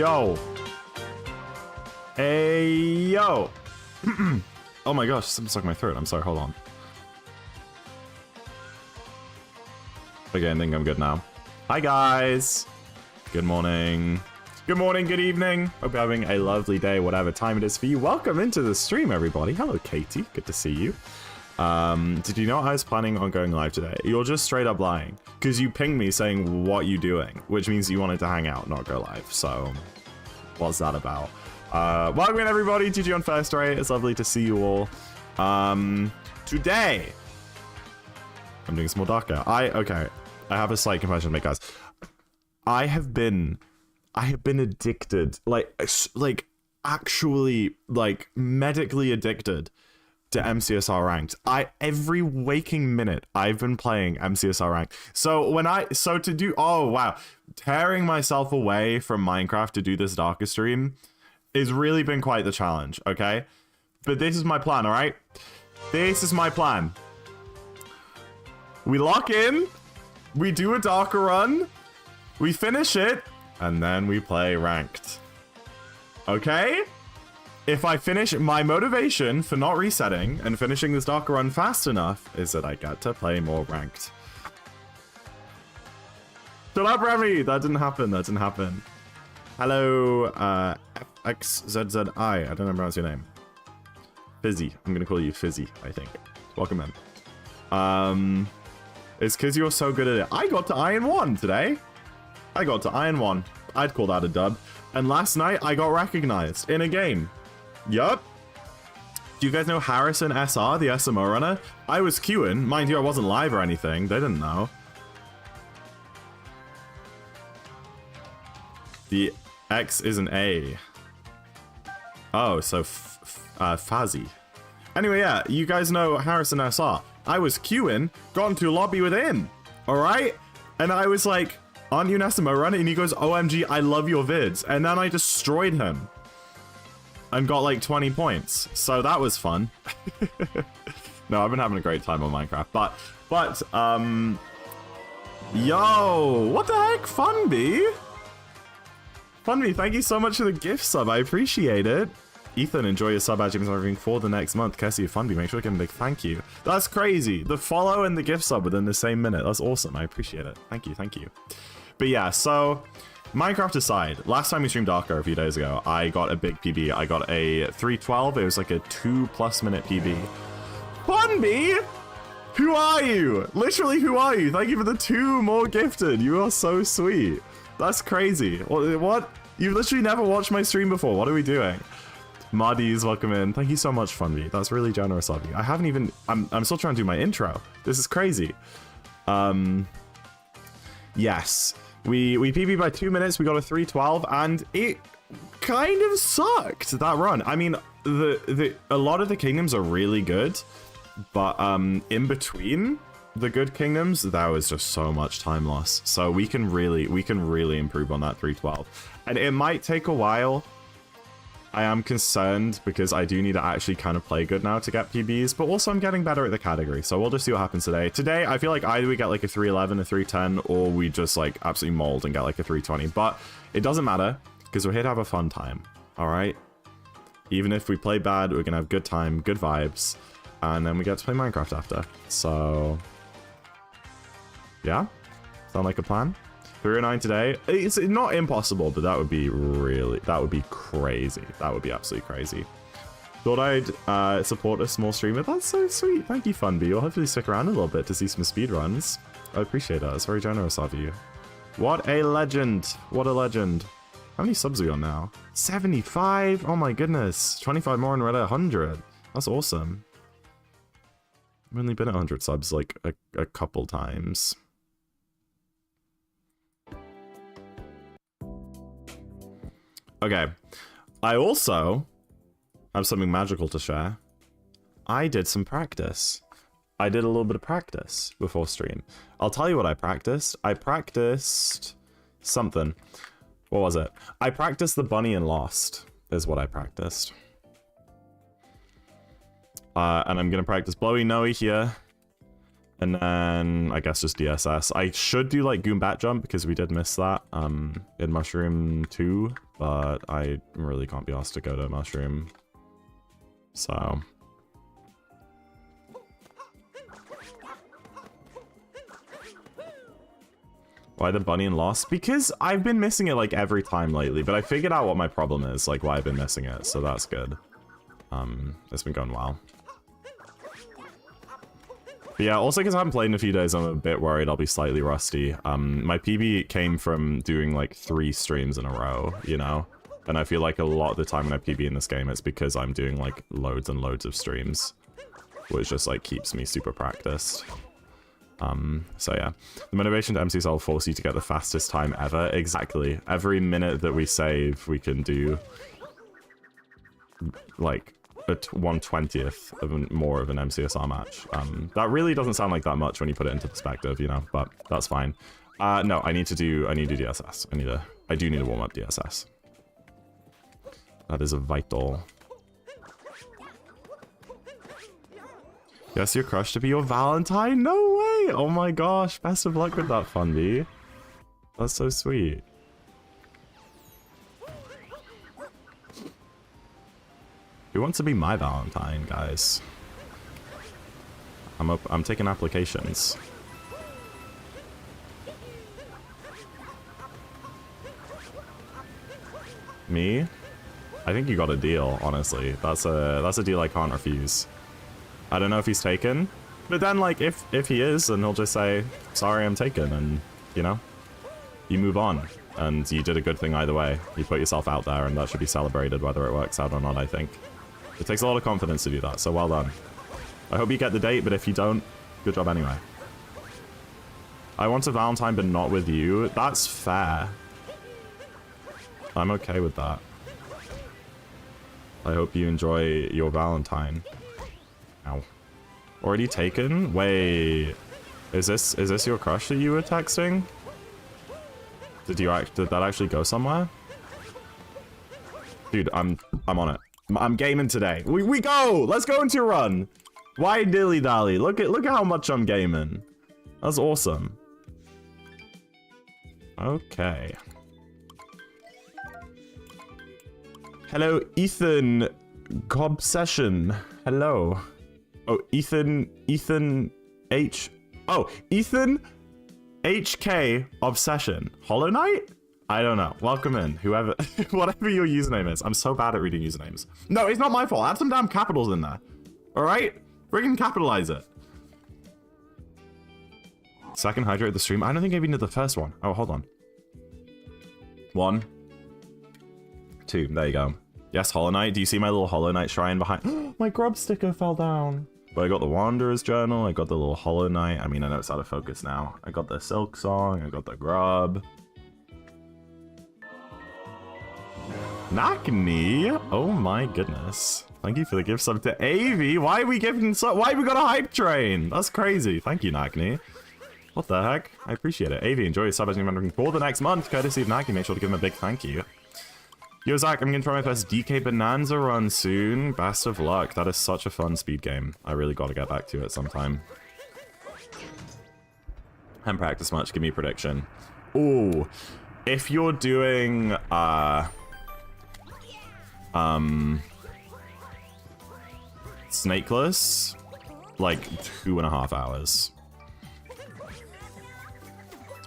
Yo. Hey, yo. Oh my gosh, something stuck in my throat. I'm sorry, hold on. Okay, I think I'm good now. Hi guys! Good morning. Good morning, good evening. Hope you're having a lovely day, whatever time it is for you. Welcome into the stream, everybody. Hello, Katie. Good to see you. Did you know I was planning on going live today? You're just straight up lying. Because you pinged me saying, what you doing? Which means you wanted to hang out, not go live. So, what's that about? Welcome in, everybody. GG on first rate. It's lovely to see you all. Today, I'm doing SMO Darker. Okay. I have a slight confession to make, guys. I have been addicted, actually, medically addicted to MCSR ranked. Every waking minute I've been playing MCSR ranked. Oh wow, tearing myself away from Minecraft to do this Darker stream has really been quite the challenge, okay? But this is my plan, all right? This is my plan. We lock in, we do a Darker run, we finish it, and then we play ranked. Okay? If I finish, my motivation for not resetting and finishing this Darker run fast enough is that I get to play more ranked. Shut up, Remy! That didn't happen, that didn't happen. Hello, FXZZI, I don't know how to pronounce your name. Fizzy, I'm gonna call you Fizzy, I think. Welcome in. It's because you're so good at it. I got to Iron 1 today. I got to Iron 1. I'd call that a dub. And last night, I got recognized in a game. Yup. Do you guys know Harrison SR, the SMO runner? I was queuing. Mind you, I wasn't live or anything. They didn't know. The X is an A. Oh, so Fuzzy. Anyway, yeah, you guys know Harrison SR. I was queuing, got into a lobby with him. Alright? And I was like, aren't you an SMO runner? And he goes, OMG, I love your vids. And then I destroyed him. And got like 20 points. So that was fun. No, I've been having a great time on Minecraft. But, yo, what the heck, Funby? Funby, thank you so much for the gift sub. I appreciate it. Ethan, enjoy your sub badge everything for the next month. Cassie, Funby, make sure to give him a big thank you. That's crazy. The follow and the gift sub within the same minute. That's awesome. I appreciate it. Thank you, thank you. But yeah, so Minecraft aside, last time we streamed Darker a few days ago, I got a big PB. I got a 312. It was like a 2+ minute PB. Funby! Who are you? Literally, who are you? Thank you for the 2 more gifted. You are so sweet. That's crazy. What? You've literally never watched my stream before. What are we doing? Mardies, welcome in. Thank you so much, Funby. That's really generous of you. I haven't even... I'm still trying to do my intro. This is crazy. Yes. We PB'd by 2 minutes. We got a 312, and it kind of sucked, that run. I mean, a lot of the kingdoms are really good, but in between the good kingdoms, that was just so much time loss. So we can really improve on that 312. And it might take a while. I am concerned because I do need to actually kind of play good now to get PBs, but also I'm getting better at the category, so we'll just see what happens today. Today, I feel like either we get like a 311, a 310, or we just like absolutely mold and get like a 320, but it doesn't matter because we're here to have a fun time, all right? Even if we play bad, we're gonna have good time, good vibes, and then we get to play Minecraft after. So, yeah, sound like a plan? 309 today. It's not impossible, but that would be crazy. That would be absolutely crazy. Thought I'd support a small streamer. That's so sweet. Thank you, Funby. You'll hopefully stick around a little bit to see some speedruns. I appreciate that. It's very generous of you. What a legend. What a legend. How many subs are we on now? 75? Oh my goodness. 25 more and we're at 100. That's awesome. I've only been at 100 subs like a couple times. Okay, I also have something magical to share. I did some practice. I did a little bit of practice before stream. I'll tell you what I practiced. I practiced something. What was it? I practiced the bunny in Lost, is what I practiced. And I'm gonna practice Blowy Noe here. And then I guess just DSS. I should do like Goombat Jump because we did miss that in Mushroom 2, but I really can't be asked to go to Mushroom. So. Why the bunny and lost? Because I've been missing it like every time lately, but I figured out what my problem is, like why I've been missing it, so that's good. It's been going well. But yeah, also because I haven't played in a few days, I'm a bit worried I'll be slightly rusty. My PB came from doing like 3 streams in a row, you know? And I feel like a lot of the time when I PB in this game, it's because I'm doing like loads and loads of streams, which just like keeps me super practiced. So yeah, the motivation to MCSL will force you to get the fastest time ever. Exactly. Every minute that we save, we can do like a 1/20th of more of an MCSR match. That really doesn't sound like that much when you put it into perspective, you know, but that's fine. No, I need to do DSS. I do need to warm up DSS. That is a vital. Guess your crush to be your Valentine? No way! Oh my gosh, best of luck with that, Fundy. That's so sweet. Who wants to be my Valentine, guys? I'm taking applications. Me? I think you got a deal, honestly. That's a deal I can't refuse. I don't know if he's taken, but then like if he is, then he'll just say, sorry, I'm taken, and you know, you move on, and you did a good thing either way. You put yourself out there, and that should be celebrated whether it works out or not, I think. It takes a lot of confidence to do that, so well done. I hope you get the date, but if you don't, good job anyway. I want a Valentine, but not with you. That's fair. I'm okay with that. I hope you enjoy your Valentine. Ow. Already taken? Wait. Is this your crush that you were texting? Did that actually go somewhere? Dude, I'm on it. I'm gaming today. We go! Let's go into a run! Why dilly-dally? Look at how much I'm gaming. That's awesome. Okay. Hello, Ethan Gobsession. Hello. Oh, Ethan HK Obsession. Hollow Knight? I don't know. Welcome in, whoever, whatever your username is. I'm so bad at reading usernames. No, it's not my fault. Add some damn capitals in there. All right? Friggin' capitalize it. Second hydrate the stream. I don't think I even did the first one. Oh, hold on. 1, 2. There you go. Yes, Hollow Knight. Do you see my little Hollow Knight shrine behind? My grub sticker fell down. But I got the Wanderer's Journal. I got the little Hollow Knight. I mean, I know it's out of focus now. I got the Silk Song. I got the grub. Nakni. Oh my goodness. Thank you for the gift sub to Avi. Why are we giving so? Why we got a hype train? That's crazy. Thank you, Nakni. What the heck? I appreciate it. Avi, enjoy your sub as you're for the next month. Courtesy of Nakni. Make sure to give him a big thank you. Yo, Zach, I'm going to try my first DK Bonanza run soon. Best of luck. That is such a fun speed game. I really got to get back to it sometime. Haven't practiced much. Give me a prediction. Ooh. If you're doing, snakeless, like 2.5 hours.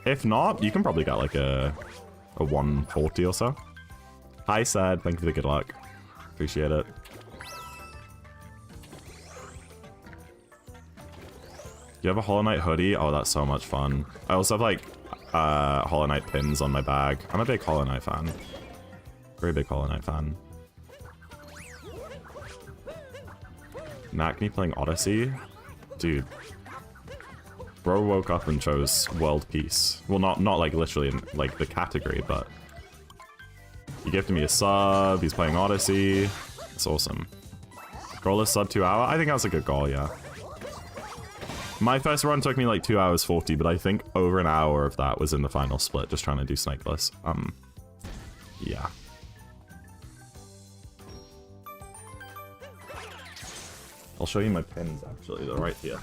If not, you can probably get like a 140 or so. Hi, Sad. Thank you for the good luck. Appreciate it. You have a Hollow Knight hoodie? Oh, that's so much fun. I also have like Hollow Knight pins on my bag. I'm a big Hollow Knight fan. Very big Hollow Knight fan. Nakni playing Odyssey? Dude. Bro woke up and chose World Peace. Well, not like literally in like the category, but he gifted me a sub. He's playing Odyssey. It's awesome. Goalless sub 2 hour? I think that's a good goal, yeah. My first run took me like 2 hours 40, but I think over an hour of that was in the final split, just trying to do snakeless. Yeah. I'll show you my pins, actually. They're right here.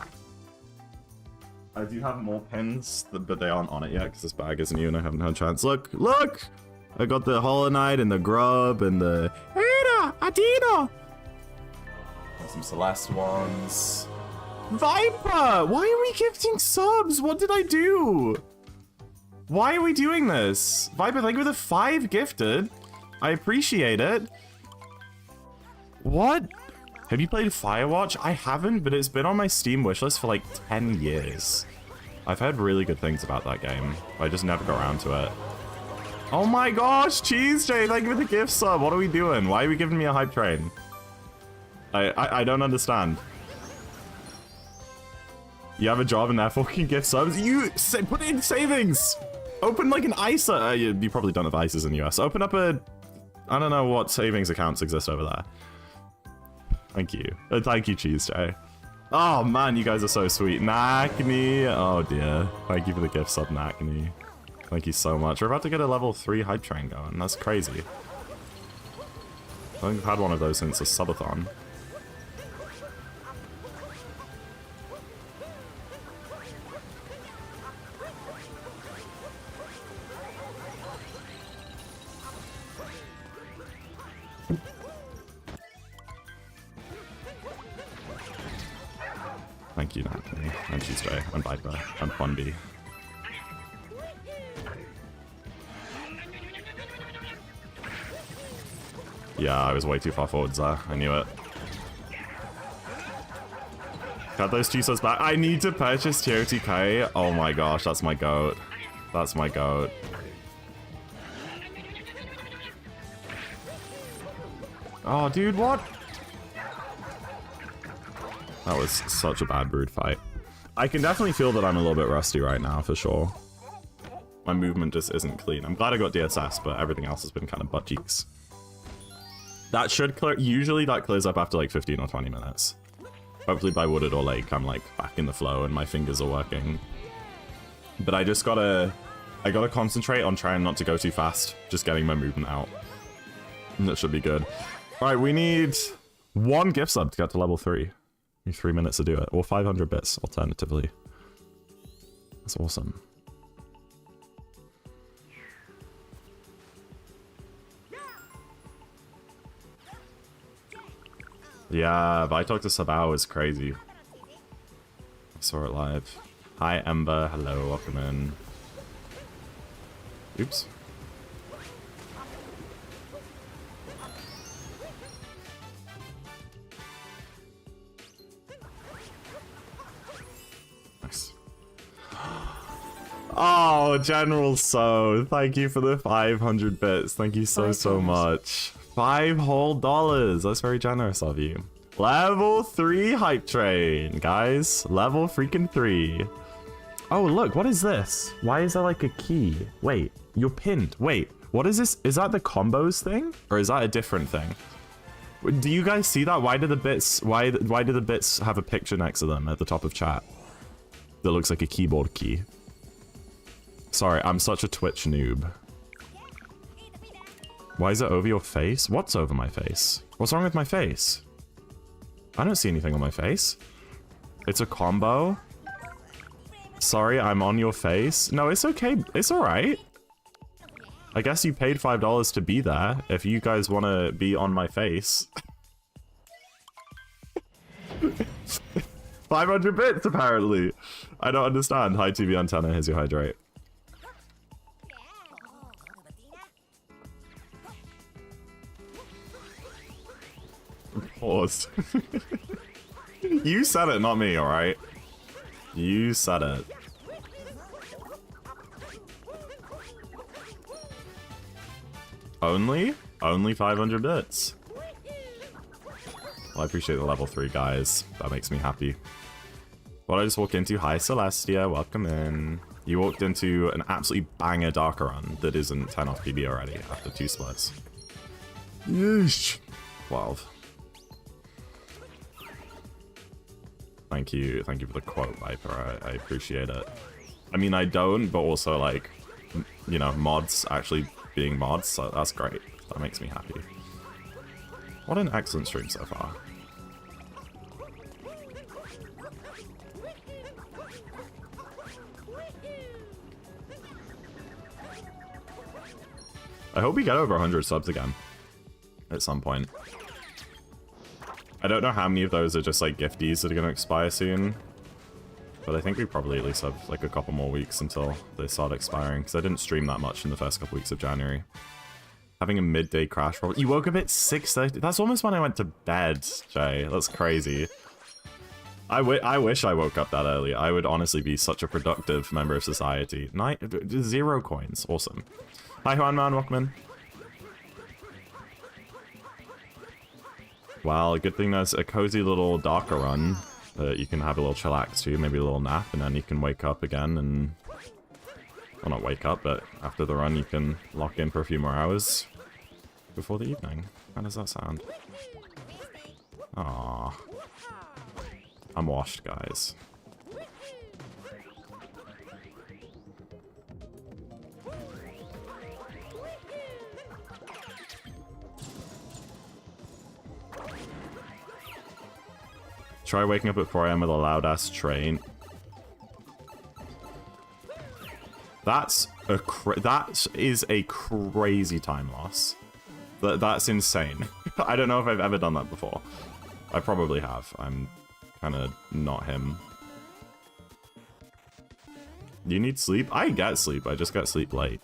I do have more pins, but they aren't on it yet, because this bag isn't new and I haven't had a chance. Look! Look! I got the Hollow Knight and the Grub and the... Ada! Adina! some Celeste ones. Viper! Why are we gifting subs? What did I do? Why are we doing this? Viper, thank you for the 5 gifted. I appreciate it. What? Have you played Firewatch? I haven't, but it's been on my Steam wishlist for like 10 years. I've heard really good things about that game, but I just never got around to it. Oh my gosh, Cheese Jay, thank you for the gift sub. What are we doing? Why are we giving me a hype train? I don't understand. You have a job and therefore can gift subs? You put it in savings! Open like an ISA. You probably don't have ISAs in the US. Open up a... I don't know what savings accounts exist over there. Thank you. Thank you, Cheese Jay. Oh man, you guys are so sweet. Nakni. Oh dear. Thank you for the gift sub, Nakni. Thank you so much. We're about to get a level 3 hype train going. That's crazy. I think I've had one of those since a subathon. Thank you, Nakni, and Tuesday, and Viper, and Funby. Yeah, I was way too far forward, Zah. I knew it. Got those Chisos back. I need to purchase TOTK. Oh my gosh, that's my goat. That's my goat. Oh, dude, what? That was such a bad brood fight. I can definitely feel that I'm a little bit rusty right now, for sure. My movement just isn't clean. I'm glad I got DSS, but everything else has been kind of butt cheeks. That should clear. Usually that clears up after like 15 or 20 minutes. Hopefully by Wooded or Lake, I'm like back in the flow and my fingers are working. But I just gotta... I gotta concentrate on trying not to go too fast. Just getting my movement out. And that should be good. Alright, we need 1 gift sub to get to level 3. Need 3 minutes to do it. Or 500 bits, alternatively. That's awesome. Yeah, Vitalk to Sabao is crazy. I saw it live. Hi, Ember. Hello, welcome in. Oops. Nice. Oh, General So, thank you for the 500 bits. Thank you so much. $5 whole. That's very generous of you. Level 3 hype train, guys. Level freaking 3. Oh, look, what is this? Why is there like a key? Wait, you're pinned. Wait, what is this? Is that the combos thing? Or is that a different thing? Do you guys see that? Why do the bits, why do the bits have a picture next to them at the top of chat? That looks like a keyboard key. Sorry, I'm such a Twitch noob. Why is it over your face? What's over my face? What's wrong with my face? I don't see anything on my face. It's a combo. Sorry, I'm on your face. No, it's okay. It's alright. I guess you paid $5 to be there. If you guys want to be on my face. 500 bits, apparently. I don't understand. Hi, TV antenna. Here's your hydrate. Paused. You said it, not me, alright? You said it. Only 500 bits. Well, I appreciate the level 3, guys. That makes me happy. What I just walked into, hi Celestia, welcome in. You walked into an absolutely banger Darker run that isn't 10 off PB already after 2 splits. Yeesh. 12. Thank you for the quote, Viper. I appreciate it. I mean, I don't, but also, like, you know, mods actually being mods, so that's great. That makes me happy. What an excellent stream so far. I hope we get over 100 subs again at some point. I don't know how many of those are just like gifties that are going to expire soon. But I think we probably at least have like a couple more weeks until they start expiring. Because I didn't stream that much in the first couple weeks of January. Having a midday crash problem. You woke up at 6:30? That's almost when I went to bed, Jay. That's crazy. I wish I woke up that early. I would honestly be such a productive member of society. 0 coins. Awesome. Hi, Juan Man. Welcome in. Well, good thing there's a cozy little darker run that you can have a little chillax to, maybe a little nap, and then you can wake up again and... Well, not wake up, but after the run you can lock in for a few more hours before the evening. How does that sound? Aww. I'm washed, guys. Try waking up at 4 AM with a loud-ass train. That is a crazy time loss. That's insane. I don't know if I've ever done that before. I probably have. I'm kind of not him. You need sleep? I get sleep. I just get sleep late.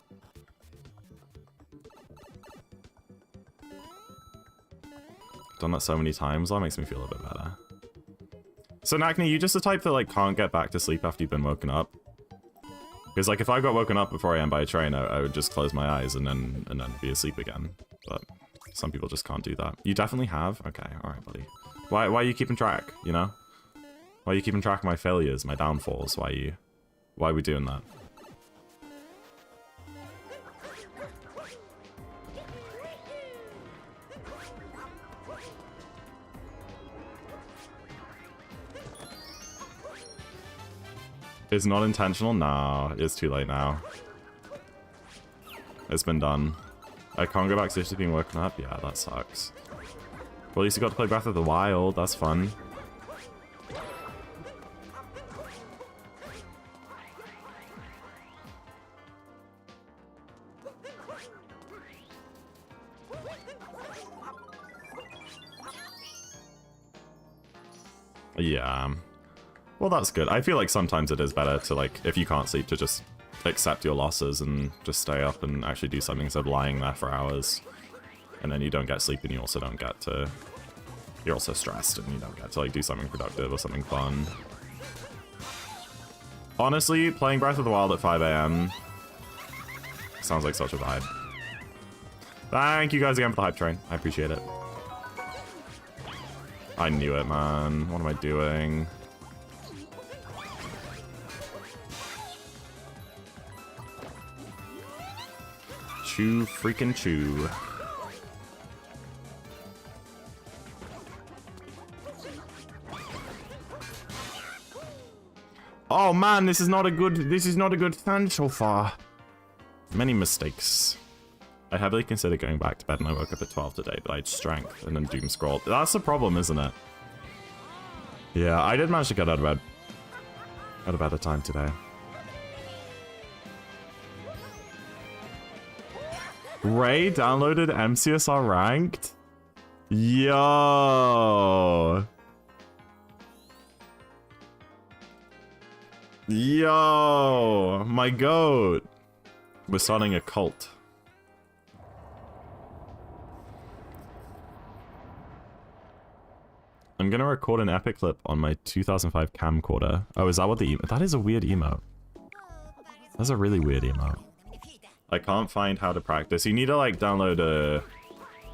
Done that so many times. That makes me feel a bit better. So Nakni, you just the type that like can't get back to sleep after you've been woken up? Because like if I got woken up before I am by a train, I would just close my eyes and then be asleep again. But some people just can't do that. You definitely have? Okay, alright buddy. Why are you keeping track, you know? Why are you keeping track of my failures, my downfalls? Why are we doing that? It's not intentional? Nah, it's too late now. It's been done. I can't go back to being woken up? Yeah, that sucks. Well, at least you got to play Breath of the Wild. That's fun. Yeah. Well, that's good. I feel like sometimes it is better to, like, if you can't sleep, to just accept your losses and just stay up and actually do something instead of lying there for hours. And then you don't get sleep and you also don't get to... You're also stressed and you don't get to, like, do something productive or something fun. Honestly, playing Breath of the Wild at 5 AM sounds like such a vibe. Thank you guys again for the hype train. I appreciate it. I knew it, man. What am I doing? Chew freaking chew. Oh man, this is not a good stand so far. Many mistakes. I heavily considered going back to bed and I woke up at 12 today, but I had strength and then doom scrolled. That's the problem, isn't it? Yeah, I did manage to get out of bed at a better time today. Ray downloaded MCSR ranked? Yo! Yo! My goat! We're starting a cult. I'm gonna record an epic clip on my 2005 camcorder. Oh, is that what the emote? That is a weird emote. That's a really weird emote. I can't find how to practice. You need to like download a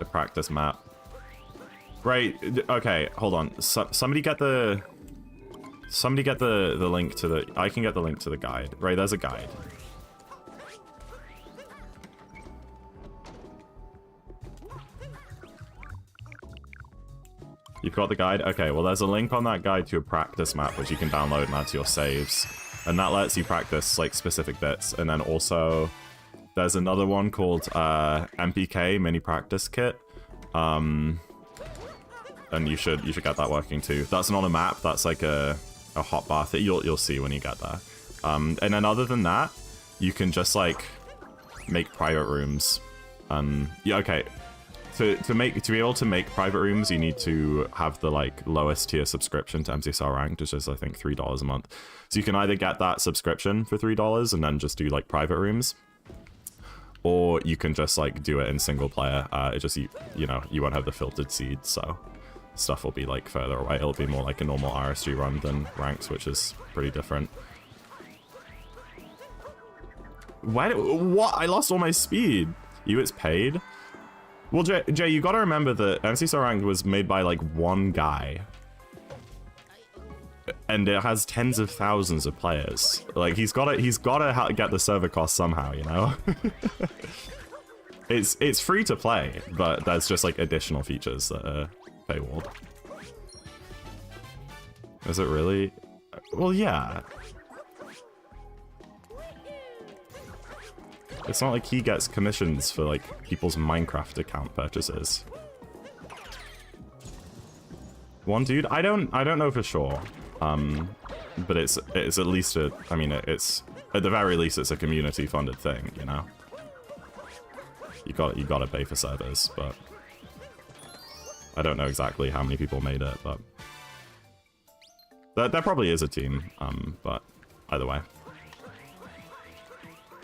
practice map. Right, okay, hold on. Somebody get the link to the... I can get the link to the guide. Right, there's a guide. You've got the guide? Okay, well there's a link on that guide to a practice map which you can download and add to your saves. And that lets you practice like specific bits. And then also there's another one called MPK Mini Practice Kit. And you should get that working too. That's not a map, that's like a hotbar thing. You'll see when you get there. And then other than that, you can just like make private rooms. Yeah, okay. to be able to make private rooms, you need to have the like lowest tier subscription to MCSR ranked, which is I think $3 a month. So you can either get that subscription for $3 and then just do like private rooms, or you can just like do it in single player. It just you know, you won't have the filtered seeds, so stuff will be like further away. It'll be more like a normal RSG run than ranks, which is pretty different. What? I lost all my speed. It's paid. Well, Jay, you gotta remember that MCSR Ranked was made by like one guy, and it has tens of thousands of players. Like he's gotta get the server cost somehow, you know. It's free to play, but there's just like additional features that are paywalled. Is it really? Well, yeah. It's not like he gets commissions for like people's Minecraft account purchases. One dude, I don't know for sure, but it's at least I mean it's at the very least it's a community funded thing, you know. You gotta pay for servers, but I don't know exactly how many people made it, but there probably is a team, but either way.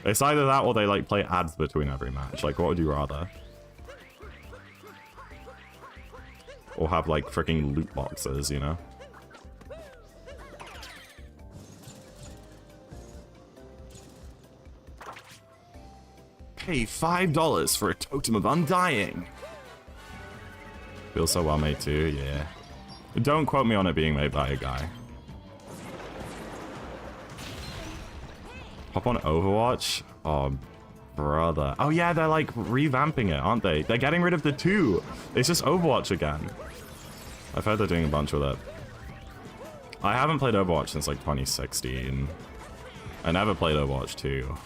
It's either that or they like play ads between every match. Like, what would you rather? Or have like freaking loot boxes, you know? Pay $5 for a totem of undying. Feels so well made too, yeah. Don't quote me on it being made by a guy. Hop on Overwatch? Oh, brother. Oh yeah, they're like revamping it, aren't they? They're getting rid of the 2. It's just Overwatch again. I've heard they're doing a bunch with it. I haven't played Overwatch since like 2016. I never played Overwatch 2.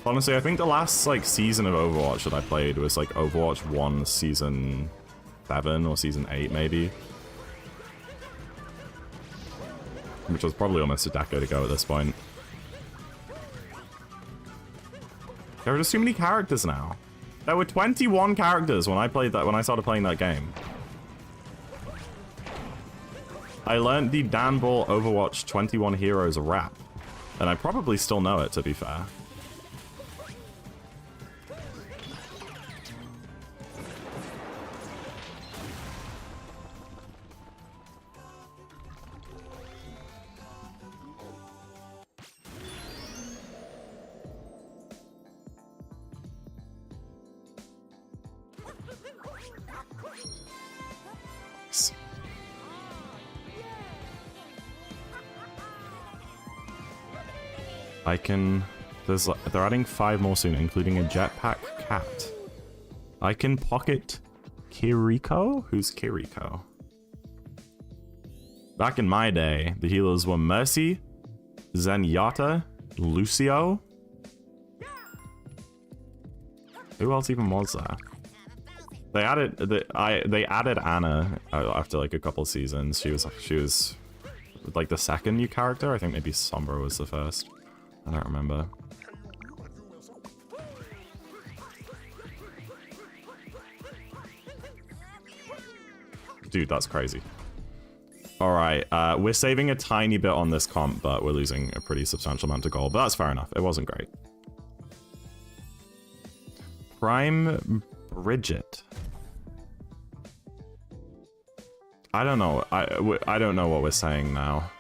Honestly, I think the last like season of Overwatch that I played was like Overwatch 1 season 7 or season 8 maybe. Which was probably almost a decade ago at this point. There are just too many characters now. There were 21 characters when I started playing that game. I learned the Dan Ball Overwatch 21 Heroes rap. And I probably still know it, to be fair. They're adding 5 more soon, including a jetpack cat. I can pocket Kiriko? Who's Kiriko? Back in my day, the healers were Mercy, Zenyatta, Lucio. Who else even was there? They added Anna after like a couple seasons. She was like the second new character. I think maybe Sombra was the first. I don't remember. Dude, that's crazy. Alright, we're saving a tiny bit on this comp, but we're losing a pretty substantial amount of gold. But that's fair enough. It wasn't great. Prime Bridget. I don't know. I don't know what we're saying now.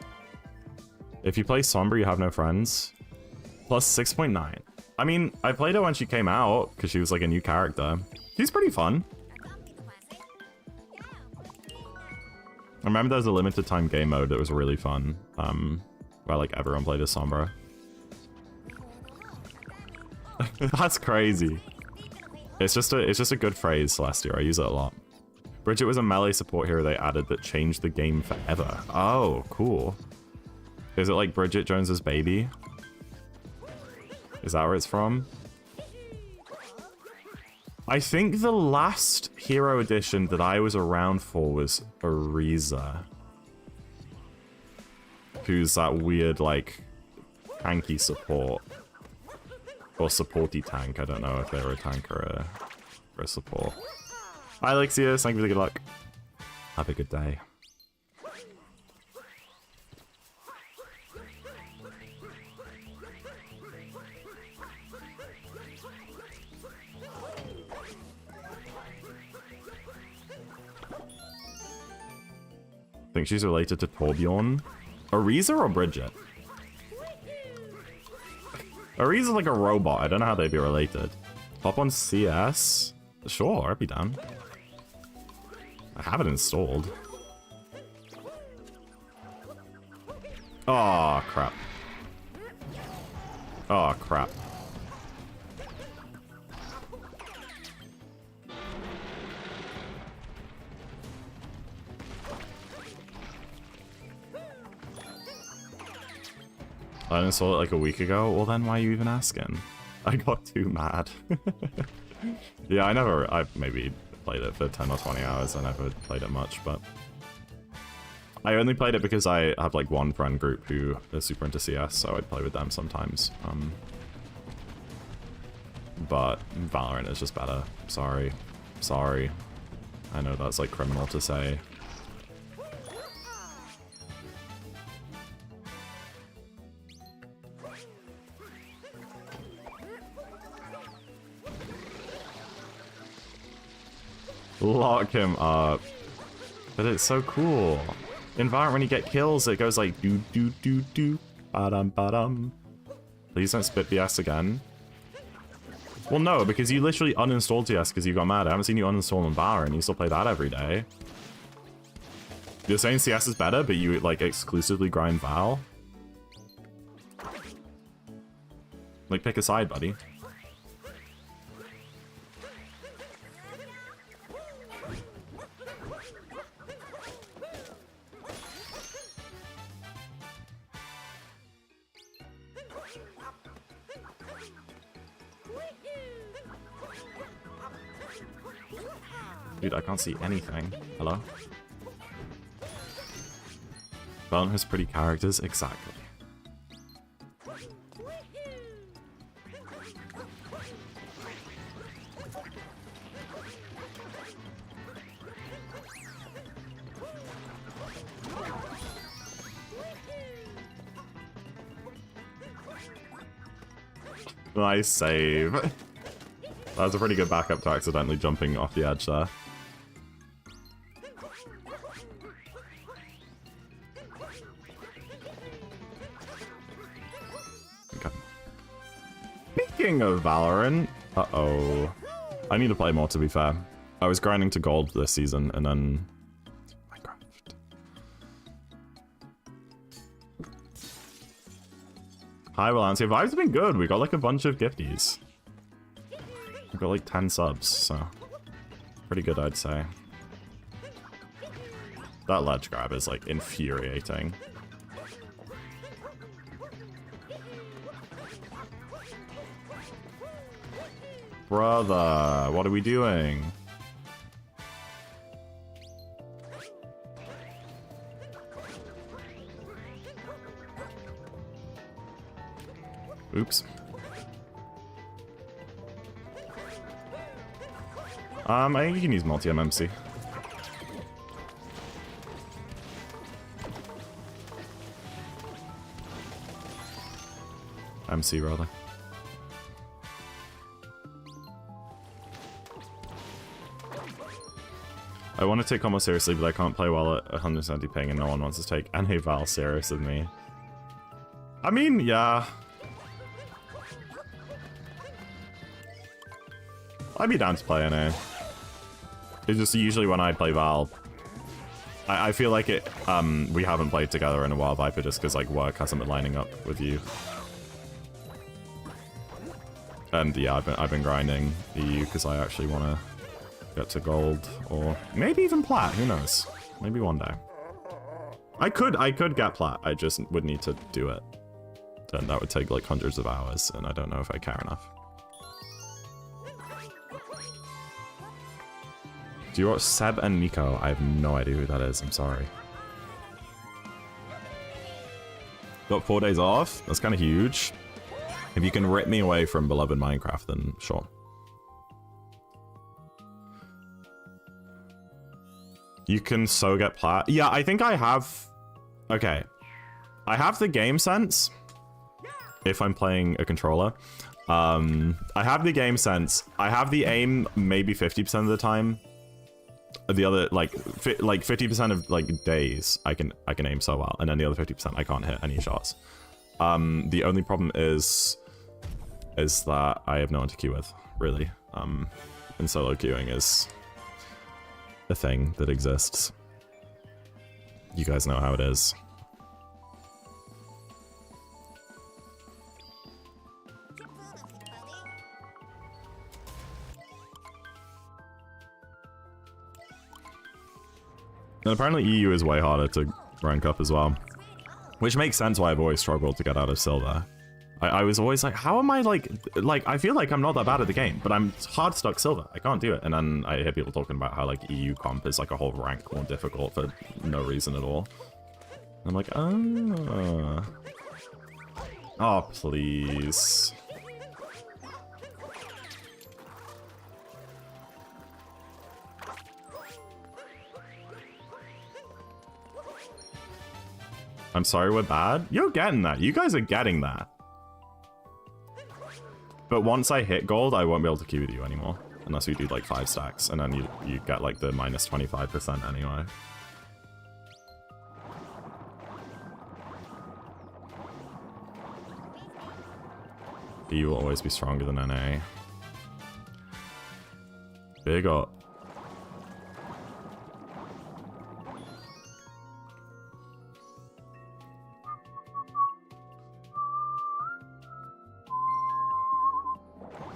If you play Sombra, you have no friends. Plus 6.9. I mean, I played her when she came out, because she was like a new character. She's pretty fun. I remember there was a limited time game mode that was really fun, where like everyone played as Sombra. That's crazy. It's just a good phrase, Celestia. I use it a lot. Bridget was a melee support hero they added that changed the game forever. Oh, cool. Is it like Bridget Jones's baby? Is that where it's from? I think the last hero edition that I was around for was Ariza. Who's that weird, like, tanky support. Or supporty tank. I don't know if they were a tank or a support. Hi, Alexius. Thank you for the good luck. Have a good day. I think she's related to Torbjorn. Ariza or Bridget? Ariza's like a robot. I don't know how they'd be related. Hop on CS? Sure, I'd be down. I have it installed. Oh, crap. Oh, crap. I installed it like a week ago. Well, then why are you even asking? I got too mad. Yeah, I maybe played it for 10 or 20 hours. I never played it much, but I only played it because I have like one friend group who is super into CS, so I'd play with them sometimes. But Valorant is just better. Sorry. Sorry. I know that's like criminal to say. Lock him up. But it's so cool. In Valorant, when you get kills, it goes like do do do do ba-dum ba-dum. Please don't spit BS again. Well, no, because you literally uninstalled TS because you got mad. I haven't seen you uninstall on Valorant. You still play that every day. You're saying CS is better, but you like exclusively grind Val? Like, pick a side, buddy. Dude, I can't see anything. Hello? Valorant has pretty characters. Exactly. Nice save. That was a pretty good backup to accidentally jumping off the edge there. Okay. Speaking of Valorant... Uh-oh. I need to play more, to be fair. I was grinding to gold this season, and then... Minecraft. Hi, Valantia. Vibes have been good. We got like a bunch of gifties. We got like 10 subs, so... Pretty good, I'd say. That ledge grab is like infuriating. Brother, what are we doing? Oops. I think you can use multi-MMC. MC, rather. I want to take combo seriously, but I can't play well at 170 ping and no one wants to take any Val serious with me. I mean, yeah. I'd be down to play NA. It's just usually when I play Val, I feel like it. We haven't played together in a while, Viper, just because like work hasn't been lining up with you. And yeah, I've been grinding EU because I actually want to get to gold or maybe even plat. Who knows? Maybe one day. I could get plat. I just would need to do it, and that would take like hundreds of hours, and I don't know if I care enough. Do you watch Seb and Nico? I have no idea who that is. I'm sorry. Got 4 days off? That's kind of huge. If you can rip me away from beloved Minecraft, then sure. You can so get plat. Yeah, I think I have... Okay. I have the game sense. If I'm playing a controller. I have the game sense. I have the aim maybe 50% of the time. The other, like 50% of, like, days, I can aim so well. And then the other 50%, I can't hit any shots. The only problem is that I have no one to queue with, really. And solo queuing is a thing that exists. You guys know how it is. And apparently EU is way harder to rank up as well. Which makes sense why I've always struggled to get out of silver. I was always like, how am I like, I feel like I'm not that bad at the game, but I'm hard stuck silver. I can't do it. And then I hear people talking about how like EU comp is like a whole rank more difficult for no reason at all. And I'm like, oh. Oh, please. I'm sorry we're bad. You're getting that. You guys are getting that. But once I hit gold, I won't be able to queue with you anymore. Unless we do like 5 stacks. And then you get like the minus 25% anyway. EU will always be stronger than NA. Big up.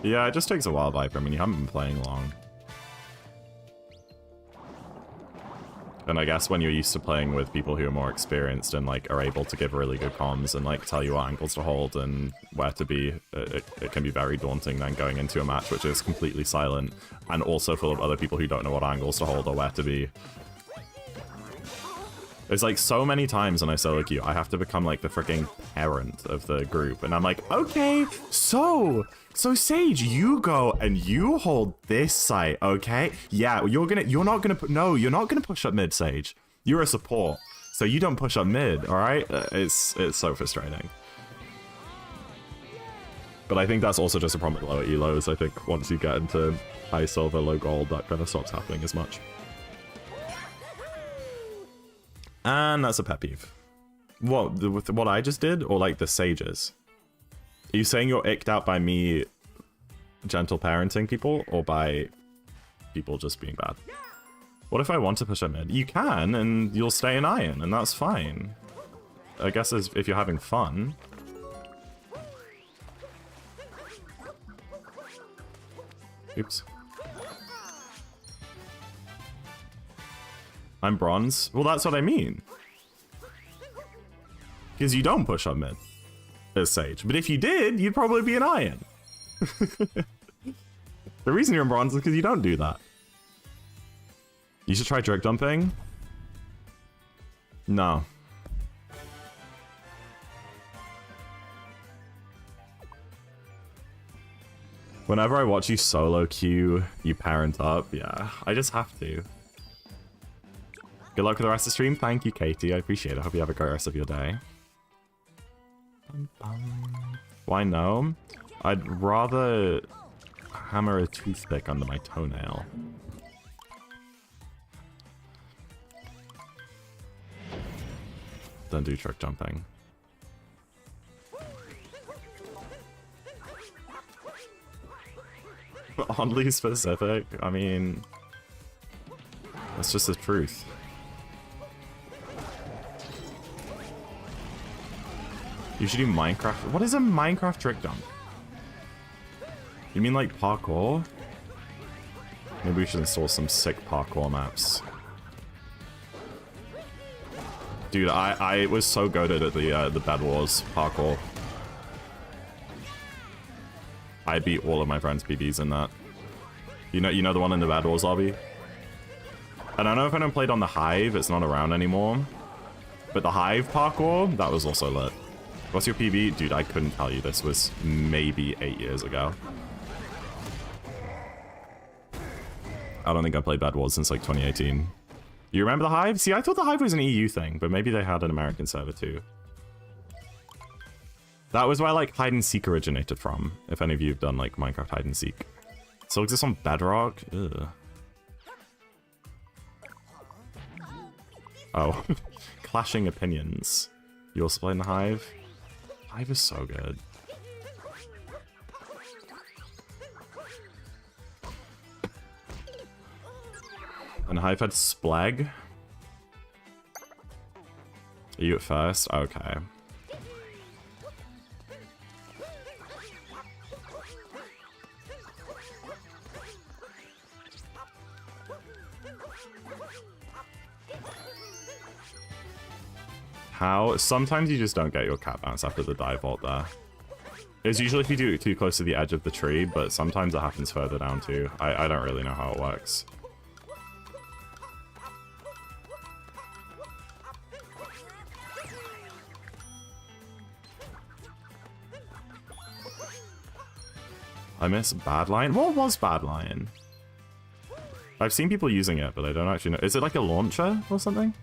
Yeah, it just takes a while, Viper. I mean, you haven't been playing long. And I guess when you're used to playing with people who are more experienced and, like, are able to give really good comms and, like, tell you what angles to hold and where to be, it can be very daunting then going into a match which is completely silent and also full of other people who don't know what angles to hold or where to be. There's like so many times when I solo queue, I have to become like the freaking parent of the group. And I'm like, okay, so Sage, you go and you hold this site, okay? Yeah, you're not gonna push up mid, Sage. You're a support, so you don't push up mid, all right? It's so frustrating. But I think that's also just a problem with lower elos. I think once you get into high silver, low gold, that kind of stops happening as much. And that's a pet peeve. What, with what I just did? Or like the sages? Are you saying you're icked out by me gentle parenting people? Or by people just being bad? What if I want to push a mid? You can, and you'll stay in iron, and that's fine. I guess if you're having fun. Oops. I'm bronze? Well, that's what I mean. Because you don't push up mid as Sage. But if you did, you'd probably be an iron. The reason you're in bronze is because you don't do that. You should try trick dumping. No. Whenever I watch you solo queue, you parent up. Yeah, I just have to. Good luck with the rest of the stream. Thank you, Katie. I appreciate it. Hope you have a great rest of your day. Why no? I'd rather hammer a toothpick under my toenail. Don't do trick jumping. Oddly specific. I mean, that's just the truth. You should do Minecraft. What is a Minecraft trick dump? You mean like parkour? Maybe we should install some sick parkour maps. Dude, I was so goated at the Bed Wars parkour. I beat all of my friends' PBs in that. You know the one in the Bed Wars lobby? I don't know if anyone played on the Hive. It's not around anymore. But the Hive parkour, that was also lit. What's your PB? Dude, I couldn't tell you. This was maybe 8 years ago. I don't think I played Bed Wars since like 2018. You remember the Hive? See, I thought the Hive was an EU thing, but maybe they had an American server too. That was where like hide and seek originated from, if any of you have done like Minecraft hide and seek. Still exists on Bedrock? Ugh. Oh. Clashing opinions. You also play in the Hive? Hive is so good. And Hive had Spleg. Are you at first? Okay. How? Sometimes you just don't get your cat bounce after the dive vault there. It's usually if you do it too close to the edge of the tree, but sometimes it happens further down too. I don't really know how it works. I miss Bad Lion. What was Bad Lion? I've seen people using it, but I don't actually know. Is it like a launcher or something?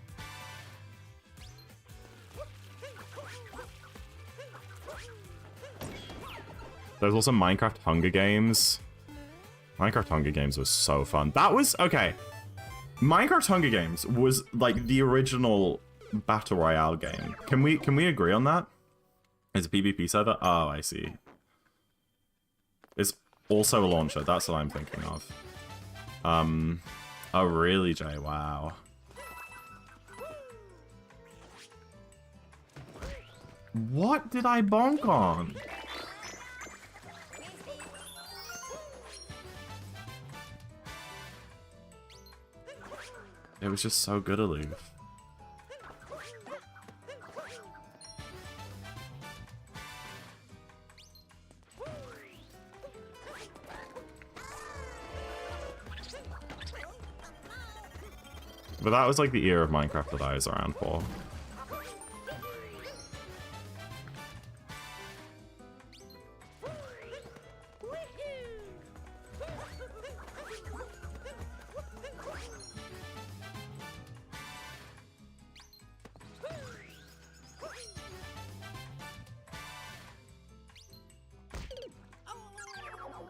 There's also Minecraft Hunger Games. Minecraft Hunger Games was so fun. That was... Okay. Minecraft Hunger Games was like the original Battle Royale game. Can we agree on that? It's a PvP server? Oh, I see. It's also a launcher. That's what I'm thinking of. Oh, really, Jay? Wow. What did I bonk on? It was just so good, Aloof. But that was like the era of Minecraft that I was around for.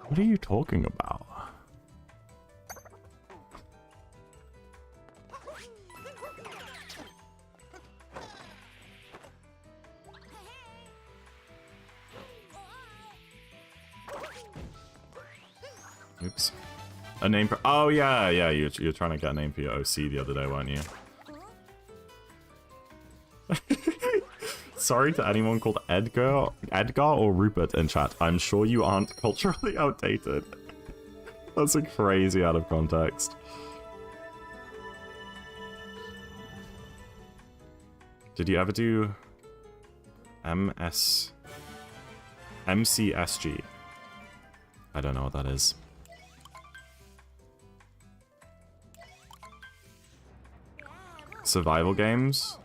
What are you talking about? Oops. A name for... Oh, yeah, you're trying to get a name for your OC the other day, weren't you? Sorry to anyone called Edgar or Rupert in chat. I'm sure you aren't culturally outdated. That's a crazy out of context. Did you ever do MCSG? I don't know what that is. Survival games?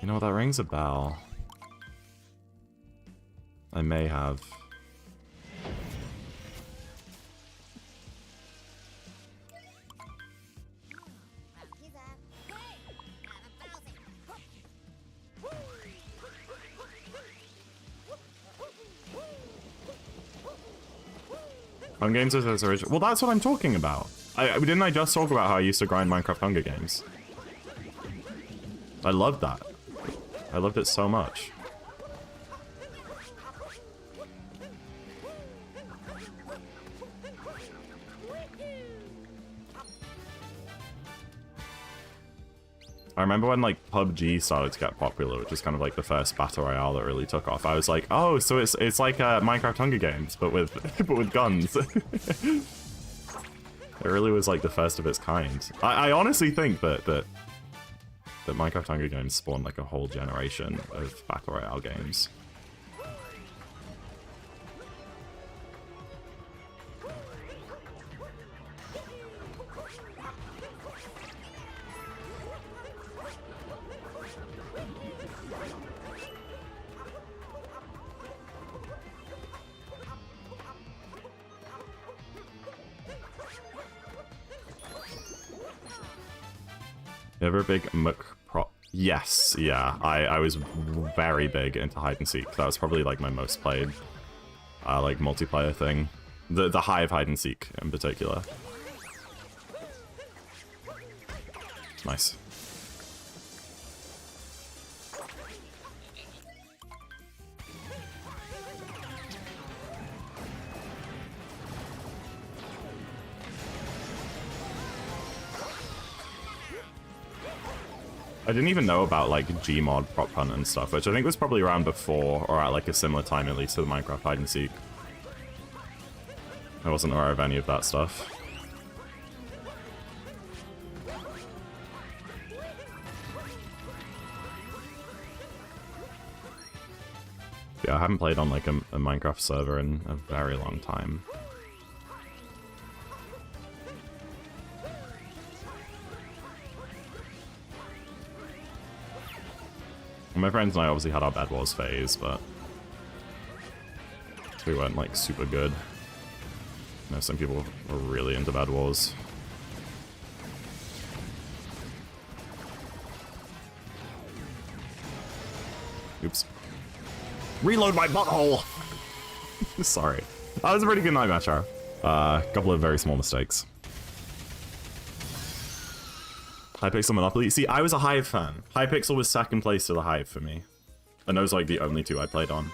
You know, that rings a bell. I may have. Hunger Games is its original. Well, that's what I'm talking about. Didn't I just talk about how I used to grind Minecraft Hunger Games? I loved that. I loved it so much. I remember when like PUBG started to get popular, which is kind of like the first battle royale that really took off. I was like, oh, so it's like Minecraft Hunger Games, but with but with guns. It really was like the first of its kind. I honestly think that Minecraft Hunger Games spawned like a whole generation of battle royale games. Ever a big pro? Yes, yeah. I was very big into hide and seek. That was probably like my most played like multiplayer thing. The Hive hide and seek in particular. Nice. I didn't even know about like Gmod prop hunt and stuff, which I think was probably around before or at like a similar time at least to the Minecraft hide and seek. I wasn't aware of any of that stuff. Yeah, I haven't played on like a Minecraft server in a very long time. My friends and I obviously had our Bed Wars phase, but we weren't like super good. You know, some people were really into Bed Wars. Oops. Reload my butthole! Sorry. That was a pretty good night match, Char. A couple of very small mistakes. Hypixel Monopoly. See, I was a Hive fan. Hypixel was second place to the Hive for me. And those were like the only two I played on.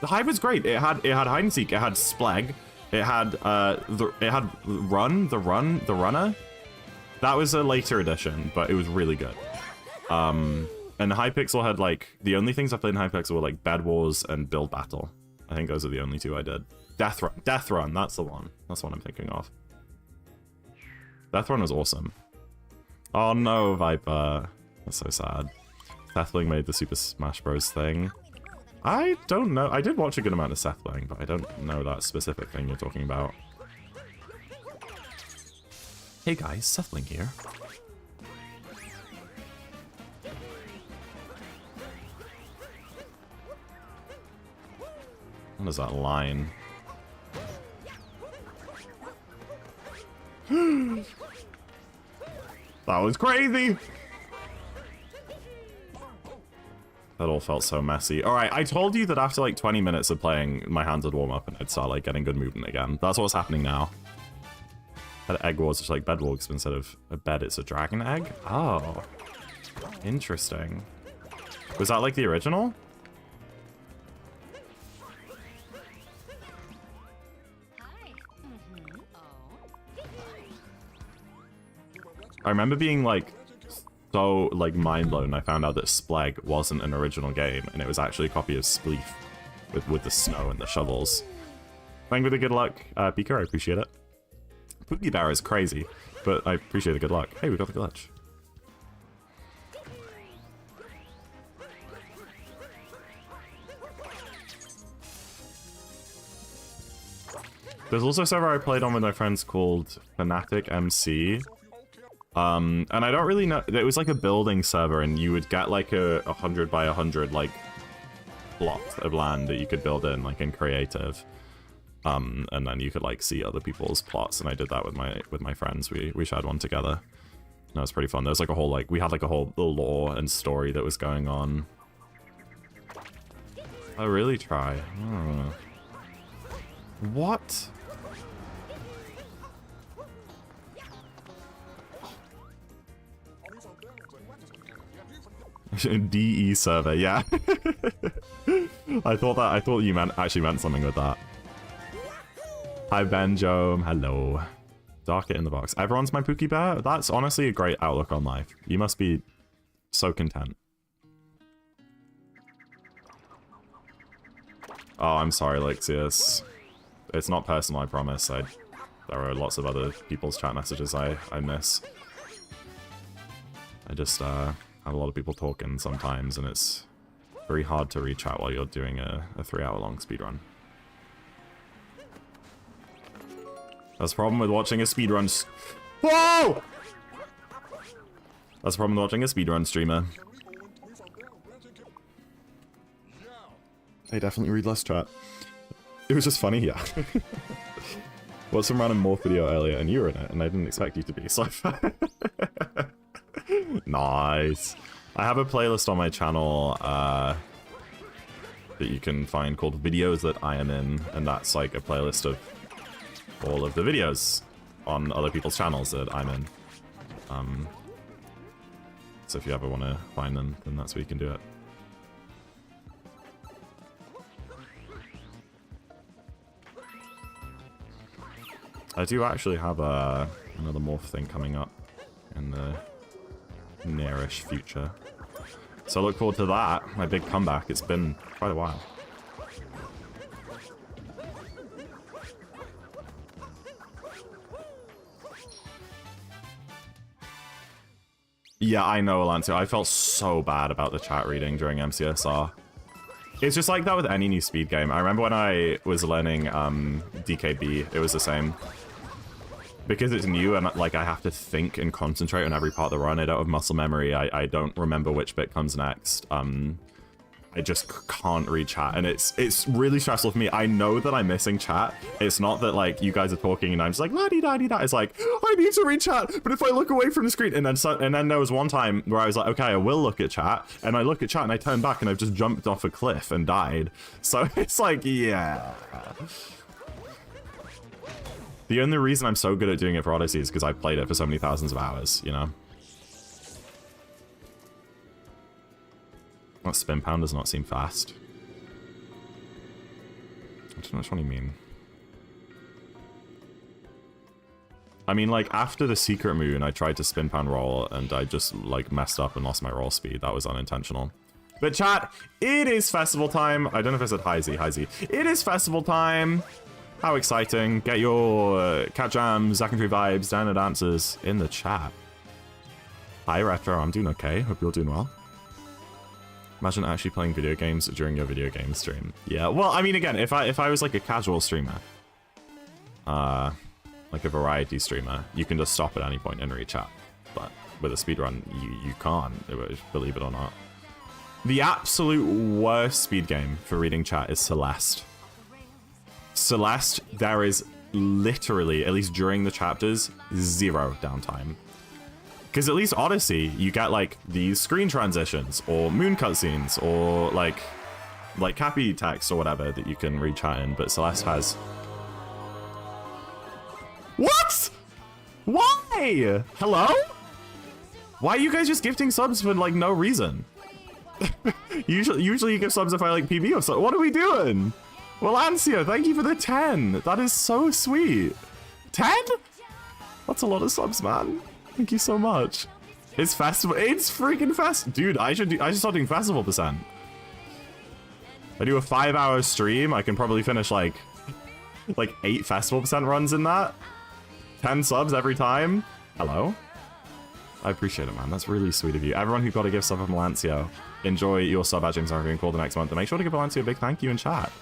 The Hive was great. It had hide and seek, it had Spleg, it had the runner. That was a later edition, but it was really good. And Hypixel had like the only things I played in Hypixel were like Bed Wars and Build Battle. I think those are the only two I did. Death Run, that's the one. That's the one I'm thinking of. Death Run was awesome. Oh no, Viper. That's so sad. Sethling made the Super Smash Bros. Thing. I don't know. I did watch a good amount of Sethling, but I don't know that specific thing you're talking about. Hey guys, Sethling here. What is that line? That was crazy! That all felt so messy. Alright, I told you that after like 20 minutes of playing, my hands would warm up and I'd start like getting good movement again. That's what's happening now. That egg wars, just like bed wars, instead of a bed, it's a dragon egg? Oh. Interesting. Was that like the original? I remember being like so like mind blown. I found out that Spleg wasn't an original game and it was actually a copy of Spleef with the snow and the shovels. Thank you for the good luck, Pika. I appreciate it. Pookie Bear is crazy, but I appreciate the good luck. Hey, we got the glitch. There's also a server I played on with my friends called Fnatic MC. And I don't really know, it was like a building server and you would get like a 100 by 100 like block of land that you could build in like in creative. And then you could like see other people's plots, and I did that with my friends. We shared one together. That was pretty fun. There was like a whole we had like a whole lore and story that was going on. I really try. What? DE server, yeah. I thought you actually meant something with that. Hi Benjo, hello. Darker in the box. Everyone's my Pookie Bear? That's honestly a great outlook on life. You must be so content. Oh, I'm sorry, Lixius. It's not personal, I promise. There are lots of other people's chat messages I miss. I just have a lot of people talking sometimes, and it's very hard to reach out while you're doing a 3-hour-long speedrun. That's the problem with watching a speedrun. Whoa! That's the problem with watching a speedrun streamer. They definitely read less chat. It was just funny, yeah. Watched some random morph video earlier, and you were in it, and I didn't expect you to be, so Nice. I have a playlist on my channel that you can find called Videos That I Am In, and that's like a playlist of all of the videos on other people's channels that I'm in. So if you ever want to find them, then that's where you can do it. I do actually have another morph thing coming up in the nearish future. So I look forward to that, my big comeback. It's been quite a while. Yeah, I know, Alancio. I felt so bad about the chat reading during MCSR. It's just like that with any new speed game. I remember when I was learning DKB, it was the same. Because it's new and like I have to think and concentrate on every part of the run, I don't have muscle memory, I don't remember which bit comes next. I just can't read chat, and it's really stressful for me. I know that I'm missing chat. It's not that like you guys are talking and I'm just like la-di-da-di-da. It's like I need to read chat, but if I look away from the screen, and then there was one time where I was like, okay, I will look at chat, and I look at chat and I turn back and I've just jumped off a cliff and died. So it's like, yeah. The only reason I'm so good at doing it for Odyssey is because I've played it for so many thousands of hours, you know? That spin pound does not seem fast. I don't know which one you mean. I mean, like, after the secret moon, I tried to spin pound roll, and I just, like, messed up and lost my roll speed. That was unintentional. But chat, it is festival time. I don't know if I said hi Z. It is festival time. How exciting. Get your cat jams, ZackInTheBox, Dino Dancers in the chat. Hi, Retro. I'm doing okay. Hope you're doing well. Imagine actually playing video games during your video game stream. Yeah, well, I mean, again, if I was like a casual streamer, like a variety streamer, you can just stop at any point and read chat. But with a speedrun, you can't, believe it or not. The absolute worst speed game for reading chat is Celeste. Celeste, there is literally, at least during the chapters, 0 downtime. Because at least Odyssey, you get like these screen transitions or moon cutscenes or like Cappy text or whatever that you can read chat in, but Celeste has... What? Why? Hello? Why are you guys just gifting subs for like no reason? usually you give subs if I like PB or something. What are we doing? Well, Ancio, thank you for the 10. That is so sweet. 10? That's a lot of subs, man. Thank you so much. It's festival. It's freaking fest. Dude, I should start doing festival percent. If I do a 5-hour stream, I can probably finish like 8 festival percent runs in that. 10 subs every time. Hello? I appreciate it, man. That's really sweet of you. Everyone who got a gift sub from Melancio, enjoy your sub badgings are being called the next month. And make sure to give Melancio a big thank you in chat.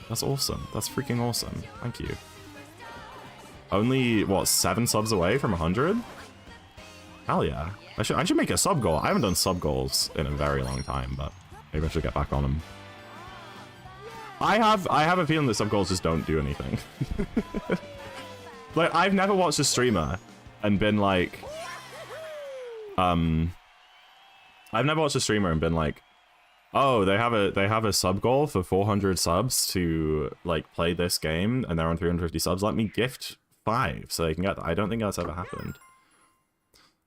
That's awesome. That's freaking awesome. Thank you. Only, what, 7 subs away from 100? Hell yeah. I should make a sub goal. I haven't done sub goals in a very long time, but maybe I should get back on them. I have a feeling that sub goals just don't do anything. Like, I've never watched a streamer and been like... I've never watched a streamer and been like, oh, they have a sub goal for 400 subs to, like, play this game, and they're on 350 subs. Let me gift 5 so they can get that. I don't think that's ever happened.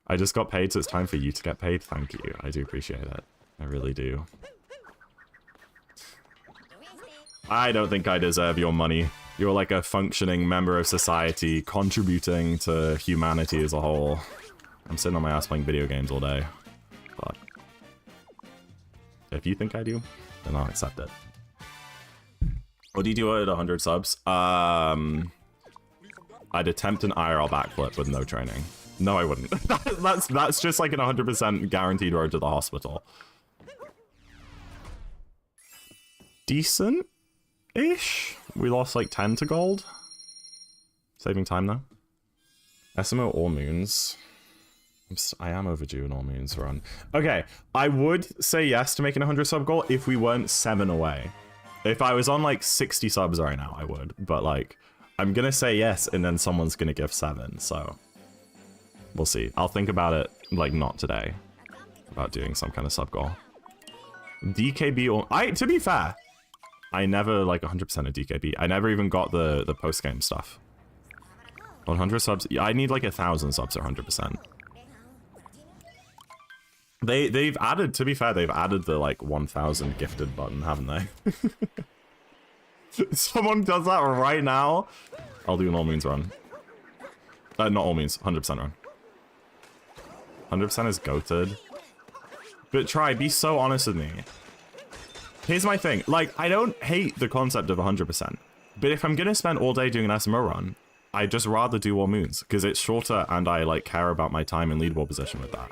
I just got paid, so it's time for you to get paid. Thank you. I do appreciate it. I really do. I don't think I deserve your money. You're like a functioning member of society, contributing to humanity as a whole. I'm sitting on my ass playing video games all day. But if you think I do, then I'll accept it. What do you do at 100 subs? I'd attempt an IRL backflip with no training. No, I wouldn't. That's just like an 100% guaranteed road to the hospital. Decent-ish. We lost like 10 to gold. Saving time though. SMO All Moons. I am overdue an All Moons run. Okay, I would say yes to making a 100 sub goal if we weren't 7 away. If I was on like 60 subs right now, I would. But like, I'm gonna say yes and then someone's gonna give 7, so. We'll see. I'll think about it, like, not today. About doing some kind of sub goal. DKB or... to be fair, I never, like, 100% of DKB. I never even got the post-game stuff. 100 subs... Yeah, I need, like, 1,000 subs at 100%. They've added... To be fair, they've added the, like, 1,000 gifted button, haven't they? Someone does that right now? I'll do an all moons run. Not all moons, 100% run. 100% is goated. But try, be so honest with me. Here's my thing. Like, I don't hate the concept of 100%. But if I'm gonna spend all day doing an SMO run, I'd just rather do all moons. Because it's shorter and I, like, care about my time in leaderboard position with that.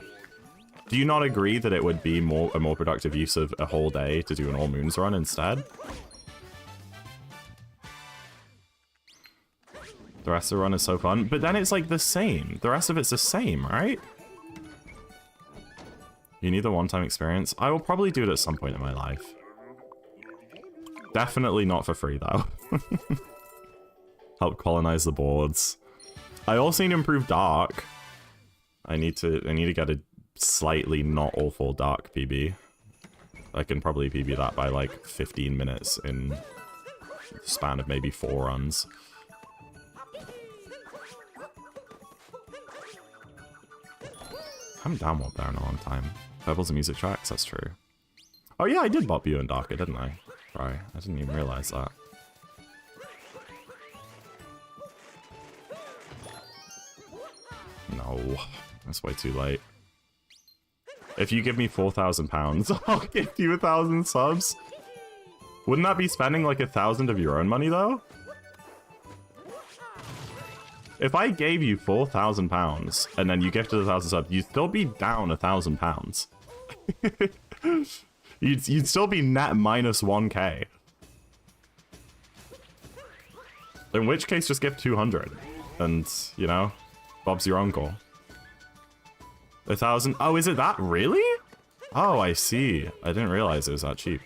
Do you not agree that it would be a more productive use of a whole day to do an all moons run instead? The rest of the run is so fun. But then it's, like, the same. The rest of it's the same, right? You need the one-time experience. I will probably do it at some point in my life. Definitely not for free, though. Help colonize the boards. I also need to improve Dark. I need to get a slightly not awful Dark PB. I can probably PB that by, like, 15 minutes in the span of maybe 4 runs. I haven't downloaded there in a long time. Pebbles and music tracks, that's true. Oh yeah, I did bop you in Darker, didn't I? Sorry, I didn't even realize that. No, that's way too late. If you give me £4,000, I'll give you 1,000 subs. Wouldn't that be spending like 1,000 of your own money though? If I gave you £4,000 and then you gifted 1,000 subs, you'd still be down £1,000. you'd still be net minus 1k. In which case, just gift 200, and you know, Bob's your uncle. 1,000. Oh, is it that really? Oh, I see. I didn't realize it was that cheap.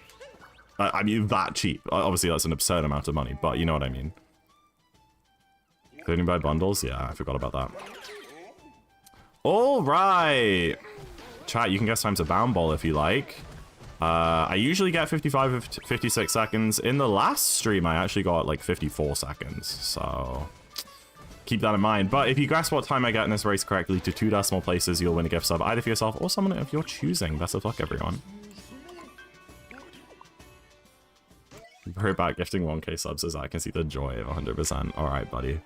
I mean, that cheap. Obviously, that's an absurd amount of money, but you know what I mean. Can you buy bundles? Yeah, I forgot about that. All right. Chat, you can guess times a bound ball if you like. I usually get 55 or 56 seconds. In the last stream, I actually got like 54 seconds. So keep that in mind. But if you guess what time I get in this race correctly to 2 decimal places, you'll win a gift sub either for yourself or someone of your choosing. Best of luck, everyone. Bro back gifting 1k subs as I can see the joy of 100%. All right, buddy.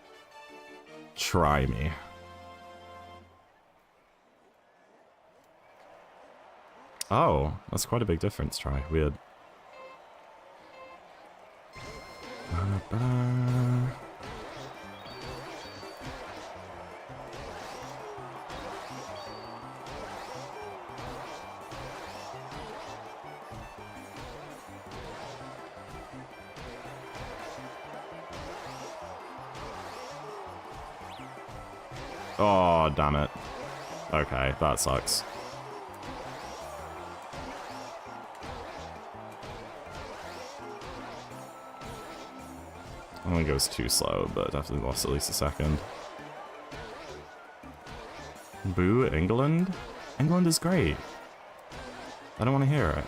Try me. Oh, that's quite a big difference. Try. Weird. Oh, damn it. Okay, that sucks. I think it was too slow, but definitely lost at least a second. Boo, England? England is great. I don't want to hear it.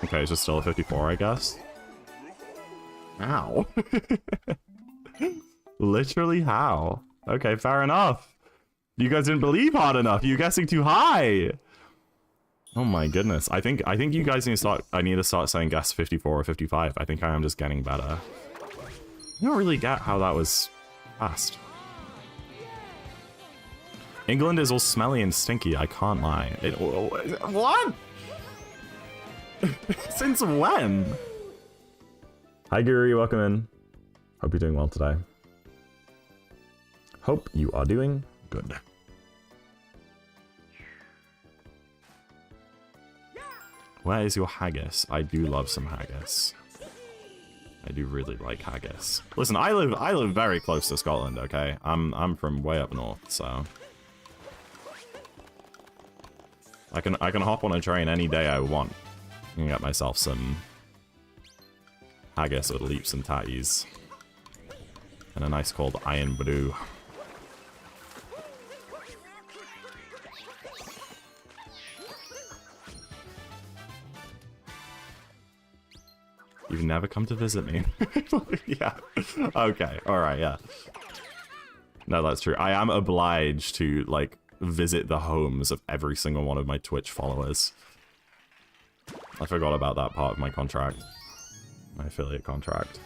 Okay, it's just still a 54, I guess. Ow. Literally how? Okay, fair enough. You guys didn't believe hard enough. You're guessing too high. Oh my goodness. I think you guys need to start. I need to start saying guess 54 or 55. I think I am just getting better. I don't really get how that was fast. England is all smelly and stinky. I can't lie. What? Since when? Hi Guru, welcome in. Hope you're doing well today. Hope you are doing good. Where is your haggis? I do love some haggis. I do really like haggis. Listen, I live very close to Scotland, okay? I'm from way up north, so I can hop on a train any day I want and get myself some haggis with leaps and tatties and a nice cold iron brew. You've never come to visit me. Yeah. Okay. All right. Yeah. No, that's true. I am obliged to, like, visit the homes of every single one of my Twitch followers. I forgot about that part of my contract. My affiliate contract.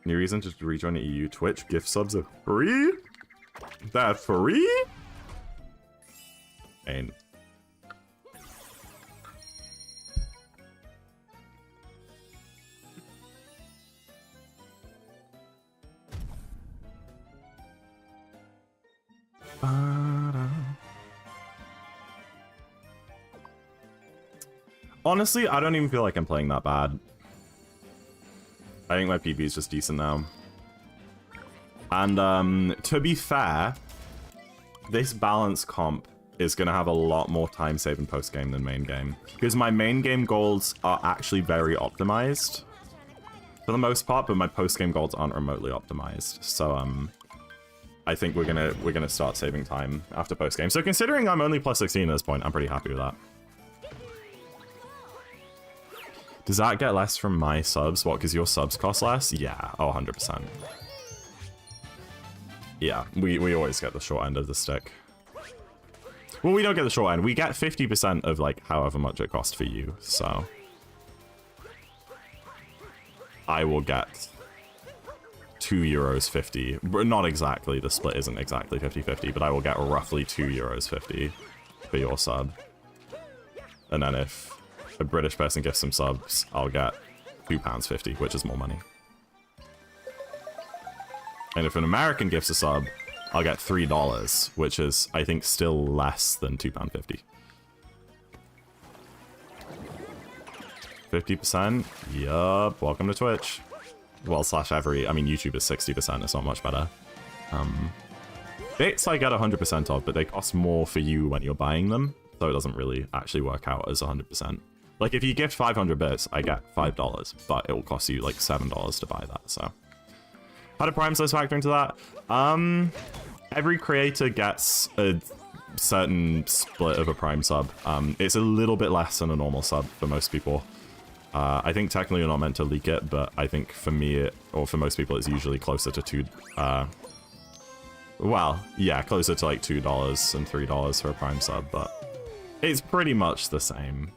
New reason to rejoin the EU Twitch. Gift subs are free? That free? Ain't. Honestly, I don't even feel like I'm playing that bad. I think my PB is just decent now. And to be fair, this balance comp is going to have a lot more time save in post-game than main game. Because my main game goals are actually very optimized for the most part, but my post-game goals aren't remotely optimized. So I think we're gonna start saving time after post-game. So considering I'm only plus 16 at this point, I'm pretty happy with that. Does that get less from my subs? What, because your subs cost less? Yeah, oh, 100%. Yeah, we always get the short end of the stick. Well, we don't get the short end. We get 50% of, like, however much it costs for you, so... I will get €2.50. Not exactly, the split isn't exactly 50-50, but I will get roughly €2.50 for your sub. And then if a British person gives some subs, I'll get £2.50, which is more money. And if an American gives a sub, I'll get $3, which is, I think, still less than £2.50. 50%? Yup, welcome to Twitch. Well, slash every, I mean, YouTube is 60%, it's not much better. Bits I get 100% of, but they cost more for you when you're buying them, so it doesn't really actually work out as 100%. Like, if you gift 500 bits, I get $5, but it will cost you, like, $7 to buy that, so... How do Prime subs factor into that? Every creator gets a certain split of a Prime sub. It's a little bit less than a normal sub for most people. I think technically you're not meant to leak it, but I think for me, or for most people, it's usually closer to well, yeah, closer to like $2 and $3 for a Prime sub, but it's pretty much the same.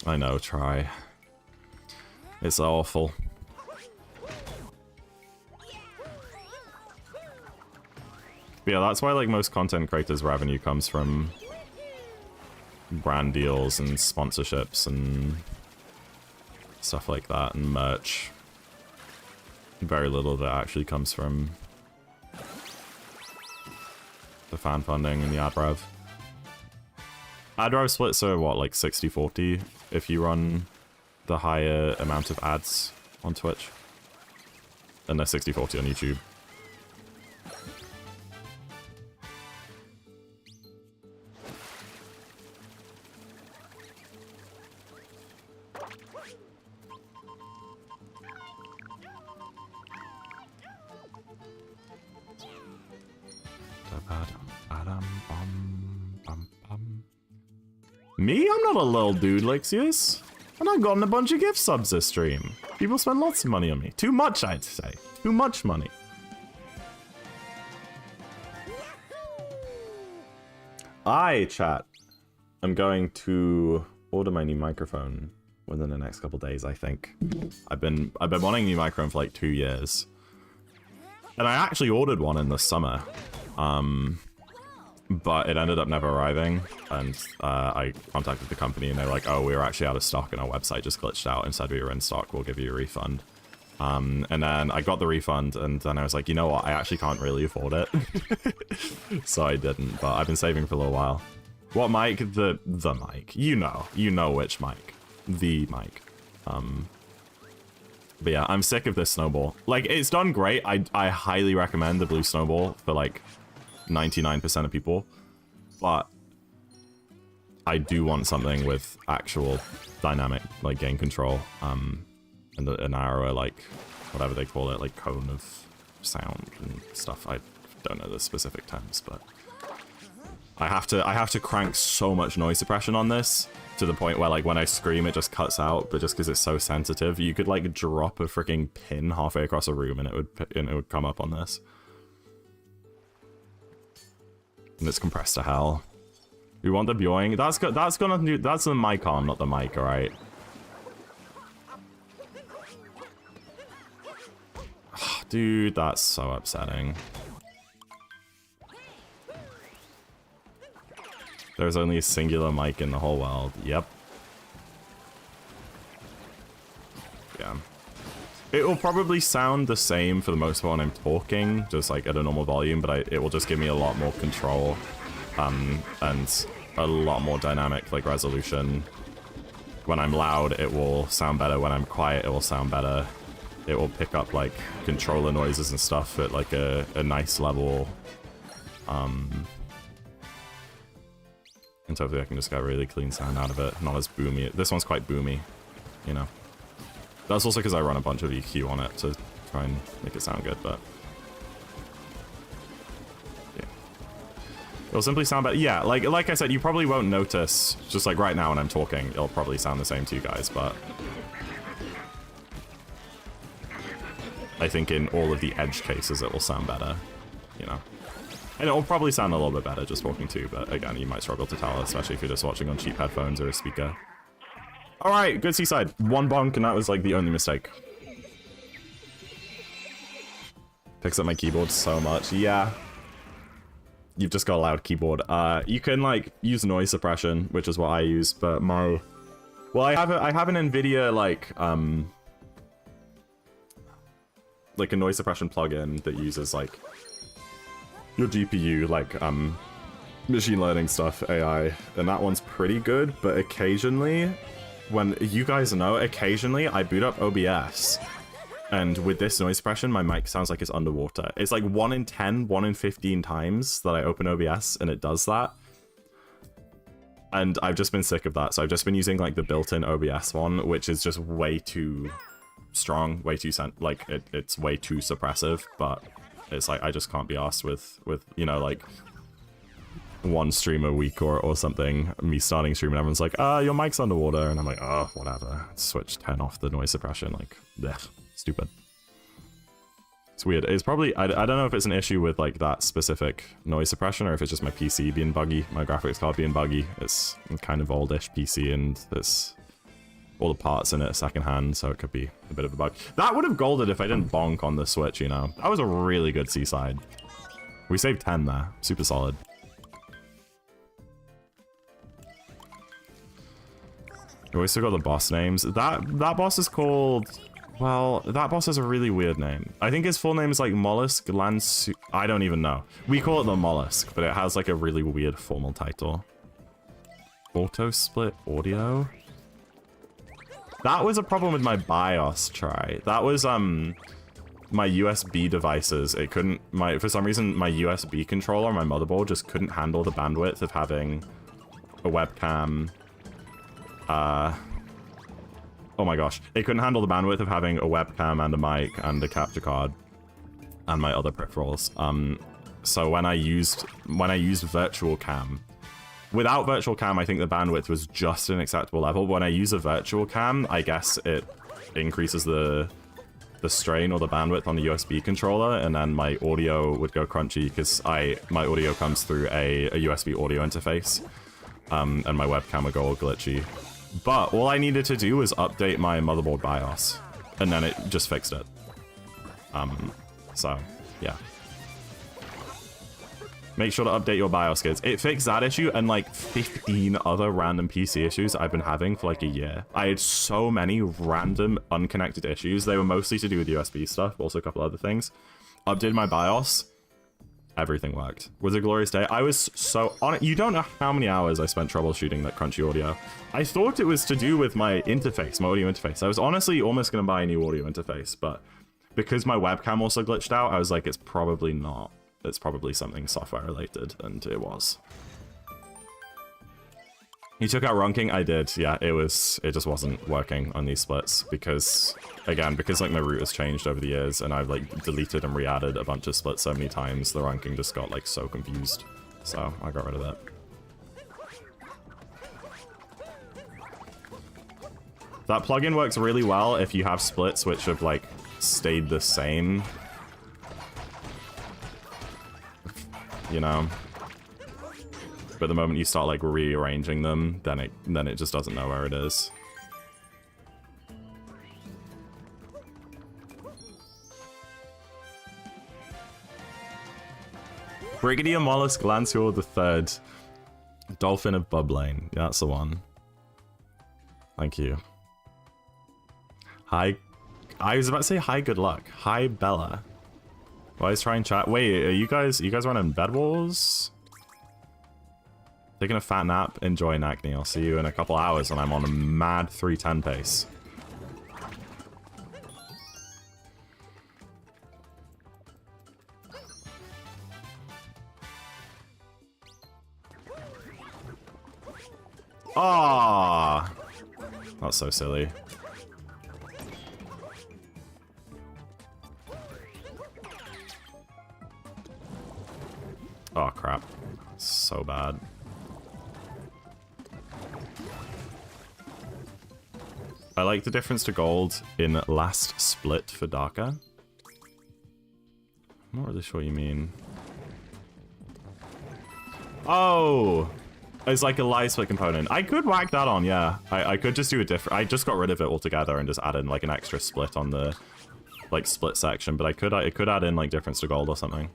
I know, try. It's awful. But yeah, that's why like most content creators' revenue comes from brand deals and sponsorships and stuff like that, and merch. Very little that actually comes from the fan funding and the ad rev. Ad rev splits are what, like 60-40 if you run the higher amount of ads on Twitch, and they're 60-40 on YouTube. Me? I'm not a little dude, Lixius. And I've gotten a bunch of gift subs this stream. People spend lots of money on me. Too much, I'd say. Too much money. Chat. I'm going to order my new microphone within the next couple days, I think. I've been wanting a new microphone for like 2 years. And I actually ordered one in the summer. But it ended up never arriving, and I contacted the company and they were like, oh, we were actually out of stock and our website just glitched out and said we were in stock, we'll give you a refund. And then I got the refund, and then I was like, you know what, I actually can't really afford it. So I didn't, but I've been saving for a little while. What mic? The mic. You know which mic. the mic. But yeah, I'm sick of this snowball. Like, it's done great. I highly recommend the blue snowball for like 99% of people, but I do want something with actual dynamic, like, gain control, and a narrower, like, whatever they call it, like, cone of sound and stuff. I don't know the specific terms, but I have to crank so much noise suppression on this to the point where, like, when I scream it just cuts out, but just because it's so sensitive, you could, like, drop a freaking pin halfway across a room and it would come up on this. And it's compressed to hell. We want the viewing. That's the mic arm, not the mic, alright? Dude, that's so upsetting. There's only a singular mic in the whole world. Yep. Yeah. It will probably sound the same for the most part when I'm talking, just like at a normal volume, but it will just give me a lot more control, and a lot more dynamic, like, resolution. When I'm loud, it will sound better. When I'm quiet, it will sound better. It will pick up, like, controller noises and stuff at, like, a nice level. And hopefully I can just get a really clean sound out of it. Not as boomy. This one's quite boomy, you know. That's also because I run a bunch of EQ on it to try and make it sound good, but... yeah. It'll simply sound better. Yeah, like I said, you probably won't notice, just like right now when I'm talking, it'll probably sound the same to you guys, but... I think in all of the edge cases it will sound better, you know. And it will probably sound a little bit better just talking too, but again, you might struggle to tell, especially if you're just watching on cheap headphones or a speaker. Alright, good seaside. One bonk, and that was like the only mistake. Picks up my keyboard so much. Yeah. You've just got a loud keyboard. You can, like, use noise suppression, which is what I use, but my... well, I have an NVIDIA, like a noise suppression plugin that uses, like, your GPU, like, machine learning stuff, AI, and that one's pretty good, but occasionally, when, you guys know, occasionally I boot up OBS, and with this noise suppression, my mic sounds like it's underwater. It's like 1 in 10, 1 in 15 times that I open OBS, and it does that. And I've just been sick of that, so I've just been using, like, the built-in OBS one, which is just way too strong, way too, it's way too suppressive, but it's like, I just can't be arsed with, you know, like, one stream a week or something, me starting stream and everyone's like, your mic's underwater, and I'm like, oh, whatever. Switch, turn off the noise suppression, like, blech, stupid. It's weird. It's probably, I don't know if it's an issue with, like, that specific noise suppression, or if it's just my PC being buggy, my graphics card being buggy. It's kind of oldish PC, and there's all the parts in it secondhand, so it could be a bit of a bug. That would have golded if I didn't bonk on the Switch, you know? That was a really good seaside. We saved 10 there. Super solid. We always still got the boss names. That boss is called... well, that boss has a really weird name. I think his full name is like Mollusk Lansu... I don't even know. We call it the Mollusk, but it has like a really weird formal title. Auto split audio? That was a problem with my BIOS try. That was, my USB devices. It couldn't... for some reason, my USB controller, my motherboard, just couldn't handle the bandwidth of having a webcam... oh my gosh. It couldn't handle the bandwidth of having a webcam and a mic and a capture card and my other peripherals. So when I used virtual cam, without virtual cam, I think the bandwidth was just an acceptable level. When I use a virtual cam, I guess it increases the strain or the bandwidth on the USB controller, and then my audio would go crunchy because my audio comes through a USB audio interface, and my webcam would go all glitchy. But all I needed to do was update my motherboard BIOS, and then it just fixed it. So, yeah. Make sure to update your BIOS, kids. It fixed that issue and like 15 other random PC issues I've been having for like a year. I had so many random unconnected issues. They were mostly to do with USB stuff, but also a couple other things. Updated my BIOS, Everything worked. Was a glorious day. I was so on it. You don't know how many hours I spent troubleshooting that crunchy audio. I thought it was to do with my interface, my audio interface. I was honestly almost going to buy a new audio interface, but because my webcam also glitched out, I was like, it's probably not. It's probably something software related, and it was. You took out runking? I did, yeah. It just wasn't working on these splits because, again, because like my route has changed over the years and I've like deleted and re-added a bunch of splits so many times, the ranking just got like so confused. So I got rid of it. That plugin works really well if you have splits which have like stayed the same. You know? But the moment you start like rearranging them, then it just doesn't know where it is. Brigadier Mollusk Lanceor the Third, Dolphin of Bublane. Yeah, that's the one. Thank you. Hi. I was about to say hi. Good luck. Hi, Bella. Always try and chat. Wait, are you guys running Bed Wars? Taking a fat nap, enjoy Acne. I'll see you in a couple hours when I'm on a mad 310 pace. Ah, that's so silly. Oh crap, so bad. I like the difference to gold in last split for Darker. I'm not really sure what you mean. Oh! It's like a live split component. I could whack that on, yeah. I could just do a different... I just got rid of it altogether and just add in like an extra split on the like split section, but I could add in like difference to gold or something.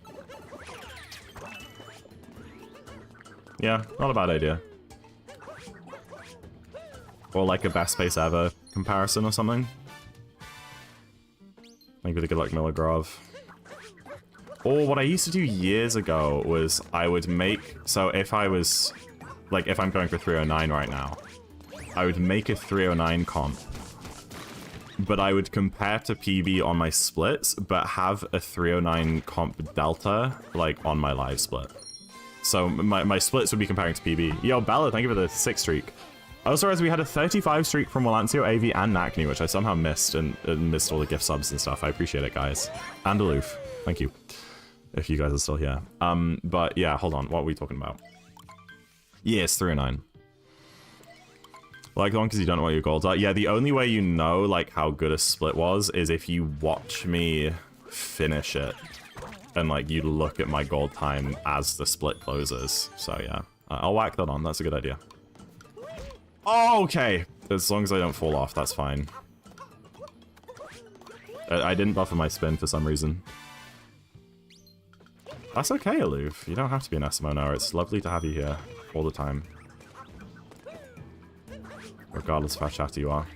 Yeah, not a bad idea. Or like a best pace ever comparison or something. Maybe the Good Luck Milogrov. Or what I used to do years ago was I would make... So if I was... Like if I'm going for 309 right now, I would make a 309 comp. But I would compare to PB on my splits, but have a 309 comp delta like on my live split. So my splits would be comparing to PB. Yo, Bella, thank you for the 6 streak. I was surprised we had a 35 streak from Walancio, AV, and Nacne, which I somehow missed, and missed all the gift subs and stuff. I appreciate it, guys. And Aloof. Thank you. If you guys are still here. But yeah, hold on. What are we talking about? Yes, 309. Like the one because you don't know what your goals are. Yeah, the only way you know like how good a split was is if you watch me finish it. And like you look at my gold time as the split closes. So yeah, I'll whack that on. That's a good idea. Oh, okay. As long as I don't fall off, that's fine. I didn't buffer my spin for some reason. That's okay, Aloof. You don't have to be an SMO now. It's lovely to have you here all the time. Regardless of how chatty you are.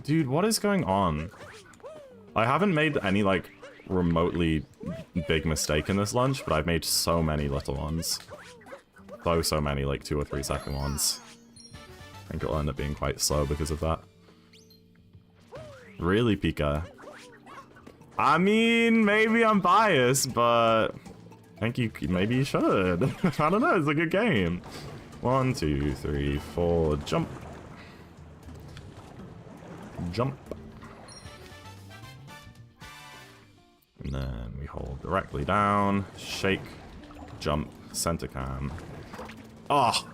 Dude, what is going on? I haven't made any, like, remotely big mistake in this lunch, but I've made so many little ones. So many, like, 2 or 3 second ones. I think it'll end up being quite slow because of that. Really, Pika? I mean, maybe I'm biased, but I think maybe you should. I don't know, it's a good game. 1, 2, 3, 4, jump. Jump. And then we hold directly down, shake, jump, center cam. Oh!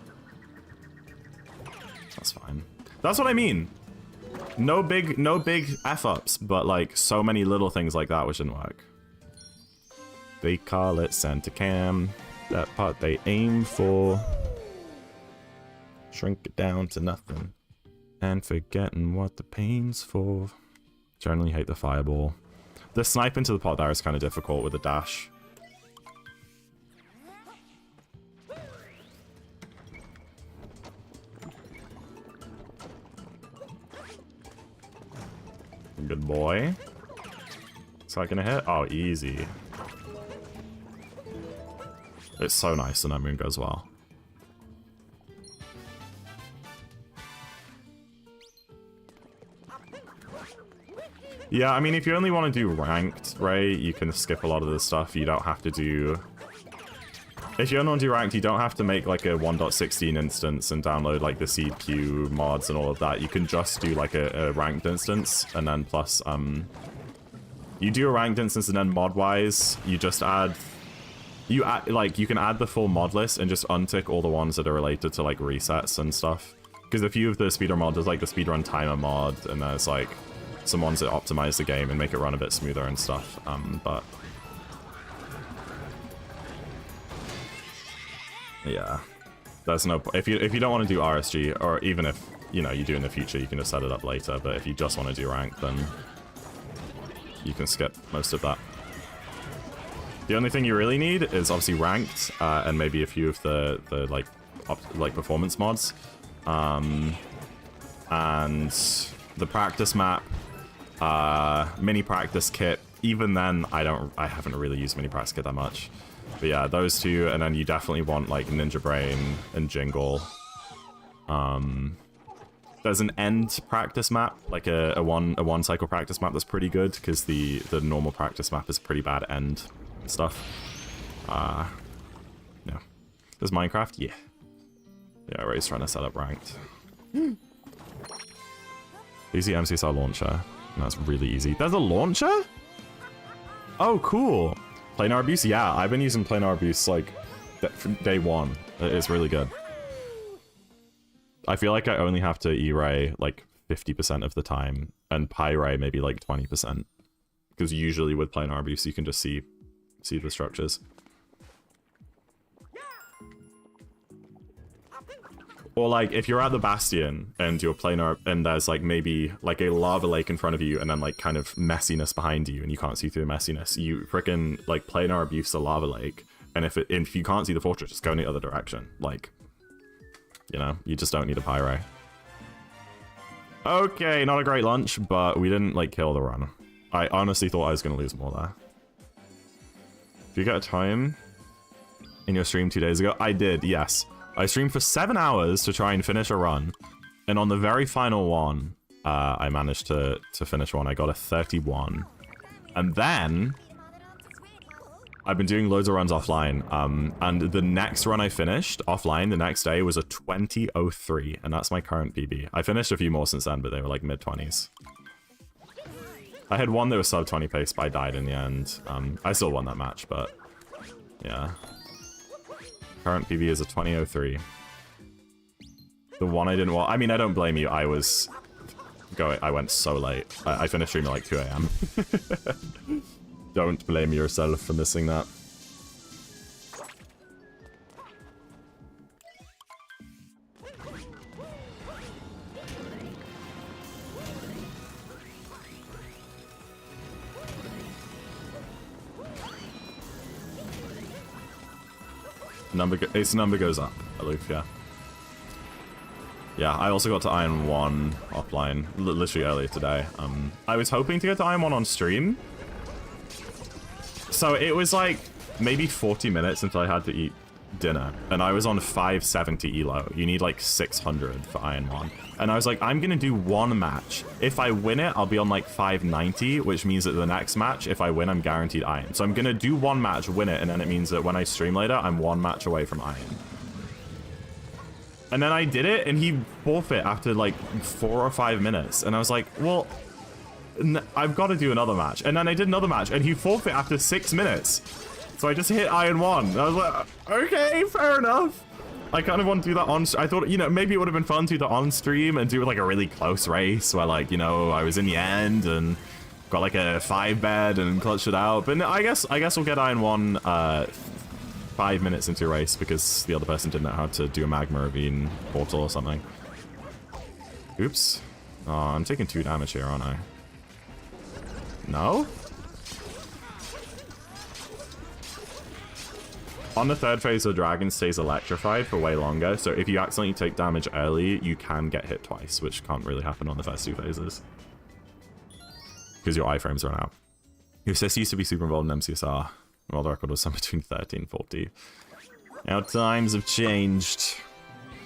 That's fine. That's what I mean. No big F-ups, but like so many little things like that which didn't work. They call it center cam. That part they aim for. Shrink it down to nothing. And forgetting what the pain's for. Generally hate the fireball. The snipe into the pot there is kind of difficult with the dash. Good boy. that gonna hit? Oh, easy. It's so nice when that moon goes well. Yeah, I mean, if you only want to do ranked, right, you can skip a lot of the stuff. You don't have to do... If you only want to do ranked, you don't have to make, like, a 1.16 instance and download, like, the seed queue mods and all of that. You can just do, like, a ranked instance, and then plus, you do a ranked instance, and then mod-wise, you just add... You can add the full mod list and just untick all the ones that are related to, like, resets and stuff. Because a few of the speedrun mods, there's, like, the speedrun timer mod, and there's, like... some ones that optimize the game and make it run a bit smoother and stuff, but yeah, there's no if you don't want to do RSG, or even if you know you do in the future, you can just set it up later. But if you just want to do rank, then you can skip most of that. The only thing you really need is obviously ranked, and maybe a few of the like performance mods, and the practice map. Mini practice kit. Even then, I haven't really used mini practice kit that much. But yeah, those two, and then you definitely want like Ninja Brain and Jingle. There's an end practice map, like a one cycle practice map that's pretty good because the normal practice map is pretty bad end stuff. Yeah. There's Minecraft, yeah. Yeah, Ray's trying to set up ranked. Easy MCSR launcher. That's really easy. There's a launcher? Oh, cool. Planar Abuse? Yeah, I've been using Planar Abuse, like, from day one. It's really good. I feel like I only have to E-Ray, like, 50% of the time, and Pi-Ray maybe, like, 20%. Because usually with Planar Abuse, you can just see the structures. Or like if you're at the Bastion and you're planar and there's like maybe like a lava lake in front of you and then like kind of messiness behind you and you can't see through the messiness, you frickin' like planar abuse the lava lake, and if you can't see the fortress, just go in the other direction. Like, you know, you just don't need a Pi-Ray. Okay, not a great lunch, but we didn't like kill the run. I honestly thought I was gonna lose more there. If you get a time in your stream 2 days ago, I did, yes. I streamed for 7 hours to try and finish a run, and on the very final one, I managed to finish one. I got a 31, and then I've been doing loads of runs offline, and the next run I finished offline the next day was a 20:03, and that's my current PB. I finished a few more since then, but they were like mid-20s. I had one that was sub-20 pace, but I died in the end. I still won that match, but yeah. Current PB is a 20:03. The one I didn't want. I mean, I don't blame you. I went so late. I finished streaming at like 2 AM. Don't blame yourself for missing that. Its number goes up, Aloof, yeah. Yeah, I also got to Iron 1 offline, literally earlier today. I was hoping to get to Iron 1 on stream. So it was like maybe 40 minutes until I had to eat dinner, and I was on 570 elo. You need like 600 for Iron 1. And I was like, I'm gonna do one match. If I win it, I'll be on like 590, which means that the next match, if I win, I'm guaranteed Iron. So I'm gonna do one match, win it, and then it means that when I stream later, I'm one match away from Iron. And then I did it, and he forfeit after like 4 or 5 minutes. And I was like, well, I've got to do another match. And then I did another match, and he forfeit after 6 minutes. So I just hit Iron 1. I was like, okay, fair enough. I kind of want to do that on... I thought, you know, maybe it would have been fun to do that on stream and do like a really close race where, like, you know, I was in the end and got like a 5-bed and clutched it out. But I guess we'll get Iron 1 5 minutes into a race because the other person didn't know how to do a magma ravine portal or something. Oops. Oh, I'm taking 2 damage here, aren't I? No? On the 3rd phase, the dragon stays electrified for way longer, so if you accidentally take damage early, you can get hit twice, which can't really happen on the first 2 phases. Because your iframes run out. Your sis used to be super involved in MCSR. World record was somewhere between 30 and 40. Now times have changed.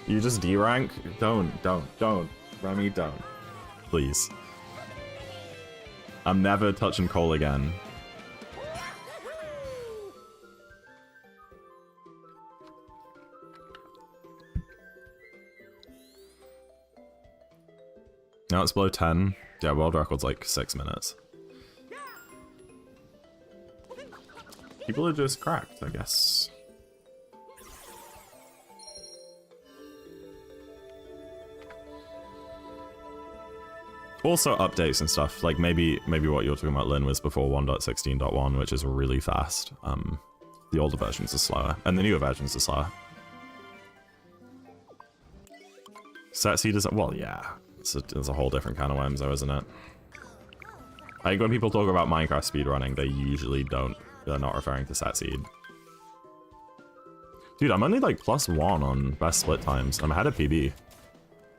You just D-rank? Don't. Remy, don't. Please. I'm never touching Cole again. Now it's below 10. Yeah, world record's like 6 minutes. People are just cracked, I guess. Also updates and stuff, like maybe what you're talking about, Lynn, was before 1.16.1, which is really fast. The older versions are slower, and the newer versions are slower. Set seed is, well, yeah. It's a whole different kind of worms though, isn't it? I think when people talk about Minecraft speedrunning, they usually don't, they're not referring to set seed. Dude, I'm only like +1 on best split times. I'm ahead of PB.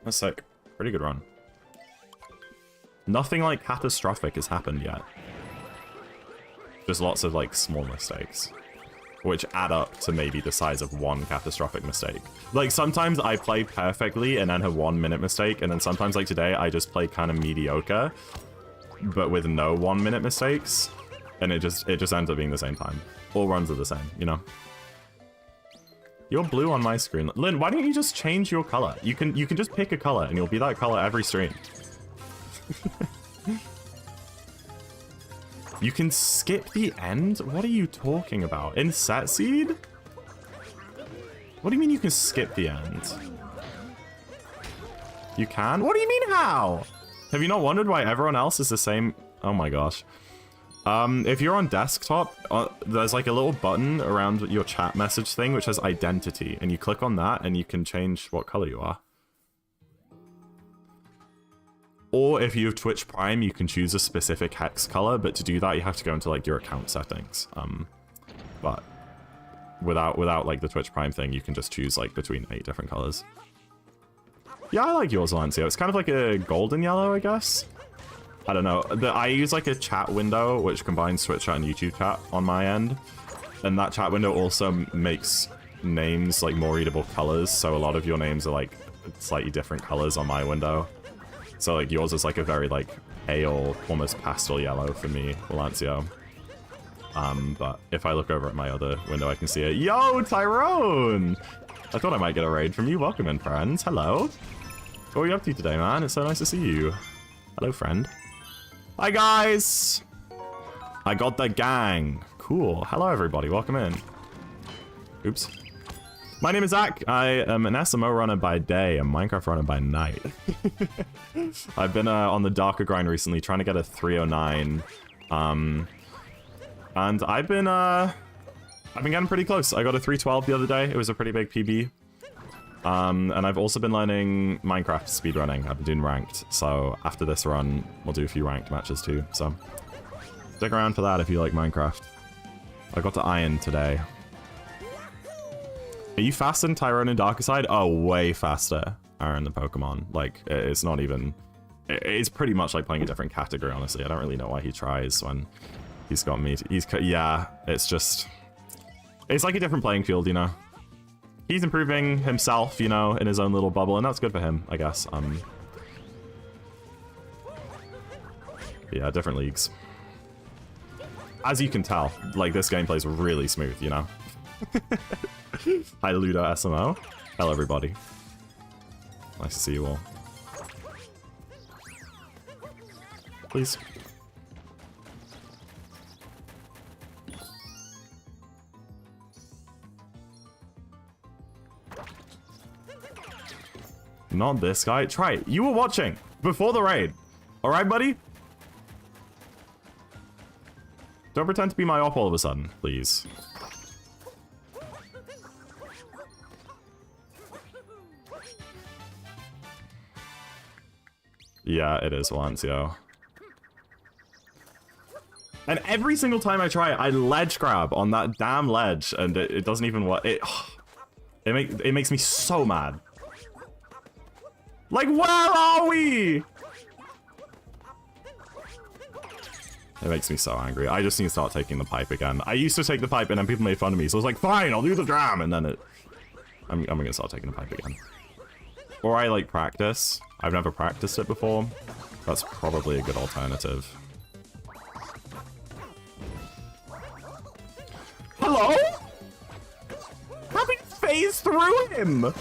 That's sick. Pretty good run. Nothing like catastrophic has happened yet. Just lots of like small mistakes, which add up to maybe the size of one catastrophic mistake. Like sometimes I play perfectly and then have 1 minute mistake, and then sometimes like today I just play kind of mediocre, but with no 1 minute mistakes, and it just ends up being the same time. All runs are the same, you know. You're blue on my screen. Lynn, why don't you just change your color? You can just pick a color and you'll be that color every stream. You can skip the end? What are you talking about? In set seed? What do you mean you can skip the end? You can? What do you mean how? Have you not wondered why everyone else is the same? Oh my gosh. If you're on desktop, there's like a little button around your chat message thing which has identity, and you click on that and you can change what color you are. Or if you have Twitch Prime, you can choose a specific hex color, but to do that you have to go into like your account settings. But without like the Twitch Prime thing, you can just choose like between 8 different colors. Yeah, I like yours, Lancio. It's kind of like a golden yellow, I guess. I don't know. I use like a chat window which combines Twitch chat and YouTube chat on my end, and that chat window also makes names like more readable colors. So a lot of your names are like slightly different colors on my window. So like yours is like a very like pale, almost pastel yellow for me, Lancio. But if I look over at my other window, I can see it. Yo, Tyrone! I thought I might get a raid from you. Welcome in, friends. Hello. What are you up to today, man? It's so nice to see you. Hello, friend. Hi, guys! I got the gang. Cool. Hello, everybody. Welcome in. Oops. My name is Zach. I am an SMO runner by day, a Minecraft runner by night. I've been on the Darker grind recently, trying to get a 309. And I've been getting pretty close. I got a 312 the other day. It was a pretty big PB. And I've also been learning Minecraft speedrunning. I've been doing ranked. So after this run, we'll do a few ranked matches too. So stick around for that if you like Minecraft. I got to Iron today. Are you faster than Tyrone and Darker Side? Oh, way faster, Aaron, the Pokemon. Like, it's not even... It's pretty much like playing a different category, honestly. I don't really know why he tries when he's got me. Yeah, it's just... It's like a different playing field, you know? He's improving himself, you know, in his own little bubble, and that's good for him, I guess. Yeah, different leagues. As you can tell, like, this gameplay is really smooth, you know? Hi, Ludo SMO. Hello, everybody. Nice to see you all. Please. Not this guy. Try it. You were watching before the raid. All right, buddy? Don't pretend to be my op all of a sudden, please. Yeah, it is Lancio. And every single time I try it, I ledge grab on that damn ledge, and it doesn't even work. It makes me so mad. Like, where are we? It makes me so angry. I just need to start taking the pipe again. I used to take the pipe and then people made fun of me, so I was like, fine, I'll do the drum, and then I'm gonna start taking the pipe again. Or I like practice. I've never practiced it before. That's probably a good alternative. Hello? How did he phase through him?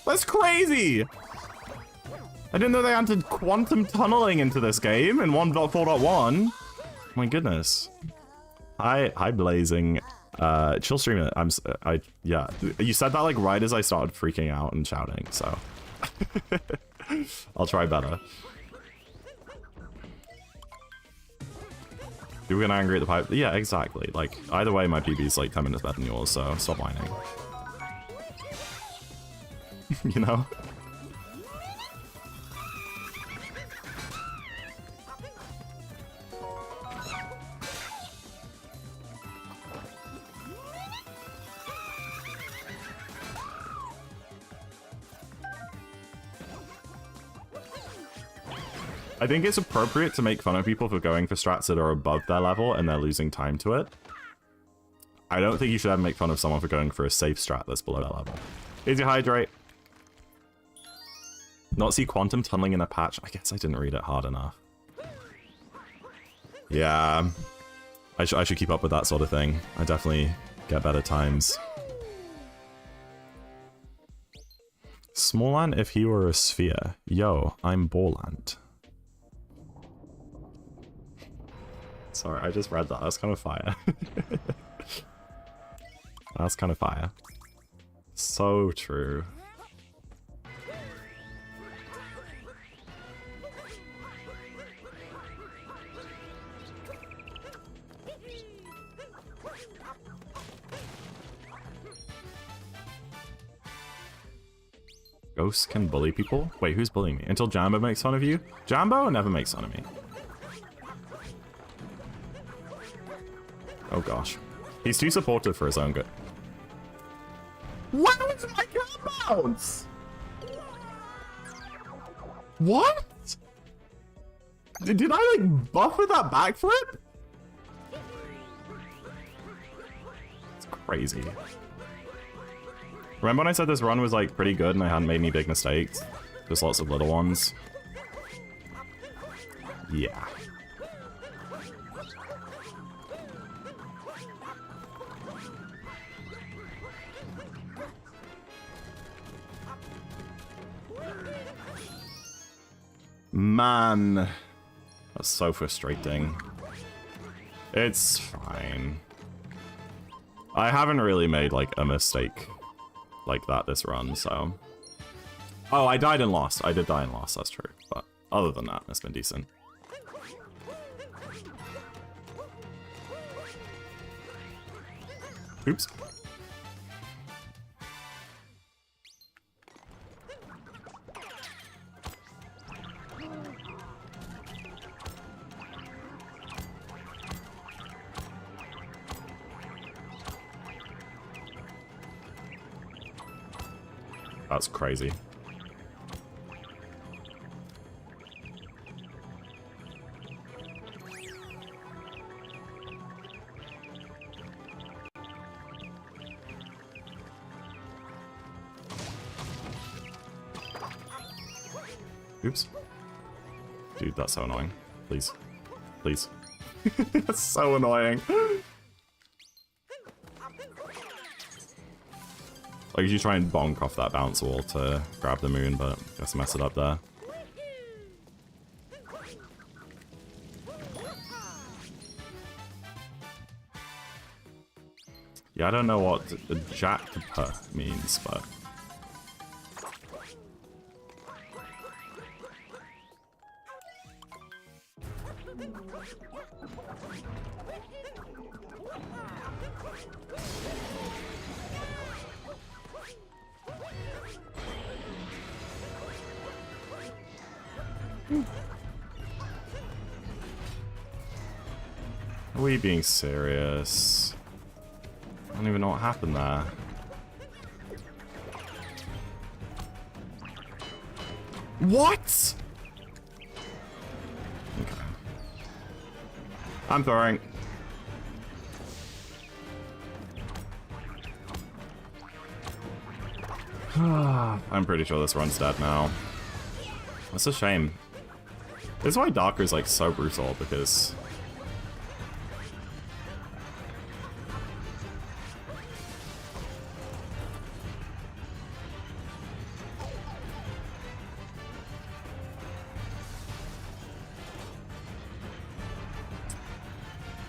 That's crazy. I didn't know they added quantum tunneling into this game in 1.4.1. My goodness. Hi, Blazing. Chill stream it. Yeah. You said that like right as I started freaking out and shouting, so I'll try better. You were gonna angry at the pipe? Yeah, exactly. Like either way, my PB's like 10 minutes better than yours, so stop whining. You know. I think it's appropriate to make fun of people for going for strats that are above their level and they're losing time to it. I don't think you should ever make fun of someone for going for a safe strat that's below their level. Easy hydrate. Not see quantum tunneling in a patch. I guess I didn't read it hard enough. Yeah. I should keep up with that sort of thing. I definitely get better times. Smallant if he were a sphere. Yo, I'm Borland. Sorry, I just read that. That's kind of fire. That's kind of fire. So true. Ghosts can bully people? Wait, who's bullying me? Until Jambo makes fun of you? Jambo never makes fun of me. Oh gosh. He's too supportive for his own good. What was my gun bounce? What? Did I like buff with that backflip? It's crazy. Remember when I said this run was like pretty good and I hadn't made any big mistakes? Just lots of little ones. Yeah. Man, that's so frustrating. It's fine. I haven't really made like a mistake like that this run, so... Oh, I died and lost. I did die and lost, that's true. But other than that, it's been decent. Oops. That's crazy. Oops. Dude, that's so annoying. Please. Please. That's so annoying. Like, you try and bonk off that bounce wall to grab the moon, but I guess I messed it up there. Yeah, I don't know what jackpot means, but... Are we being serious? I don't even know what happened there. What? Okay. I'm throwing. I'm pretty sure this run's dead now. That's a shame. This is why Darker's like so brutal, because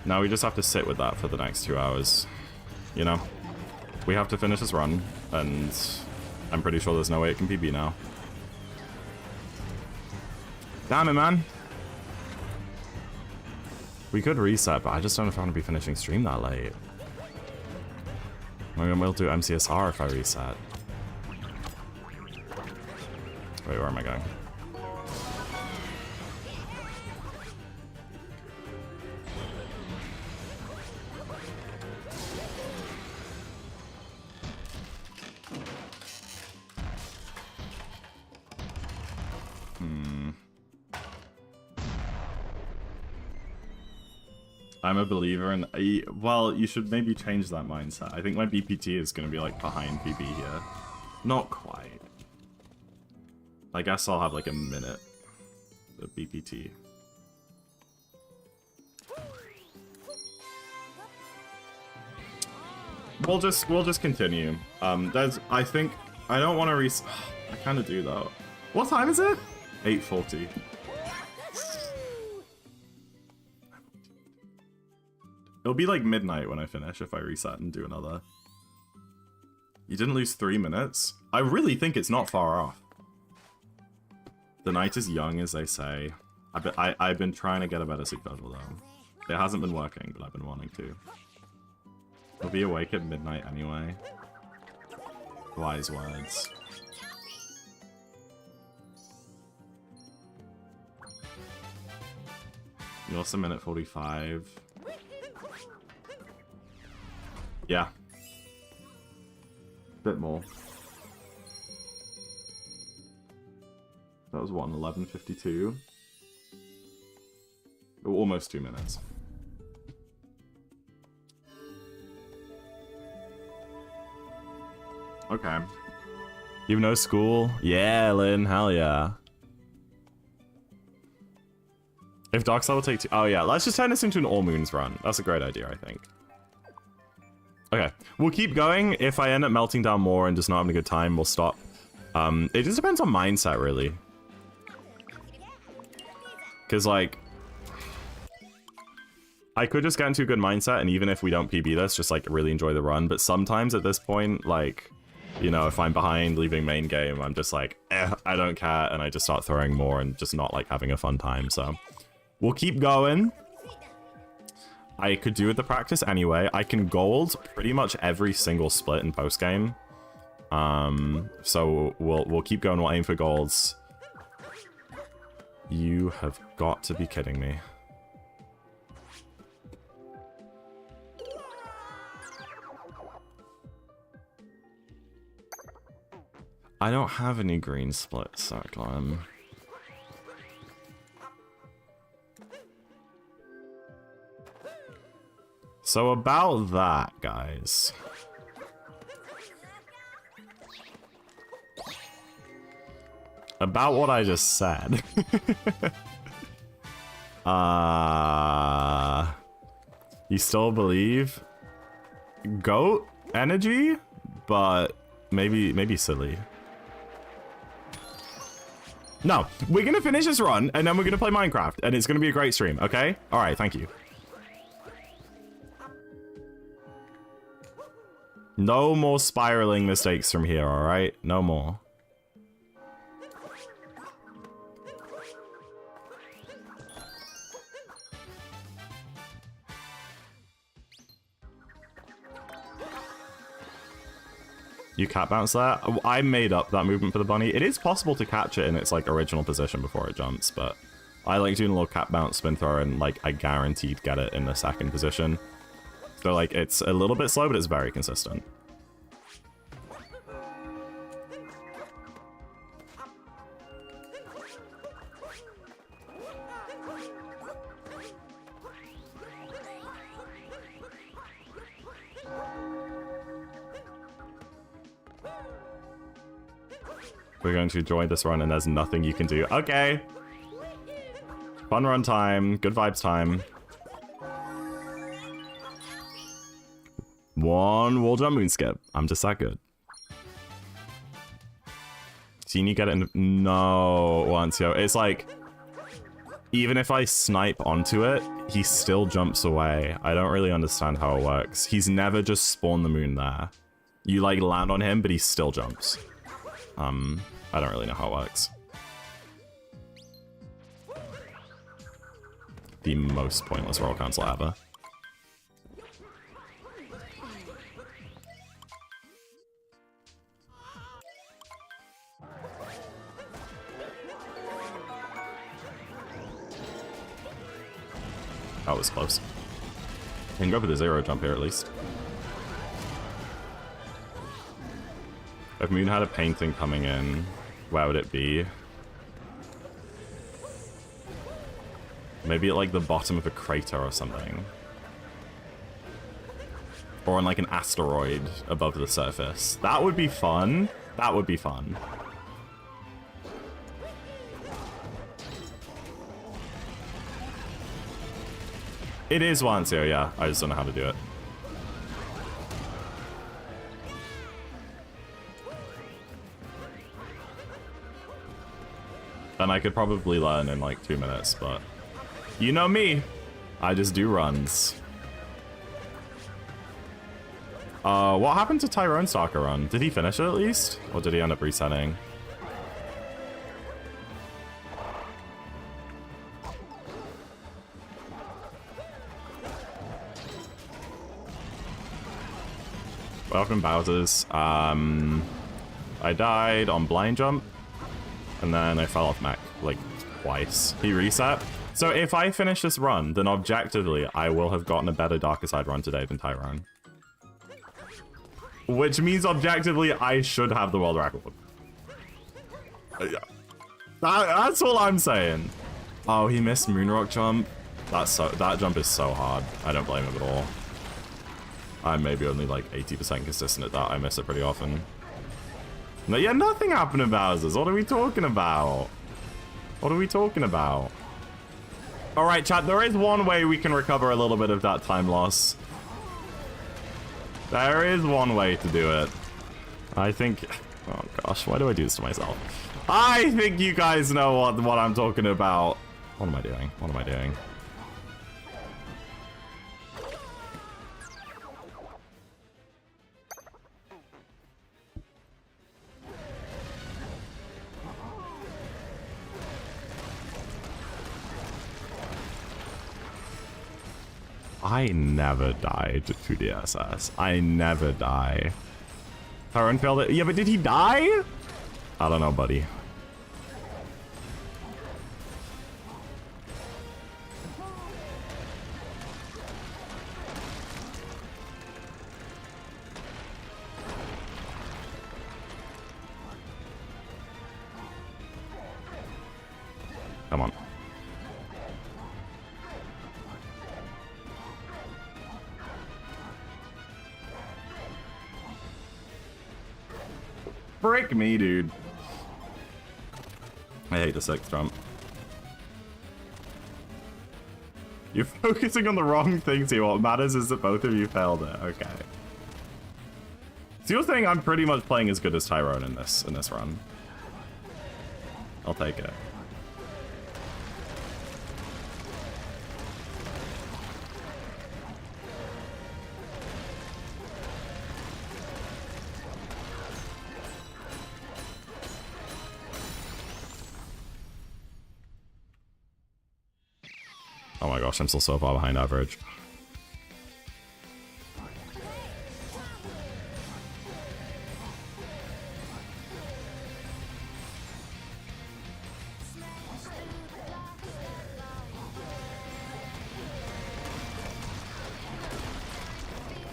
now we just have to sit with that for the next 2 hours. You know? We have to finish this run, and I'm pretty sure there's no way it can PB now. Damn it, man. We could reset, but I just don't know if I want to be finishing stream that late. Maybe we'll do MCSR if I reset. Wait, where am I going? I'm a believer in... Well, you should maybe change that mindset. I think my BPT is going to be, like, behind PB here. Not quite. I guess I'll have, like, a minute of BPT. We'll just continue. I think... I don't want to I kind of do, though. What time is it? 8:40. It'll be like midnight when I finish if I reset and do another. You didn't lose 3 minutes? I really think it's not far off. The night is young, as they say. I've been trying to get a better sleep schedule, though. It hasn't been working, but I've been wanting to. I'll be awake at midnight anyway. Wise words. You lost a minute 45. Yeah. Bit more. That was what, 11:52? Oh, almost 2 minutes. Okay. You have no school? Yeah, Lynn, hell yeah. If Dark Side will take 2... Oh yeah, let's just turn this into an All Moons run. That's a great idea, I think. Okay, we'll keep going. If I end up melting down more and just not having a good time, we'll stop. It just depends on mindset, really. Because, like, I could just get into a good mindset, and even if we don't PB this, just, like, really enjoy the run. But sometimes at this point, like, you know, if I'm behind leaving main game, I'm just like, I don't care, and I just start throwing more and just not, like, having a fun time. So, we'll keep going. I could do with the practice anyway. I can gold pretty much every single split in post-game. So we'll keep going. We'll aim for golds. You have got to be kidding me. I don't have any green splits, Cyclone. So about that, guys. About what I just said. You still believe? Goat energy? But maybe silly. No, we're gonna finish this run, and then we're gonna play Minecraft, and it's gonna be a great stream, okay? Alright, thank you. No more spiraling mistakes from here, alright? No more. You cat bounce that? I made up that movement for the bunny. It is possible to catch it in its like original position before it jumps, but I like doing a little cat bounce spin throw, and like I guaranteed get it in the second position. So like it's a little bit slow, but it's very consistent. We're going to enjoy this run and there's nothing you can do. Okay. Fun run time. Good vibes time. One wall jump moon skip. I'm just that good. Seen you get it in... No, Wancio. It's like... Even if I snipe onto it, he still jumps away. I don't really understand how it works. He's never just spawned the moon there. You, like, land on him, but he still jumps. I don't really know how it works. The most pointless roll cancel ever. That was close. You can go for the 0 jump here at least. If Moon had a painting coming in, where would it be? Maybe at like the bottom of a crater or something. Or on like an asteroid above the surface. That would be fun. That would be fun. It is Wancio, yeah. I just don't know how to do it. And I could probably learn in like 2 minutes, but you know me. I just do runs. What happened to Tyrone's soccer run? Did he finish it at least? Or did he end up resetting? Welcome, Bowser's. I died on blind jump, and then I fell off mech, like, twice. He reset. So if I finish this run, then objectively, I will have gotten a better Darker Side run today than Tyrone. Which means objectively, I should have the world record. That's all I'm saying. Oh, he missed Moonrock jump. That jump is so hard. I don't blame him at all. I'm maybe only like 80% consistent at that. I miss it pretty often. No, yeah, nothing happened to Bowser's. What are we talking about? What are we talking about? All right, chat, there is one way we can recover a little bit of that time loss. There is one way to do it. I think... Oh, gosh, why do I do this to myself? I think you guys know what I'm talking about. What am I doing? What am I doing? I never died to the SS. I never die. Tyrone failed it. Yeah, but did he die? I don't know, buddy. Come on. Frick me, dude. I hate the 6th jump. You're focusing on the wrong things here. What matters is that both of you failed it. Okay. So you're saying I'm pretty much playing as good as Tyrone in this run. I'll take it. Oh my gosh, I'm still so far behind average.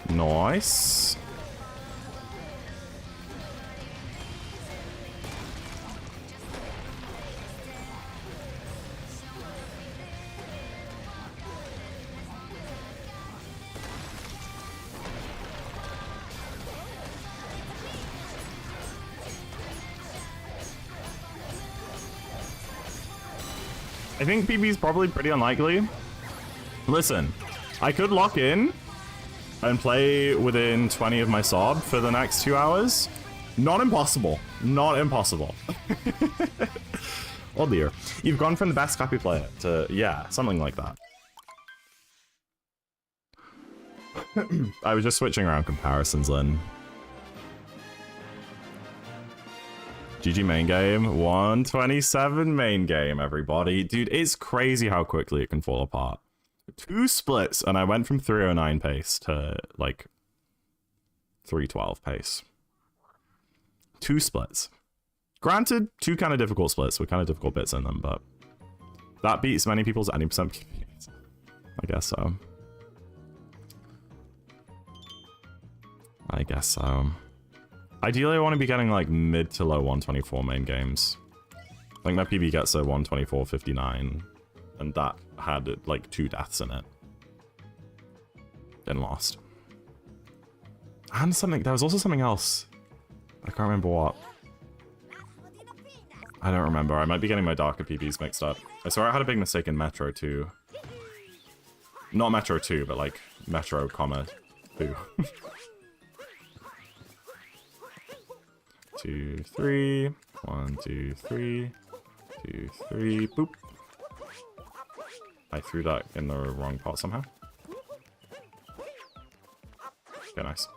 Nice. I think PB is probably pretty unlikely. Listen, I could lock in and play within 20 of my sob for the next 2 hours. Not impossible. Not impossible. Oh dear. You've gone from the best copy player to, yeah, something like that. I was just switching around comparisons, Lynn. GG main game, 127 main game, everybody. Dude, it's crazy how quickly it can fall apart. 2 splits, and I went from 309 pace to, like, 312 pace. 2 splits. Granted, 2 kind of difficult splits with kind of difficult bits in them, but that beats many people's 90% PBs. I guess so. I guess so. Ideally, I want to be getting like mid to low 124 main games. I think my PB gets a 124.59, and that had like 2 deaths in it. Been lost. And something, there was also something else. I can't remember what. I don't remember. I might be getting my Darker PBs mixed up. I swear I had a big mistake in Metro 2. Not Metro 2, but like Metro, comma, 2. 2, 3. 1, 2, 3. 2, 3. Boop. I threw that in the wrong pot somehow. Okay, nice.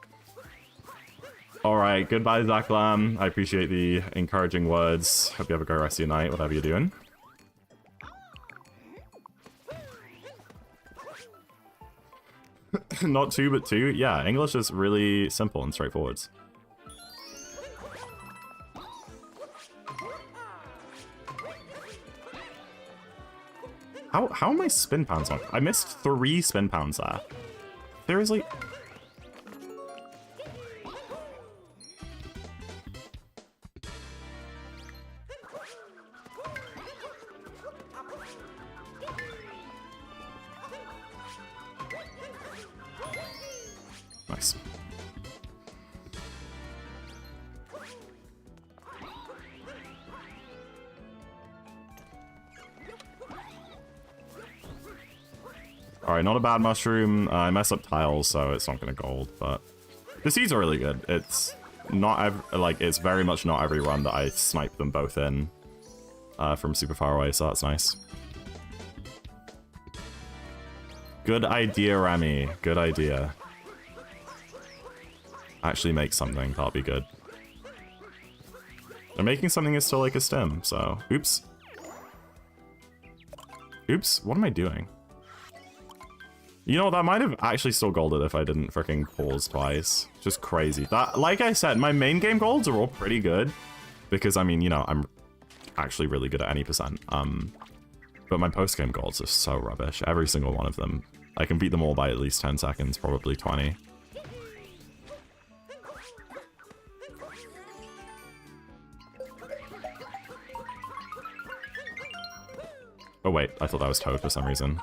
Alright, goodbye, Zach Lamb. I appreciate the encouraging words. Hope you have a great rest of your night, whatever you're doing. Not 2, but 2? Yeah, English is really simple and straightforward. How are my spin pounds on? I missed 3 spin pounds there. Seriously? Nice. Alright, not a bad mushroom. I mess up tiles, so it's not going to gold, but the seeds are really good. It's not it's very much not every run that I snipe them both in from super far away, so that's nice. Good idea, Remy. Good idea. Actually make something, that'll be good. And making something is still like a stem, so... Oops. Oops, what am I doing? You know, that might have actually still golded if I didn't freaking pause twice. Just crazy. That, like I said, my main game golds are all pretty good. Because, I mean, you know, I'm actually really good at any percent. But my post-game golds are so rubbish. Every single one of them. I can beat them all by at least 10 seconds, probably 20. Oh wait, I thought that was Toad for some reason.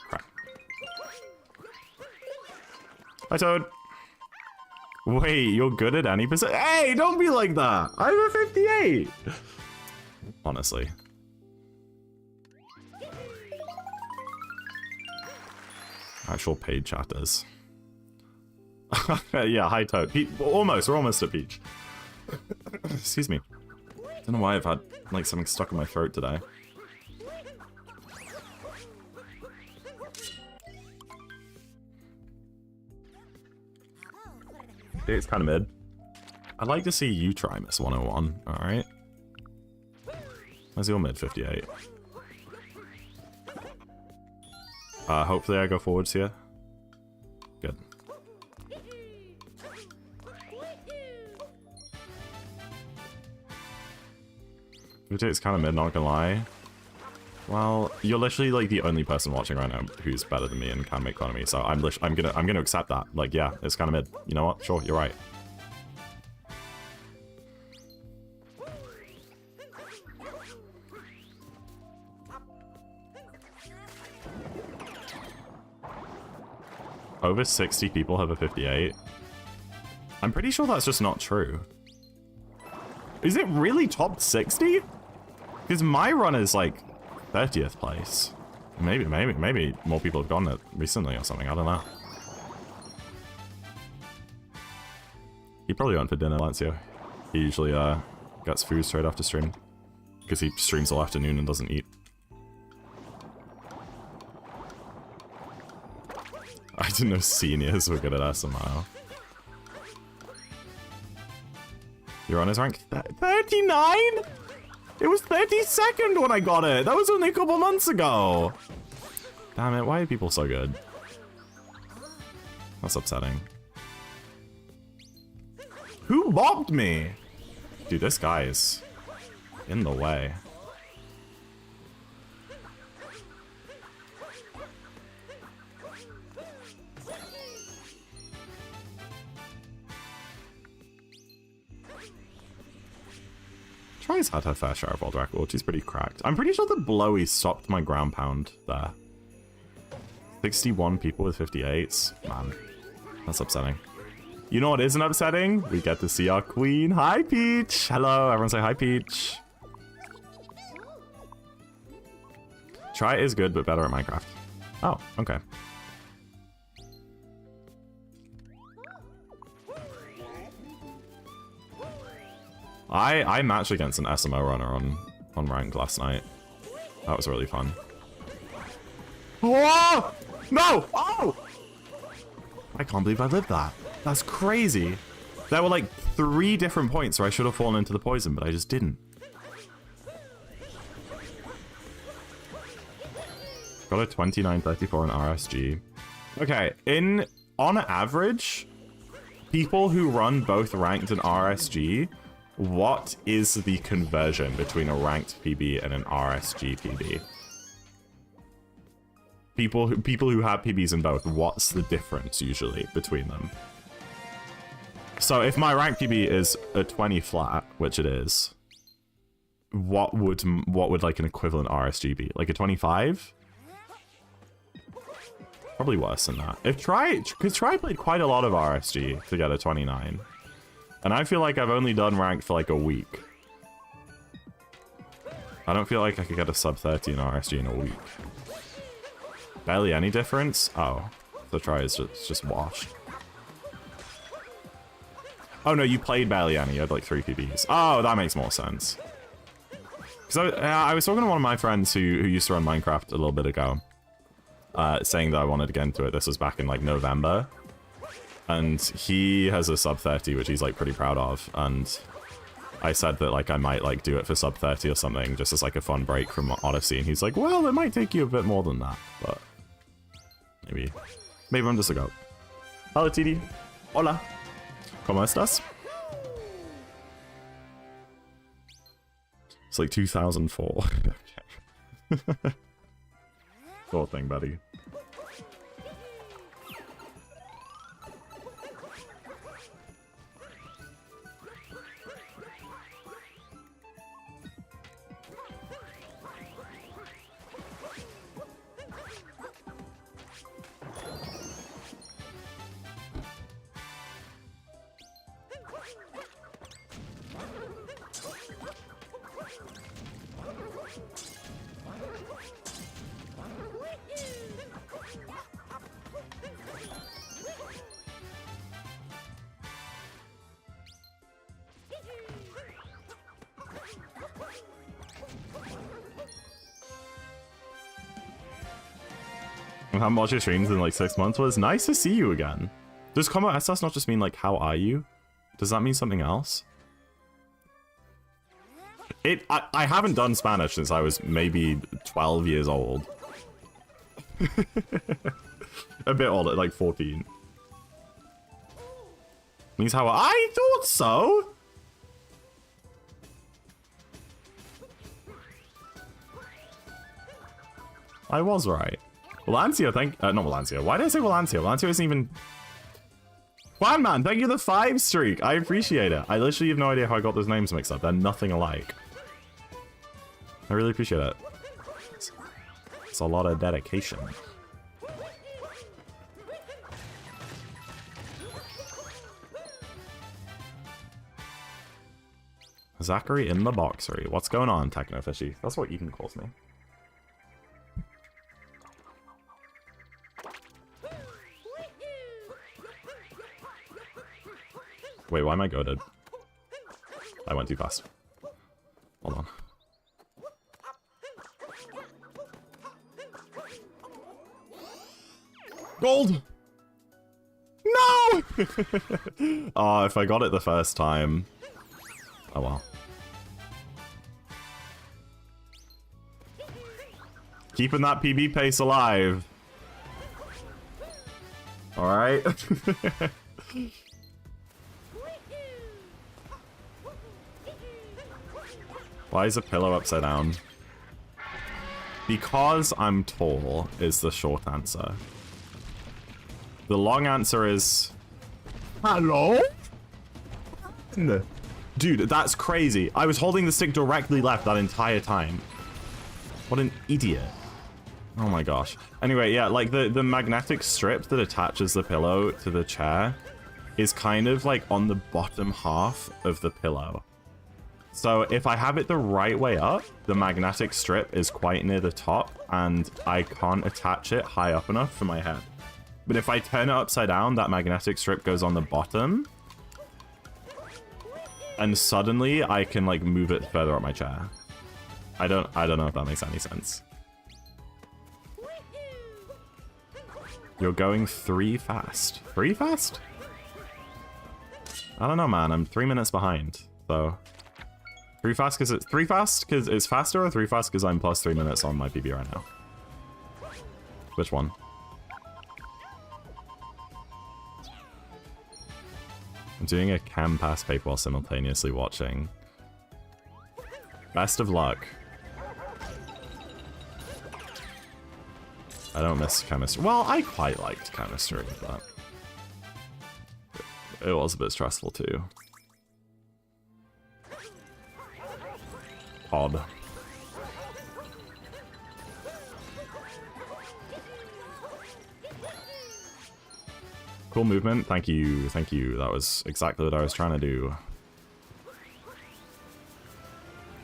Crap. Hi, Toad. Wait, you're good at any percent? Hey, don't be like that! I'm a 58! Honestly. Actual paid chatters. Yeah, hi, Toad. We're almost at Peach. Excuse me. Don't know why I've had, like, something stuck in my throat today. It's kind of mid. I'd like to see you try Miss 101, alright? Where's your mid 58? Hopefully I go forwards here. Good. It's kind of mid, not gonna lie. Well, you're literally like the only person watching right now who's better than me and can make fun of me, so I'm gonna accept that. Like, yeah, it's kind of mid. You know what? Sure, you're right. Over 60 people have a 58. I'm pretty sure that's just not true. Is it really top 60? Because Because my run is like 30th place. Maybe more people have gotten it recently or something. I don't know. He probably went for dinner, Lancio. He usually gets food straight after stream. Because he streams all afternoon and doesn't eat. I didn't know seniors were good at SMO. Your on is rank 39? It was 32nd when I got it. That was only a couple months ago. Damn it, why are people so good? That's upsetting. Who mobbed me? Dude, this guy is in the way. Try's had her fair share of world records. She's pretty cracked. I'm pretty sure the blowy stopped my ground pound there. 61 people with 58s. Man, that's upsetting. You know what isn't upsetting? We get to see our queen. Hi, Peach. Hello, everyone say hi, Peach. Try is good, but better at Minecraft. Oh, okay. I matched against an SMO runner on rank last night. That was really fun. Whoa! No! Oh! I can't believe I lived that. That's crazy. There were like 3 different points where I should have fallen into the poison, but I just didn't. Got a 29.34 in RSG. Okay, on average, people who run both ranked and RSG, what is the conversion between a ranked PB and an RSG PB? People who have PBs in both, what's the difference usually between them? So if my rank PB is a 20 flat, which it is, what would like an equivalent RSG be? Like a 25? Probably worse than that. Because Try played quite a lot of RSG to get a 29. And I feel like I've only done ranked for like a week. I don't feel like I could get a sub 30 in RSG in a week. Barely any difference? Oh, the Try is just washed. Oh no, you played barely any. You had like 3 PBs. Oh, that makes more sense. Because I was talking to one of my friends who used to run Minecraft a little bit ago, saying that I wanted to get into it. This was back in like November. And he has a sub 30, which he's like pretty proud of. And I said that like I might like do it for sub 30 or something, just as like a fun break from Odyssey. And he's like, well, it might take you a bit more than that, but maybe I'm just a goat. Hello, TD. Hola. ¿Cómo estás? It's like 2004. Okay. Cool thing, buddy. I haven't watched your streams in like 6 months. Well, it's nice to see you again. Does Como Estas not just mean like, how are you? Does that mean something else? I haven't done Spanish since I was maybe 12 years old. A bit older, like 14. Means how I thought so. I was right. Valencia, not Valencia. Why did I say Valencia? Valencia isn't even... Juan, man, thank you for the 5 streak. I appreciate it. I literally have no idea how I got those names mixed up. They're nothing alike. I really appreciate it. It's a lot of dedication. Zachary in the boxery. What's going on, Technofishy? That's what Ethan calls me. Wait, why am I goated? I went too fast. Hold on. Gold! No! Oh, if I got it the first time. Oh well. Keeping that PB pace alive. Alright. Why is a pillow upside down? Because I'm tall is the short answer. The long answer is... Hello? Dude, that's crazy. I was holding the stick directly left that entire time. What an idiot. Oh my gosh. Anyway, yeah, like the magnetic strip that attaches the pillow to the chair is kind of like on the bottom half of the pillow. So if I have it the right way up, the magnetic strip is quite near the top and I can't attach it high up enough for my head. But if I turn it upside down, that magnetic strip goes on the bottom. And suddenly I can like move it further up my chair. I don't know if that makes any sense. You're going 3 fast. 3 fast? I don't know, man. I'm 3 minutes behind. So 3 fast because it's faster, or 3 fast because I'm plus 3 minutes on my PB right now? Which one? I'm doing a chem pass paper while simultaneously watching. Best of luck. I don't miss chemistry. Well, I quite liked chemistry, but it was a bit stressful too. Odd. Cool movement. Thank you. Thank you. That was exactly what I was trying to do.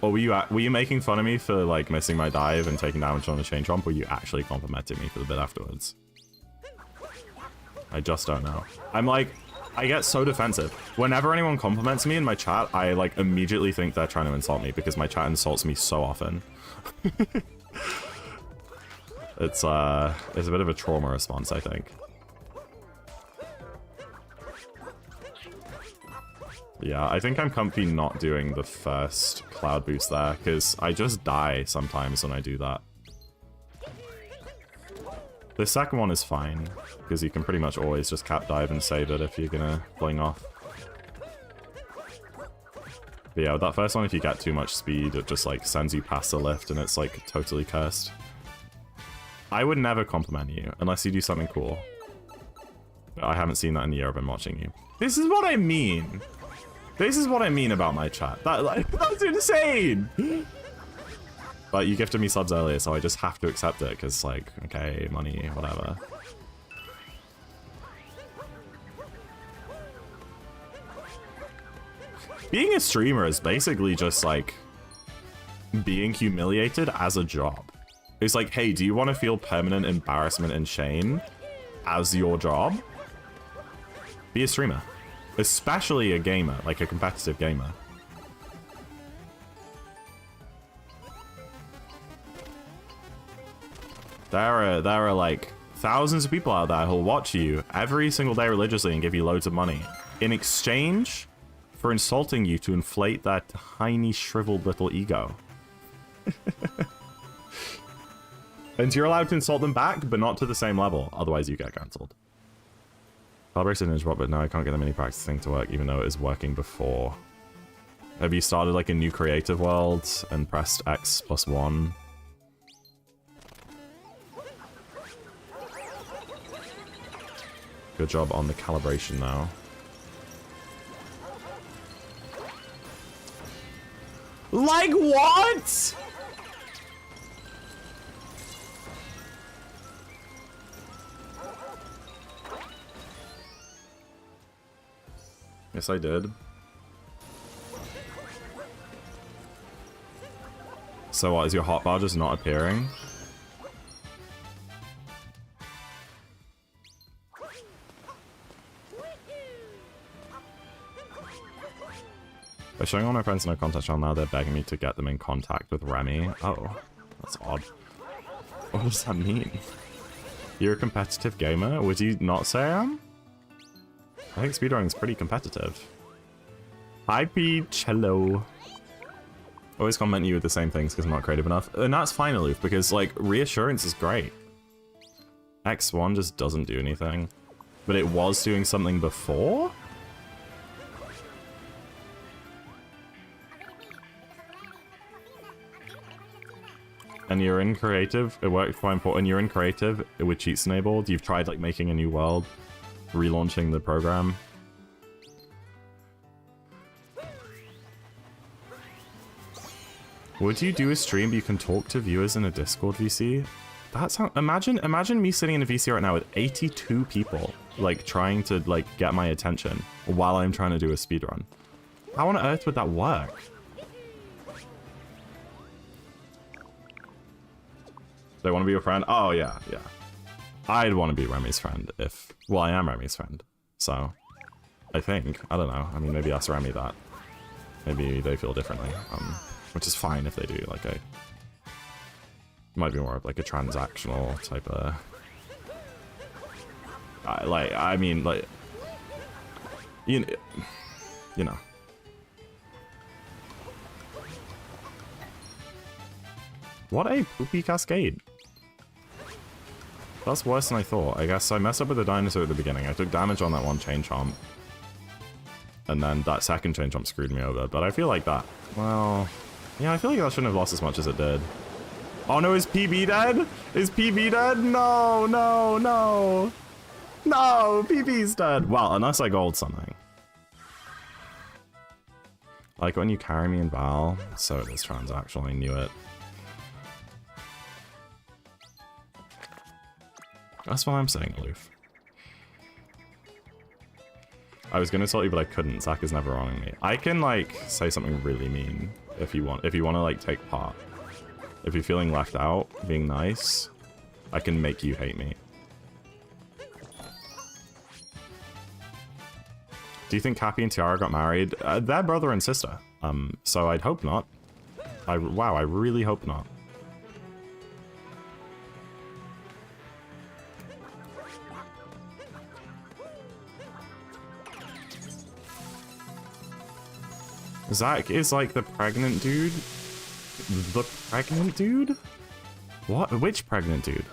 Or were you making fun of me for like missing my dive and taking damage on the chain jump? Or were you actually complimenting me for the bit afterwards? I just don't know. I'm like, I get so defensive. Whenever anyone compliments me in my chat, I like immediately think they're trying to insult me because my chat insults me so often. It's a bit of a trauma response, I think. Yeah, I think I'm comfy not doing the first cloud boost there, because I just die sometimes when I do that. The second one is fine, because you can pretty much always just cap dive and save it if you're gonna fling off. But yeah, with that first one, if you get too much speed, it just like sends you past the lift and it's like totally cursed. I would never compliment you, unless you do something cool. But I haven't seen that in the year I've been watching you. This is what I mean! This is what I mean about my chat. That's insane! But you gifted me subs earlier, so I just have to accept it, because, like, okay, money, whatever. Being a streamer is basically just, like, being humiliated as a job. It's like, hey, do you want to feel permanent embarrassment and shame as your job? Be a streamer. Especially a gamer, like a competitive gamer. There are like thousands of people out there who'll watch you every single day religiously and give you loads of money in exchange for insulting you to inflate that tiny shriveled little ego. And you're allowed to insult them back, but not to the same level, otherwise you get cancelled. Calibration is what, but now I can't get the mini practice thing to work, even though it is working before. Have you started like a new creative world and pressed X+1? Good job on the calibration now. Like what? Yes, I did. So what, is your hotbar just not appearing? By showing all my friends no contact channel now, they're begging me to get them in contact with Remy. Oh, that's odd. What does that mean? You're a competitive gamer? Would you not say I am? I think speedrunning is pretty competitive. Hi Peach, hello. Always comment you with the same things because I'm not creative enough. And that's fine, Aloof, because like reassurance is great. X1 just doesn't do anything. But it was doing something before? And you're in creative, it worked quite important. You're in creative with cheats enabled. You've tried like making a new world, relaunching the program. Would you do a stream but you can talk to viewers in a Discord VC? That's how, imagine me sitting in a VC right now with 82 people, like trying to like get my attention while I'm trying to do a speedrun. How on earth would that work? They want to be your friend? Oh, yeah, yeah. I'd want to be Remy's friend if... Well, I am Remy's friend. So, I think. I don't know. I mean, maybe ask Remy that. Maybe they feel differently. Which is fine if they do. Like, it might be more of, like, a transactional type of... I mean, like... You know. What a poopy cascade. That's worse than I thought. I guess I messed up with the dinosaur at the beginning. I took damage on that one chain chomp. And then that second chain chomp screwed me over. But I feel like that... Well... Yeah, I feel like that shouldn't have lost as much as it did. Oh no, is PB dead? Is PB dead? No, no, no. No, PB's dead. Well, unless I gold something. Like when you carry me in Val. So it is transactional, I knew it. That's what I'm saying, Aloof. I was gonna tell you, but I couldn't. Zach is never wronging me. I can, like, say something really mean if you want. If you want to, like, take part. If you're feeling left out, being nice, I can make you hate me. Do you think Cappy and Tiara got married? They're brother and sister. So I'd hope not. Wow, I really hope not. Zach is like the pregnant dude? The pregnant dude? What? Which pregnant dude?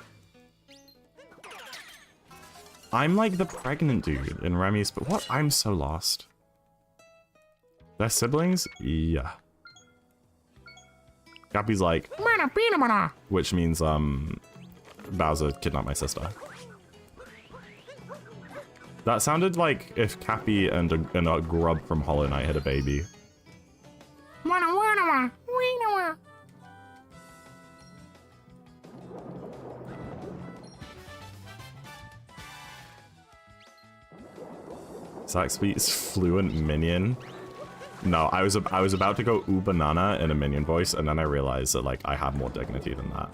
I'm like the pregnant dude in Remy's, but what? I'm so lost. They're siblings? Yeah. Gappy's like, which means, Bowser kidnapped my sister. That sounded like if Cappy and a grub from Hollow Knight had a baby. Zach speaks fluent minion. No, I was about to go ooh banana in a minion voice, and then I realized that like I had more dignity than that.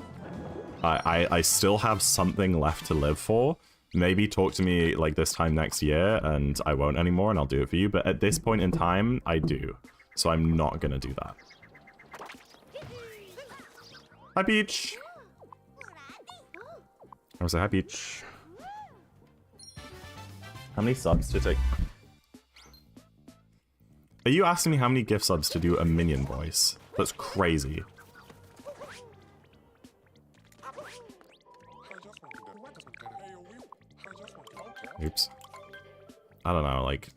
I still have something left to live for. Maybe talk to me like this time next year, and I won't anymore, and I'll do it for you. But at this point in time, I do. So I'm not gonna do that. Hi, Peach. I was like, hi, Peach. How many subs to take? Are you asking me how many gift subs to do a minion voice? That's crazy. Oops. I don't know, like...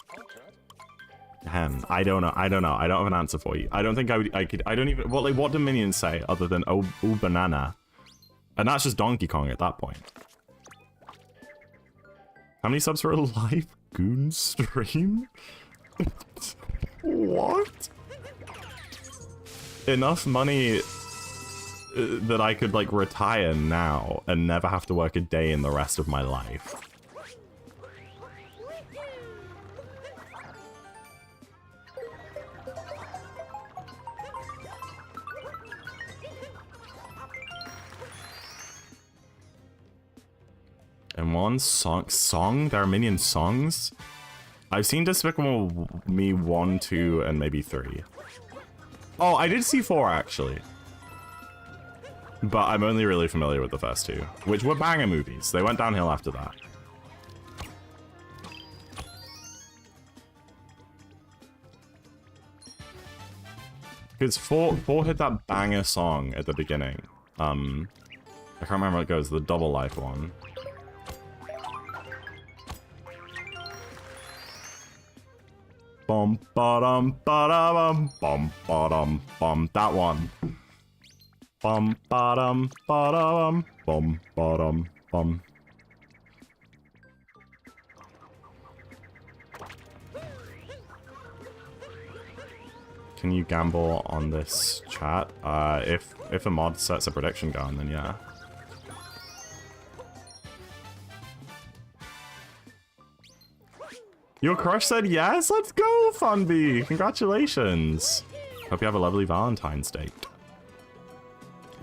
Hen. I don't know. I don't have an answer for you. I don't think I could... I don't even... Well, like, what do minions say other than, oh, banana? And that's just Donkey Kong at that point. How many subs for a live goon stream? What? Enough money that I could, like, retire now and never have to work a day in the rest of my life. In one song? There are minion songs? I've seen Despicable Me 1, 2, and maybe 3. Oh, I did see 4, actually. But I'm only really familiar with the first 2, which were banger movies. They went downhill after that. Because 4 had that banger song at the beginning. I can't remember how it goes, the Double Life one. Bum ba dum ba da bum bum ba dum bum. That one. Bum ba dum ba da bum ba dum bum. Can you gamble on this chat? If a mod sets a prediction going, then yeah. Your crush said yes? Let's go, Funby! Congratulations! Hope you have a lovely Valentine's date.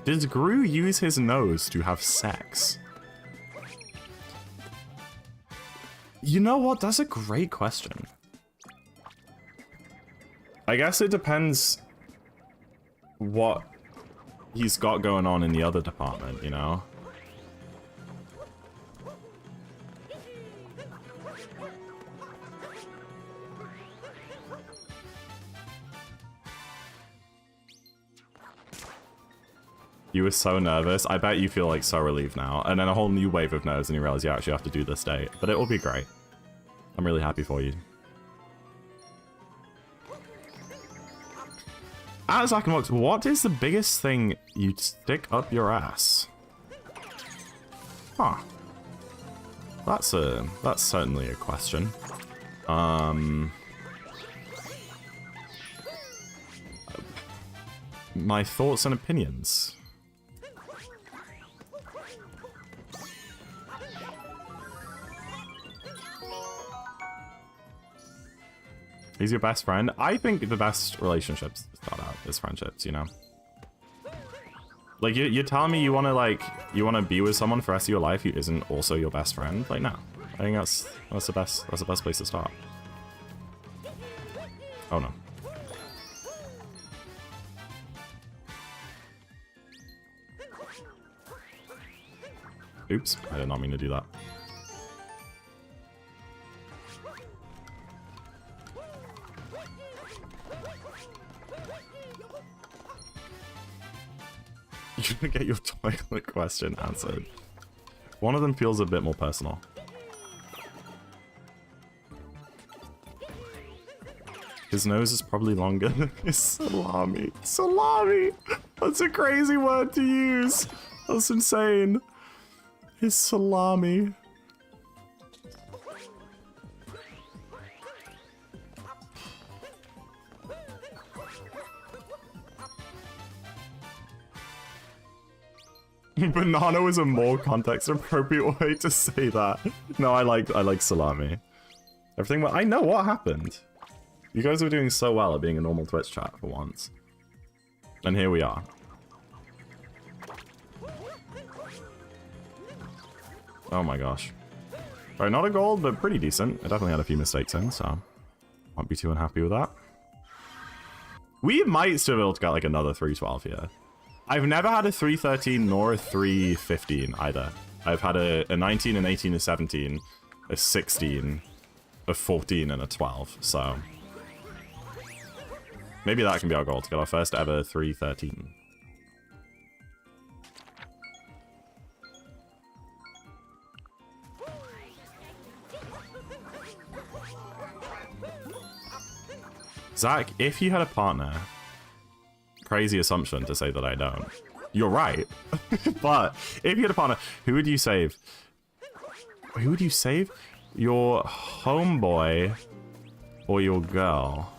Did Gru use his nose to have sex? You know what? That's a great question. I guess it depends what he's got going on in the other department, you know? You were so nervous. I bet you feel like so relieved now. And then a whole new wave of nerves and you realize you actually have to do this date. But it will be great. I'm really happy for you. At ZackInTheBox, what is the biggest thing you'd stick up your ass? Huh. That's certainly a question. My thoughts and opinions. He's your best friend. I think the best relationships start out as friendships, you know? Like, you're telling me you want to be with someone for the rest of your life who isn't also your best friend? Like, no. I think that's the best place to start. Oh, no. Oops, I did not mean to do that. You should get your toilet question answered. One of them feels a bit more personal. His nose is probably longer than his salami. Salami! That's a crazy word to use. That's insane. His salami. Banana is a more context-appropriate way to say that. No, I like salami. Everything. I know what happened. You guys were doing so well at being a normal Twitch chat for once, and here we are. Oh my gosh. Alright, not a gold, but pretty decent. I definitely had a few mistakes in, so won't be too unhappy with that. We might still be able to get like another 312 here. I've never had a 313 nor a 315 either. I've had a 19, an 18, a 17, a 16, a 14, and a 12, so maybe that can be our goal, to get our first ever 313. Zach, if you had a partner, crazy assumption to say that I don't. You're right. But if you had a partner, who would you save? Who would you save? Your homeboy or your girl?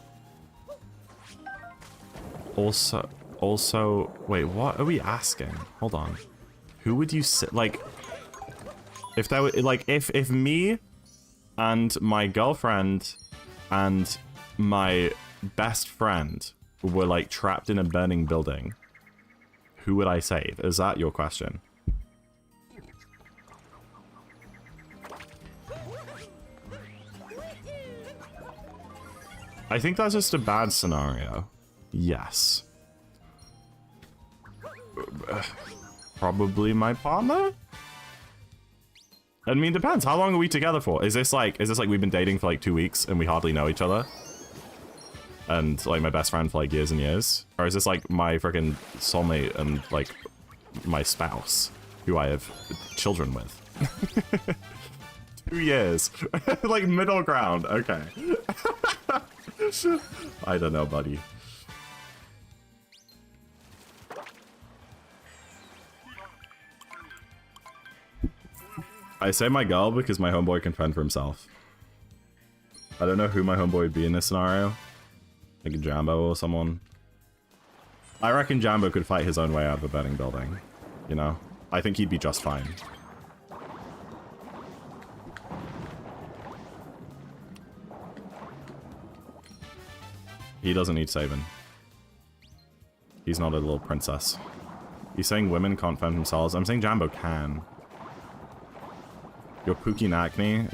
Also, wait, what are we asking? Hold on. Who would you like? If that were like, if me and my girlfriend and my best friend were like trapped in a burning building, who would I save? Is that your question? I think that's just a bad scenario. Yes. Probably my partner? I mean, depends. How long are we together for? Is this like we've been dating for like 2 weeks and we hardly know each other? And like my best friend for like years and years? Or is this like my freaking soulmate and like my spouse who I have children with? 2 years. Like middle ground. Okay. I don't know, buddy. I say my girl because my homeboy can fend for himself. I don't know who my homeboy would be in this scenario. Like a Jambo or someone. I reckon Jambo could fight his own way out of a burning building. You know? I think he'd be just fine. He doesn't need saving. He's not a little princess. He's saying women can't fend themselves. I'm saying Jambo can. Your Pookie Acne,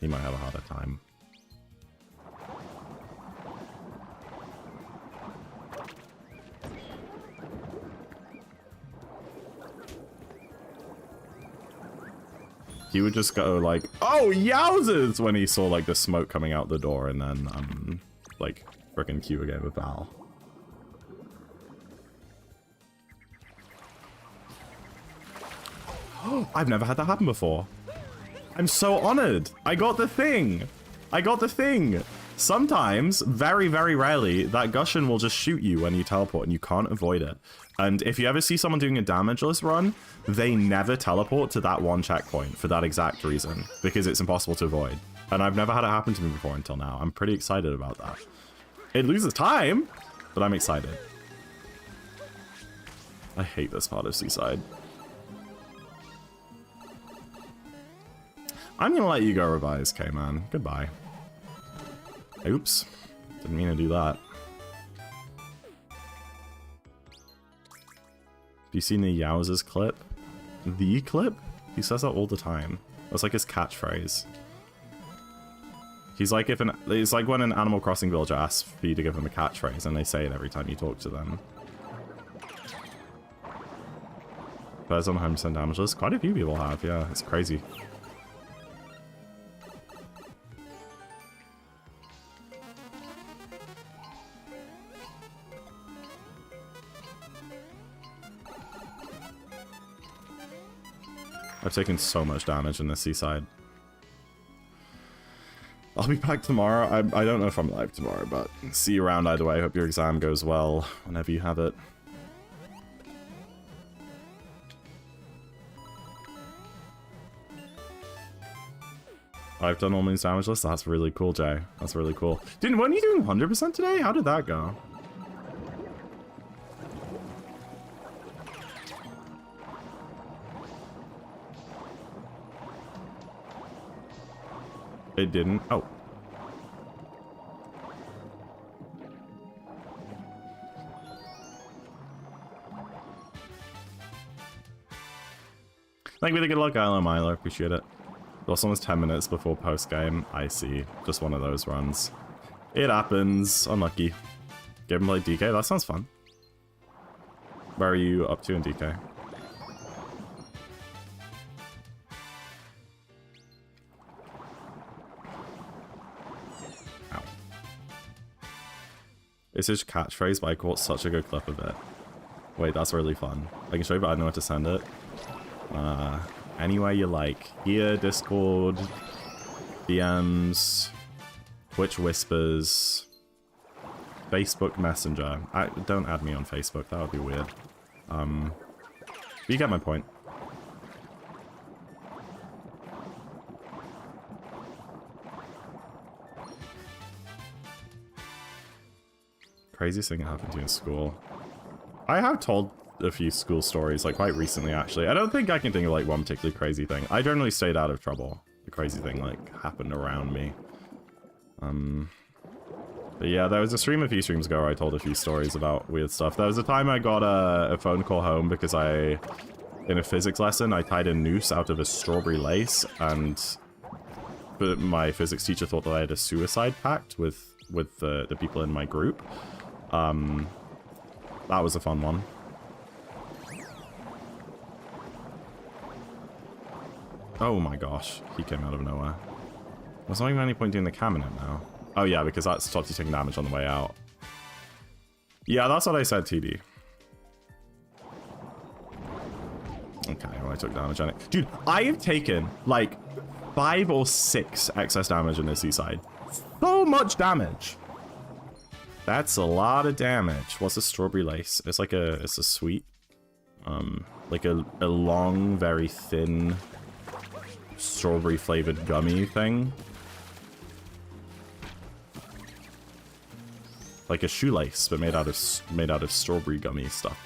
he might have a harder time. He would just go like, oh, yowzers, when he saw like the smoke coming out the door, and then like frickin' Q again with Val. I've never had that happen before. I'm so honored. I got the thing. I got the thing. Sometimes, very, very rarely, that Gushin will just shoot you when you teleport and you can't avoid it. And if you ever see someone doing a damageless run, they never teleport to that one checkpoint for that exact reason, because it's impossible to avoid. And I've never had it happen to me before until now. I'm pretty excited about that. It loses time, but I'm excited. I hate this part of Seaside. I'm gonna let you go revise, K-Man. Goodbye. Oops. Didn't mean to do that. Have you seen the Yowzers clip? The clip? He says that all the time. That's like his catchphrase. He's like it's like when an Animal Crossing villager asks for you to give them a catchphrase and they say it every time you talk to them. Bears on 100% damageless. Quite a few people have, yeah. It's crazy. I've taken so much damage in this Seaside. I'll be back tomorrow. I don't know if I'm live tomorrow, but see you around either way. Hope your exam goes well whenever you have it. I've done all moons damageless. That's really cool, Jay. That's really cool. Dude, weren't you doing 100% today? How did that go? It didn't. Oh. Thank you for the good luck, Isla Milo. Appreciate it. Also, almost 10 minutes before post game. I see. Just one of those runs. It happens. Unlucky. Game play DK. That sounds fun. Where are you up to in DK? It's his catchphrase, but I caught such a good clip of it. Wait, that's really fun. I can show you, but I don't know where to send it. Anywhere you like. Here, Discord, DMs, Twitch Whispers, Facebook Messenger. Don't add me on Facebook, that would be weird. You get my point. Craziest thing that happened to you in school. I have told a few school stories, like quite recently actually. I don't think I can think of like one particularly crazy thing. I generally stayed out of trouble. The crazy thing like happened around me. But yeah, there was a stream a few streams ago where I told a few stories about weird stuff. There was a time I got a phone call home because in a physics lesson, I tied a noose out of a strawberry lace, and my physics teacher thought that I had a suicide pact with with the people in my group. That was a fun one. Oh my gosh, he came out of nowhere. There's not even any point doing the cam in it now. Oh yeah, because that stops you taking damage on the way out. Yeah, that's what I said, TD. Okay, well, I took damage on it. Dude, I have taken like 5 or 6 excess damage in this seaside. So much damage. That's a lot of damage. What's a strawberry lace? It's like it's a sweet, like a long, very thin strawberry flavored gummy thing. Like a shoelace, but made out of strawberry gummy stuff.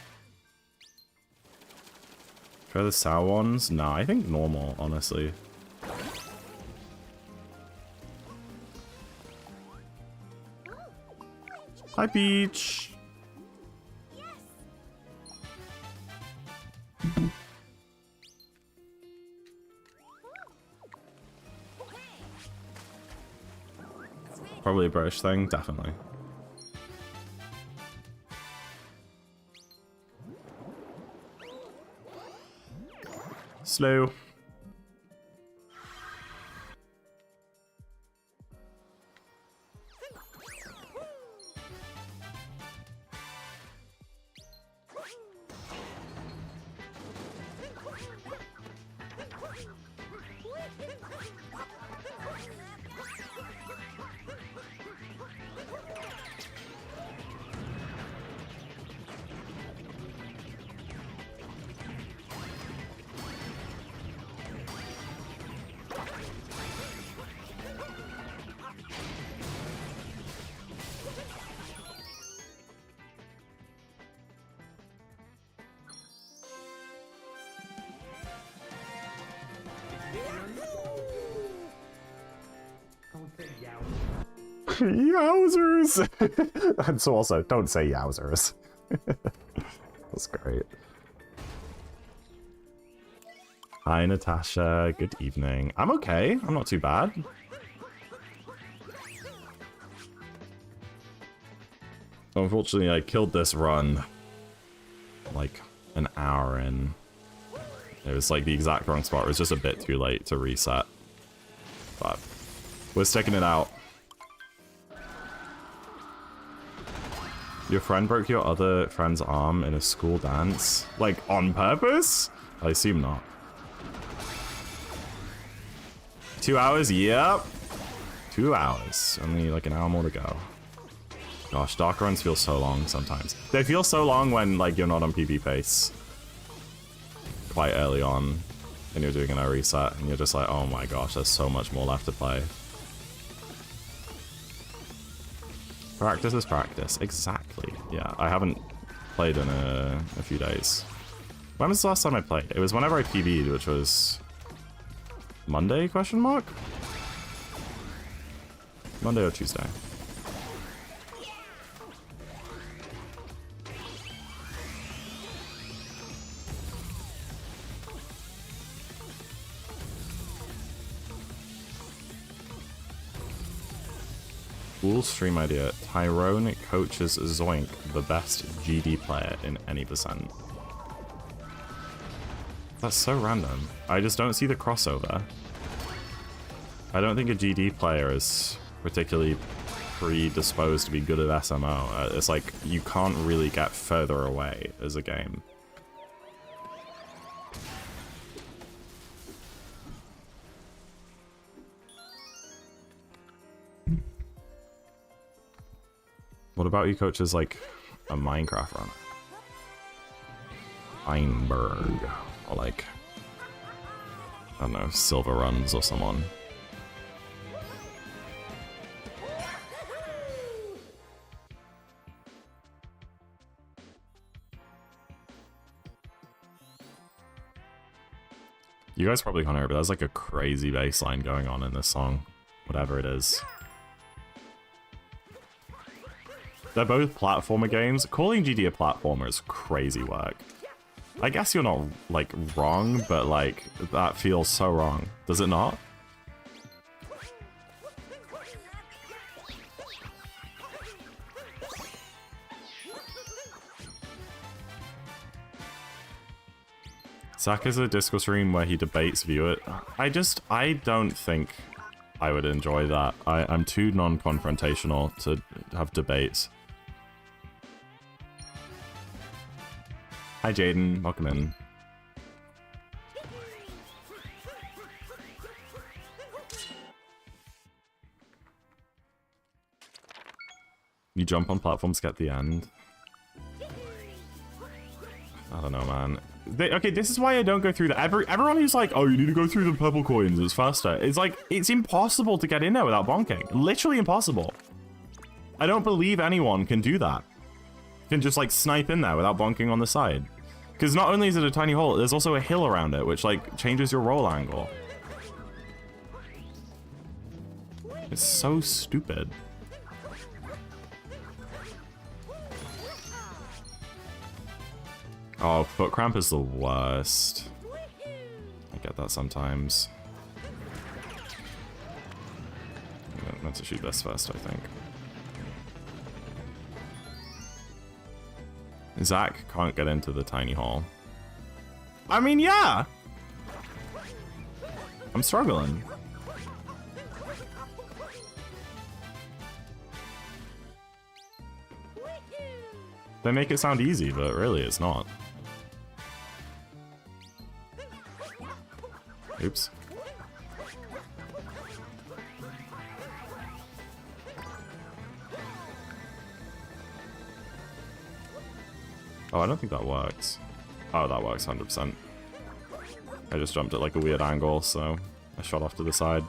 Try the sour ones? Nah, I think normal, honestly. Hi, Peach. Probably a British thing, definitely. Slow. Yowzers! And so also, don't say yowzers. That's great. Hi, Natasha. Good evening. I'm okay. I'm not too bad. Unfortunately, I killed this run like an hour in. It was like the exact wrong spot. It was just a bit too late to reset. But we're sticking it out. Your friend broke your other friend's arm in a school dance? Like, on purpose? I assume not. 2 hours? Yep. 2 hours. Only like an hour more to go. Gosh, dark runs feel so long sometimes. They feel so long when, like, you're not on PB pace. Quite early on. And you're doing a reset. And you're just like, oh my gosh, there's so much more left to play. Practice is practice. Exactly. Yeah, I haven't played in a few days. When was the last time I played? It was whenever I PB'd, which was Monday, question mark? Monday or Tuesday. Cool stream idea. Tyrone coaches Zoink, the best GD player in any percent. That's so random. I just don't see the crossover. I don't think a GD player is particularly predisposed to be good at SMO. It's like you can't really get further away as a game. What about you coaches like a Minecraft run? Einberg. Or like, I don't know, Silver Runs or someone. You guys probably can't hear it, but there's like a crazy bass line going on in this song. Whatever it is. They're both platformer games. Calling GD a platformer is crazy work. I guess you're not, like, wrong, but, like, that feels so wrong. Does it not? Zach is a Discord stream where he debates view it. I don't think I would enjoy that. I'm too non-confrontational to have debates. Hi Jaden, welcome in. You jump on platforms, get the end. I don't know, man. Okay, this is why I don't go through that. Everyone who's like, oh, you need to go through the purple coins, it's faster. It's like, it's impossible to get in there without bonking. Literally impossible. I don't believe anyone can do that. Can just like snipe in there without bonking on the side. Because not only is it a tiny hole, there's also a hill around it, which like changes your roll angle. It's so stupid. Oh, foot cramp is the worst. I get that sometimes. I'm meant to shoot this first, I think. Zach can't get into the tiny hole. I mean, yeah! I'm struggling. They make it sound easy, but really it's not. Oops. Oh, I don't think that works. Oh, that works 100%. I just jumped at like a weird angle, so I shot off to the side.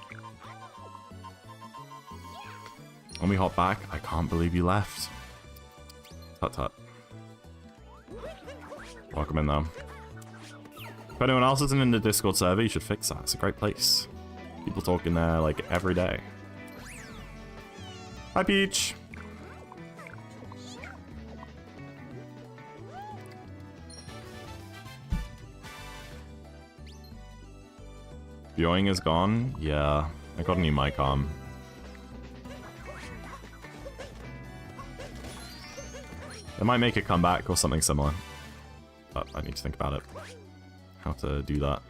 When we hop back, I can't believe you left. Tut tut. Welcome in though. If anyone else isn't in the Discord server, you should fix that. It's a great place. People talk in there like every day. Hi Peach! Viewing is gone? Yeah, I got a new mic arm. It might make a comeback or something similar. But I need to think about it. How to do that.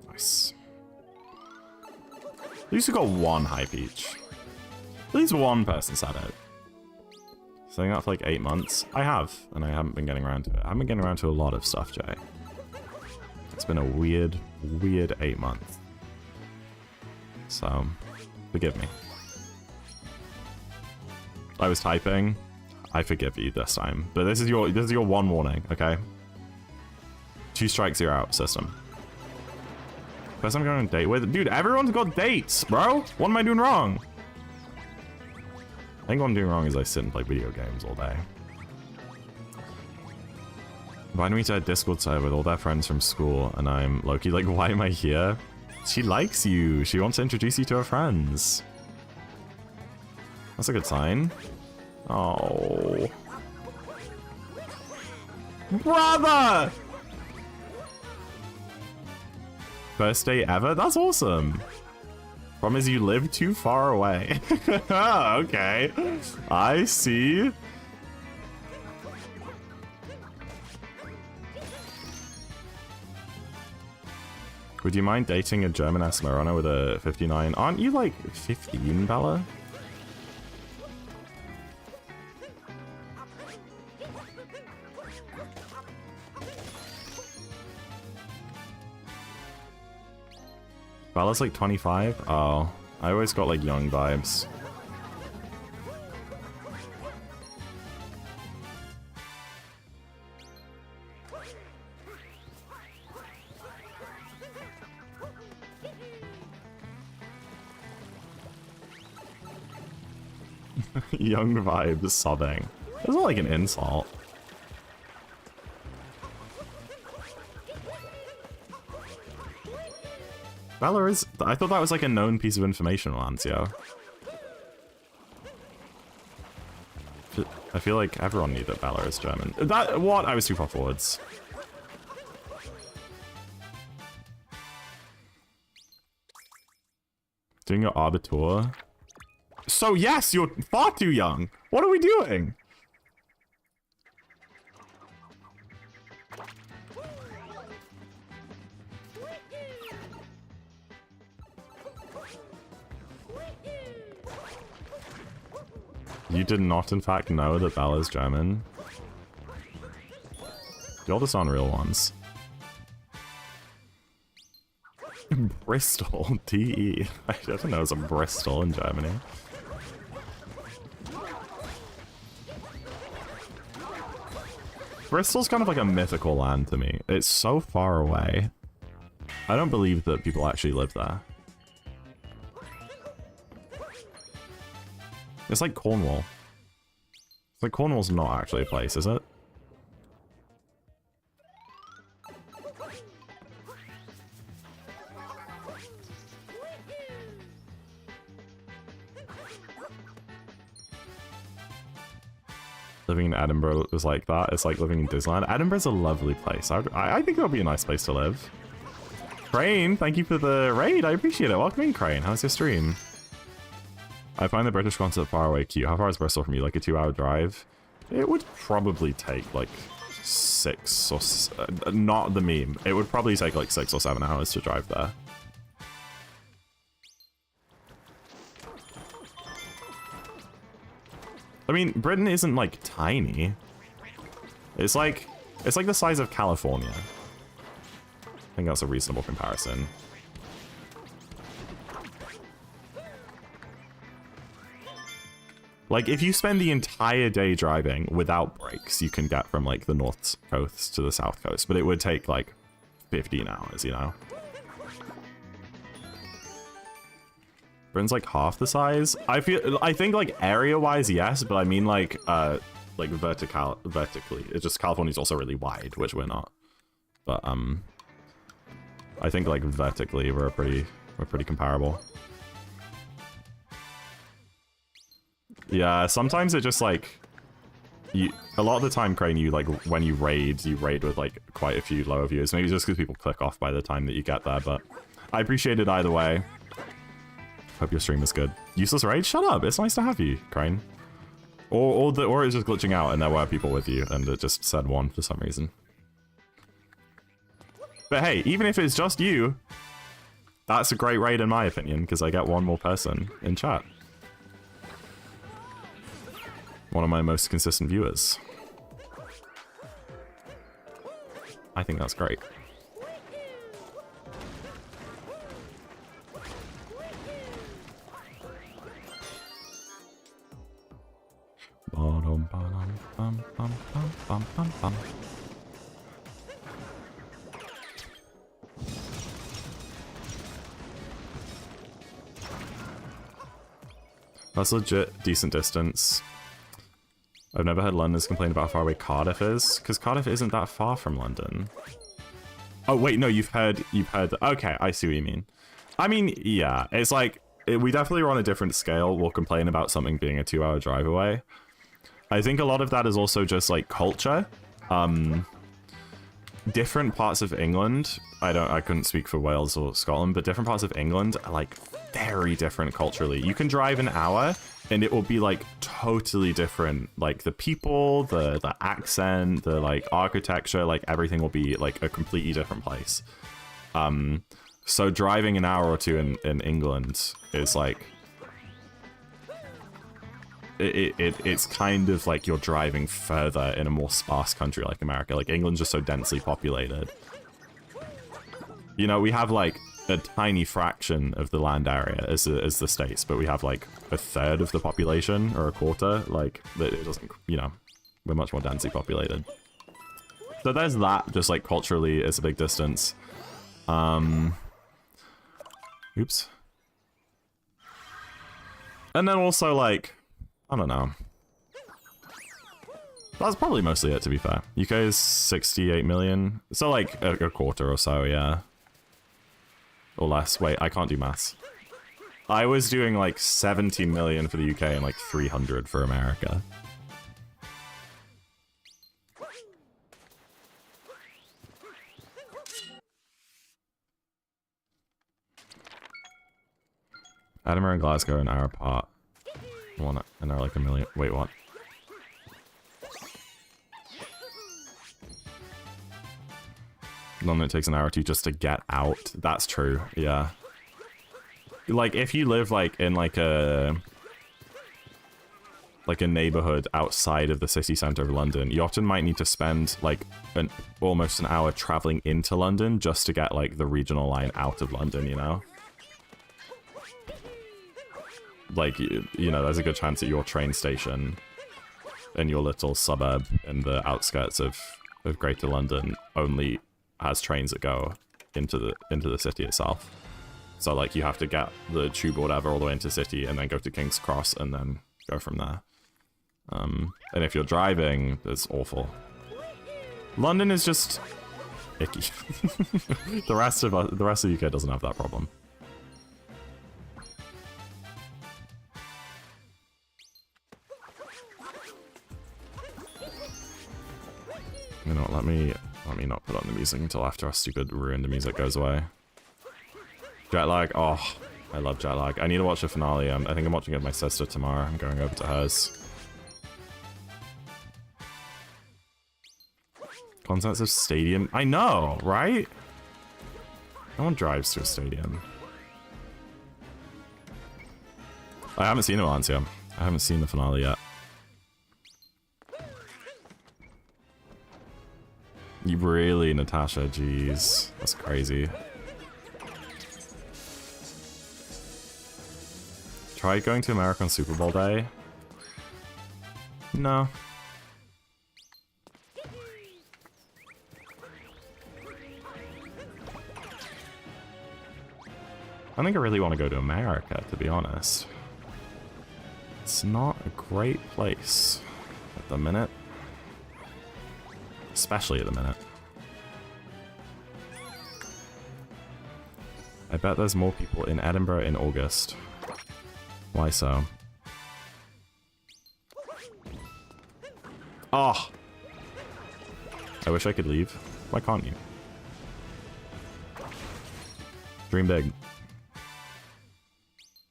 Nice. At least we got one hype each. At least one person said it. Saying that for like 8 months. I have, and I haven't been getting around to it. I haven't been getting around to a lot of stuff, Jay. It's been a weird, weird 8 months. So, forgive me. I was typing. I forgive you this time. But this is your one warning, okay? 2 strikes, you're out, system. First I'm going on a date with... Dude, everyone's got dates, bro! What am I doing wrong? I think what I'm doing wrong is I sit and play video games all day. Invited me to a Discord server with all their friends from school, and I'm low-key like, why am I here? She likes you. She wants to introduce you to her friends. That's a good sign. Oh. Brother! First date ever? That's awesome. Problem is you live too far away. Okay. I see. Would you mind dating a German SMO with a 59? Aren't you like 15, Bella? Bella's like 25? Oh, I always got like young vibes. Young vibes sobbing. That's not like an insult. Valor is... I thought that was like a known piece of information, Lancio. I feel like everyone knew that Valor is German. That... What? I was too far forwards. Doing your Arbiter? So yes, you're far too young. What are we doing? You did not, in fact, know that Bella's German. You're just unreal ones. Bristol, DE. I didn't know it was a Bristol in Germany. Bristol's kind of like a mythical land to me. It's so far away. I don't believe that people actually live there. It's like Cornwall. It's like Cornwall's not actually a place, is it? Living in Edinburgh was like that. It's like living in Disneyland. Edinburgh's a lovely place. I think it would be a nice place to live. Crane, thank you for the raid. I appreciate it. Welcome in, Crane. How's your stream? I find the British concert far away cute. How far is Bristol from you? Like a 2-hour drive? It would probably take like 6 or... not the meme. It would probably take like 6 or 7 hours to drive there. I mean, Britain isn't like tiny. It's like the size of California. I think that's a reasonable comparison. Like, if you spend the entire day driving without breaks, you can get from, like, the north coast to the south coast. But it would take, like, 15 hours, you know? Britain's, like, half the size. I think, like, area-wise, yes. But I mean, like vertically. It's just California's also really wide, which we're not. But, I think, like, vertically, we're pretty comparable. Yeah, sometimes it just, like, a lot of the time, Crane, you, like, when you raid with, like, quite a few lower viewers. Maybe just because people click off by the time that you get there, but I appreciate it either way. Hope your stream is good. Useless raid? Shut up! It's nice to have you, Crane. Or it's just glitching out and there were people with you and it just said one for some reason. But hey, even if it's just you, that's a great raid in my opinion, because I get one more person in chat. One of my most consistent viewers. I think that's great. That's legit decent distance. I've never heard Londoners complain about how far away Cardiff is, because Cardiff isn't that far from London. Oh wait, no, you've heard. Okay, I see what you mean. I mean, yeah, it's like we definitely are on a different scale. We'll complain about something being a 2-hour drive away. I think a lot of that is also just like culture. Different parts of England. I couldn't speak for Wales or Scotland, but different parts of England are like very different culturally. You can drive an hour and it will be like totally different. Like the people, the accent, the like architecture, like everything will be like a completely different place. So driving an hour or two in England is like it's kind of like you're driving further in a more sparse country like America. Like England's just so densely populated. You know, we have like a tiny fraction of the land area as the States, but we have like a third of the population or a quarter. Like it doesn't, you know, we're much more densely populated. So there's that. Just like culturally, it's a big distance. Oops. And then also like, I don't know. That's probably mostly it, to be fair. UK is 68 million. So like a quarter or so, yeah. Or less. Wait, I can't do maths. I was doing like 70 million for the UK and like 300 for America. Edinburgh and Glasgow are an hour apart. One and are like a million. Wait, what? London, it takes an hour or two just to get out. That's true. Yeah. Like if you live like in like a like a neighborhood outside of the city center of London, you often might need to spend like almost an hour traveling into London just to get like the regional line out of London, you know? Like, you know, there's a good chance that your train station in your little suburb in the outskirts of Greater London only has trains that go into the city itself. So like you have to get the tube or whatever all the way into the city and then go to King's Cross and then go from there. And if you're driving, it's awful. London is just icky. the rest of the UK doesn't have that problem. You know what, let me not put on the music until after our stupid ruined music goes away. Jet lag, oh, I love jet lag. I need to watch the finale. I think I'm watching it with my sister tomorrow. I'm going over to hers. Concepts of stadium. I know, right? No one drives to a stadium. I haven't seen it, Valencia. I haven't seen the finale yet. You really, Natasha? Jeez, that's crazy. Try going to America on Super Bowl day? No. I think I really want to go to America, to be honest. It's not a great place at the minute. Especially at the minute. I bet there's more people in Edinburgh in August. Why so? Oh! I wish I could leave. Why can't you? Dream big.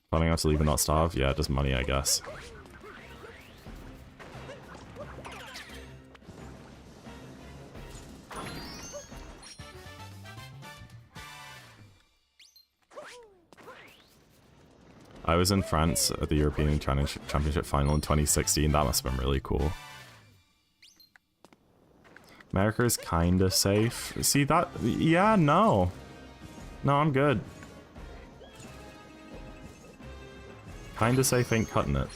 Planning out to leave and not starve? Yeah, just money, I guess. I was in France at the European Championship final in 2016. That must have been really cool. America is kinda safe. See that? Yeah, no. No, I'm good. Kinda safe ain't cutting it.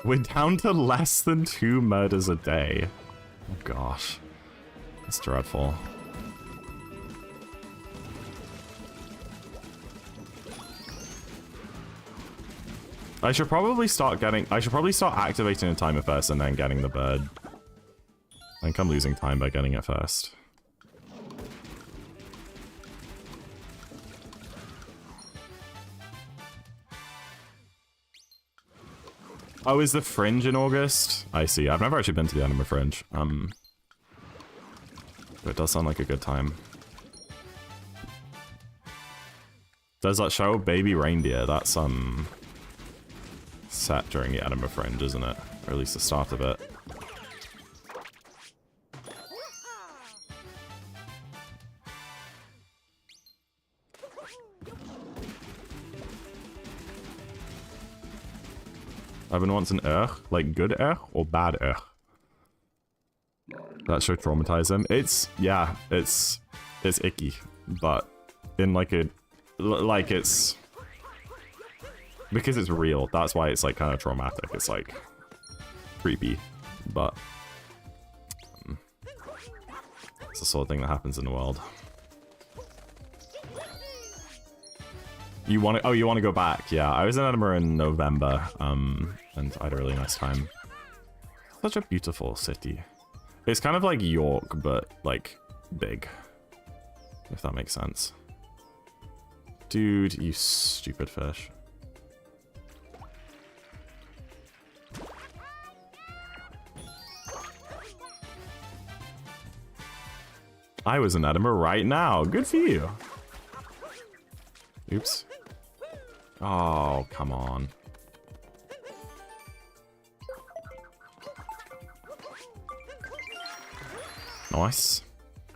We're down to less than 2 murders a day. Oh gosh. That's dreadful. I should probably start activating a timer first and then getting the bird. I think I'm losing time by getting it first. Oh, is the Fringe in August? I see. I've never actually been to the Edinburgh Fringe. But it does sound like a good time. There's that show, Baby Reindeer. That's, set during the Edinburgh Fringe, isn't it? Or at least the start of it. I've been once an like good or bad That should traumatize him. It's, yeah, it's icky, but in like a, like it's, because it's real, that's why it's like kind of traumatic. It's like creepy, but it's the sort of thing that happens in the world. You want to? Oh, you want to go back? Yeah, I was in Edinburgh in November, and I had a really nice time. Such a beautiful city. It's kind of like York, but like big, if that makes sense. Dude, you stupid fish. I was in Edinburgh right now. Good for you. Oops. Oh, come on. Nice.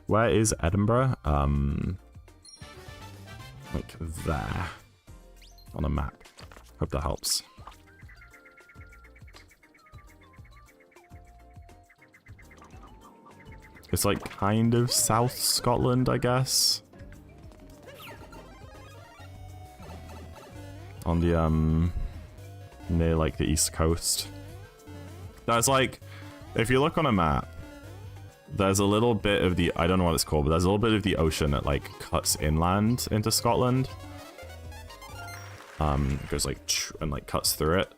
Where is Edinburgh? Like there. On a map. Hope that helps. It's like kind of South Scotland, I guess. On the, near like the east coast. There's like, if you look on a map, there's a little bit of the, I don't know what it's called, but there's a little bit of the ocean that like cuts inland into Scotland. It goes like, and like cuts through it.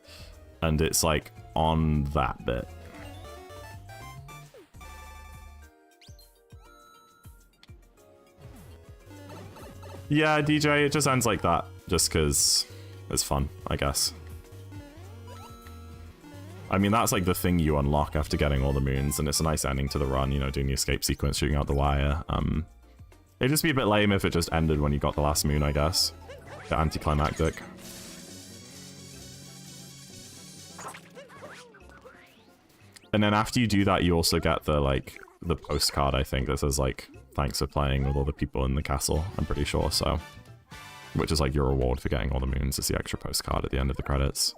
And it's like on that bit. Yeah, DJ, it just ends like that. Just because it's fun, I guess. I mean, that's like the thing you unlock after getting all the moons, and it's a nice ending to the run, you know, doing the escape sequence, shooting out the wire. It'd just be a bit lame if it just ended when you got the last moon, I guess. The anticlimactic. And then after you do that, you also get the, like, the postcard, I think, that says, like, thanks for playing with all the people in the castle, I'm pretty sure, so. Which is, like, your reward for getting all the moons, is the extra postcard at the end of the credits.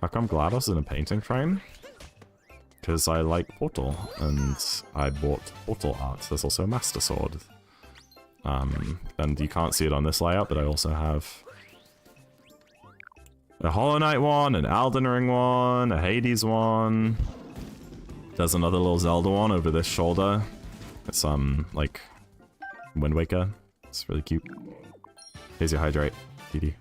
How come GLaDOS in a painting frame? Because I like Portal, and I bought Portal art. There's also a Master Sword. And you can't see it on this layout, but I also have a Hollow Knight one, an Elden Ring one, a Hades one. There's another little Zelda one over this shoulder. It's, like, Wind Waker. It's really cute. Here's your Hydrate, TD.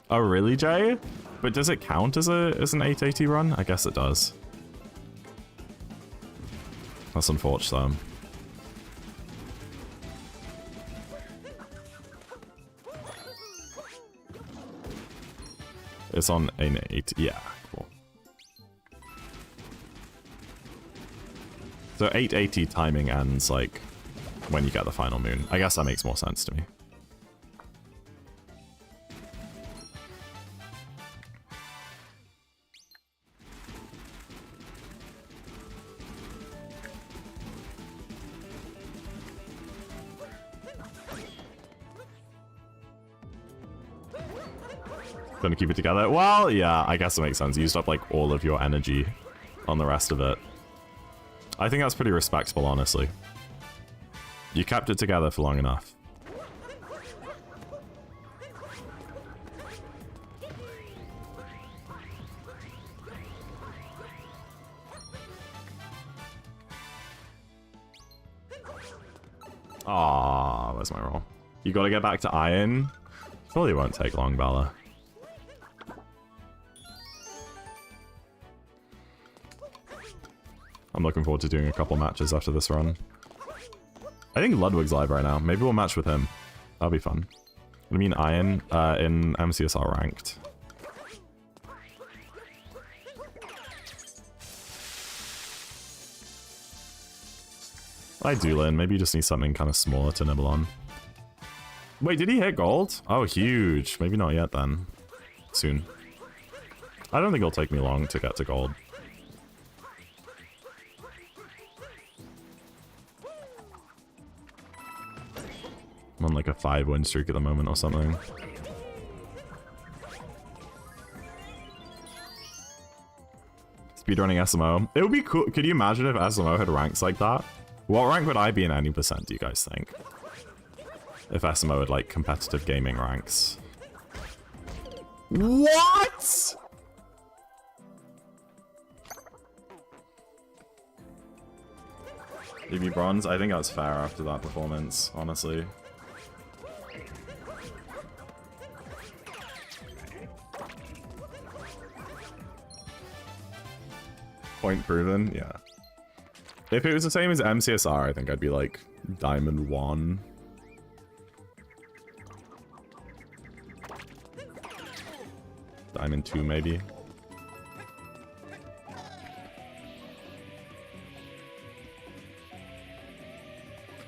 Oh, really, Jay? But does it count as an 880 run? I guess it does. That's unfortunate, though. It's on an 8. Yeah, cool. So 880 timing ends, like, when you get the final moon. I guess that makes more sense to me. Gonna keep it together. Well, yeah, I guess it makes sense. You used up, like, all of your energy on the rest of it. I think that's pretty respectable, honestly. You kept it together for long enough. Ah, where's my roll? You gotta get back to iron. Probably won't take long, Bella. I'm looking forward to doing a couple matches after this run. I think Ludwig's live right now. Maybe we'll match with him. That'll be fun. I mean Iron in MCSR ranked. I do, Lynn. Maybe you just need something kind of smaller to nibble on. Wait, did he hit gold? Oh, huge. Maybe not yet then. Soon. I don't think it'll take me long to get to gold. I'm on like a 5-win streak at the moment or something. Speedrunning SMO. It would be cool. Could you imagine if SMO had ranks like that? What rank would I be in any percent, do you guys think? If SMO had like competitive gaming ranks. What? Give me bronze? I think I was fair after that performance, honestly. Point proven, yeah. If it was the same as MCSR, I think I'd be like Diamond 1. Diamond 2, maybe.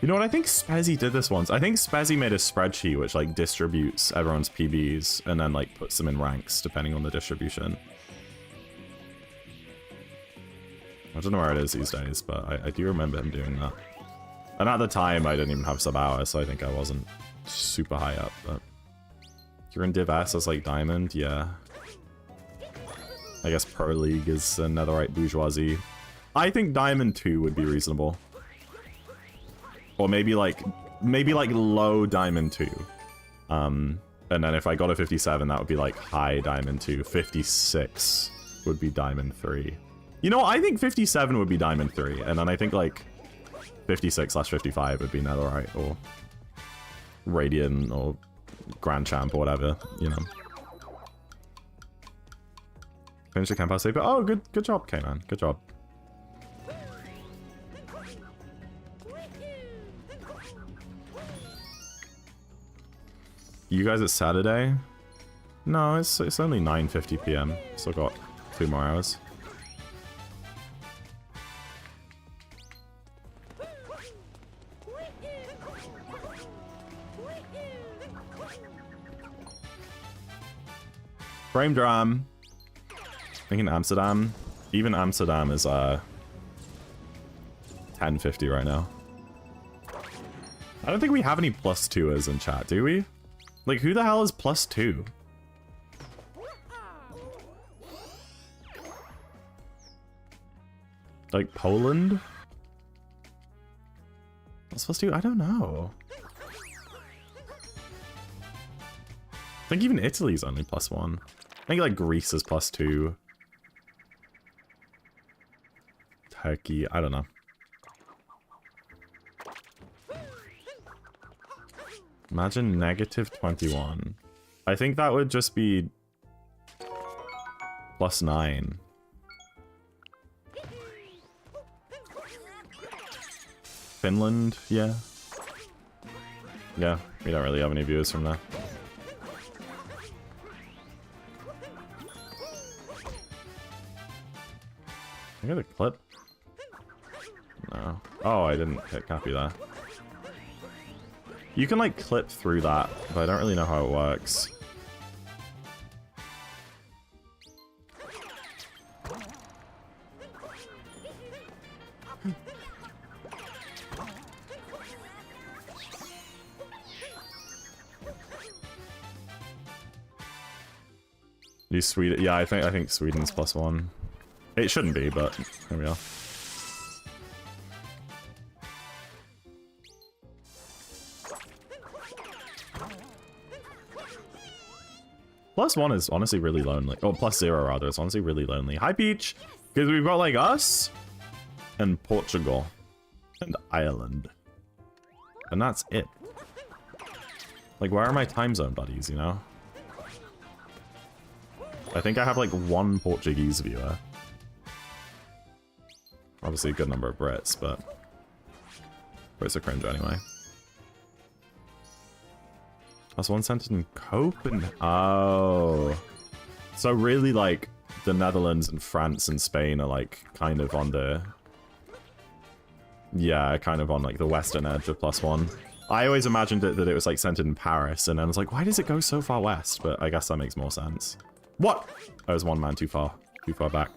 You know what? I think Spezzy did this once. I think Spezzy made a spreadsheet which like distributes everyone's PBs and then like puts them in ranks depending on the distribution. I don't know where it is these days, but I do remember him doing that. And at the time, I didn't even have sub hour, so I think I wasn't super high up. But you're in Div S as like Diamond, yeah. I guess Pro League is Netherite Bourgeoisie. I think Diamond 2 would be reasonable. Or maybe like low Diamond 2. And then if I got a 57, that would be like high Diamond 2. 56 would be Diamond 3. You know, I think 57 would be Diamond 3, and then I think like 56/55 would be Netherite or Radiant or Grand Champ or whatever, you know. Finish the camp house saber. Oh, good job, K-Man. Good job. You guys at Saturday? No, it's only 9:50 p.m. Still got 2 more hours. Frame drum. I think in Amsterdam, even Amsterdam is 10:50 right now. I don't think we have any +2ers in chat, do we? Like, who the hell is +2? Like Poland? What's +2? I don't know. I think even Italy's only +1. I think like Greece is +2. Turkey, I don't know. Imagine -21. I think that would just be +9. Finland, yeah. Yeah, we don't really have any viewers from there. I got a clip? No. Oh, I didn't hit copy there. You can like clip through that, but I don't really know how it works. You Sweden? Yeah, I think Sweden's +1. It shouldn't be, but here we are. +1 is honestly really lonely. Oh, +0 rather. It's honestly really lonely. Hi, Peach! Because we've got like us and Portugal and Ireland. And that's it. Like, where are my time zone buddies, you know? I think I have like 1 Portuguese viewer. Obviously a good number of Brits, but Brits are cringe anyway. +1 centered in Copenhagen. Oh. So really like the Netherlands and France and Spain are like kind of on the... Yeah, kind of on like the western edge of +1. I always imagined it that it was like centered in Paris, and then I was like, why does it go so far west? But I guess that makes more sense. What? I was 1 man too far back.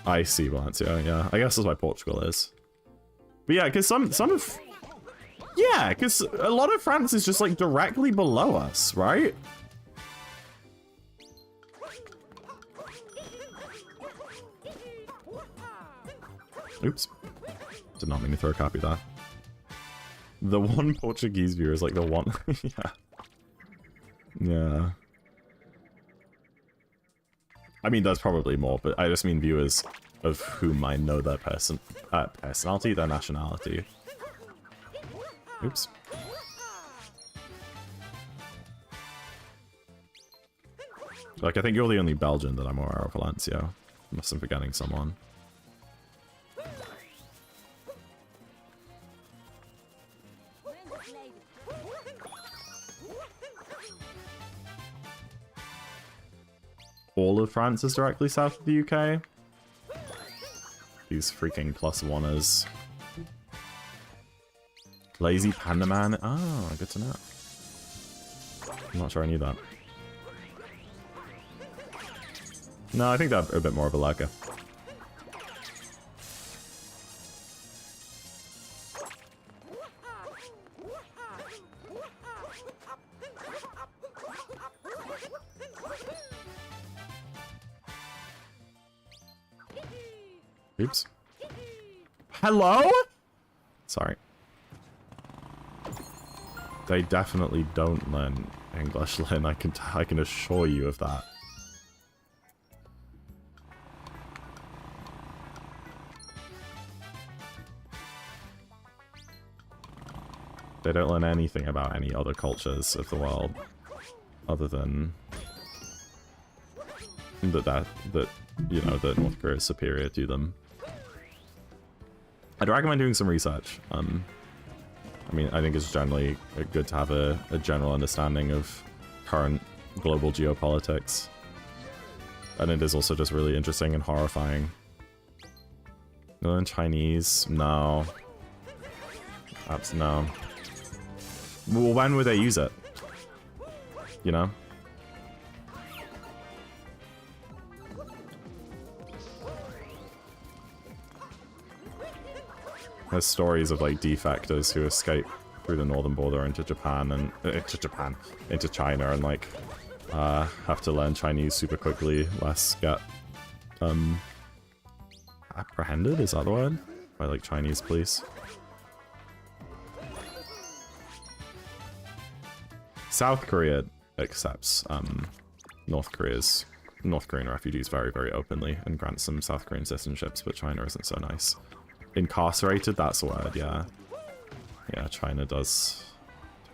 I see Valencia, yeah. I guess that's why Portugal is. But yeah, because some of... Yeah, because a lot of France is just like directly below us, right? Oops. Did not mean to throw a copy there. The 1 Portuguese viewer is like the 1... Yeah. Yeah. I mean, there's probably more, but I just mean viewers of whom I know their personality, their nationality. Oops. Like, I think you're the only Belgian that I'm aware of, Valencia. Unless I'm forgetting someone. All of France is directly south of the UK. These freaking +1ers. Lazy Panda Man. Oh, good to know. I'm not sure I knew that. No, I think they're a bit more of a lurker. Oops. Hello? Sorry. They definitely don't learn English, Lynn. I can assure you of that. They don't learn anything about any other cultures of the world, other than that you know, that North Korea is superior to them. I'd recommend doing some research. I mean, I think it's generally good to have a general understanding of current global geopolitics. And it is also just really interesting and horrifying. Learn Chinese? No. Perhaps no. Well, when would they use it? You know? There's stories of like defectors who escape through the northern border into Japan and into China and like have to learn Chinese super quickly, lest get apprehended, is that the word? By like Chinese police. South Korea accepts North Korean refugees very, very openly and grants them South Korean citizenships, but China isn't so nice. Incarcerated, that's the word, yeah. Yeah, China does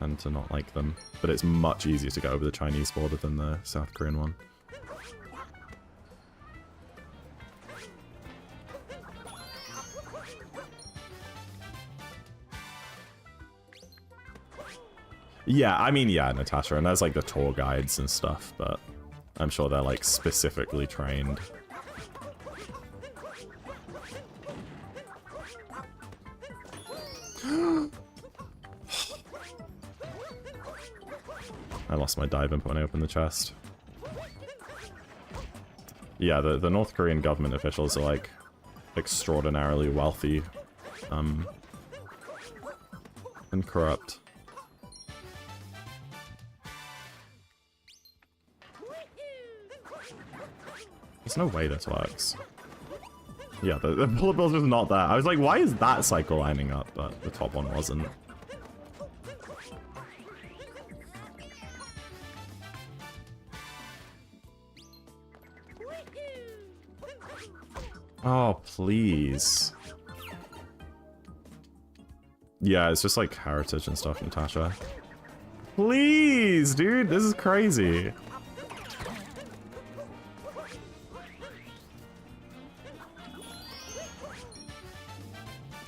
tend to not like them. But it's much easier to go over the Chinese border than the South Korean one. Yeah, I mean, yeah, Natasha, and there's like the tour guides and stuff, but I'm sure they're like specifically trained. I lost my dive input when I opened the chest. Yeah, the North Korean government officials are like extraordinarily wealthy and corrupt. There's no way this works. Yeah, the bullet bill's just not there. I was like, why is that cycle lining up? But the top one wasn't. Oh, please. Yeah, it's just like heritage and stuff, Natasha. Please, dude, this is crazy.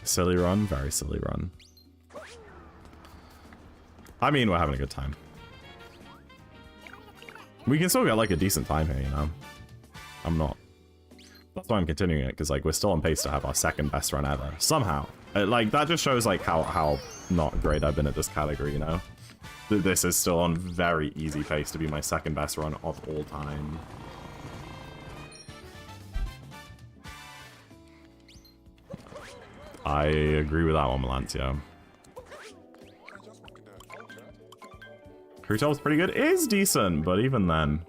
Silly run, very silly run. I mean, we're having a good time. We can still get like a decent time here, you know? I'm not. That's why I'm continuing it, because like we're still on pace to have our second best run ever. Somehow. Like that just shows like how not great I've been at this category, you know? This is still on very easy pace to be my second best run of all time. I agree with that one, Melantia. Crutel's pretty good. It is decent, but even then.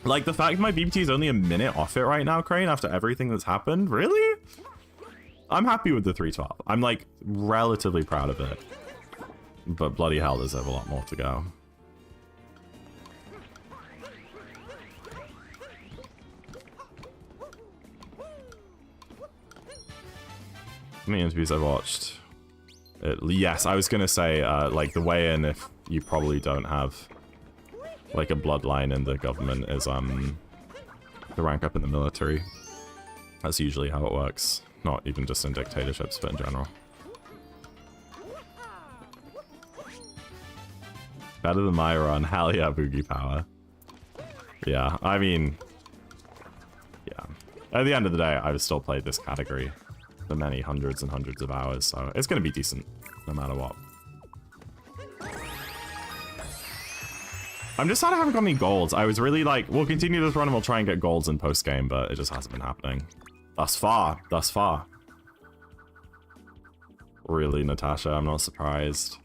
Like, the fact my BBT is only a minute off it right now, Crane, after everything that's happened? Really? I'm happy with the 312. I'm, like, relatively proud of it. But bloody hell, there's a lot more to go. How many interviews I've watched? Yes, I was gonna say, like, the way in, if you probably don't have, like, a bloodline in the government, is, the rank up in the military. That's usually how it works. Not even just in dictatorships, but in general. Better than my run. Hell yeah, Boogie Power. Yeah, I mean... yeah. At the end of the day, I've still played this category for many hundreds and hundreds of hours, so it's gonna be decent. no matter what. I'm just sad I haven't got any golds. I was really like, we'll continue this run and we'll try and get golds in post-game, but it just hasn't been happening. Thus far. Thus far. Really, Natasha, I'm not surprised.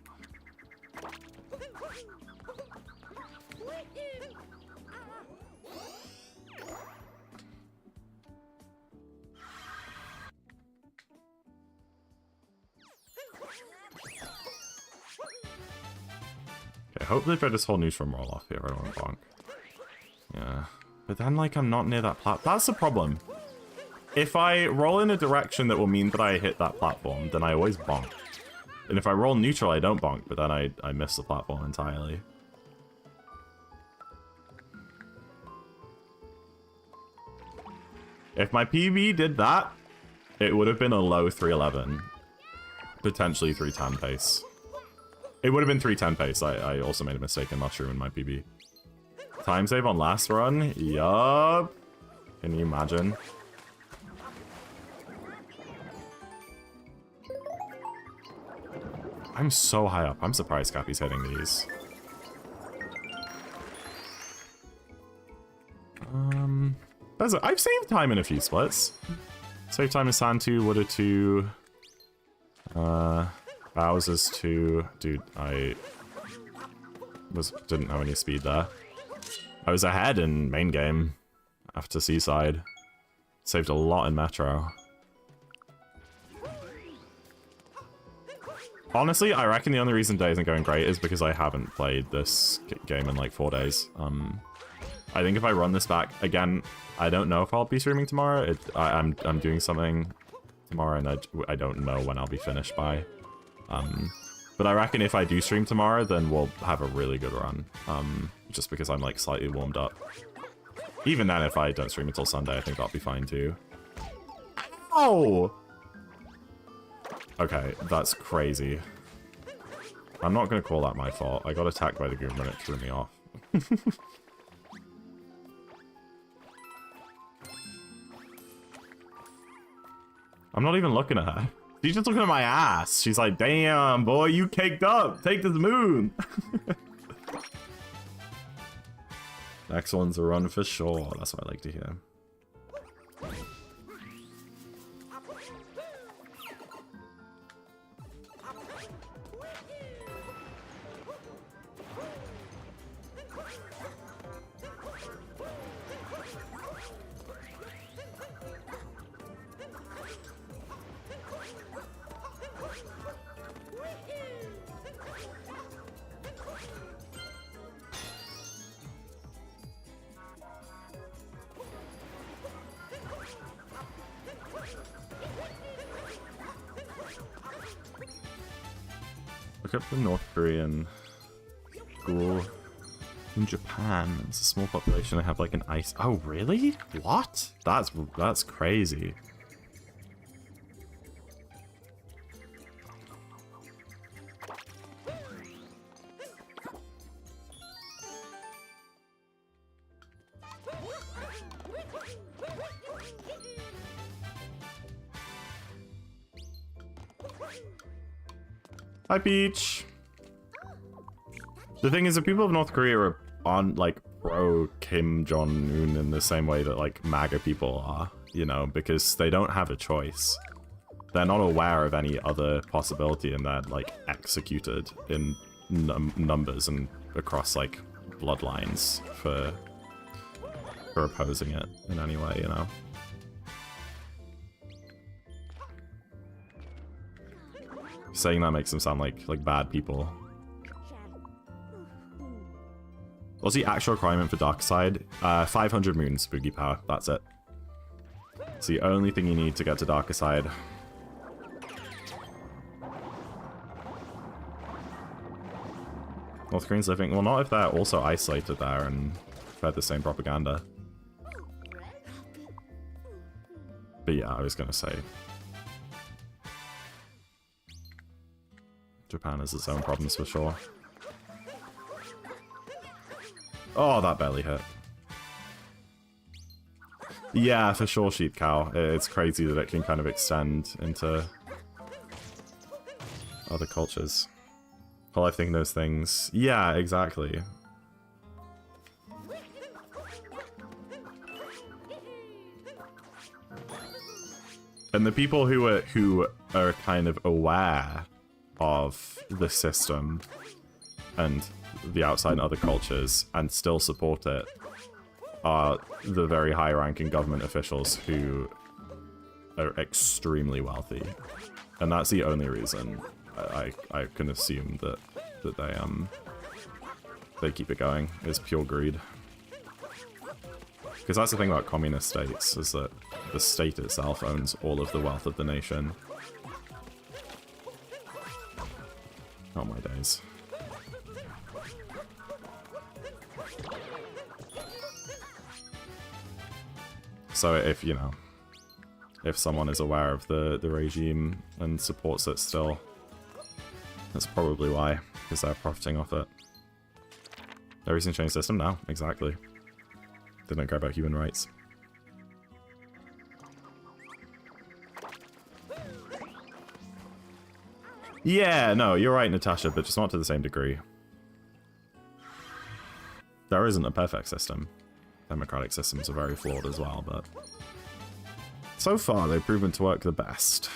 Okay, hopefully if I just hold neutral and roll off here, I don't want to bonk. Yeah. But then, like, I'm not near that platform. That's the problem. If I roll in a direction that will mean that I hit that platform, then I always bonk. And if I roll neutral, I don't bonk, but then I miss the platform entirely. If my PB did that, it would have been a low 311. Potentially 310 pace. It would have been 310 pace. I also made a mistake in mushroom in my PB. Time save on last run? Yup. Can you imagine? I'm so high up. I'm surprised Cappy's hitting these. I've saved time in a few splits. Save time in Sand 2, Water 2, Bowser's 2. Dude, I didn't have any speed there. I was ahead in main game after Seaside. Saved a lot in Metro. Honestly, I reckon the only reason Day isn't going great is because I haven't played this game in like 4 days. I think if I run this back again, I don't know if I'll be streaming tomorrow. I'm doing something tomorrow, and I don't know when I'll be finished by. But I reckon if I do stream tomorrow, then we'll have a really good run. Just because I'm like slightly warmed up. Even then, if I don't stream until Sunday, I think that'll be fine too. Oh. Okay, that's crazy. I'm not going to call that my fault. I got attacked by the goon and it threw me off. I'm not even looking at her. She's just looking at my ass. She's like, damn, boy, you caked up. Take this moon. Next one's a run for sure. That's what I like to hear. Look up the North Korean school in Japan. It's a small population. I have like an ice. Oh, really? What? That's crazy. Hi, Peach. The thing is, the people of North Korea are on, like, pro Kim Jong-un in the same way that, like, MAGA people are, you know, because they don't have a choice. They're not aware of any other possibility, and they're, like, executed in numbers and across, like, bloodlines for opposing it in any way, you know? Saying that makes them sound like bad people. What's the actual requirement for Darker Side? 500 moons, Boogie Power. That's it. It's the only thing you need to get to Darker Side. North Koreans living... Well, not if they're also isolated there and fed the same propaganda. But yeah, I was gonna say... Japan has its own problems for sure. Oh, that barely hit. Yeah, for sure, Sheep Cow. It's crazy that it can kind of extend into... other cultures. Whole life thinking those things. Yeah, exactly. And the people who are kind of aware of the system and the outside and other cultures and still support it are the very high-ranking government officials who are extremely wealthy, and that's the only reason I can assume that they keep it going is pure greed. Because that's the thing about communist states, is that the state itself owns all of the wealth of the nation. Oh my days. So if, you know, if someone is aware of the regime and supports it still, that's probably why, because they're profiting off it. A recent change system now, exactly. They don't care about human rights. Yeah, no, you're right, Natasha, but just not to the same degree. There isn't a perfect system. Democratic systems are very flawed as well, but so far they've proven to work the best.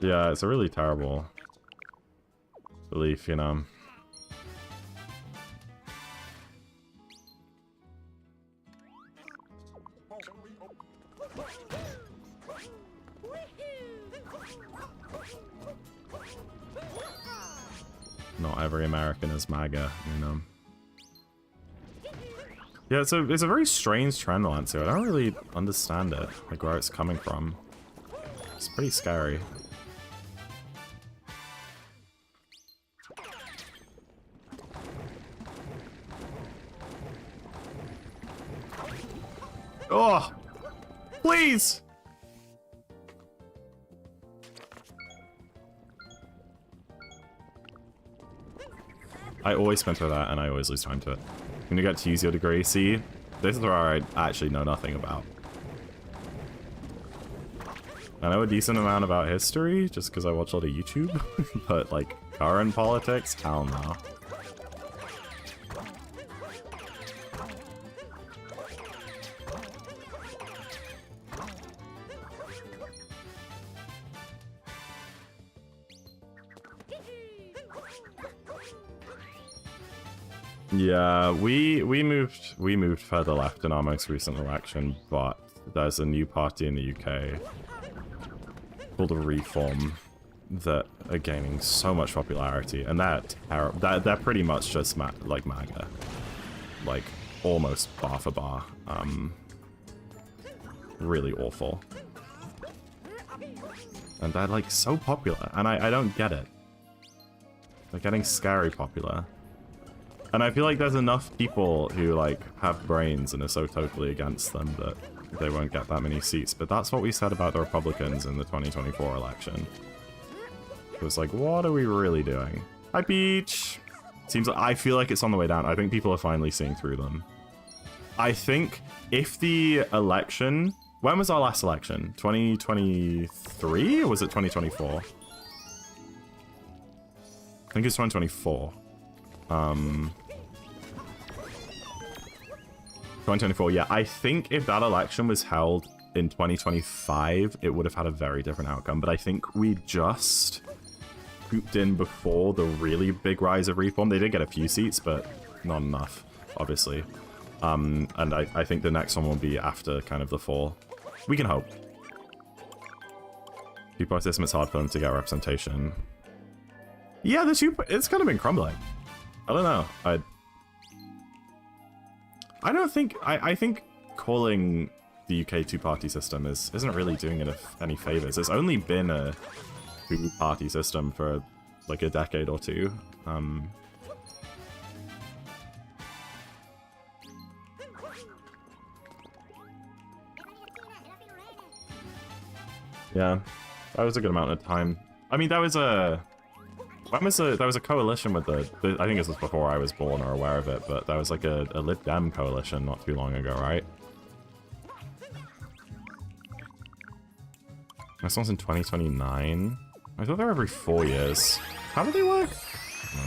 Yeah, it's a really terrible belief, you know. Not every American is MAGA, you know. Yeah, it's a very strange trend, Lancer. I don't really understand it, like where it's coming from. It's pretty scary. Oh, please! I always spin through that, and I always lose time to it. When you get to use your degree, see, this is where I actually know nothing about. I know a decent amount about history, just because I watch a lot of YouTube, but, like, current politics? Hell no. Yeah, we moved further left in our most recent election, but there's a new party in the UK called Reform that are gaining so much popularity, and they're pretty much just like MAGA, like almost bar for bar. Really awful, and they're like so popular, and I don't get it. They're getting scary popular. And I feel like there's enough people who, like, have brains and are so totally against them that they won't get that many seats. But that's what we said about the Republicans in the 2024 election. It was like, what are we really doing? Hi, Peach! Seems like, I feel like it's on the way down. I think people are finally seeing through them. I think if the election... When was our last election? 2023? Or was it 2024? I think it's 2024. 2024, yeah. I think if that election was held in 2025, it would have had a very different outcome. But I think we just pooped in before the really big rise of Reform. They did get a few seats, but not enough, obviously. And I think the next one will be after kind of the fall. We can hope. Two-party system, it's hard for them to get representation. Yeah, it's kind of been crumbling. I don't know. I don't think... I think calling the UK two-party system isn't really doing it any favors. It's only been a two-party system for like a decade or two. Yeah. That was a good amount of time. I mean, that was a... There was a coalition with the... I think this was before I was born or aware of it, but that was like a Lib Dem coalition not too long ago, right? This one's in 2029. I thought they were every 4 years. How do they work? I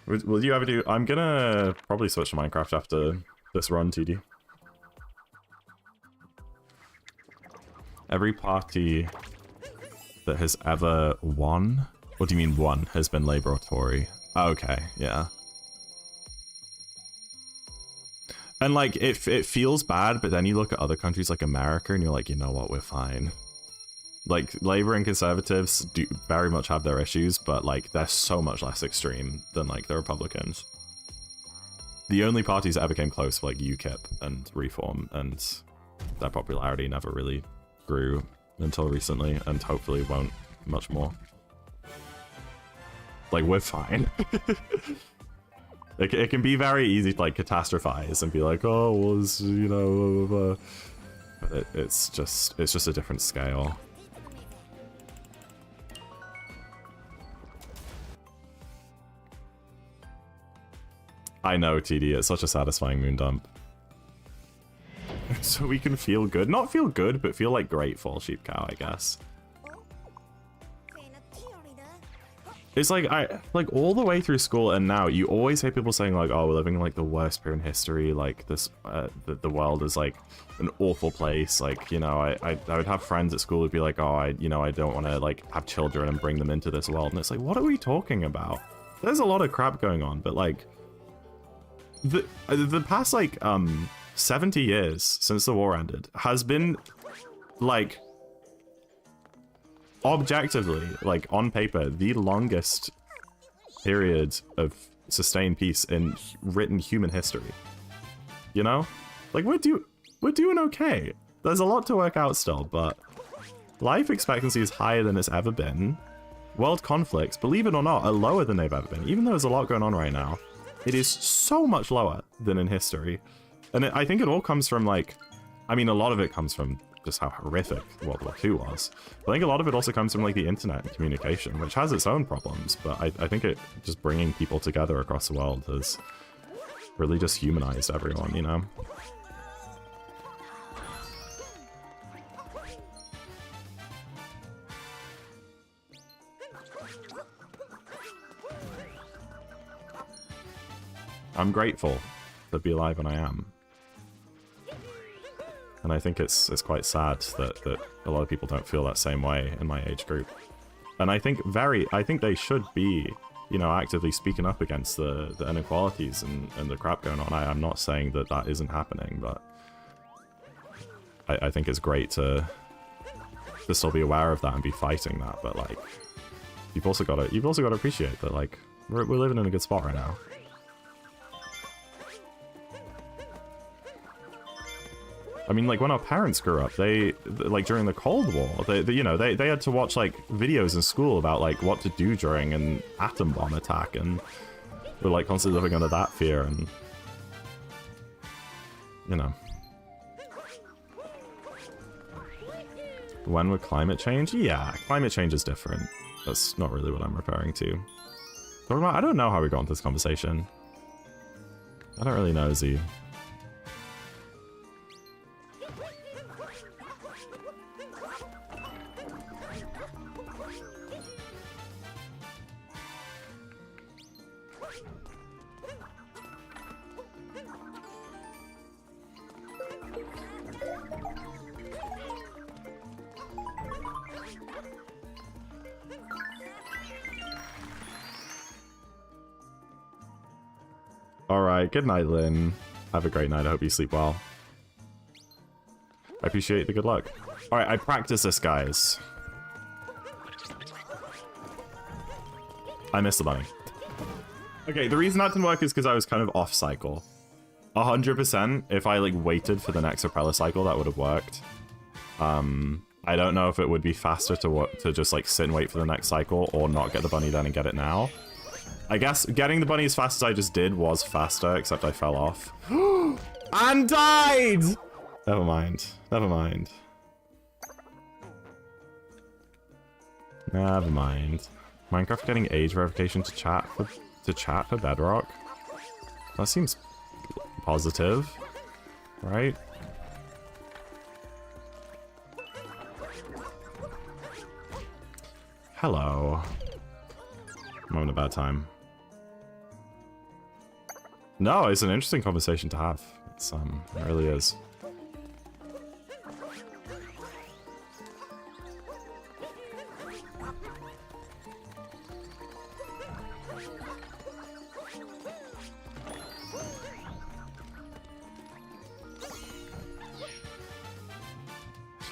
don't know. Will you ever do... I'm gonna probably switch to Minecraft after this run, TD. Every party that has ever won? What do you mean won? Has been laboratory. Okay, yeah. And like, it feels bad, but then you look at other countries like America and you're like, you know what, we're fine. Like, Labour and Conservatives do very much have their issues, but like, they're so much less extreme than like the Republicans. The only parties that ever came close were like UKIP and Reform, and their popularity never really grew until recently, and hopefully won't much more. Like, we're fine. It can be very easy to like catastrophize and be like, oh, well, it's, you know, but it's just a different scale. I know, TD, it's such a satisfying moon dump. So we can feel good. Not feel good, but feel like grateful, sheep cow, I guess. It's like, like all the way through school and now, you always hear people saying like, oh, we're living in like the worst period in history, like this, the world is like an awful place. Like, you know, I would have friends at school who'd be like, oh, I don't want to like have children and bring them into this world. And it's like, what are we talking about? There's a lot of crap going on, but like, the past like, 70 years since the war ended has been like, objectively, like on paper, the longest period of sustained peace in written human history. You know, like we're doing okay. There's a lot to work out still, but life expectancy is higher than it's ever been. World conflicts, believe it or not, are lower than they've ever been. Even though there's a lot going on right now, it is so much lower than in history. And I think it all comes from like, I mean, a lot of it comes from just how horrific World War II was. I think a lot of it also comes from like the internet and communication, which has its own problems, but I think it just bringing people together across the world has really just humanized everyone, you know? I'm grateful to be alive when I am. And I think it's quite sad that a lot of people don't feel that same way in my age group. And I think they should be, you know, actively speaking up against the inequalities and the crap going on. I'm not saying that isn't happening, but I think it's great to still be aware of that and be fighting that. But like, you've also got to appreciate that like we're living in a good spot right now. I mean, like, when our parents grew up, they, like, during the Cold War, you know, they had to watch, like, videos in school about, like, what to do during an atom bomb attack, and we're, like, constantly living under that fear, and, you know. When would climate change? Yeah, climate change is different. That's not really what I'm referring to. I don't know how we got into this conversation. I don't really know, Z. Alright, good night, Lynn. Have a great night. I hope you sleep well. I appreciate the good luck. Alright, I practice this, guys. I missed the bunny. Okay, the reason that didn't work is because I was kind of off cycle. 100%, if I like waited for the next Repeller cycle, that would have worked. I don't know if it would be faster to just like sit and wait for the next cycle or not get the bunny then and get it now. I guess getting the bunny as fast as I just did was faster, except I fell off. And died! Never mind. Never mind. Never mind. Minecraft getting age verification to chat for Bedrock? That seems positive, right? Hello. I'm having a bad time. No, it's an interesting conversation to have. It's it really is.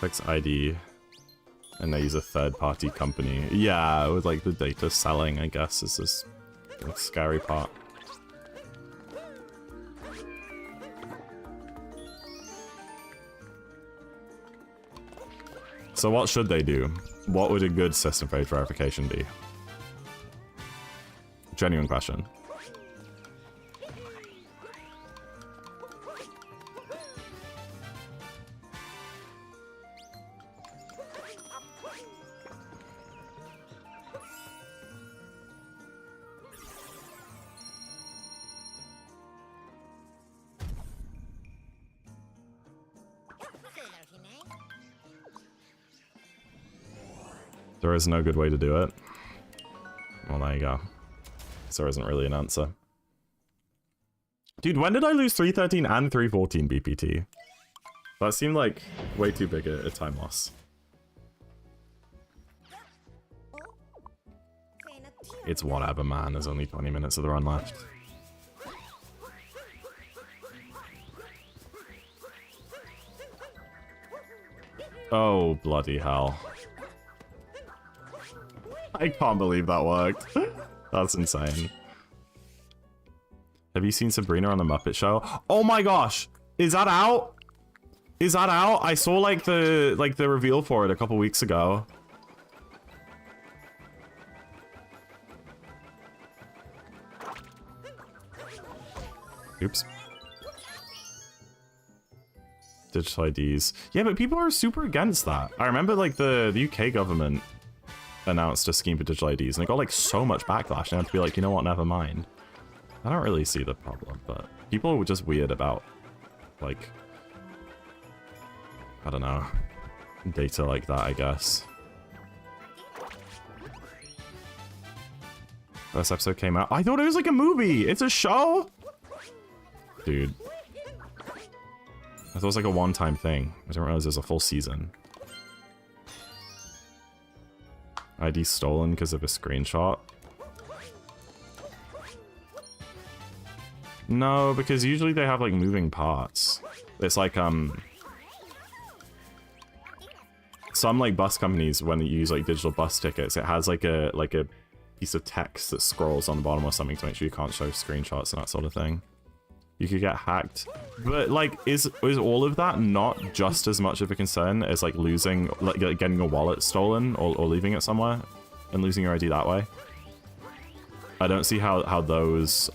Checks ID, and they use a third-party company. Yeah, with like the data selling, I guess, is this like, scary part. So what should they do? What would a good system for age verification be? Genuine question. There is no good way to do it. Well, there you go. So there isn't really an answer. Dude, when did I lose 313 and 314 BPT? That seemed like way too big a time loss. It's whatever, man. There's only 20 minutes of the run left. Oh, bloody hell. I can't believe that worked. That's insane. Have you seen Sabrina on the Muppet Show? Oh my gosh! Is that out? Is that out? I saw like the reveal for it a couple weeks ago. Oops. Digital IDs. Yeah, but people are super against that. I remember like the UK government announced a scheme for digital IDs and it got like so much backlash. They had to be like, you know what, never mind. I don't really see the problem, but people were just weird about like, I don't know, data like that, I guess. First episode came out. I thought it was like a movie. It's a show? Dude. I thought it was like a one-time thing. I didn't realize it was a full season. ID stolen because of a screenshot. No, because usually they have like moving parts. It's like some like bus companies, when they use like digital bus tickets, it has like a piece of text that scrolls on the bottom or something to make sure you can't show screenshots and that sort of thing. You could get hacked. But like, is all of that not just as much of a concern as like losing, like getting your wallet stolen or leaving it somewhere and losing your ID that way? I don't see how those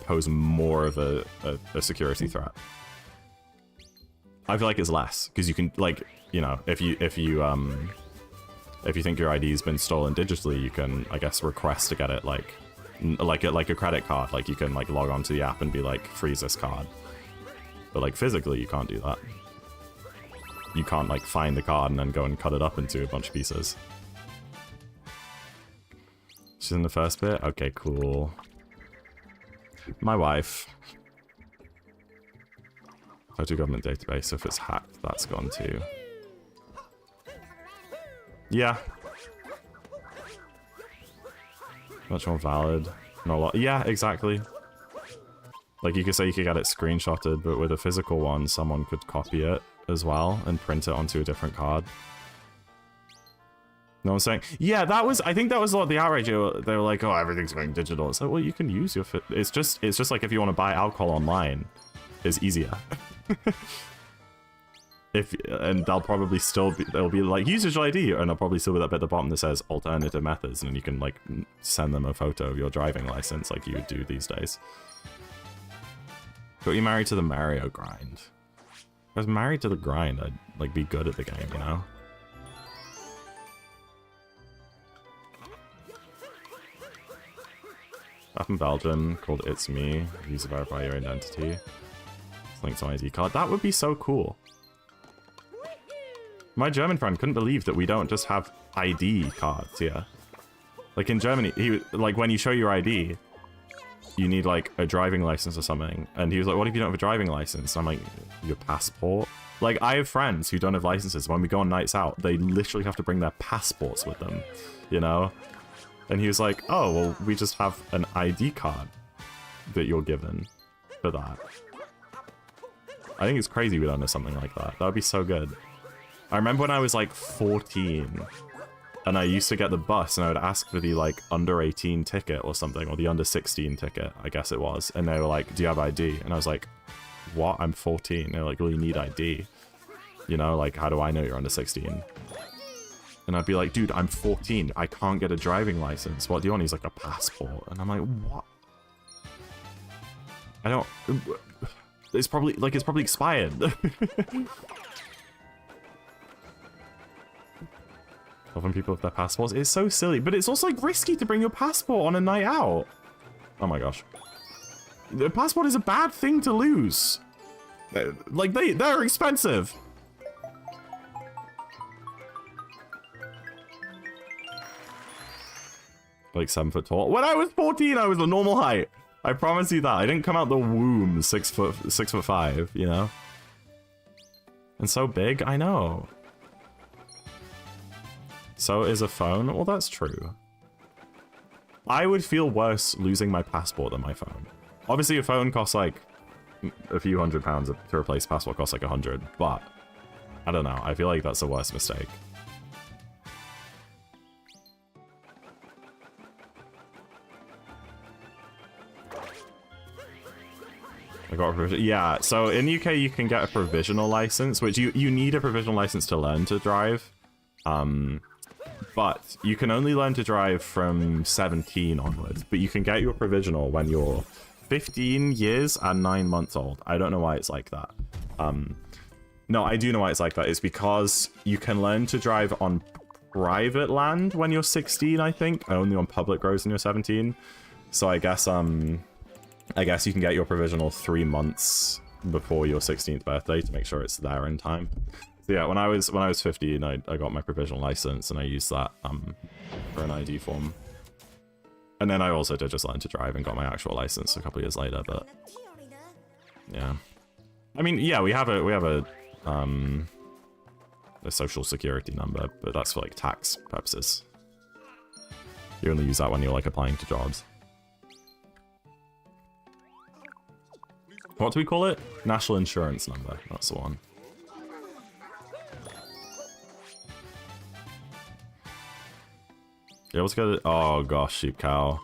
pose more of a security threat. I feel like it's less because you can, like, you know, if you think your ID's been stolen digitally, you can, I guess, request to get it like a credit card. Like you can like log onto the app and be like, freeze this card. But like physically, you can't do that. You can't like find the card and then go and cut it up into a bunch of pieces. She's in the first bit? Okay, cool. My wife. Photo government database, so if it's hacked, that's gone too. Yeah. Much more valid. Not a lot. Yeah, exactly. Like you could say you could get it screenshotted, but with a physical one, someone could copy it as well and print it onto a different card. No one's saying, yeah, that was, I think that was a lot of the outrage. They were like, oh, everything's going digital. It's like, well, you can use your, it's just like if you want to buy alcohol online, it's easier. And they'll probably still be, they'll be like, use digital ID, and they'll probably still be that bit at the bottom that says alternative methods, and then you can like send them a photo of your driving license like you would do these days. Got you married to the Mario grind. If I was married to the grind, I'd like be good at the game, you know? app in Belgium called It's Me. Use to verify your identity. It's linked to my ID card. That would be so cool. My German friend couldn't believe that we don't just have ID cards here. Like in Germany, like when you show your ID, you need like a driving license or something. And he was like, what if you don't have a driving license? I'm like, your passport? Like, I have friends who don't have licenses. When we go on nights out, they literally have to bring their passports with them, you know? And he was like, oh, well, we just have an ID card that you're given for that. I think it's crazy we don't have something like that. That would be so good. I remember when I was like 14 and I used to get the bus and I would ask for the like under 18 ticket or something, or the under 16 ticket, I guess it was. And they were like, do you have ID? And I was like, what? I'm 14. And they're like, well, you need ID. You know, like, how do I know you're under 16? And I'd be like, dude, I'm 14. I can't get a driving license. What do you want? He's like, a passport. And I'm like, what? I don't... It's probably expired. Often people have their passports. It's so silly, but it's also like risky to bring your passport on a night out. Oh my gosh. The passport is a bad thing to lose. Like, they're expensive. Like 7 foot tall. When I was 14, I was a normal height. I promise you that. I didn't come out the womb 6'5", you know? And so big, I know. So is a phone? Well, that's true. I would feel worse losing my passport than my phone. Obviously, a phone costs like a few £100 to replace. Passport costs like 100, but I don't know. I feel like that's the worst mistake. I got a yeah, so in the UK you can get a provisional license, which you need a provisional license to learn to drive. But you can only learn to drive from 17 onwards, but you can get your provisional when you're 15 years and 9 months old. I don't know why it's like that. No, I do know why it's like that. It's because you can learn to drive on private land when you're 16, I think, only on public roads when you're 17. So I guess you can get your provisional 3 months before your 16th birthday to make sure it's there in time. So yeah, when I was 15, I got my provisional license and I used that for an ID form. And then I also did just learn to drive and got my actual license a couple of years later. But yeah, I mean, yeah, we have a social security number, but that's for like tax purposes. You only use that when you're like applying to jobs. What do we call it? National insurance number. That's the one. Yeah, let's go to... Oh gosh, sheep cow.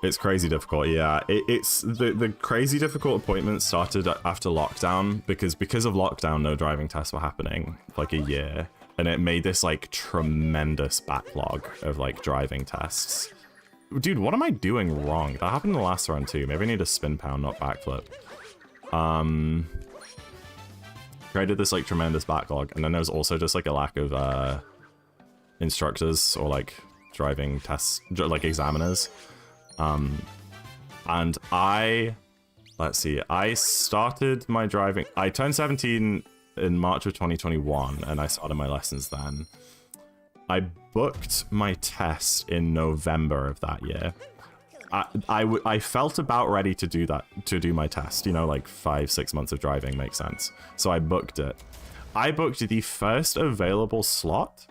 It's crazy difficult, yeah. It's the crazy difficult appointments started after lockdown because of lockdown, no driving tests were happening for like a year. And it made this like tremendous backlog of like driving tests. Dude, what am I doing wrong? That happened in the last run too. Maybe I need a spin pound, not backflip. Created this like tremendous backlog, and then there was also just like a lack of instructors or like driving tests, like examiners. And let's see, I started my driving. I turned 17 in March of 2021, and I started my lessons then. I booked my test in November of that year. I felt about ready to do that, to do my test, you know, like 5-6 months of driving makes sense. So I booked it. I booked the first available slot.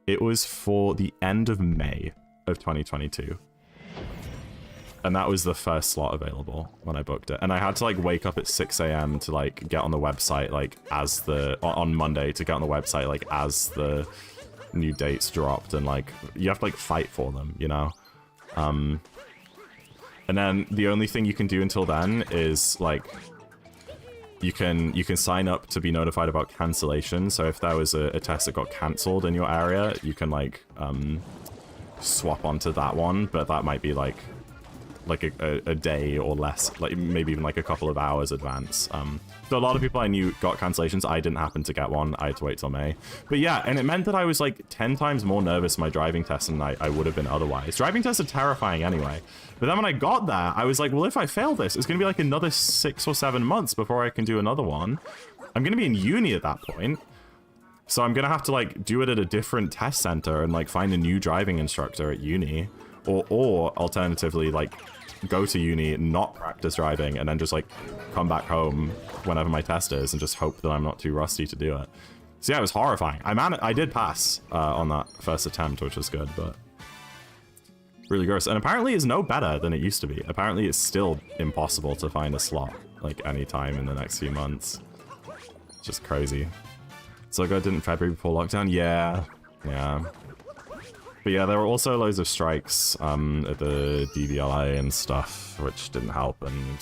It was for the end of May of 2022. And that was the first slot available when I booked it. And I had to like wake up at 6 AM to like get on the website, like on Monday to get on the website, like as the new dates dropped, and like you have to like fight for them, you know. And then the only thing you can do until then is like you can sign up to be notified about cancellation. So if there was a test that got cancelled in your area, you can like swap onto that one, but that might be like like a day or less, like maybe even like a couple of hours advance. So a lot of people I knew got cancellations. I didn't happen to get one. I had to wait till May. But yeah, and it meant that I was like 10 times more nervous for my driving test than I would have been otherwise. Driving tests are terrifying anyway. But then when I got there, I was like, well, if I fail this, it's going to be like another 6 or 7 months before I can do another one. I'm going to be in uni at that point. So I'm going to have to like do it at a different test center and like find a new driving instructor at uni. Or alternatively, like go to uni, not practice driving, and then just like come back home whenever my test is and just hope that I'm not too rusty to do it. So yeah, it was horrifying. I did pass on that first attempt, which was good, but really gross. And apparently it's no better than it used to be. Apparently it's still impossible to find a slot like any time in the next few months. Just crazy. So good didn't February before lockdown? Yeah. But yeah, there were also loads of strikes at the DVLA and stuff, which didn't help, and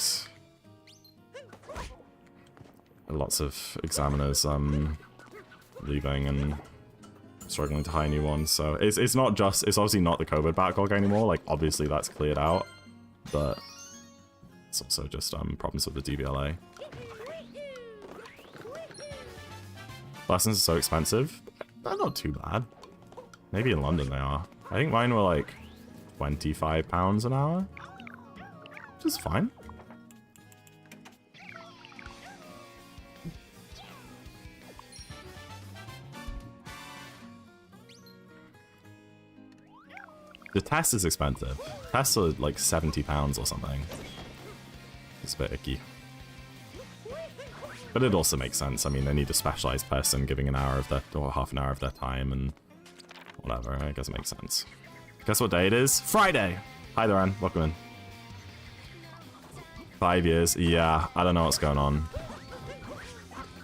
lots of examiners leaving and struggling to hire new ones. So it's not just, it's obviously not the COVID backlog anymore. Like obviously that's cleared out, but it's also just problems with the DVLA. Lessons are so expensive. They're not too bad. Maybe in London they are. I think mine were like £25 an hour, which is fine. The test is expensive. Tests are like £70 or something. It's a bit icky. But it also makes sense. I mean, they need a specialized person giving an hour of their, or half an hour of their time and whatever. I guess it makes sense. Guess what day it is? Friday! Hi there, Anne. Welcome in. 5 years. Yeah, I don't know what's going on.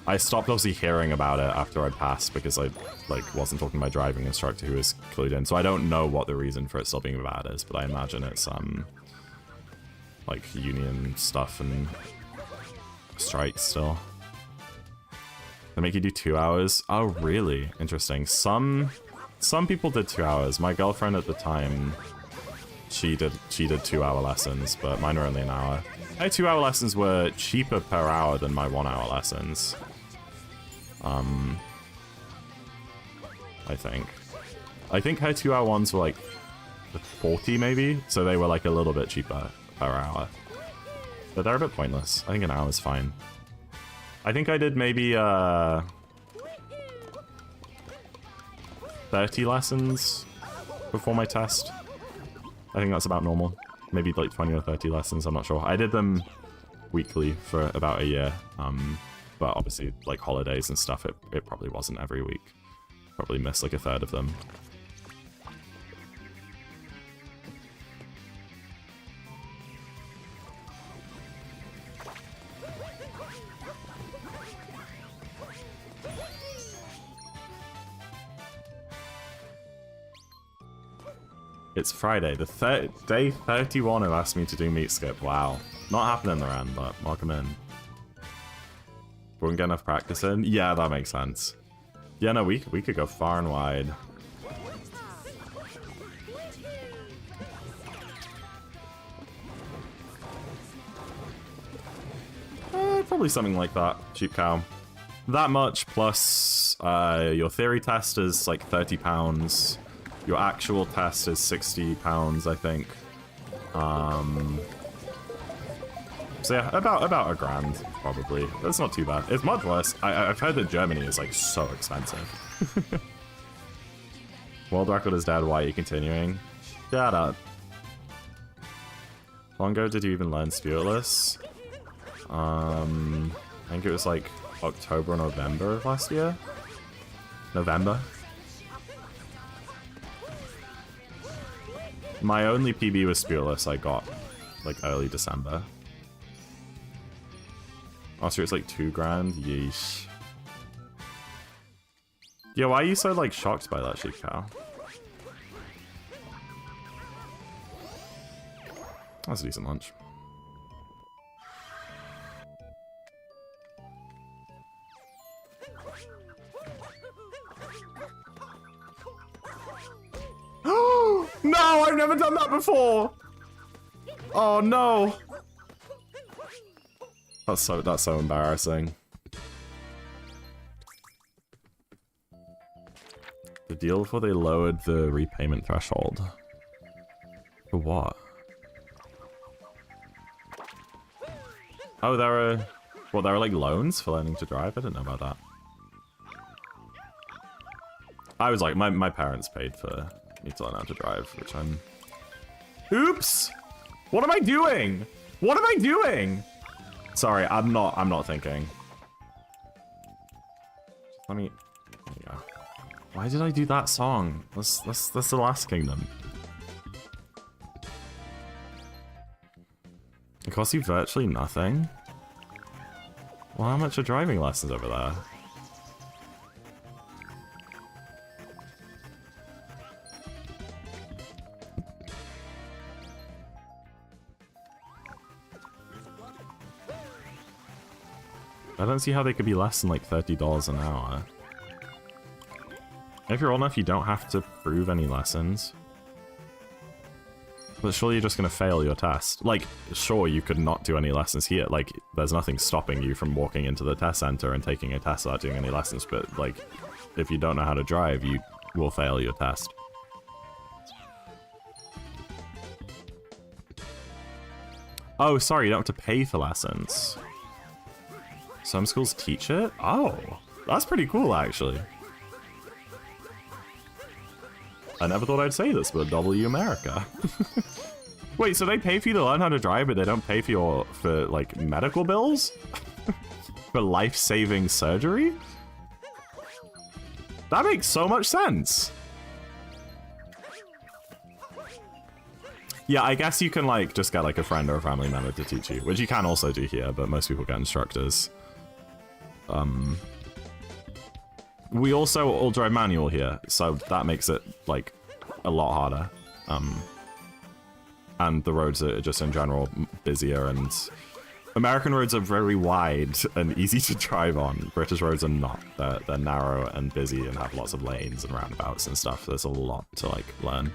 I stopped obviously hearing about it after I passed because I like wasn't talking to my driving instructor who was clued in. So I don't know what the reason for it still being bad is, but I imagine it's like union stuff and strikes still. They make you do 2 hours. Oh, really? Interesting. Some people did 2 hours. My girlfriend at the time, she did 2 hour lessons, but mine were only an hour. My 2 hour lessons were cheaper per hour than my 1 hour lessons. I think her 2 hour ones were like 40 maybe, so they were like a little bit cheaper per hour. But they're a bit pointless. I think an hour is fine. I think I did maybe 30 lessons before my test. I think that's about normal. Maybe like 20 or 30 lessons, I'm not sure. I did them weekly for about a year. But obviously, like holidays and stuff, it probably wasn't every week. Probably missed like a third of them. It's Friday, the day 31 have asked me to do meat skip. Wow. Not happening around, but welcome in. Wouldn't get enough practice in? Yeah, that makes sense. Yeah, no, we could go far and wide. Probably something like that, cheap cow. That much plus your theory test is like £30. Your actual test is £60, I think. So yeah, about a grand, probably. That's not too bad. It's much worse. I've heard that Germany is like so expensive. World record is dead, why are you continuing? Shut up. How long ago did you even learn Spiritless? I think it was like October or November of last year. November? My only PB was Spiritless I got like early December. Oh, so it's like 2 grand? Yeesh. Yeah, why are you so like shocked by that, sheep cow? That's a decent lunch. No, I've never done that before! Oh no! That's so embarrassing. The deal before they lowered the repayment threshold. For what? Oh, there are like loans for learning to drive? I didn't know about that. I was like, my parents paid for me to learn how to drive, which I'm... Oops! What am I doing? What am I doing? Sorry, I'm not thinking. Let me... There you go. Why did I do that song? That's the Last Kingdom. It costs you virtually nothing? Well, how much are driving lessons over there? I don't see how they could be less than like $30 an hour. If you're old enough, you don't have to prove any lessons. But surely you're just gonna fail your test. Like, sure, you could not do any lessons here. Like, there's nothing stopping you from walking into the test center and taking a test without doing any lessons. But, like, if you don't know how to drive, you will fail your test. Oh, sorry, you don't have to pay for lessons. Some schools teach it? Oh, that's pretty cool, actually. I never thought I'd say this, but W America. Wait, so they pay for you to learn how to drive, but they don't pay for like, medical bills? For life-saving surgery? That makes so much sense. Yeah, I guess you can, like, just get, like, a friend or a family member to teach you, which you can also do here, but most people get instructors. We also all drive manual here, so that makes it, like, a lot harder. And the roads are just in general busier, and American roads are very wide and easy to drive on. British roads are not. They're narrow and busy and have lots of lanes and roundabouts and stuff. There's a lot to, like, learn.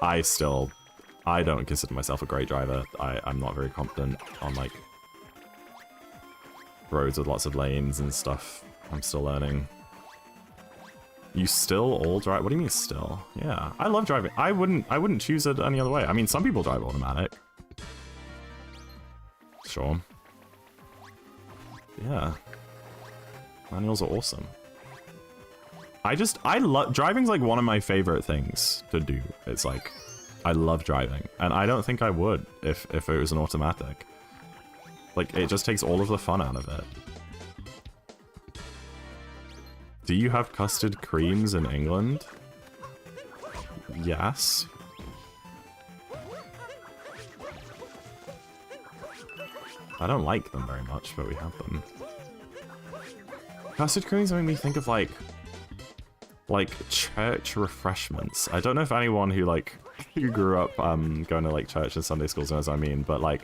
I don't consider myself a great driver. I'm not very confident on, like, roads with lots of lanes and stuff. I'm still learning. You still all drive? What do you mean still? Yeah, I love driving. I wouldn't choose it any other way. I mean, some people drive automatic. Sure. Yeah. Manuals are awesome. I love driving's like one of my favorite things to do. It's like I love driving, and I don't think I would if it was an automatic. Like, it just takes all of the fun out of it. Do you have custard creams in England? Yes. I don't like them very much, but we have them. Custard creams make me think of like church refreshments. I don't know if anyone who grew up going to like church and Sunday schools knows what I mean, but like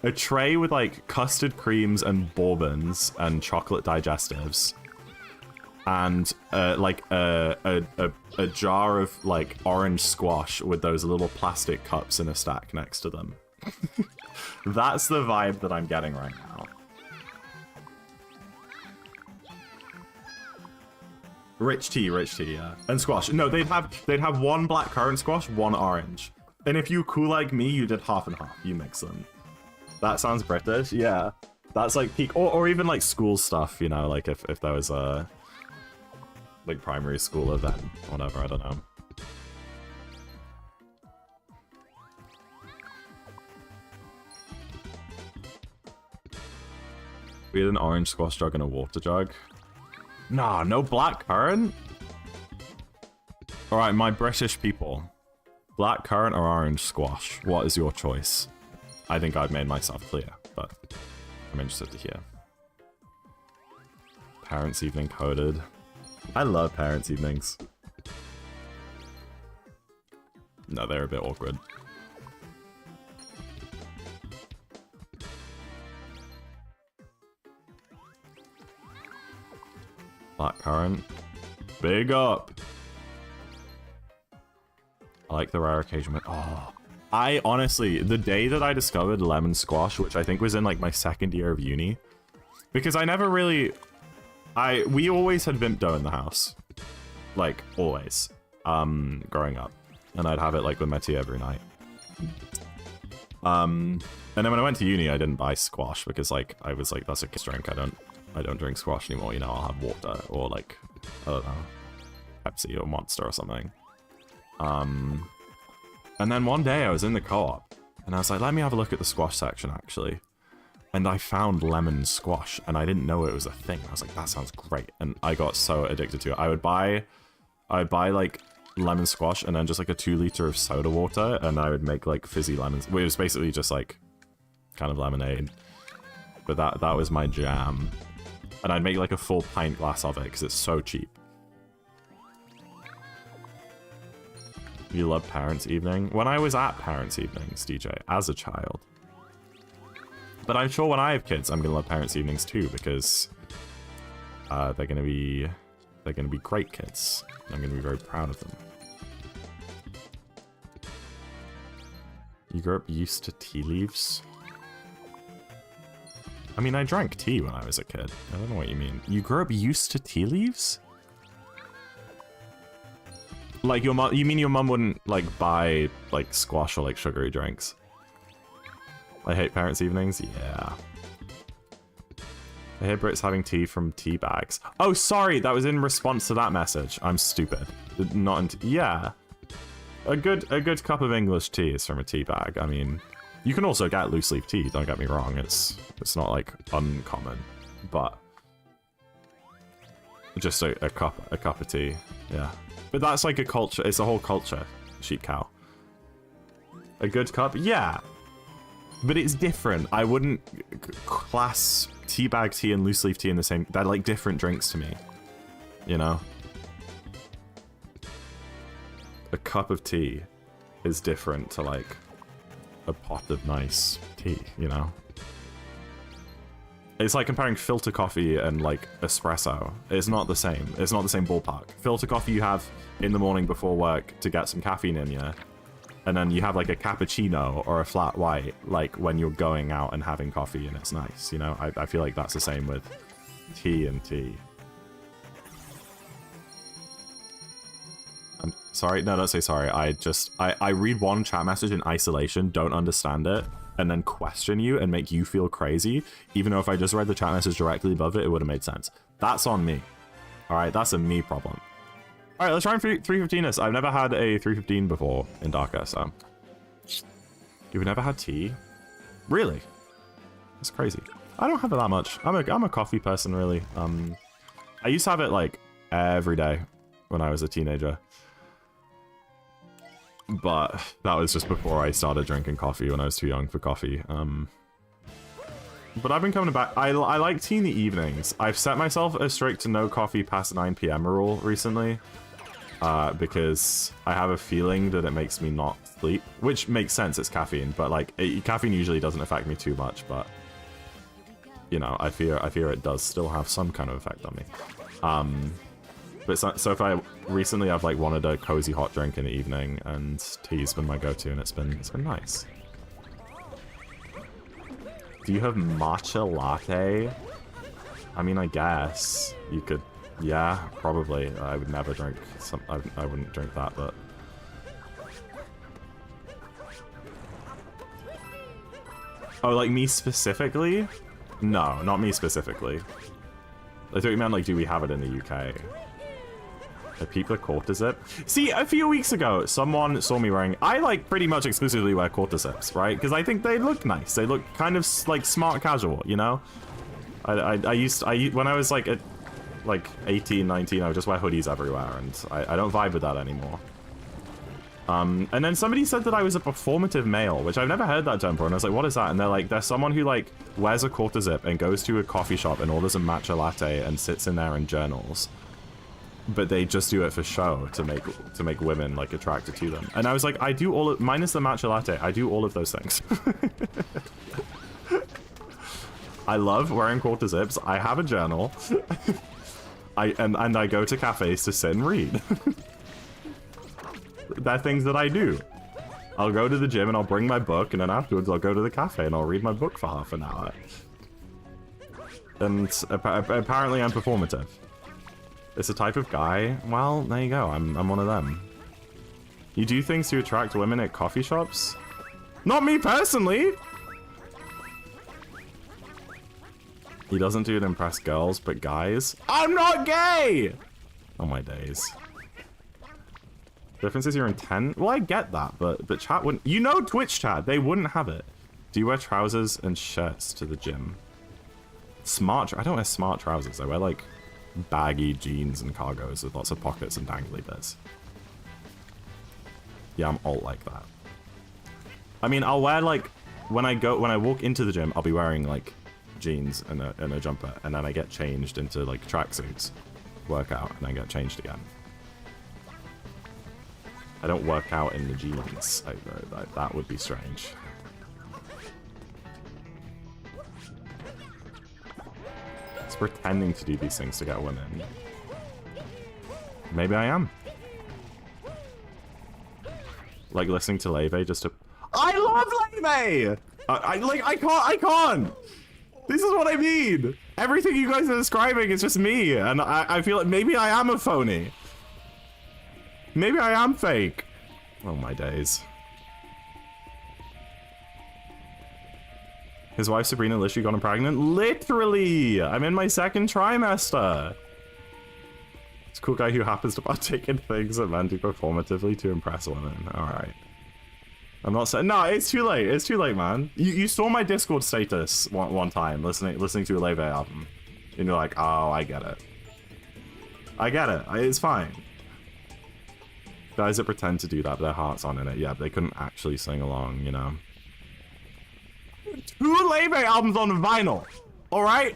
a tray with like custard creams and bourbons and chocolate digestives. And like a jar of like orange squash with those little plastic cups in a stack next to them. That's the vibe that I'm getting right now. Rich tea, yeah. And squash. No, they'd have one black currant squash, one orange. And if you cool like me, you did half and half. You mix them. That sounds British, yeah. That's like peak, or even like school stuff, you know, like if there was a like primary school event, whatever, I don't know. We had an orange squash jug and a water jug. Nah, no black currant? Alright, my British people. Black currant or orange squash? What is your choice? I think I've made myself clear, but I'm interested to hear. Parents' evening coded. I love parents' evenings. No, they're a bit awkward. Black currant. Big up! I like the rare occasion when... Oh, I honestly, the day that I discovered lemon squash, which I think was in like my second year of uni, because I never really, we always had Vimto in the house, like always, growing up, and I'd have it like with my tea every night. And then when I went to uni, I didn't buy squash because like I was like, that's a kid's drink. I don't drink squash anymore. You know, I'll have water or like, I don't know, Pepsi or Monster or something. And then one day I was in the co-op and I was like, let me have a look at the squash section actually. And I found lemon squash and I didn't know it was a thing. I was like, that sounds great. And I got so addicted to it. I would buy like lemon squash and then just like a 2 liter of soda water and I would make like fizzy lemons. It was basically just like kind of lemonade. But that was my jam. And I'd make like a full pint glass of it because it's so cheap. You love Parents' Evening? When I was at Parents' Evenings, DJ, as a child. But I'm sure when I have kids, I'm gonna love Parents' Evenings too, because they're gonna be great kids. I'm gonna be very proud of them. You grew up used to tea leaves? I mean, I drank tea when I was a kid. I don't know what you mean. You grew up used to tea leaves? Like your mom, you mean your mum wouldn't like buy like squash or like sugary drinks? I hate Parents' Evenings. Yeah. I hear Brits having tea from tea bags. Oh, sorry, that was in response to that message. I'm stupid. Not in yeah. A good cup of English tea is from a tea bag. I mean, you can also get loose leaf tea. Don't get me wrong. It's not like uncommon, but just a cup of tea. Yeah. But that's like a culture. It's a whole culture, sheep cow. A good cup? Yeah. But it's different. I wouldn't class teabag tea and loose leaf tea in the same... They're like different drinks to me. You know? A cup of tea is different to like a pot of nice tea, you know? It's like comparing filter coffee and like espresso. It's not the same. It's not the same ballpark. Filter coffee you have in the morning before work to get some caffeine in you. And then you have like a cappuccino or a flat white, like when you're going out and having coffee and it's nice, you know? I feel like that's the same with tea and tea. I'm sorry? No, don't say sorry. I read one chat message in isolation, don't understand it, and then question you and make you feel crazy, even though if I just read the chat message directly above it, it would have made sense. That's on me. Alright, that's a me problem. Alright, let's try and 315 this. I've never had a 315 before in Darker, so... You've never had tea? Really? That's crazy. I don't have it that much. I'm a coffee person, really. I used to have it, like, every day when I was a teenager. But that was just before I started drinking coffee when I was too young for coffee. But I've been coming back. I like tea in the evenings. I've set myself a strict no coffee past 9 PM rule recently. Because I have a feeling that it makes me not sleep. Which makes sense, it's caffeine. But like, caffeine usually doesn't affect me too much. But, you know, I fear it does still have some kind of effect on me. But so if recently I've like wanted a cozy hot drink in the evening, and tea's been my go-to, and it's been nice. Do you have matcha latte? I mean, I guess you could. Yeah, probably. I would never drink some. I wouldn't drink that, but. Oh, like me specifically? No, not me specifically. I thought you meant like, do we have it in the UK? A people quarter zip. See, a few weeks ago, someone saw me wearing... I, like, pretty much exclusively wear quarter zips, right? Because I think they look nice. They look kind of, like, smart casual, you know? When I was, like, 18, 19, I would just wear hoodies everywhere, and I don't vibe with that anymore. And then somebody said that I was a performative male, which I've never heard that term before, and I was like, what is that? And they're like, there's someone who, like, wears a quarter zip and goes to a coffee shop and orders a matcha latte and sits in there and journals. But they just do it for show to make women like attracted to them. And I was like, I do all of, minus the matcha latte, I do all of those things. I love wearing quarter zips. I have a journal. and I go to cafes to sit and read. They're things that I do. I'll go to the gym and I'll bring my book, and then afterwards I'll go to the cafe and I'll read my book for half an hour. And apparently I'm performative. It's a type of guy. Well, there you go. I'm one of them. You do things to attract women at coffee shops? Not me personally! He doesn't do it to impress girls, but guys. I'm not gay! Oh my days. The difference is your intent? Well, I get that, but chat wouldn't... You know Twitch chat, they wouldn't have it. Do you wear trousers and shirts to the gym? I don't wear smart trousers. I wear, like, baggy jeans and cargos with lots of pockets and dangly bits. Yeah, I'm alt like that. I mean, I'll wear, like... When I walk into the gym, I'll be wearing, like, jeans and a jumper, and then I get changed into, like, tracksuits. Work out, and then get changed again. I don't work out in the jeans. That would be strange. It's pretending to do these things to get women. Maybe I am. Like listening to Leve just to... I love Leve! I can't! This is what I mean! Everything you guys are describing is just me, and I feel like maybe I am a phony. Maybe I am fake. Oh my days. His wife Sabrina literally got him pregnant? Literally! I'm in my second trimester. It's a cool guy who happens to partake in things that men do performatively to impress women. Alright. I'm not saying... No, it's too late. It's too late, man. You saw my Discord status one time listening to a Leve album. And you're like, oh, I get it. I get it. It's fine. Guys that pretend to do that, but their hearts aren't in it. Yeah, but they couldn't actually sing along, you know. 2 Leve albums on vinyl. Alright?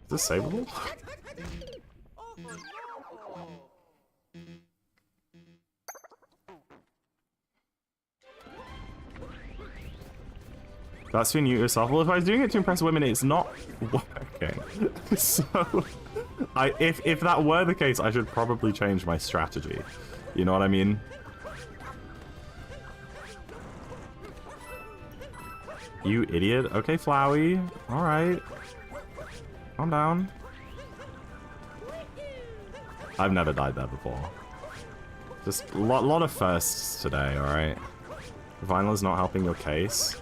Is this savable? That's when you yourself. Well, if I was doing it to impress women, it's not working. So, if that were the case, I should probably change my strategy. You know what I mean? You idiot. Okay, Flowey. All right. Calm down. I've never died there before. Just a lot of firsts today, alright? Vinyl is not helping your case.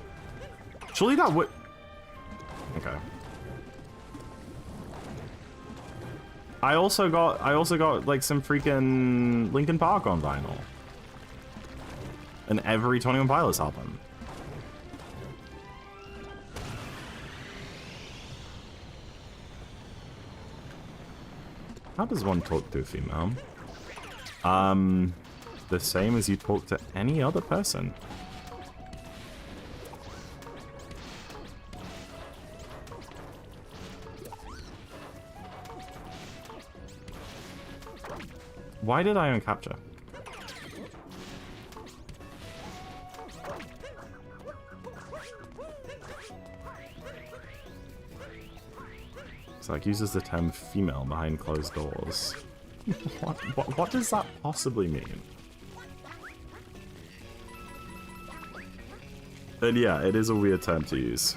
Surely that would... Okay. I also got like some freaking Linkin Park on vinyl. And every 21 Pilots album. How does one talk to a female? The same as you talk to any other person. Why did I uncapture? It's like uses the term female behind closed doors. What does that possibly mean? And yeah, it is a weird term to use.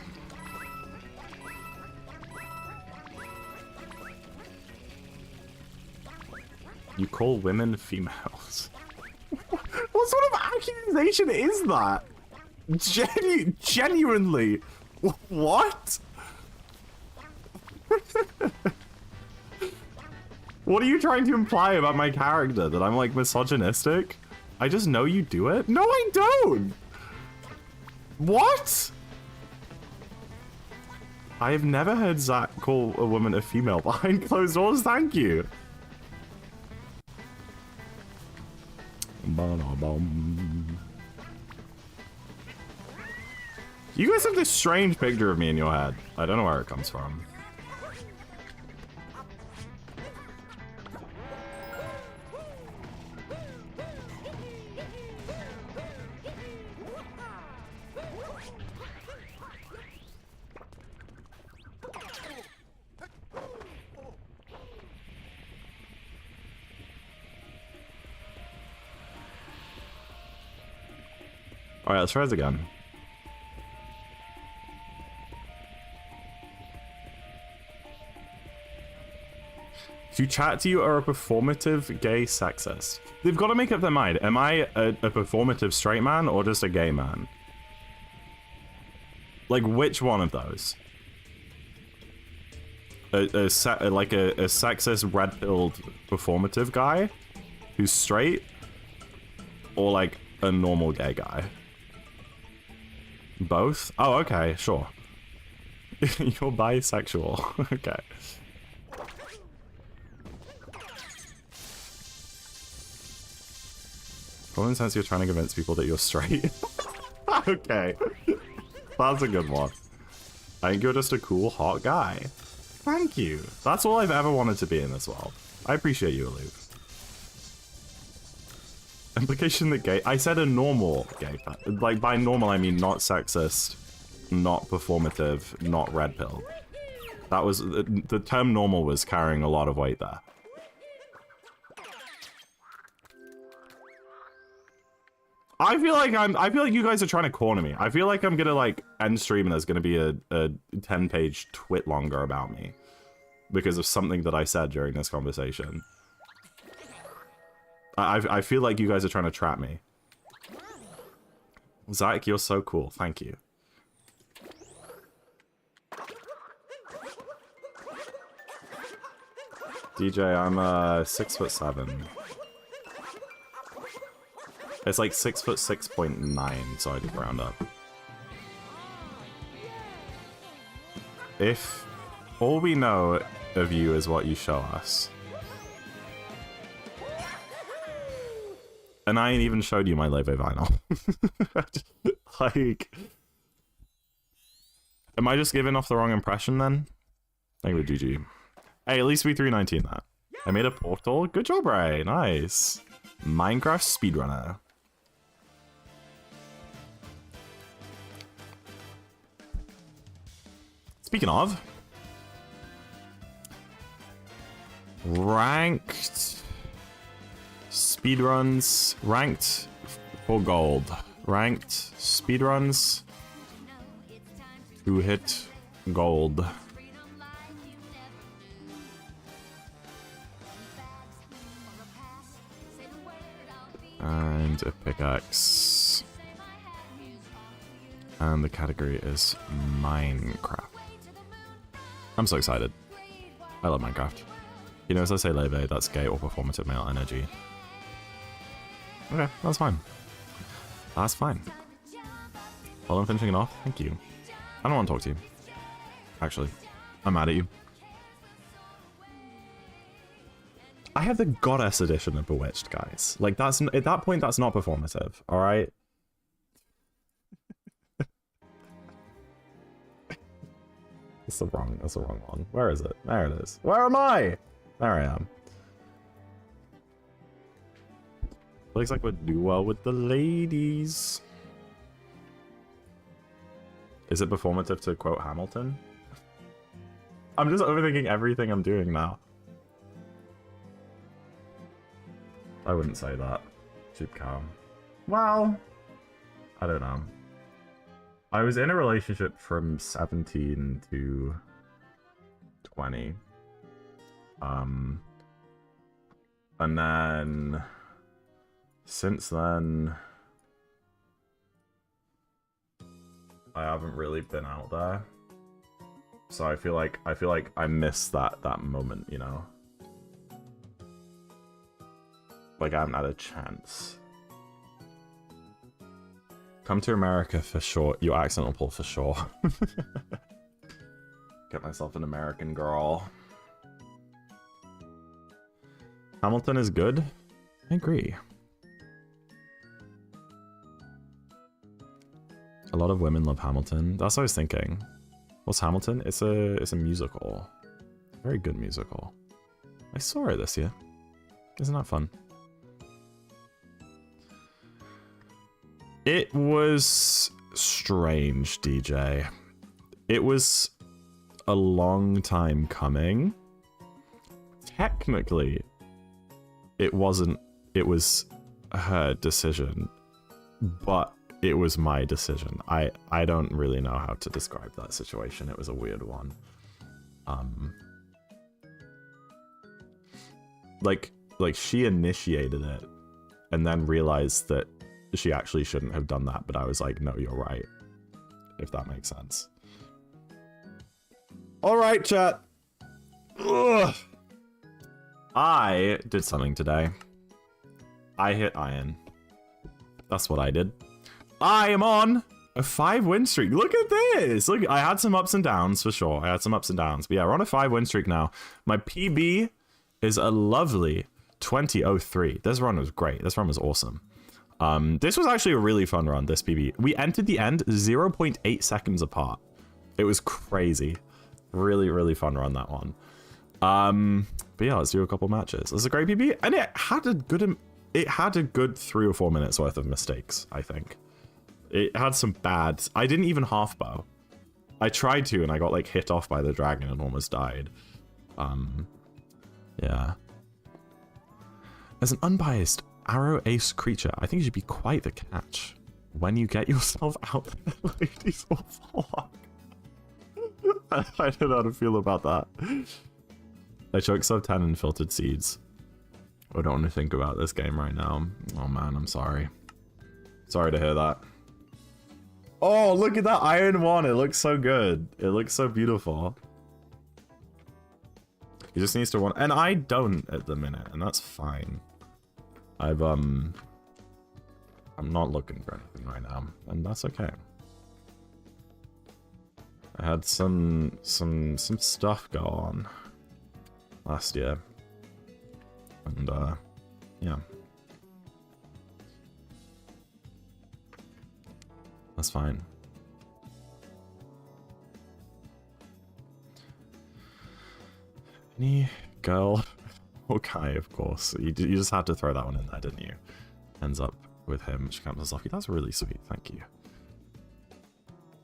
You call women females? What sort of accusation is that? Genuinely? What? What are you trying to imply about my character? That I'm like misogynistic? I just know you do it? No, I don't! What? I have never heard Zach call a woman a female behind closed doors, thank you. You guys have this strange picture of me in your head. I don't know where it comes from. Alright, let's try this again. To chat to you are a performative gay sexist. They've got to make up their mind. Am I a performative straight man or just a gay man? Like, which one of those? Like a sexist red-pilled performative guy who's straight, or like a normal gay guy? Both? Oh, okay, sure. You're bisexual. Okay. Common sense, you're trying to convince people that you're straight. Okay. That's a good one. I think you're just a cool, hot guy. Thank you. That's all I've ever wanted to be in this world. I appreciate you, Aloof. Implication that gay... I said a normal gay... Like, by normal, I mean not sexist, not performative, not red pill. That was... The term normal was carrying a lot of weight there. I feel like you guys are trying to corner me. I feel like I'm gonna like end stream and there's gonna be a 10-page twit longer about me because of something that I said during this conversation. I feel like you guys are trying to trap me. Zach, you're so cool. Thank you. DJ, I'm 6'7". It's like 6'6.9", so I just round up. If all we know of you is what you show us, and I ain't even showed you my Leve vinyl. Like, am I just giving off the wrong impression then? Thank you, GG. Hey, at least we 319 that. I made a portal. Good job, Ray. Nice. Minecraft speedrunner. Speaking of, ranked speedruns, ranked for gold, ranked speedruns to hit gold. And a pickaxe. And the category is Minecraft. I'm so excited. I love Minecraft. You know, as I say Leve, that's gay or performative male energy. Okay, that's fine. That's fine. While I'm finishing it off, thank you. I don't want to talk to you. Actually, I'm mad at you. I have the Goddess edition of Bewitched, guys. Like, that's at that point, that's not performative, alright? That's the wrong one. Where is it? There it is. Where am I? There I am. Looks like we'd do well with the ladies. Is it performative to quote Hamilton? I'm just overthinking everything I'm doing now. I wouldn't say that. Cheap cow. Well, I don't know. I was in a relationship from 17 to 20. And then since then I haven't really been out there. So I feel like I missed that moment, you know? Like I haven't had a chance. Come to America for sure. Your accent will pull for sure. Get myself an American girl. Hamilton is good. I agree. A lot of women love Hamilton. That's what I was thinking. What's Hamilton? It's a musical. Very good musical. I saw it this year. Isn't that fun? It was strange, DJ. It was a long time coming. Technically, it wasn't. It was her decision, but it was my decision. I don't really know how to describe that situation. It was a weird one. Like she initiated it and then realized that she actually shouldn't have done that, but I was like, no, you're right. If that makes sense. All right, chat. Ugh. I did something today. I hit iron. That's what I did. I am on a 5-win streak. Look at this. Look, I had some ups and downs for sure. I had some ups and downs. But yeah, we're on a 5-win streak now. My PB is a lovely 20:03. This run was great. This run was awesome. This was actually a really fun run, this PB. We entered the end 0.8 seconds apart. It was crazy. Really, really fun run, that one. But yeah, let's do a couple matches. This is a great PB, and it had a good 3 or 4 minutes worth of mistakes, I think. It had some bad... I didn't even half bow. I tried to, and I got like hit off by the dragon and almost died. Yeah. As an unbiased arrow ace creature, I think you should be quite the catch when you get yourself out there, ladies. Oh, fuck. I don't know how to feel about that. I choked sub 10 and filtered seeds. I don't want to think about this game right now. Oh man, I'm sorry. Sorry to hear that. Oh, look at that iron one. It looks so good. It looks so beautiful. He just needs to want, and I don't at the minute, and that's fine. I'm not looking for anything right now, and that's okay. I had some stuff go on last year, and yeah, that's fine. Any girl or guy, of course. You just had to throw that one in there, didn't you? Ends up with him, which comes as lucky. That's really sweet. Thank you.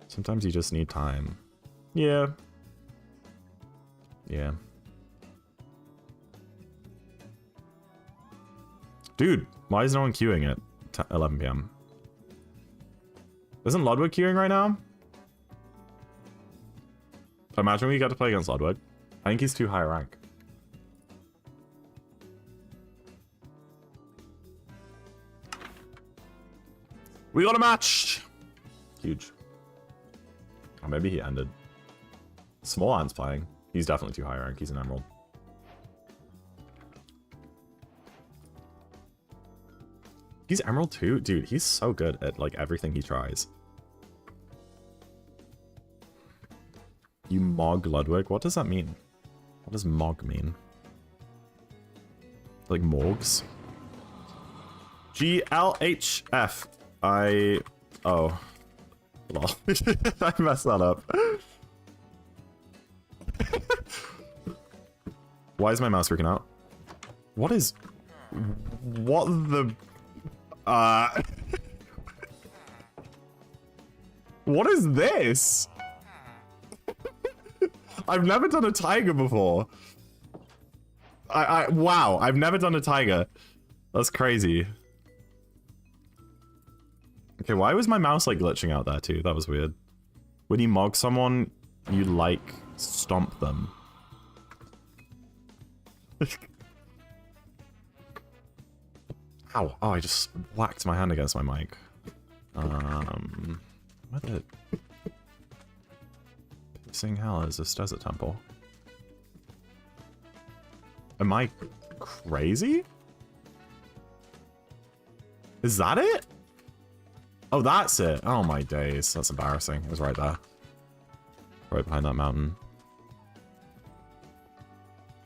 Sometimes you just need time. Yeah. Yeah. Dude, why is no one queuing at 11 p.m.? Isn't Ludwig queuing right now? Imagine we got to play against Ludwig. I think he's too high rank. We got a match! Huge. Or maybe he ended. Small Ant's playing. He's definitely too high rank. He's an emerald. He's emerald too? Dude, he's so good at like everything he tries. You Mog Ludwig? What does that mean? What does Mog mean? Like Morgs? GLHF. Oh. Lol. I messed that up. Why is my mouse freaking out? What the... What is this? I've never done a tiger before. Wow, I've never done a tiger. That's crazy. Okay, why was my mouse like glitching out there too? That was weird. When you mog someone, you like stomp them. Ow. Oh, I just whacked my hand against my mic. Where the... Pissing hell is this desert temple? Am I crazy? Is that it? Oh, that's it. Oh my days. That's embarrassing. It was right there. Right behind that mountain.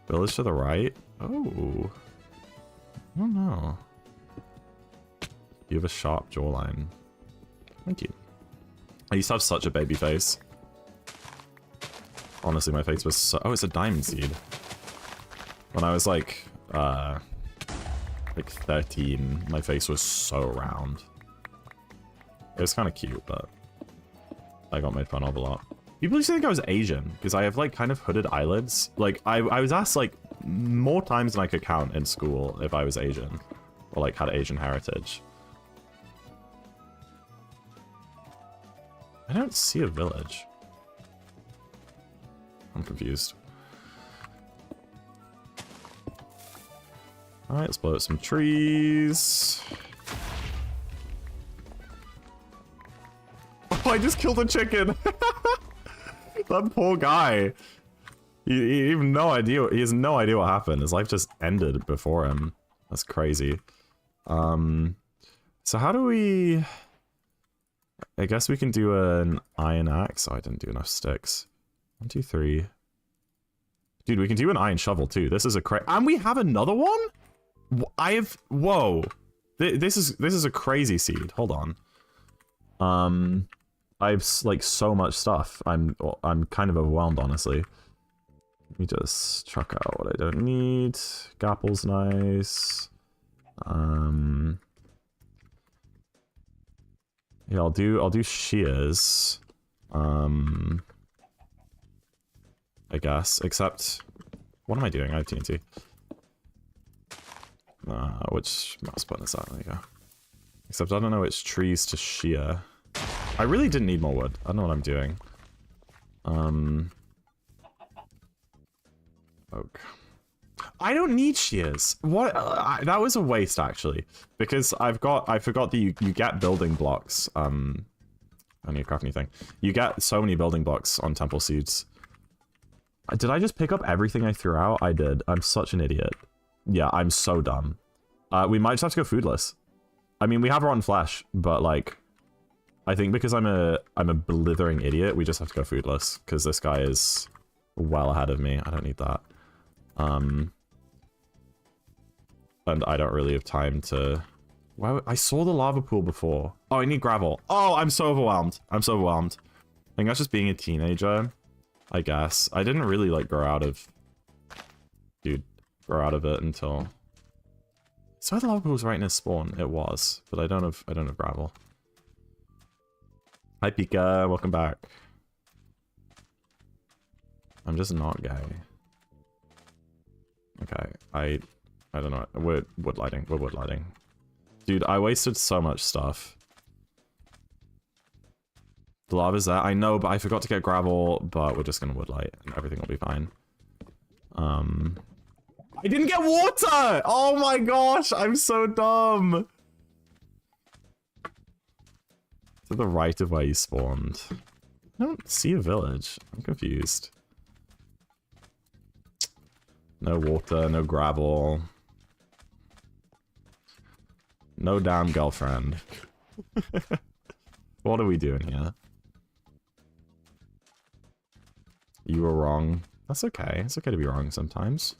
Village to the right? Oh. I don't know. You have a sharp jawline. Thank you. I used to have such a baby face. Honestly, my face was so... Oh, it's a diamond seed. When I was like 13, my face was so round. It was kind of cute, but I got made fun of a lot. People used to think I was Asian, because I have, like, kind of hooded eyelids. Like, I was asked, like, more times than I could count in school if I was Asian. Or, like, had Asian heritage. I don't see a village. I'm confused. Alright, let's blow up some trees. Oh, I just killed a chicken! That poor guy. He has no idea what happened. His life just ended before him. That's crazy. So how do we... I guess we can do an iron axe. Oh, I didn't do enough sticks. 1, 2, 3. Dude, we can do an iron shovel too. This is a and we have another one? Whoa. This is a crazy seed. Hold on. I have like so much stuff. I'm kind of overwhelmed, honestly. Let me just chuck out what I don't need. Gapple's nice. Yeah, I'll do shears. I guess. Except, what am I doing? I have TNT. Which mouse button is that? There you go. Except I don't know which trees to shear. I really didn't need more wood. I don't know what I'm doing. Oak. I don't need shears. What? That was a waste, actually, because I forgot that you get building blocks. I need to craft anything. You get so many building blocks on temple seeds. Did I just pick up everything I threw out? I did. I'm such an idiot. Yeah, I'm so dumb. We might just have to go foodless. I mean, we have rotten flesh, but like, I think because I'm a blithering idiot, we just have to go foodless because this guy is well ahead of me. I don't need that. And I don't really have time to... Why? I saw the lava pool before. Oh, I need gravel. Oh, I'm so overwhelmed. I'm so overwhelmed. I think that's just being a teenager, I guess. I didn't really, like, grow out of... Dude, grow out of it until... So the lava pool was right near spawn. It was, but I don't have gravel. Hi, Pika. Welcome back. I'm just not gay. Okay, I don't know. We're wood lighting. We're wood lighting. Dude, I wasted so much stuff. The lava's there. I know, but I forgot to get gravel, but we're just gonna wood light and everything will be fine. I didn't get water! Oh my gosh, I'm so dumb. To the right of where you spawned. I don't see a village. I'm confused. No water, no gravel. No damn girlfriend. What are we doing here? You were wrong. That's okay. It's okay to be wrong sometimes.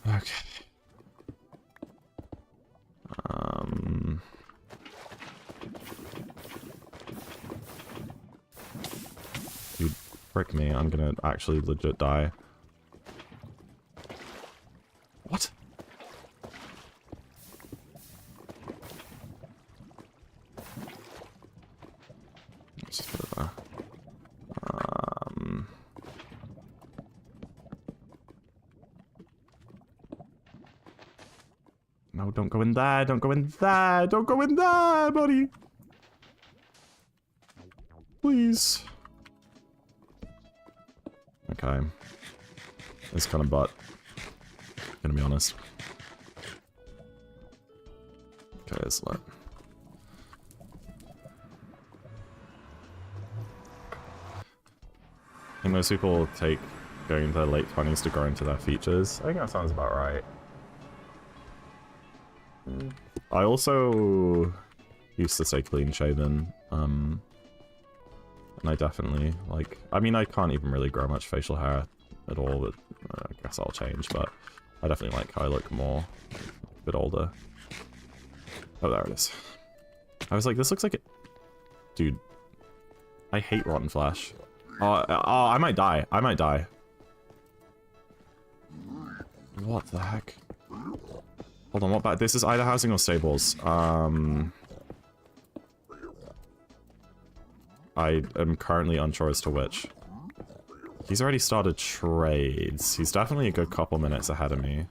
Okay. Dude, frick me. I'm gonna actually legit die. What? Let's just put it there. No, don't go in there. Don't go in there. Don't go in there, buddy. Please. Okay. It's kind of butt. Gonna be honest. Okay, it's lit. I think most people take going into their late 20s to grow into their features. I think that sounds about right. I also used to stay clean shaven, and I definitely, like, I mean, I can't even really grow much facial hair at all, but I guess I'll change, but I definitely like how I look more, a bit older. Oh, there it is. I was like, this looks like it. Dude, I hate rotten flesh. Oh, I might die. I might die. What the heck? Hold on, what about this is either housing or stables. I am currently unsure as to which. He's already started trades. He's definitely a good couple minutes ahead of me.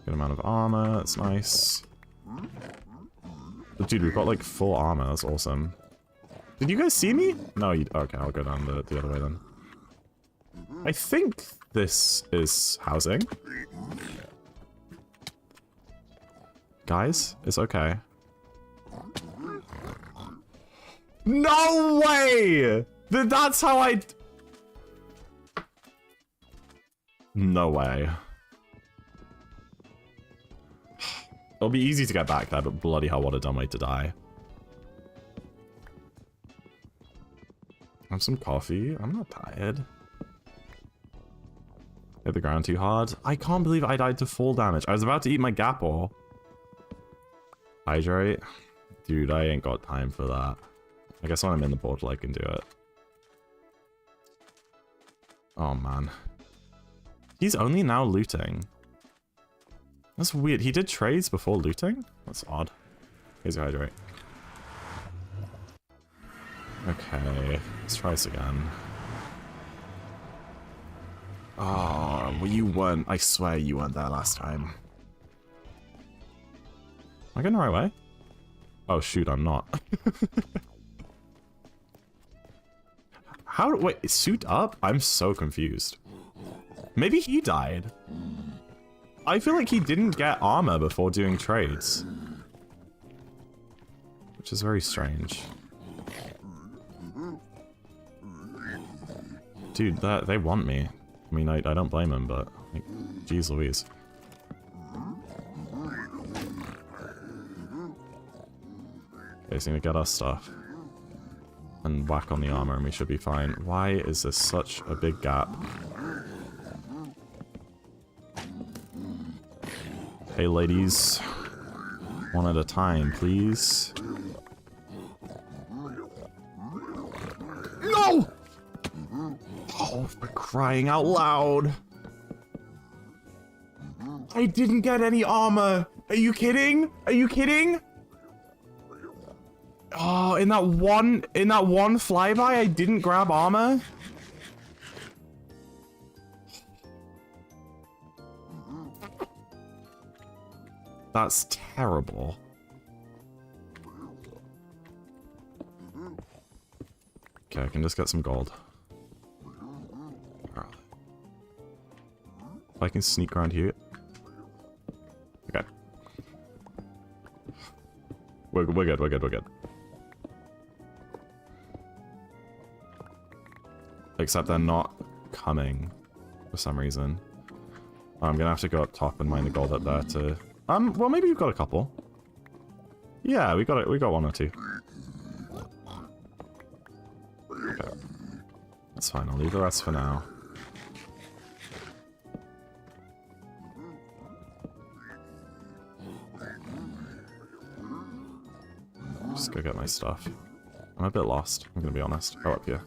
Good amount of armor. That's nice. But dude, we've got like full armor. That's awesome. Did you guys see me? No, you... Okay, I'll go down the other way then. I think this is housing. Guys, it's okay. No way! That's how I... No way. It'll be easy to get back there, but bloody hell, what a dumb way to die. Have some coffee. I'm not tired. Hit the ground too hard. I can't believe I died to fall damage. I was about to eat my gapple. Hydrate. Dude, I ain't got time for that. I guess when I'm in the portal, I can do it. Oh, man. He's only now looting. That's weird. He did trades before looting? That's odd. Here's your hydrate. Okay, let's try this again. Oh, well, you weren't. I swear you weren't there last time. Am I going the right way? Oh, shoot, I'm not. How? Wait, suit up? I'm so confused. Maybe he died. I feel like he didn't get armor before doing trades. Which is very strange. Dude, they want me. I mean, I don't blame him, but... Like, geez Louise. Okay, so we get our stuff. And whack on the armor and we should be fine. Why is this such a big gap? Hey, ladies. One at a time, please. No! Oh, for crying out loud. I didn't get any armor. Are you kidding? Are you kidding? Oh, in that one flyby, I didn't grab armor. That's terrible. Okay, I can just get some gold. If I can sneak around here. Okay. We're good, we're good, we're good. Except they're not coming for some reason. I'm gonna have to go up top and mine the gold up there to... well, maybe we've got a couple. Yeah, we got one or two. Okay. That's fine, I'll leave the rest for now. Just go get my stuff. I'm a bit lost, I'm gonna be honest. Oh, up here.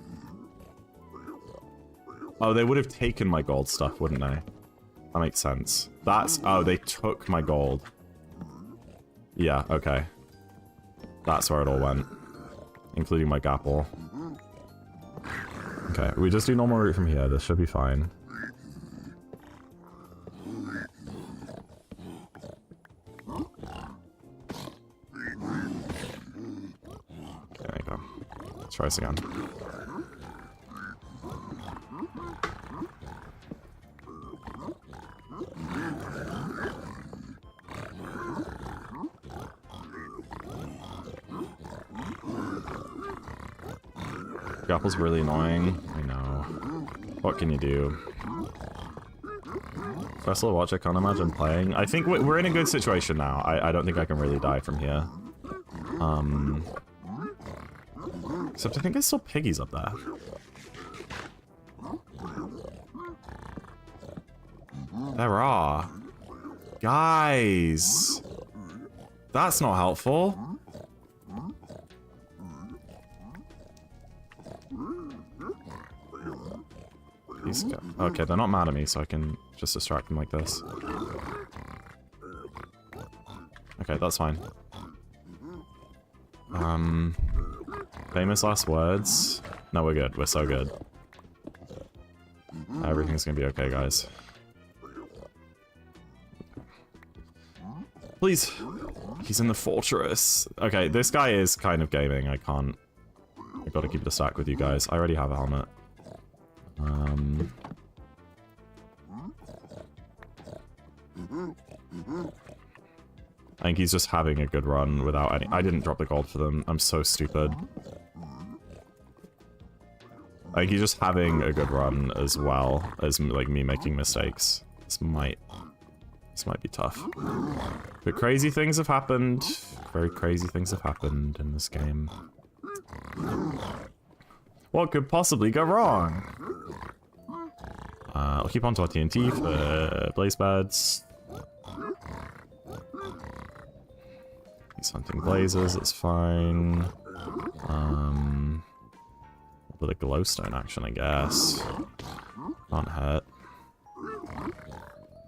Oh, they would have taken my gold stuff, wouldn't they? That makes sense. That's... Oh, they took my gold. Yeah, okay. That's where it all went. Including my gapple. Okay, we just do normal route from here. This should be fine. Okay, there you go. Let's try this again. Gapple's really annoying. I know. What can you do? Festival Watch, I can't imagine playing. I think we're in a good situation now. I don't think I can really die from here. Except I think I saw piggies up there. There are. Guys! That's not helpful. Okay, they're not mad at me, so I can just distract them like this. Okay, that's fine. Famous last words? No, we're good. We're so good. Everything's gonna be okay, guys. Please. He's in the fortress. Okay, this guy is kind of gaming. I can't. I gotta keep it a stack with you guys. I already have a helmet. I think he's just having a good run without any... I didn't drop the gold for them. I'm so stupid. I think he's just having a good run as well as, like, me making mistakes. This might be tough. But crazy things have happened. Very crazy things have happened in this game. What could possibly go wrong? I'll keep on to our TNT for blaze beds. He's hunting blazes, that's fine. With a glowstone action, I guess. Can't hurt.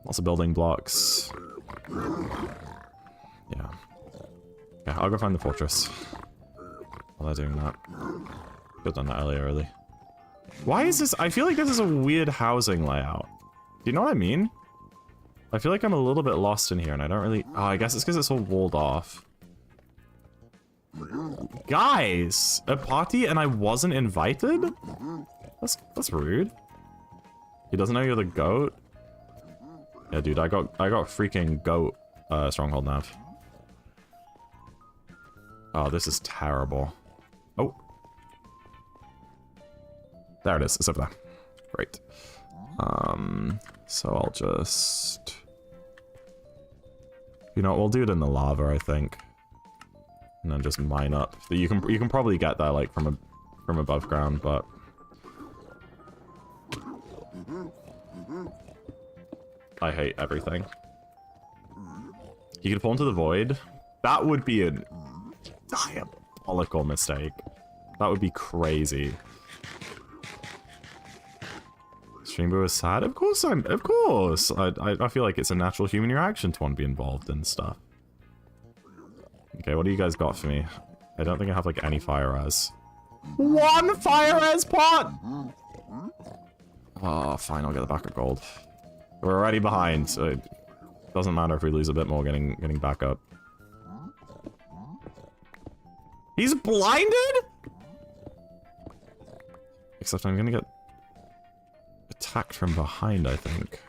Lots of building blocks. Yeah. Okay, I'll go find the fortress. While they're doing that. Could have done that earlier, really. Why is this? I feel like this is a weird housing layout. Do you know what I mean? I feel like I'm a little bit lost in here and I don't really... Oh, I guess it's because it's all walled off. Guys! A party and I wasn't invited? That's rude. He doesn't know you're the goat? Yeah, dude, I got freaking goat stronghold nav. Oh, this is terrible. Oh. There it is. It's over there. Great. So I'll just... You know what, we'll do it in the lava, I think. And then just mine up. You can probably get that, like, from above ground, but... I hate everything. You could fall into the void. That would be a diabolical mistake. That would be crazy. Streambo is sad? Of course of course! I feel like it's a natural human reaction to want to be involved in stuff. Okay, what do you guys got for me? I don't think I have, like, any fire res. One fire res pot! Oh, fine, I'll get the back of gold. We're already behind, so it doesn't matter if we lose a bit more getting back up. He's blinded?! Except I'm gonna get attacked from behind, I think.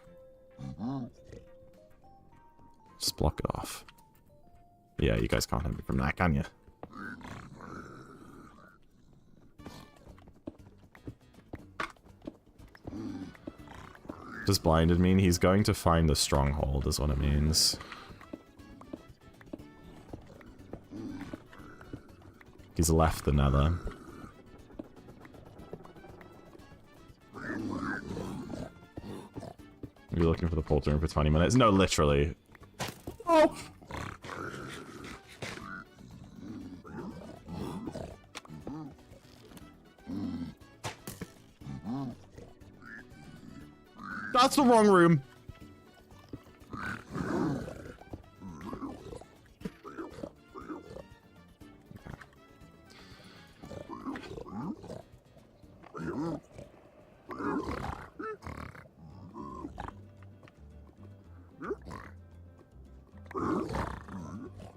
Just block it off. Yeah, you guys can't hit me from that, can you? Does blinded mean he's going to find the stronghold, is what it means. He's left the nether. You're looking for the portal room for 20 minutes? No, literally. Oh! That's the wrong room.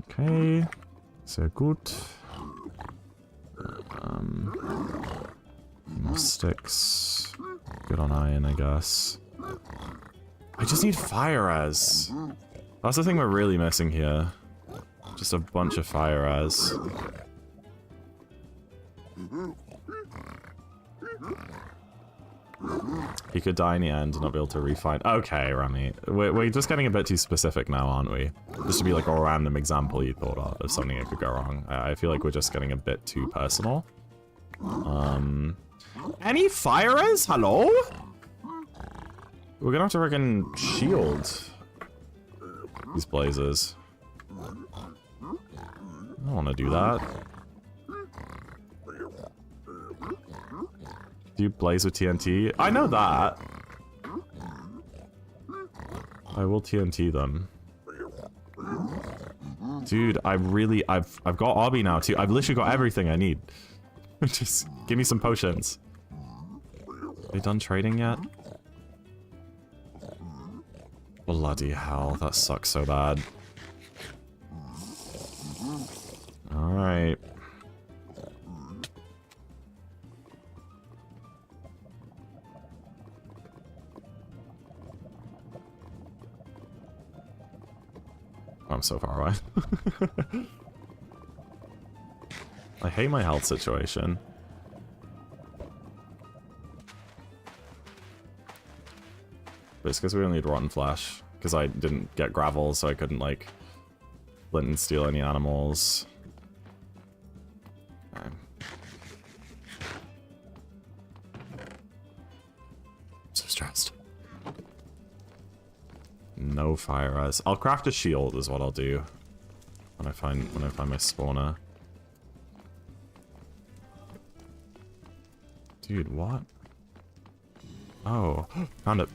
Okay, sehr gut. More sticks. Good on iron, I guess. I just need fire res. That's the thing we're really missing here. Just a bunch of fire res. He could die in the end and not be able to refine. Okay, Rami. We're just getting a bit too specific now, aren't we? Just to be like a random example you thought of something that could go wrong. I feel like we're just getting a bit too personal. Any fire res? Hello? We're gonna have to freaking shield these blazes. I don't want to do that. Do you blaze with TNT? I know that. I will TNT them. Dude, I've got Obby now too. I've literally got everything I need. Just give me some potions. Are they done trading yet? Bloody hell, that sucks so bad. Alright. I'm so far away. I hate my health situation. But it's because we only need rotten flesh. Because I didn't get gravel, so I couldn't, like, flint and steal any animals. Okay. I'm so stressed. No fire res. I'll craft a shield is what I'll do when I find my spawner. Dude, what? Oh, found it.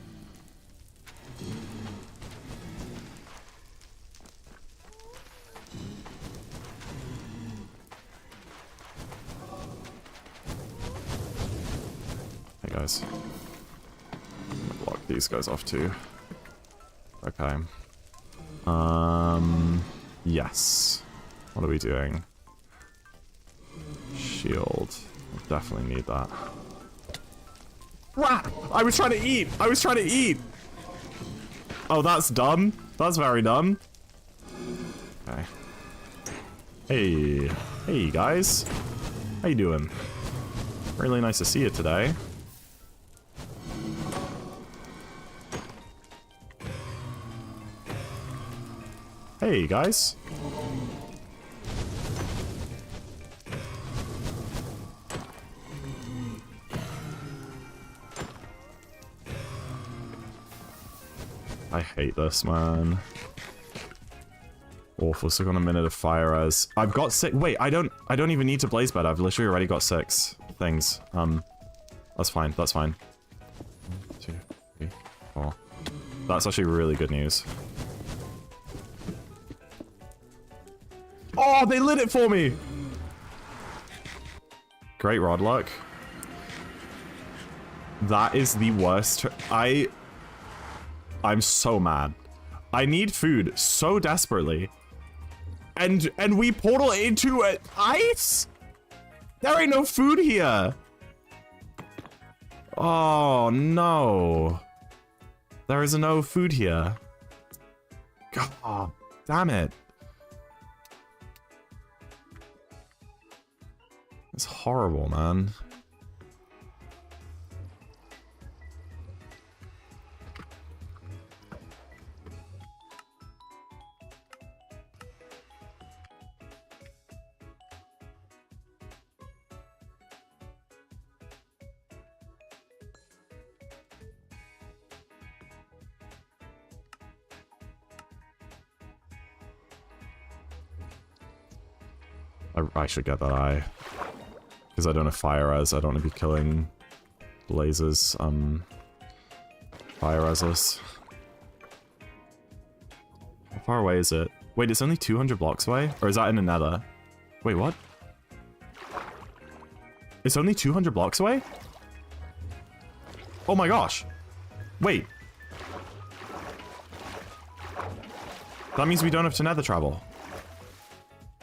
Hey guys. I'm gonna block these guys off too. Okay. Yes. What are we doing? Shield. I definitely need that. Rah! I was trying to eat! I was trying to eat! Oh, that's dumb. That's very dumb. Okay. Hey. Hey, guys. How you doing? Really nice to see you today. Hey, guys. I hate this, man. Awful. So I got a minute of fire res. I've got 6. Wait, I don't even need to blaze bed. I've literally already got 6 things. That's fine. That's fine. 1, 2, 3, 4. That's actually really good news. Oh, they lit it for me! Great rod luck. That is the worst. I'm so mad. I need food so desperately. And we portal into ice? There ain't no food here. Oh, no. There is no food here. God, damn it. It's horrible, man. I should get that eye. Because I don't have fire res, I don't want to be killing lasers, fire resless. How far away is it? Wait, it's only 200 blocks away? Or is that in the nether? Wait, what? It's only 200 blocks away? Oh my gosh! Wait. That means we don't have to nether travel.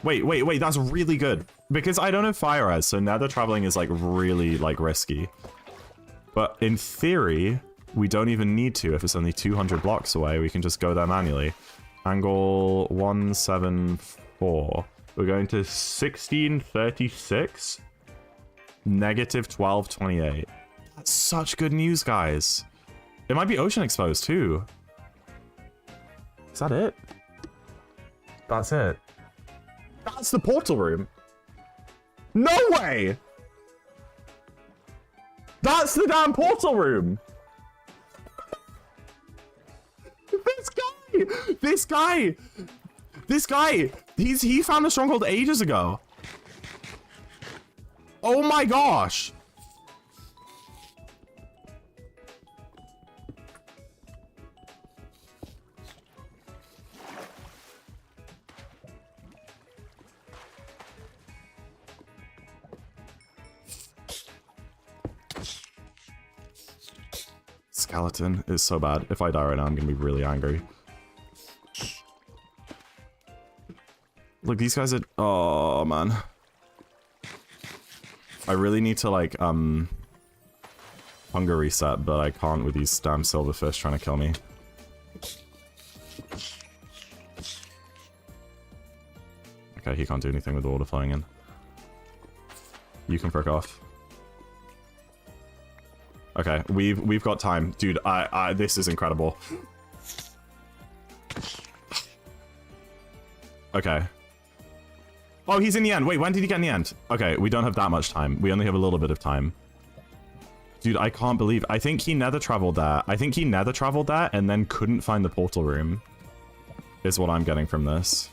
Wait, that's really good. Because I don't have fire res, so nether traveling is like really like risky. But in theory, we don't even need to if it's only 200 blocks away. We can just go there manually. Angle 174. We're going to 1636. Negative 1228. That's such good news, guys. It might be ocean exposed too. Is that it? That's it. That's the portal room. No way! That's the damn portal room! This guy! He found a stronghold ages ago. Oh my gosh! Skeleton is so bad. If I die right now, I'm gonna be really angry. Look, these guys are... Oh, man. I really need to, like, hunger reset, but I can't with these damn silverfish trying to kill me. Okay, he can't do anything with the water flowing in. You can frick off. Okay, we've got time. Dude, this is incredible. Okay. Oh, he's in the end. Wait, when did he get in the end? Okay, we don't have that much time. We only have a little bit of time. Dude, I can't believe... I think he nether traveled there. I think he nether traveled there and then couldn't find the portal room. Is what I'm getting from this.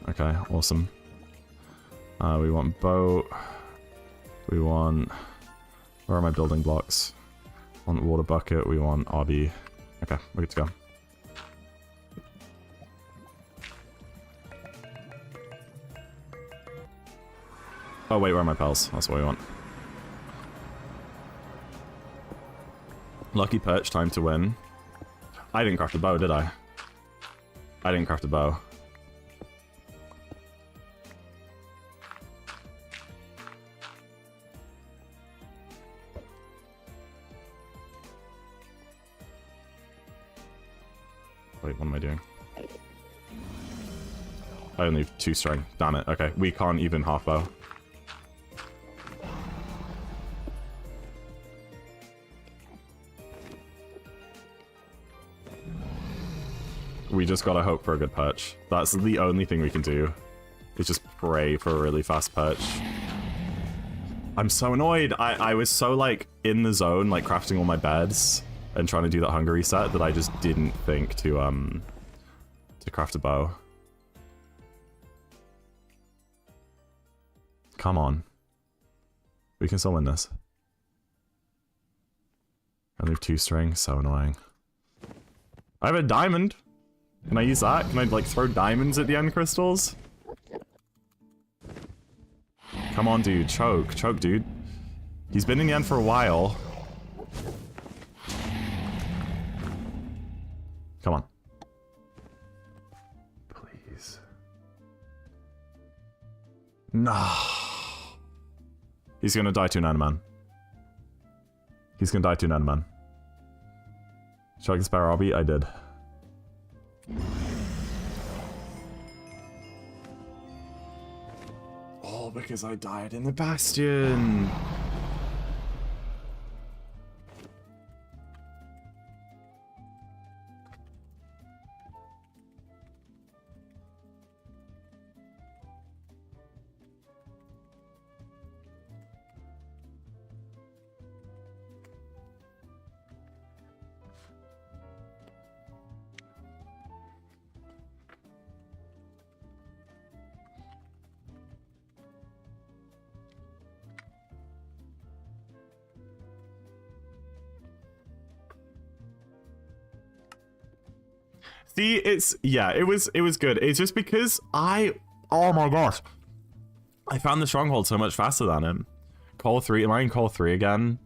Okay, awesome. We want boat. We want... Where are my building blocks? Want water bucket. We want RB. Okay, we're good to go. Oh wait, where are my pals? That's what we want. Lucky perch, time to win. I didn't craft a bow, did I? I didn't craft a bow. Wait, what am I doing? I only have 2 string. Damn it. Okay, we can't even half bow. We just gotta hope for a good perch. That's the only thing we can do. Is just pray for a really fast perch. I'm so annoyed. I was so, like, in the zone, like, crafting all my beds and trying to do that hunger reset that I just didn't think to craft a bow. Come on. We can still win this. I leave 2 string. So annoying. I have a diamond. Can I use that? Can I, like, throw diamonds at the end crystals? Come on, dude. Choke. Choke, dude. He's been in the end for a while. Come on. Please. No. He's gonna die to an man. He's gonna die to an man. Should I get spare RB? I did. Oh, because I died in the bastion. See, yeah, it was good. It's just because oh my gosh. I found the stronghold so much faster than him. Call 3, am I in call 3 again?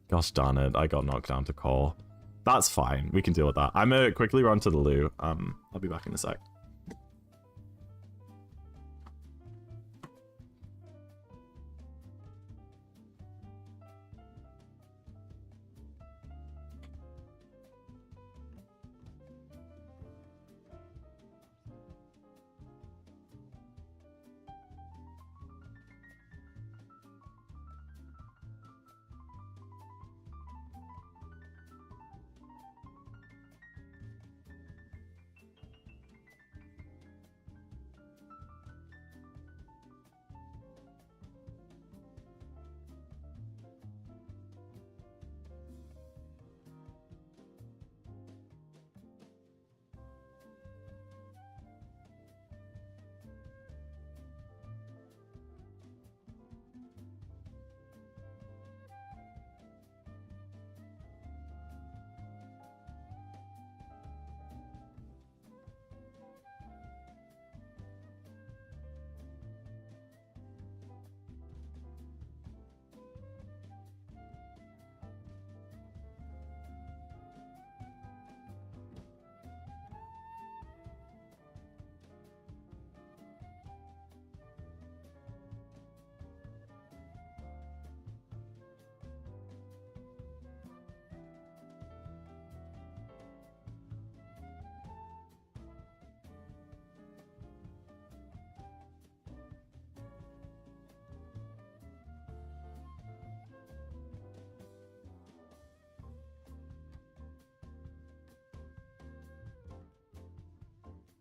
Gosh darn it, I got knocked down to call. That's fine, we can deal with that. I'm gonna quickly run to the loo. I'll be back in a sec.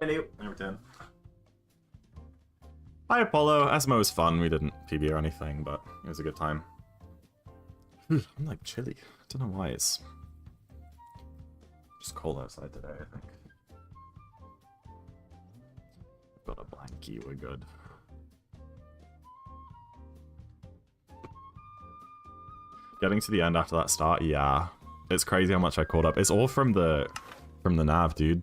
Hello, I return. Hi Apollo, SMO was fun. We didn't PB or anything, but it was a good time. I'm like chilly. I don't know why it's just cold outside today, I think. Got a blankie, we're good. Getting to the end after that start, yeah. It's crazy how much I caught up. It's all from the nav, dude.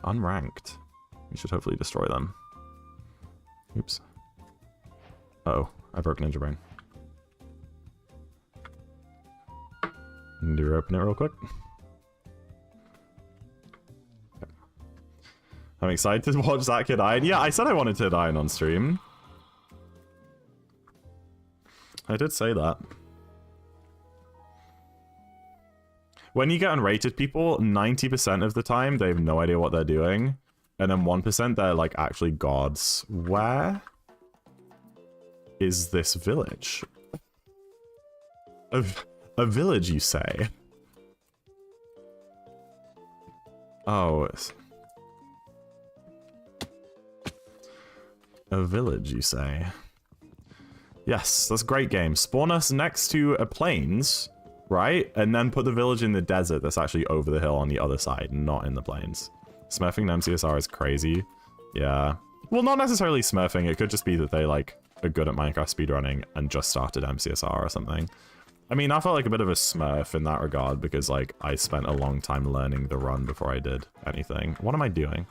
Unranked. We should hopefully destroy them. Oops. Uh-oh, I broke Ninja Brain. Do you open it real quick? Okay. I'm excited to watch Zach Dine. Yeah, I said I wanted to dine on stream. I did say that. When you get unrated people, 90% of the time, they have no idea what they're doing. And then 1%, they're like actually gods. Where is this village? A village, you say? Oh. A village, you say? Yes, that's a great game. Spawn us next to a plains, right? And then put the village in the desert that's actually over the hill on the other side, not in the plains. Smurfing an MCSR is crazy. Yeah. Well, not necessarily smurfing. It could just be that they, like, are good at Minecraft speedrunning and just started MCSR or something. I mean, I felt like a bit of a smurf in that regard because, like, I spent a long time learning the run before I did anything. What am I doing?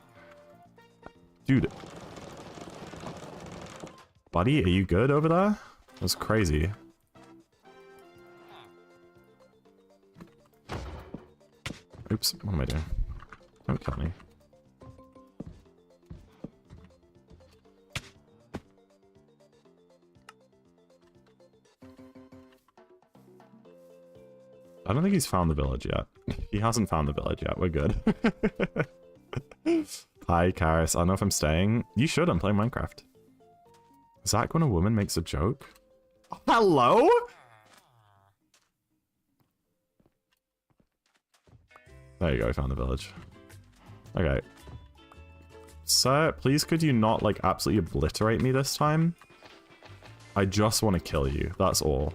Dude. Buddy, are you good over there? That was crazy. Oops, what am I doing? Don't kill me. I don't think he's found the village yet. He hasn't found the village yet. We're good. Hi, Karis. I don't know if I'm staying. You should. I'm playing Minecraft. Zach, when a woman makes a joke? Hello? There you go, I found the village. Okay. Sir, please could you not, like, absolutely obliterate me this time? I just want to kill you, that's all.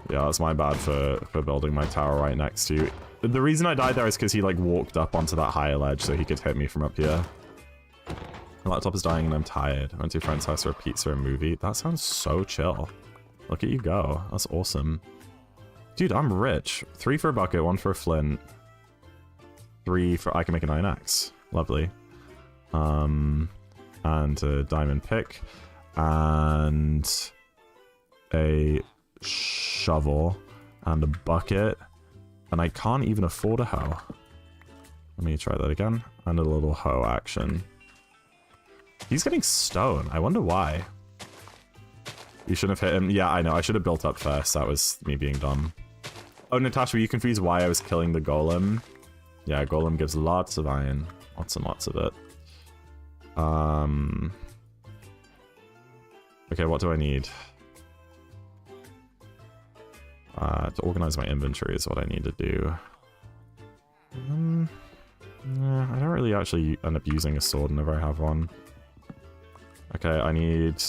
Yeah, that's my bad for building my tower right next to you. The reason I died there is because he, like, walked up onto that higher ledge so he could hit me from up here. My laptop is dying and I'm tired. I went to a friend's house for a pizza and movie. That sounds so chill. Look at you go. That's awesome. Dude, I'm rich. 3 for a bucket, 1 for a flint. 3 for... I can make a 9x. Lovely. And a diamond pick. And a shovel. And a bucket. And I can't even afford a hoe. Let me try that again. And a little hoe action. He's getting stone. I wonder why. You shouldn't have hit him. Yeah, I know. I should have built up first. That was me being dumb. Oh, Natasha, were you confused why I was killing the golem? Yeah, golem gives lots of iron. Lots and lots of it. Okay, what do I need? To organize my inventory is what I need to do. Yeah, I don't really actually end up using a sword whenever I have one. Okay, I need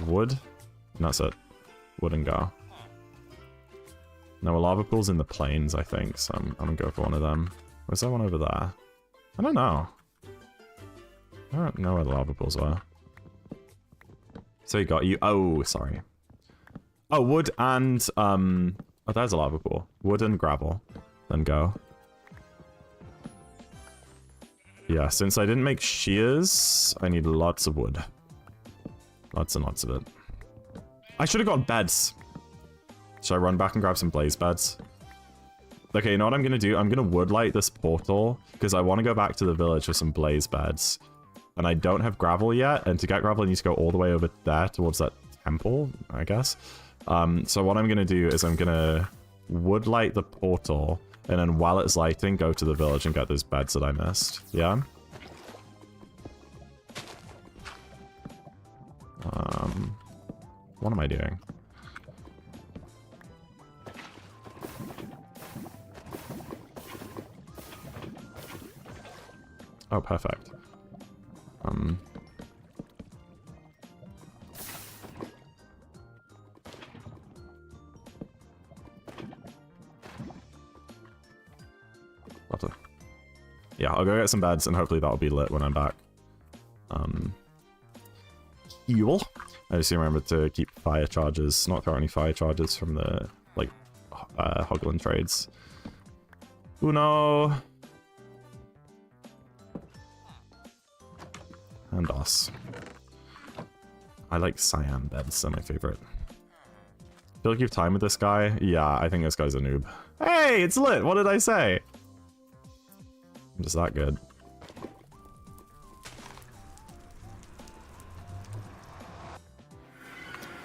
wood. And that's it. Wood and go. Now, a lava pool's in the plains, I think, so I'm gonna go for one of them. Was there one over there? I don't know. I don't know where the lava pools were. So you got you. Oh, sorry. Oh, wood and oh, there's a lava pool. Wood and gravel. Then go. Yeah, since I didn't make shears, I need lots of wood. Lots and lots of it. I should have got beds. Should I run back and grab some blaze beds? Okay, you know what I'm gonna do? I'm gonna woodlight this portal because I want to go back to the village with some blaze beds. And I don't have gravel yet, and to get gravel I need to go all the way over there towards that temple, I guess. So what I'm gonna do is I'm gonna woodlight the portal, and then while it's lighting, go to the village and get those beds that I missed. Yeah? What am I doing? Oh, perfect. Yeah, I'll go get some beds and hopefully that'll be lit when I'm back. Heal. I just remember to keep fire charges, not throw any fire charges from the, like, Hoglin trades. Uno. And us. I like cyan beds, they're my favorite. Feel like you have time with this guy? Yeah, I think this guy's a noob. Hey, it's lit! What did I say? I'm just that good.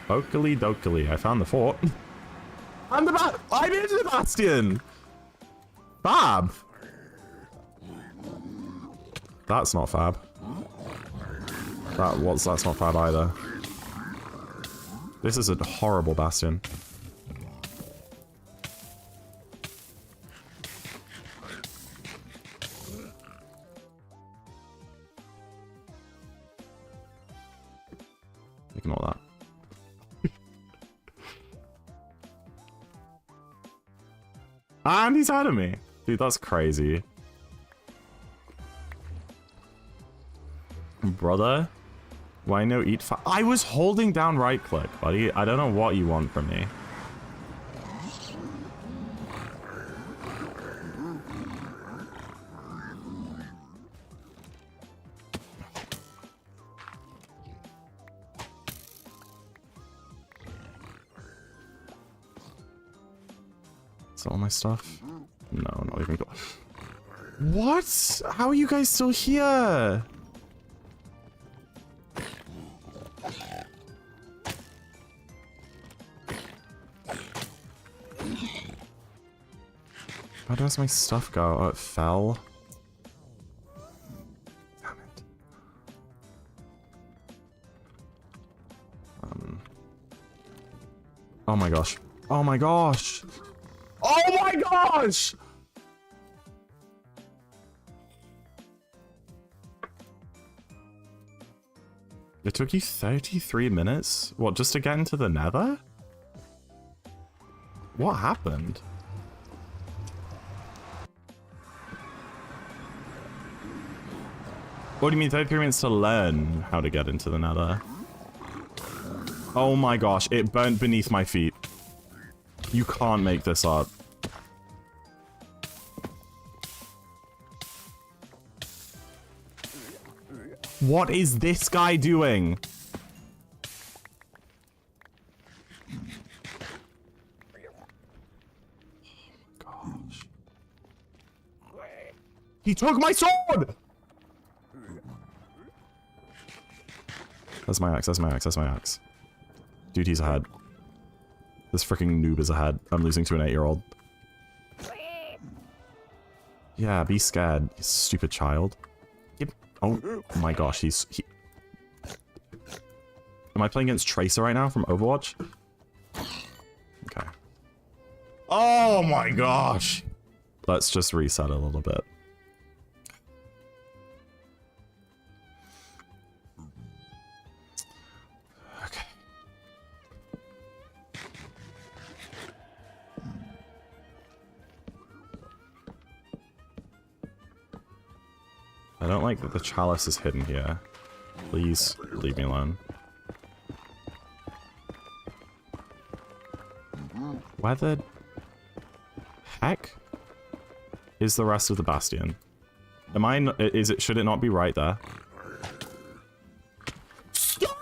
Oakley dokely, I found the fort. I'm in the bastion! Fab! That's not fab. That's not fab either. This is a horrible bastion. Ignore that. And he's ahead of me. Dude, that's crazy. Brother? Why no eat I was holding down right click, buddy. I don't know what you want from me. Is that all my stuff? No, not even. What? How are you guys still here? How does my stuff go? Oh, it fell. Damn it. Oh my gosh. Oh my gosh. Oh my gosh! It took you 33 minutes? What, just to get into the nether? What happened? What do you mean 33 minutes to learn how to get into the nether? Oh my gosh, it burnt beneath my feet. You can't make this up. What is this guy doing? Oh my gosh. He took my sword! That's my axe, that's my axe, that's my axe. Dude, he's ahead. This freaking noob is ahead. I'm losing to an 8-year-old. Yeah, be scared, you stupid child. Yep. Oh my gosh, Am I playing against Tracer right now from Overwatch? Okay. Oh my gosh! Let's just reset a little bit. I don't like that the chalice is hidden here. Please leave me alone. Where the heck is the rest of the bastion? Am I? Should it not be right there? Stop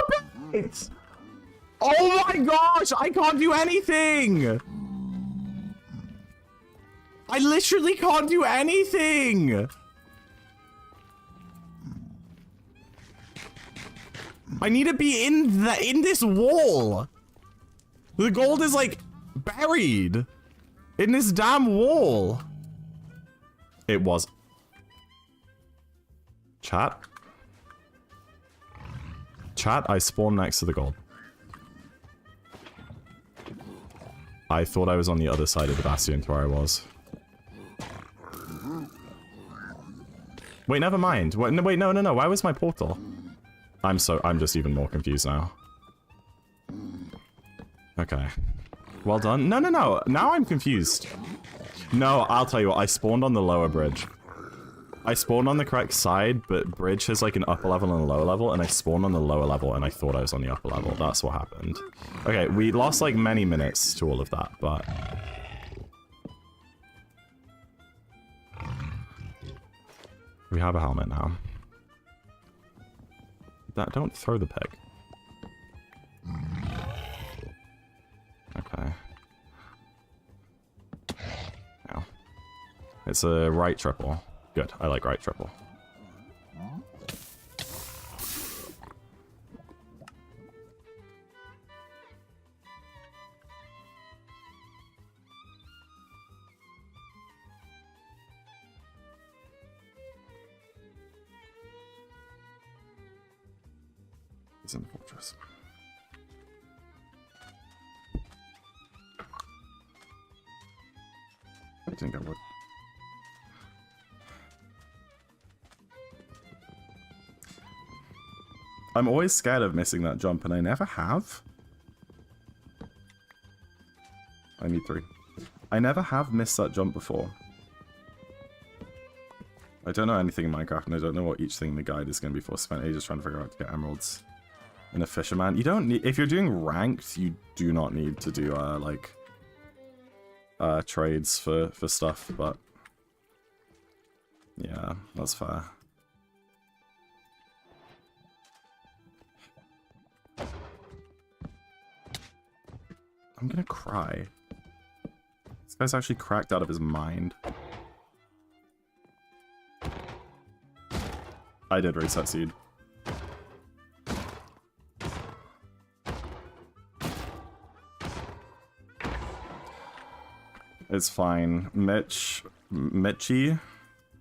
it! Oh my gosh! I can't do anything! I literally can't do anything! I need to be in this wall. The gold is like buried in this damn wall. It was. Chat. Chat, I spawned next to the gold. I thought I was on the other side of the bastion to where I was. Wait, never mind. Wait, no. Where was my portal? I'm just even more confused now. Okay. Well done. No. Now I'm confused. No, I'll tell you what. I spawned on the lower bridge. I spawned on the correct side, but bridge has like an upper level and a lower level, and I spawned on the lower level, and I thought I was on the upper level. That's what happened. Okay, we lost like many minutes to all of that, but... we have a helmet now. Don't throw the peg. Okay. Now. It's a right triple. Good. I like right triple. He's in the fortress. I think I would. I'm always scared of missing that jump, and I never have. I need 3. I never have missed that jump before. I don't know anything in Minecraft, and I don't know what each thing in the guide is going to be for. Spent ages trying to figure out how to get emeralds in a fisherman. You don't need... if you're doing ranked, you do not need to do, trades for stuff, but... yeah, that's fair. I'm gonna cry. This guy's actually cracked out of his mind. I did reset seed. It's fine. Mitchie,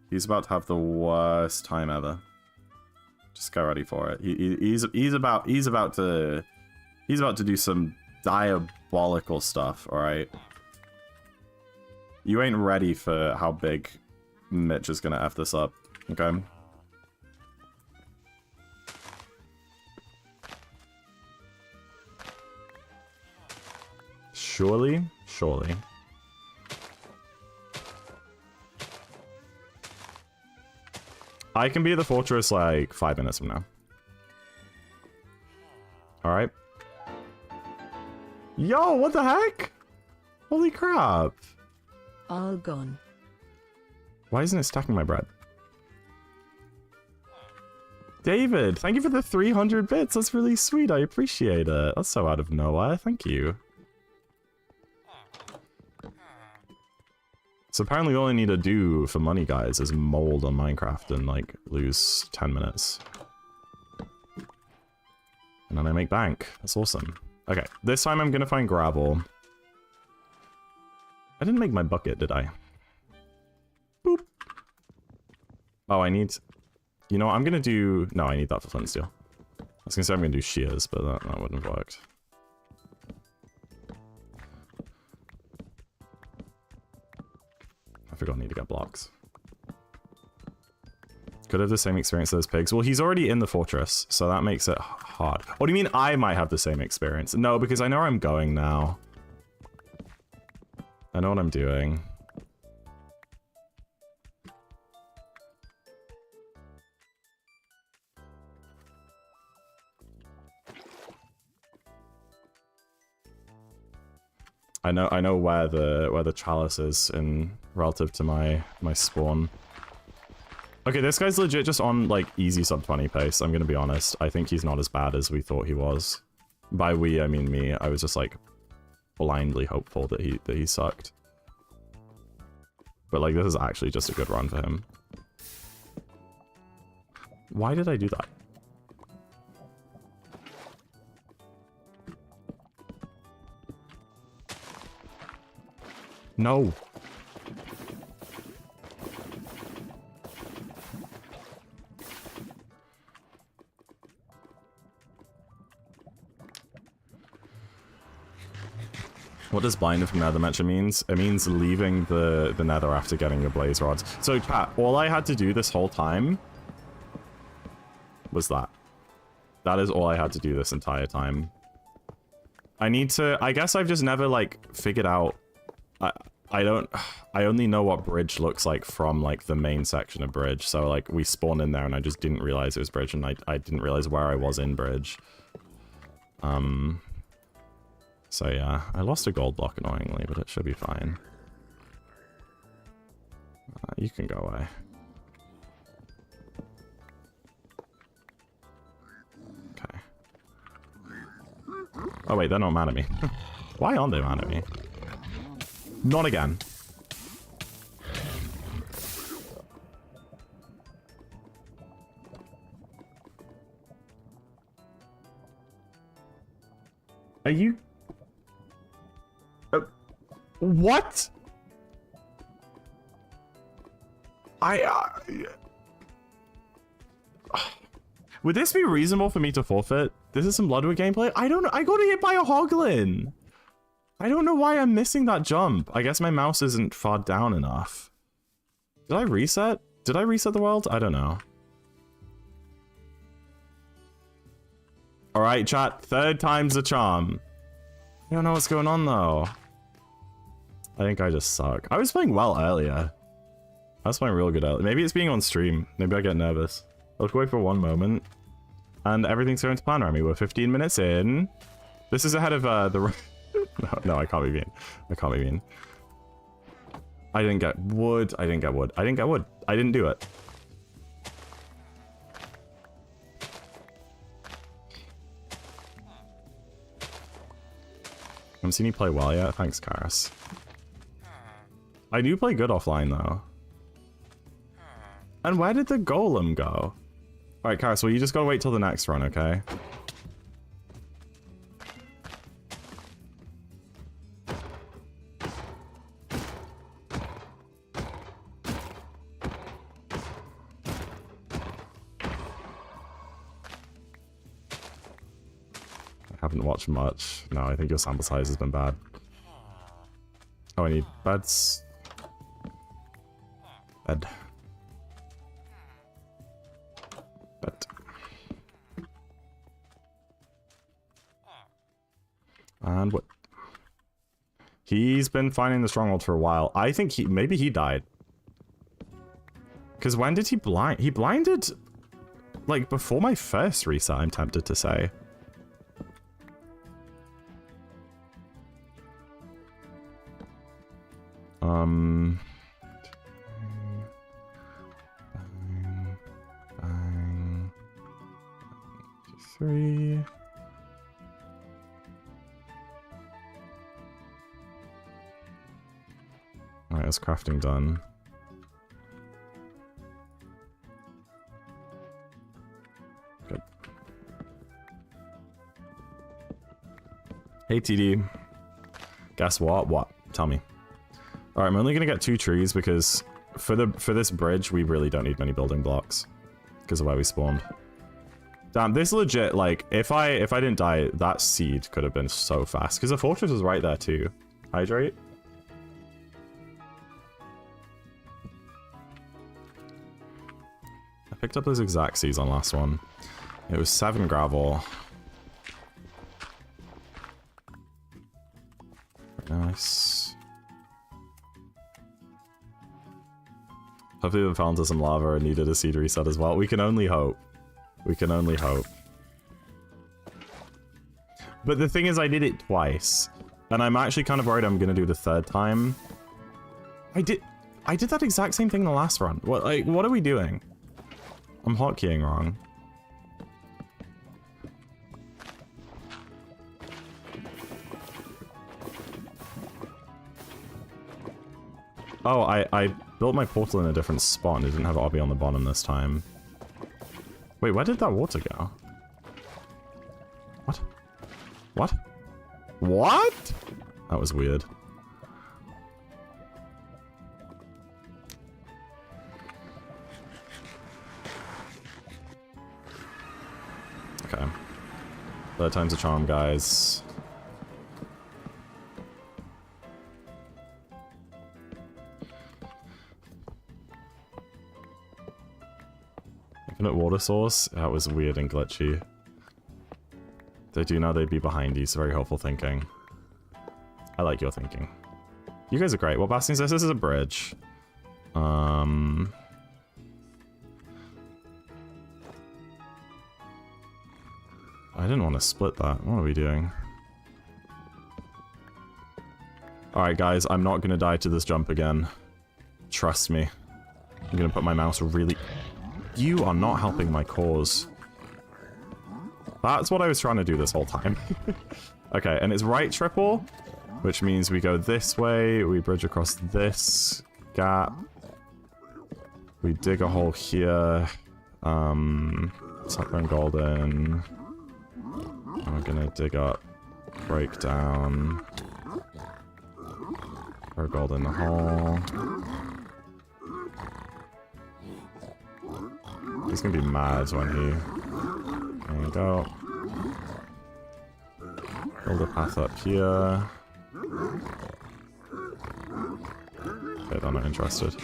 he's about to have the worst time ever. Just get ready for it. He's about to do some diabolical stuff, alright? You ain't ready for how big Mitch is gonna F this up, okay? Surely? Surely. I can be at the fortress like 5 minutes from now. Alright. Yo, what the heck? Holy crap. All gone. Why isn't it stacking my bread? David, thank you for the 300 bits. That's really sweet. I appreciate it. That's so out of nowhere. Thank you. So apparently all I need to do for money, guys, is mold on Minecraft and, like, lose 10 minutes. And then I make bank. That's awesome. Okay, this time I'm gonna find gravel. I didn't make my bucket, did I? Boop. Oh, I need... you know what, I'm gonna do... no, I need that for flint and steel. I was gonna say I'm gonna do shears, but that wouldn't have worked. I forgot I need to get blocks. Could have the same experience as those pigs. Well, he's already in the fortress, so that makes it hard. What do you mean I might have the same experience? No, because I know where I'm going now. I know what I'm doing. I know where the chalice is in relative to my spawn. Okay, this guy's legit just on like easy sub 20 pace. I'm gonna be honest. I think he's not as bad as we thought he was. By we, I mean me. I was just like blindly hopeful that he sucked. But like this is actually just a good run for him. Why did I do that? No. What does blinded from nether measure means? It means leaving the nether after getting your blaze rods. So, chat, all I had to do this whole time was that. That is all I had to do this entire time. I need to... I guess I've just never, like, figured out... I only know what bridge looks like from, like, the main section of bridge. So, like, we spawned in there and I just didn't realize it was bridge, and I didn't realize where I was in bridge. So yeah, I lost a gold block annoyingly, but it should be fine. You can go away. Okay. Oh wait, they're not mad at me. Why aren't they mad at me? Not again. Are you... what? Would this be reasonable for me to forfeit? This is some Ludwig gameplay? I don't know. I got hit by a hoglin. I don't know why I'm missing that jump. I guess my mouse isn't far down enough. Did I reset? Did I reset the world? I don't know. Alright, chat. Third time's the charm. I don't know what's going on, though. I think I just suck. I was playing well earlier. I was playing real good earlier. Maybe it's being on stream. Maybe I get nervous. I'll just wait for one moment. And everything's going to plan around me. We're 15 minutes in. This is ahead of the... no, I can't be mean. I can't be mean. I didn't get wood. I didn't get wood. I didn't get wood. I didn't do it. I haven't seen you play well yet. Thanks, Karis. I do play good offline, though. And where did the golem go? Alright, Karis, well, you just gotta wait till the next run, okay? I haven't watched much. No, I think your sample size has been bad. Oh, I need beds. Bed. Bed. And what? He's been finding the stronghold for a while. I think maybe he died. Because when did he blind? He blinded, like, before my first reset, I'm tempted to say. Bang, 3. Alright, that's crafting done. Good. Hey TD. Guess what? What? Tell me. Alright, I'm only gonna get 2 trees because for this bridge we really don't need many building blocks because of where we spawned. Damn, this legit, like, if I didn't die, that seed could have been so fast because the fortress was right there too. Hydrate. I picked up those exact seeds on last one. It was 7 gravel. Nice. Hopefully we fell into some lava and needed a seed reset as well. We can only hope. We can only hope. But the thing is, I did it twice. And I'm actually kind of worried I'm going to do the 3rd time. I did that exact same thing in the last run. What are we doing? I'm hotkeying wrong. Oh, I built my portal in a different spot and it didn't have Obby on the bottom this time. Wait, where did that water go? What? What? What? That was weird. Okay. 3rd time's a charm, guys. Infinite water source? That was weird and glitchy. They do know they'd be behind you, so very hopeful thinking. I like your thinking. You guys are great. What bastion is this? This is a bridge. I didn't want to split that. What are we doing? Alright guys, I'm not gonna die to this jump again. Trust me. I'm gonna put my mouse really... You are not helping my cause. That's what I was trying to do this whole time. Okay, and it's right triple, which means we go this way, we bridge across this gap. We dig a hole here. Sucker and golden. And we're gonna dig up, break down. Throw gold in the hole. He's gonna be mad when he... There you go. Build a path up here. Okay, they're not interested.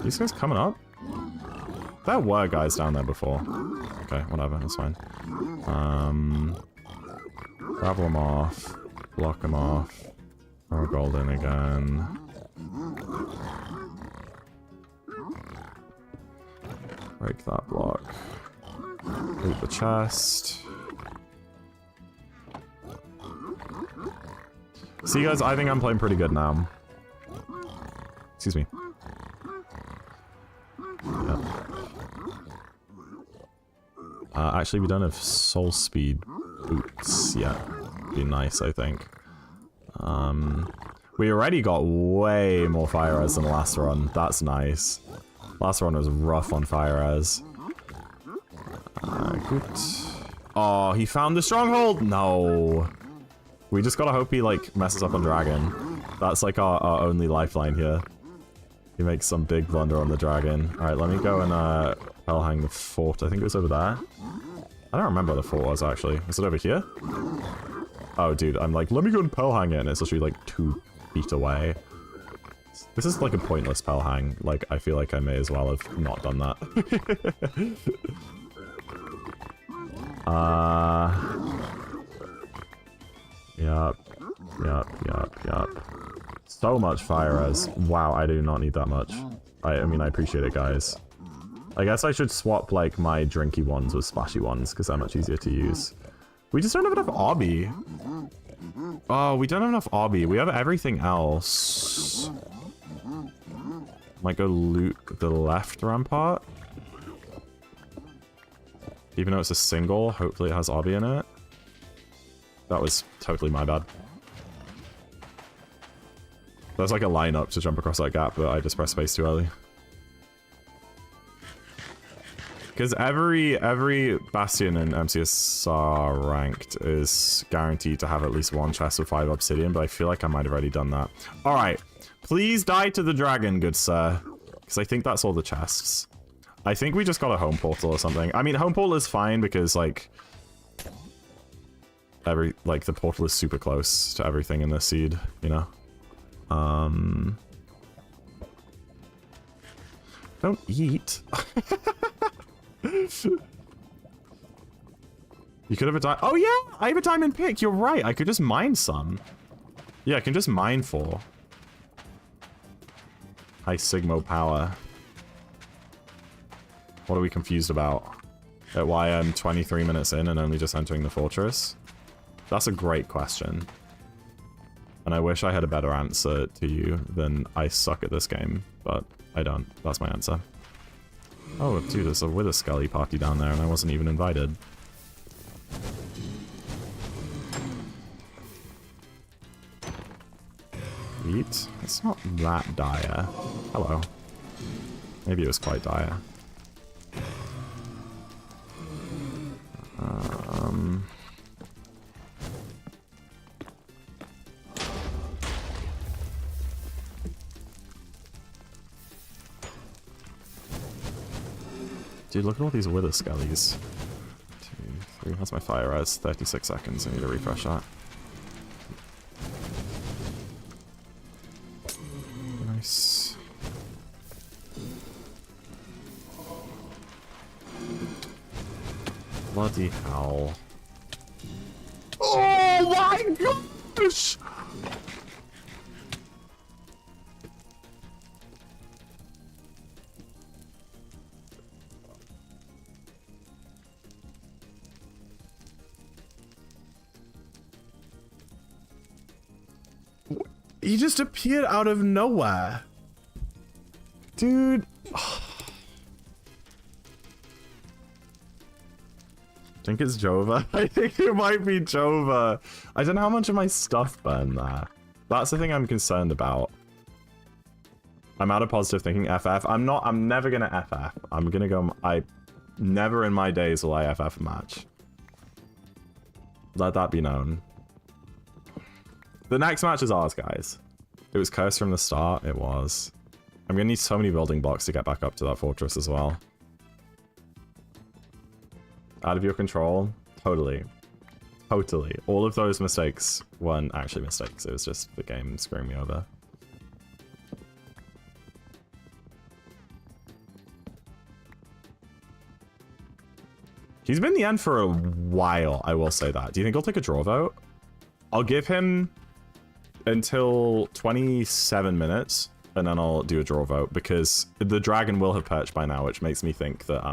These guys coming up? There were guys down there before. Okay, whatever, that's fine. Gravel them off. Block them off. Throw gold in again. Break that block. Loot the chest. See, guys, I think I'm playing pretty good now. Excuse me. Yep. Actually, we don't have soul speed boots yet. Be nice, I think. We already got way more fire res than the last run. That's nice. Last run was rough on fire res. Good. Oh, he found the stronghold! No. We just gotta hope he, like, messes up on dragon. That's, like, our only lifeline here. He makes some big blunder on the dragon. Alright, let me go and, I'll hang the fort. I think it was over there. I don't remember what the fort was, actually. Was it over here? Oh, dude, I'm like, let me go and Pearl hang it, and it's literally, like, 2 feet away. This is, like, a pointless Pearl hang. Like, I feel like I may as well have not done that. Yup. So much fire res. Wow, I do not need that much. I mean, I appreciate it, guys. I guess I should swap, like, my drinky ones with splashy ones, because they're much easier to use. We just don't have enough obby. Oh, we don't have enough obby. We have everything else. Might go loot the left rampart. Even though it's a single, hopefully it has obby in it. That was totally my bad. There's like a lineup to jump across that gap, but I just pressed space too early. Because every Bastion in MCSR ranked is guaranteed to have at least one chest with 5 obsidian, but I feel like I might have already done that. Alright, please die to the dragon, good sir. Because I think that's all the chests. I think we just got a home portal or something. I mean, home portal is fine because, like... the portal is super close to everything in this seed, you know? Don't eat. You could have a diamond. Oh yeah, I have a diamond pick. You're right. I could just mine some. Yeah, I can just mine 4. High Sigmo power. What are we confused about? At why I'm 23 minutes in and only just entering the fortress? That's a great question. And I wish I had a better answer to you than I suck at this game, but I don't. That's my answer. Oh, dude, there's a Wither Skelly party down there and I wasn't even invited. Eat? It's not that dire. Hello. Maybe it was quite dire. Dude, look at all these Wither Skellies. 2, 3. That's my fire res. 36 seconds. I need to refresh that. Nice. Bloody hell. Oh my gosh! He just appeared out of nowhere. Dude. I think it's Jova. I think it might be Jova. I don't know how much of my stuff burned there. That's the thing I'm concerned about. I'm out of positive thinking FF. I'm never gonna FF. I'm gonna go, never in my days will I FF a match. Let that be known. The next match is ours, guys. It was cursed from the start. It was. I'm gonna need so many building blocks to get back up to that fortress as well. Out of your control? Totally. Totally. All of those mistakes weren't actually mistakes. It was just the game screwing me over. He's been in the end for a while, I will say that. Do you think he'll take a draw vote? I'll give him until 27 minutes, and then I'll do a draw vote, because the dragon will have perched by now, which makes me think that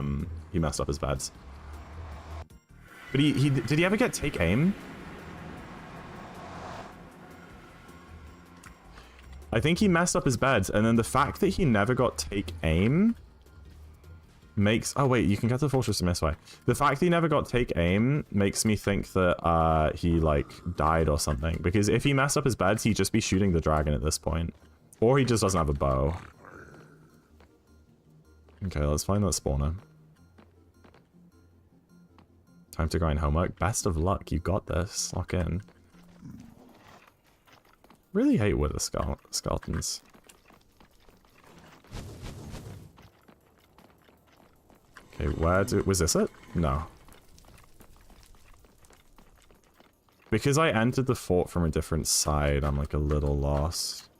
he messed up his beds. But did he ever get take aim? I think he messed up his beds, and then the fact that he never got take aim makes... Oh wait, you can get to the fortress from this way. The fact that he never got take aim makes me think that he like died or something, because if he messed up his beds, he'd just be shooting the dragon at this point. Or he just doesn't have a bow. Okay, let's find that spawner. Time to grind homework. Best of luck, you got this. Lock in. Really hate wither skeletons. Okay, was this it? No. Because I entered the fort from a different side, I'm like a little lost.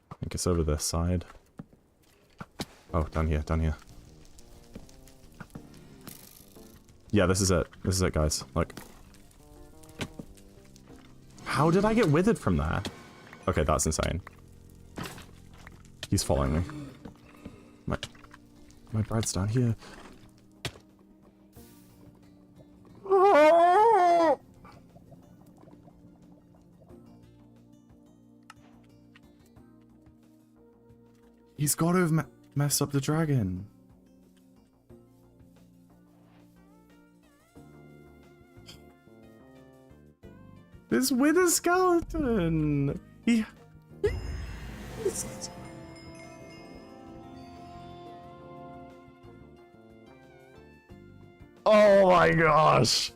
I think it's over this side. Oh, down here, down here. Yeah, this is it. This is it, guys. Look. How did I get withered from there? Okay, that's insane. He's following me. My bread's down here. He's got to have messed up the dragon. This wither skeleton. Oh my gosh.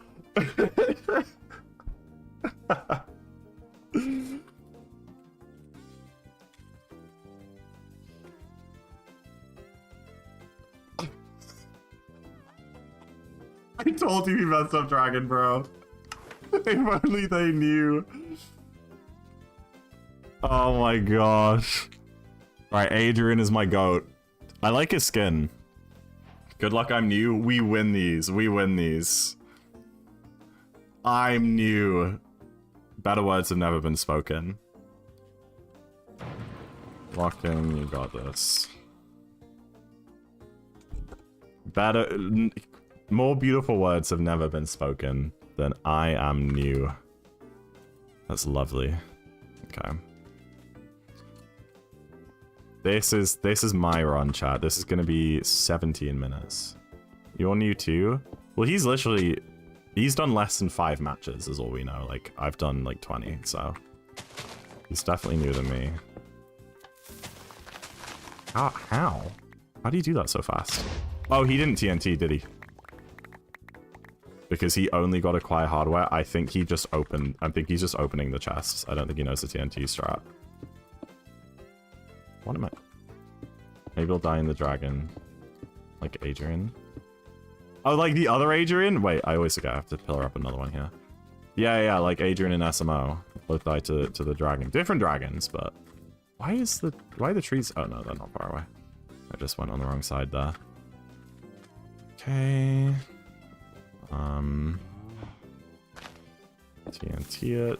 I told you he messed up dragon, bro. If only they knew. Oh my gosh. Alright, Adrian is my goat. I like his skin. Good luck, I'm new. We win these. We win these. I'm new. Better words have never been spoken. Lock in, you got this. Better... More beautiful words have never been spoken than I am new. That's lovely. Okay. This is my run, chat. This is gonna be 17 minutes. You're new too? Well, he's done less than 5 matches is all we know. Like, I've done like 20, so he's definitely newer than me. How? How do you do that so fast? Oh, he didn't TNT, did he? Because he only got acquire hardware. I think he just opened... I think he's just opening the chests. I don't think he knows the TNT strat. What am I... Maybe he'll die in the dragon. Like Adrian. Oh, like the other Adrian? Wait, I always forget. I have to pillar up another one here. Yeah, like Adrian and SMO. Both died to the dragon. Different dragons, but... Why are the trees... Oh, no, they're not far away. I just went on the wrong side there. Okay. TNT it.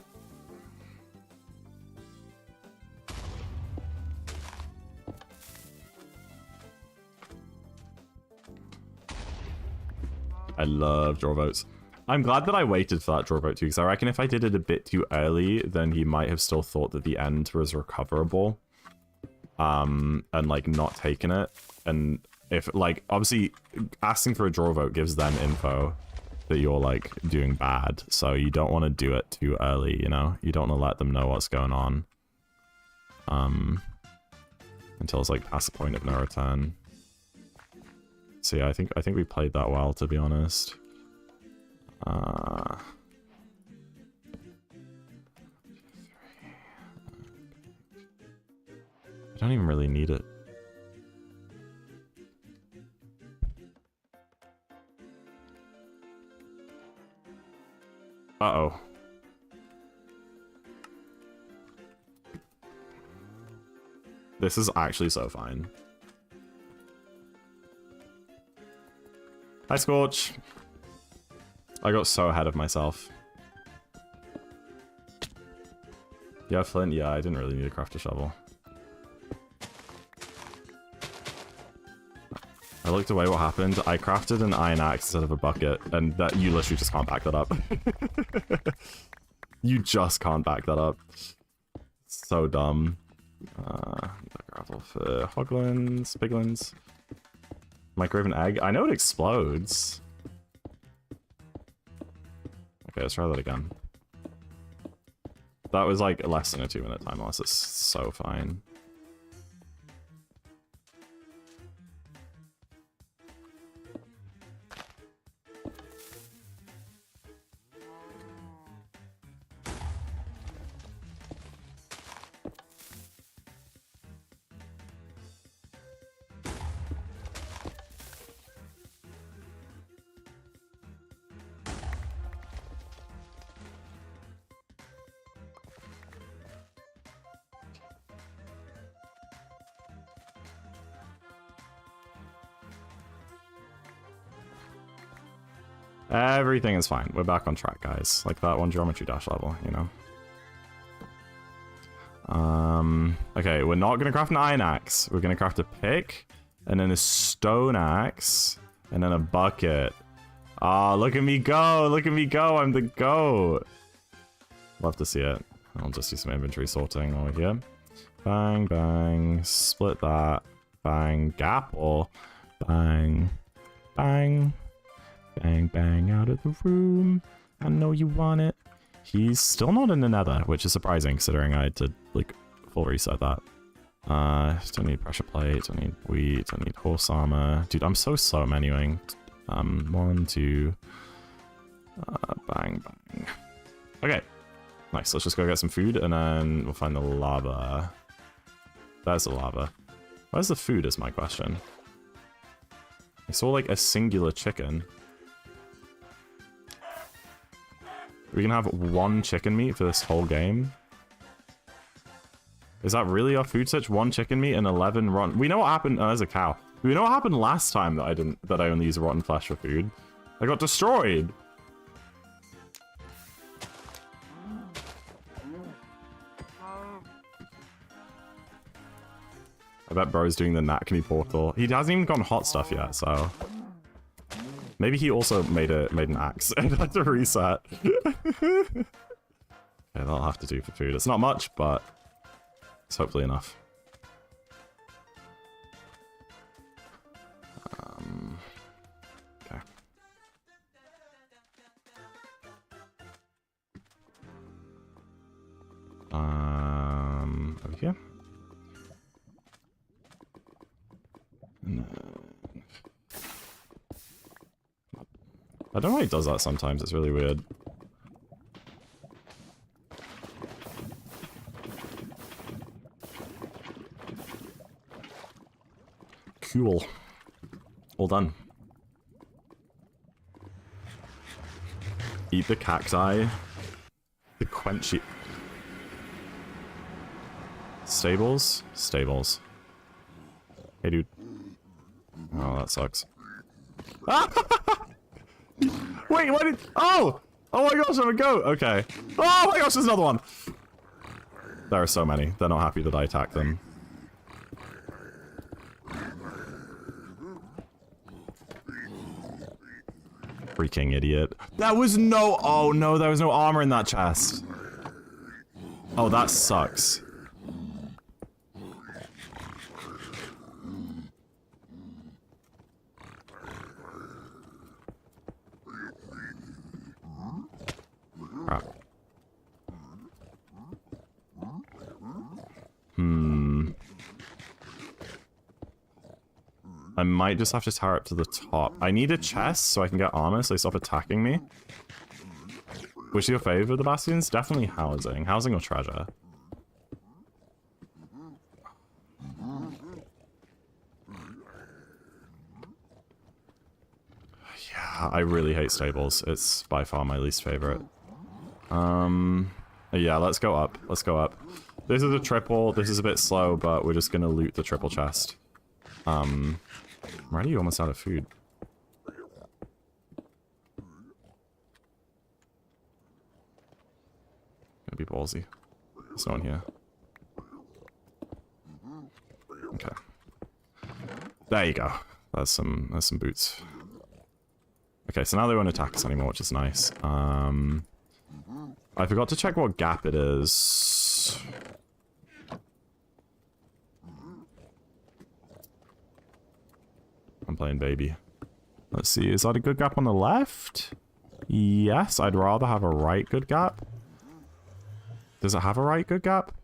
I love draw votes. I'm glad that I waited for that draw vote too, because I reckon if I did it a bit too early, then he might have still thought that the end was recoverable. And like not taken it. And if like obviously asking for a draw vote gives them info that you're like doing bad, so you don't want to do it too early, you know? You don't want to let them know what's going on. Until it's like past the point of no return. So yeah, I think we played that well, to be honest. I don't even really need it. Uh-oh. This is actually so fine. Hi, Scorch. I got so ahead of myself. Yeah, Flint. Yeah, I didn't really need to craft a shovel. I looked away, what happened? I crafted an iron axe instead of a bucket, and that you literally just can't back that up. You just can't back that up. So dumb. Gravel for hoglins, piglins. Microwave an egg? I know it explodes. Okay, let's try that again. That was like less than a 2-minute time loss. It's so fine. Everything is fine. We're back on track, guys. Like that one geometry dash level, you know? Okay, we're not gonna craft an iron axe. We're gonna craft a pick, and then a stone axe, and then a bucket. Ah, look at me go! Look at me go! I'm the goat! Love to see it. I'll just do some inventory sorting over here. Bang, bang. Split that. Bang. Gapple. Bang. Bang. Bang, bang, out of the room. I know you want it. He's still not in the nether, which is surprising considering I had to, like, full reset that. Don't need pressure plate, don't need wheat, don't need horse armor. Dude, I'm so slow at menuing. 1, 2. Bang, bang. Okay. Nice, let's just go get some food and then we'll find the lava. There's the lava. Where's the food is my question. I saw, like, a singular chicken. We can have 1 chicken meat for this whole game. Is that really our food search? 1 chicken meat and 11 rotten. We know what happened. Oh, there's a cow. We know what happened last time that I only used rotten flesh for food. I got destroyed. I bet bro's doing the Nakni portal. He hasn't even gone hot stuff yet, so. Maybe he also made an axe and had to reset. Okay, that'll have to do for food. It's not much, but it's hopefully enough. Okay. Over here. No. I don't know why he does that sometimes, it's really weird. Cool. All done. Eat the cacti. quenchy. Stables? Stables. Hey, dude. Oh, that sucks. Wait, what did... Oh! Oh my gosh, I'm a goat! Okay. Oh my gosh, there's another one! There are so many. They're not happy that I attack them. Freaking idiot. That was no... Oh no, there was no armor in that chest. Oh, that sucks. Crap. I might just have to tower up to the top. I need a chest so I can get armor so they stop attacking me. Which is your favorite of the bastions? Definitely housing. Housing or treasure. Yeah, I really hate stables. It's by far my least favorite. Yeah, let's go up. Let's go up. This is a triple. This is a bit slow, but we're just gonna loot the triple chest. I'm already almost out of food. Gonna be ballsy. There's no one here. Okay. There you go. There's some boots. Okay, so now they won't attack us anymore, which is nice. I forgot to check what gap it is. I'm playing baby. Let's see, is that a good gap on the left? Yes, I'd rather have a right good gap. Does it have a right good gap?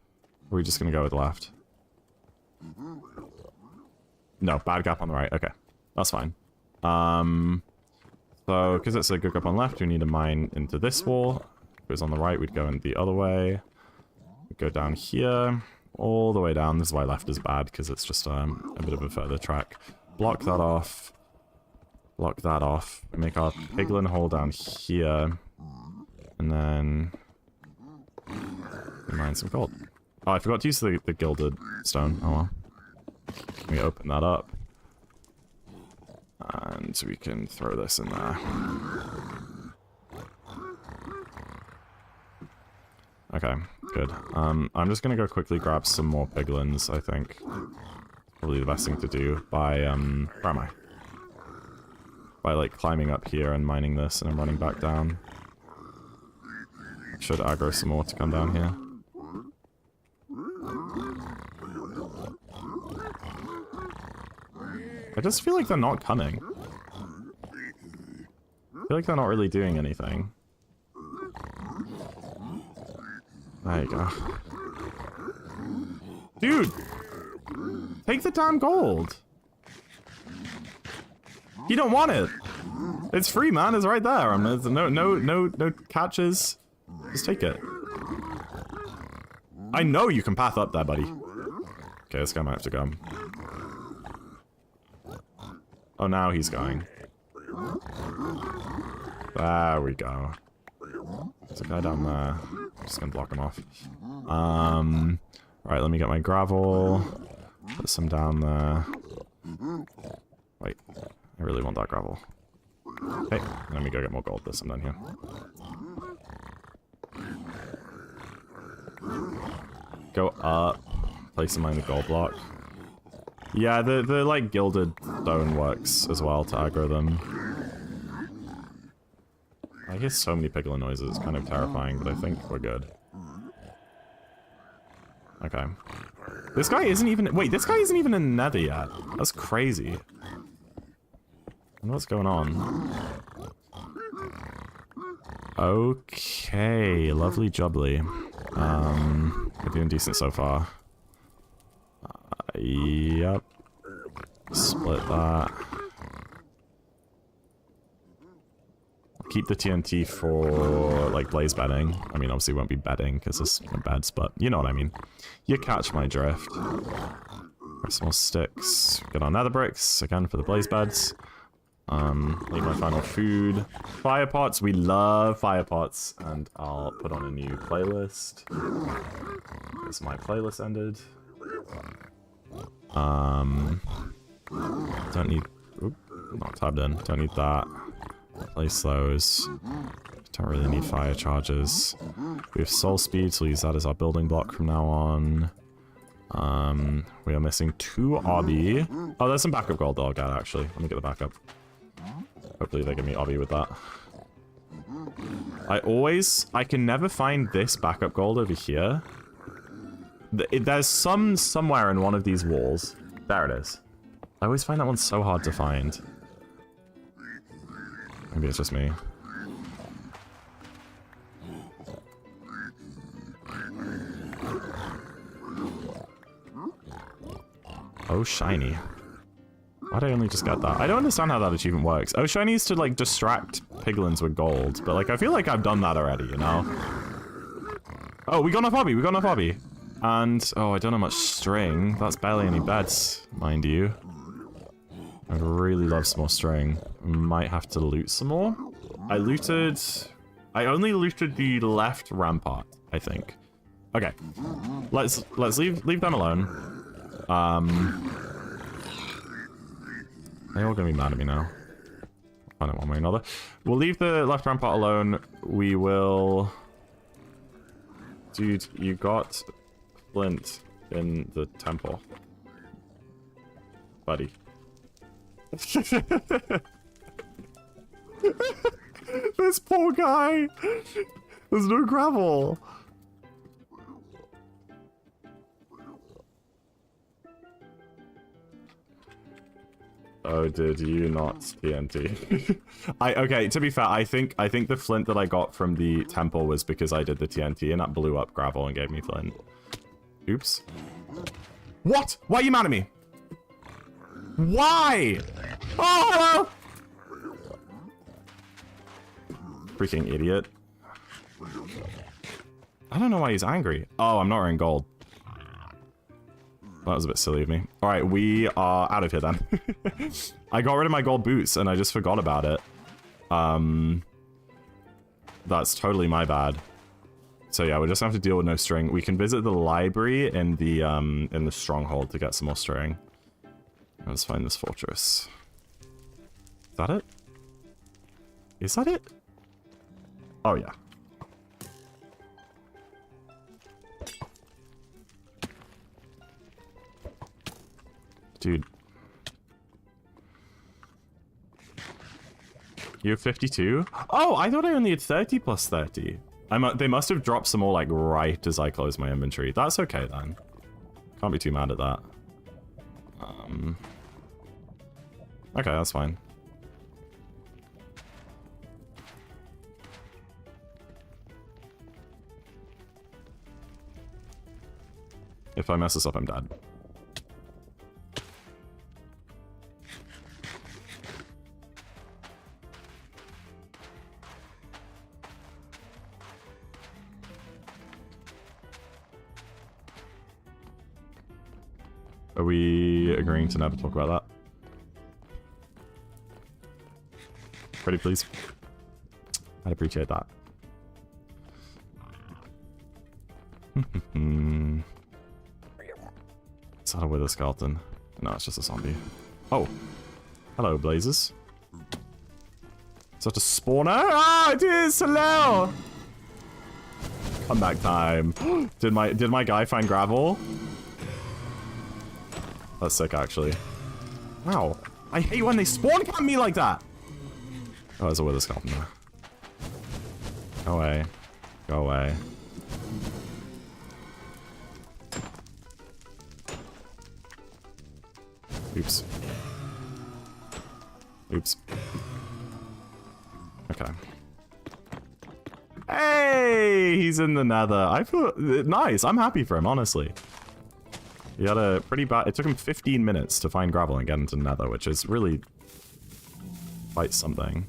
Or are we just gonna go with left? No, bad gap on the right. Okay, that's fine. So, because it's a good gap on left, we need to mine into this wall. If it was on the right, we'd go in the other way. We'd go down here, all the way down. This is why left is bad, because it's just a bit of a further track. Block that off. Block that off. Make our piglin hole down here. And then... mine some gold. Oh, I forgot to use the gilded stone. Oh well. Let me open that up. And we can throw this in there. Okay, good. I'm just gonna go quickly grab some more piglins, I think. Probably the best thing to do by, where am I? By, like, climbing up here and mining this, and I'm running back down. Should aggro some more to come down here. I just feel like they're not coming. I feel like they're not really doing anything. There you go. Dude! Take the damn gold! You don't want it! It's free, man. It's right there. There's no catches. Just take it. I know you can path up there, buddy. Okay, this guy might have to go. Oh, now he's going. There we go. There's a guy down there. I'm just gonna block him off. Right, let me get my gravel. Put some down there. Wait, I really want that gravel. Hey, let me go get more gold. There's some down here. Go up. Place them on the gold block. Yeah, the like gilded stone works as well to aggro them. I hear so many piglin noises, it's kind of terrifying, but I think we're good. Okay. This guy isn't even... Wait, this guy isn't even in Nether yet. That's crazy. I wonder what's going on. Okay, lovely jubbly. We're doing decent so far. Yep. Split that. Keep the TNT for, like, blaze bedding. I mean, obviously it won't be bedding, because it's in beds, but you know what I mean. You catch my drift. Grab some more sticks. Get our nether bricks, again, for the blaze beds. Leave my final food. Fire pots, we love fire pots. And I'll put on a new playlist. Because my playlist ended. Don't need... Oop, not tabbed in. Don't need that. Place those. Don't really need fire charges. We have soul speed, so we'll use that as our building block from now on. We are missing 2 obby. Oh, there's some backup gold that I'll get, actually. Let me get the backup. Hopefully they give me obby with that. I can never find this backup gold over here. There's somewhere in one of these walls. There it is. I always find that one so hard to find. Maybe it's just me. Oh, shiny. Why'd I only just get that? I don't understand how that achievement works. Oh, shiny is to, like, distract piglins with gold. But, like, I feel like I've done that already, you know? Oh, we got enough obby. We got enough obby. And, oh, I don't have much string. That's barely any beds, mind you. I'd really love some more string. Might have to loot some more. I only looted the left rampart, I think. Okay. Let's leave them alone. They're all gonna be mad at me now. Find it one way or another. We'll leave the left rampart alone. We will... Dude, you got flint in the temple. Buddy. This poor guy! There's no gravel! Oh, did you not TNT? Okay, to be fair, I think the flint that I got from the temple was because I did the TNT and that blew up gravel and gave me flint. Oops. What? Why are you mad at me? Why? Oh! Freaking idiot. I don't know why he's angry. Oh, I'm not wearing gold. That was a bit silly of me. Alright, we are out of here then. I got rid of my gold boots and I just forgot about it. That's totally my bad. So yeah, we just have to deal with no string. We can visit the library in the stronghold to get some more string. Let's find this fortress. Is that it? Is that it? Oh yeah. Dude. You have 52? Oh, I thought I only had 30 plus 30. They must have dropped some more, like, right as I closed my inventory. That's okay, then. Can't be too mad at that. Okay, that's fine. If I mess this up, I'm dead. Are we agreeing to never talk about that? Ready, please? I'd appreciate that. Is that a wither skeleton? No, it's just a zombie. Oh! Hello, Blazes. Is that a spawner? Ah, it is! Hello! Comeback time. Did my guy find gravel? That's sick, actually. Wow. I hate when they spawn camp me like that! Oh, there's a wither skeleton there. Go away. Go away. Oops. Oops. Okay. Hey! He's in the nether. I feel nice. I'm happy for him, honestly. He had a pretty bad... It took him 15 minutes to find gravel and get into nether, which is really quite something.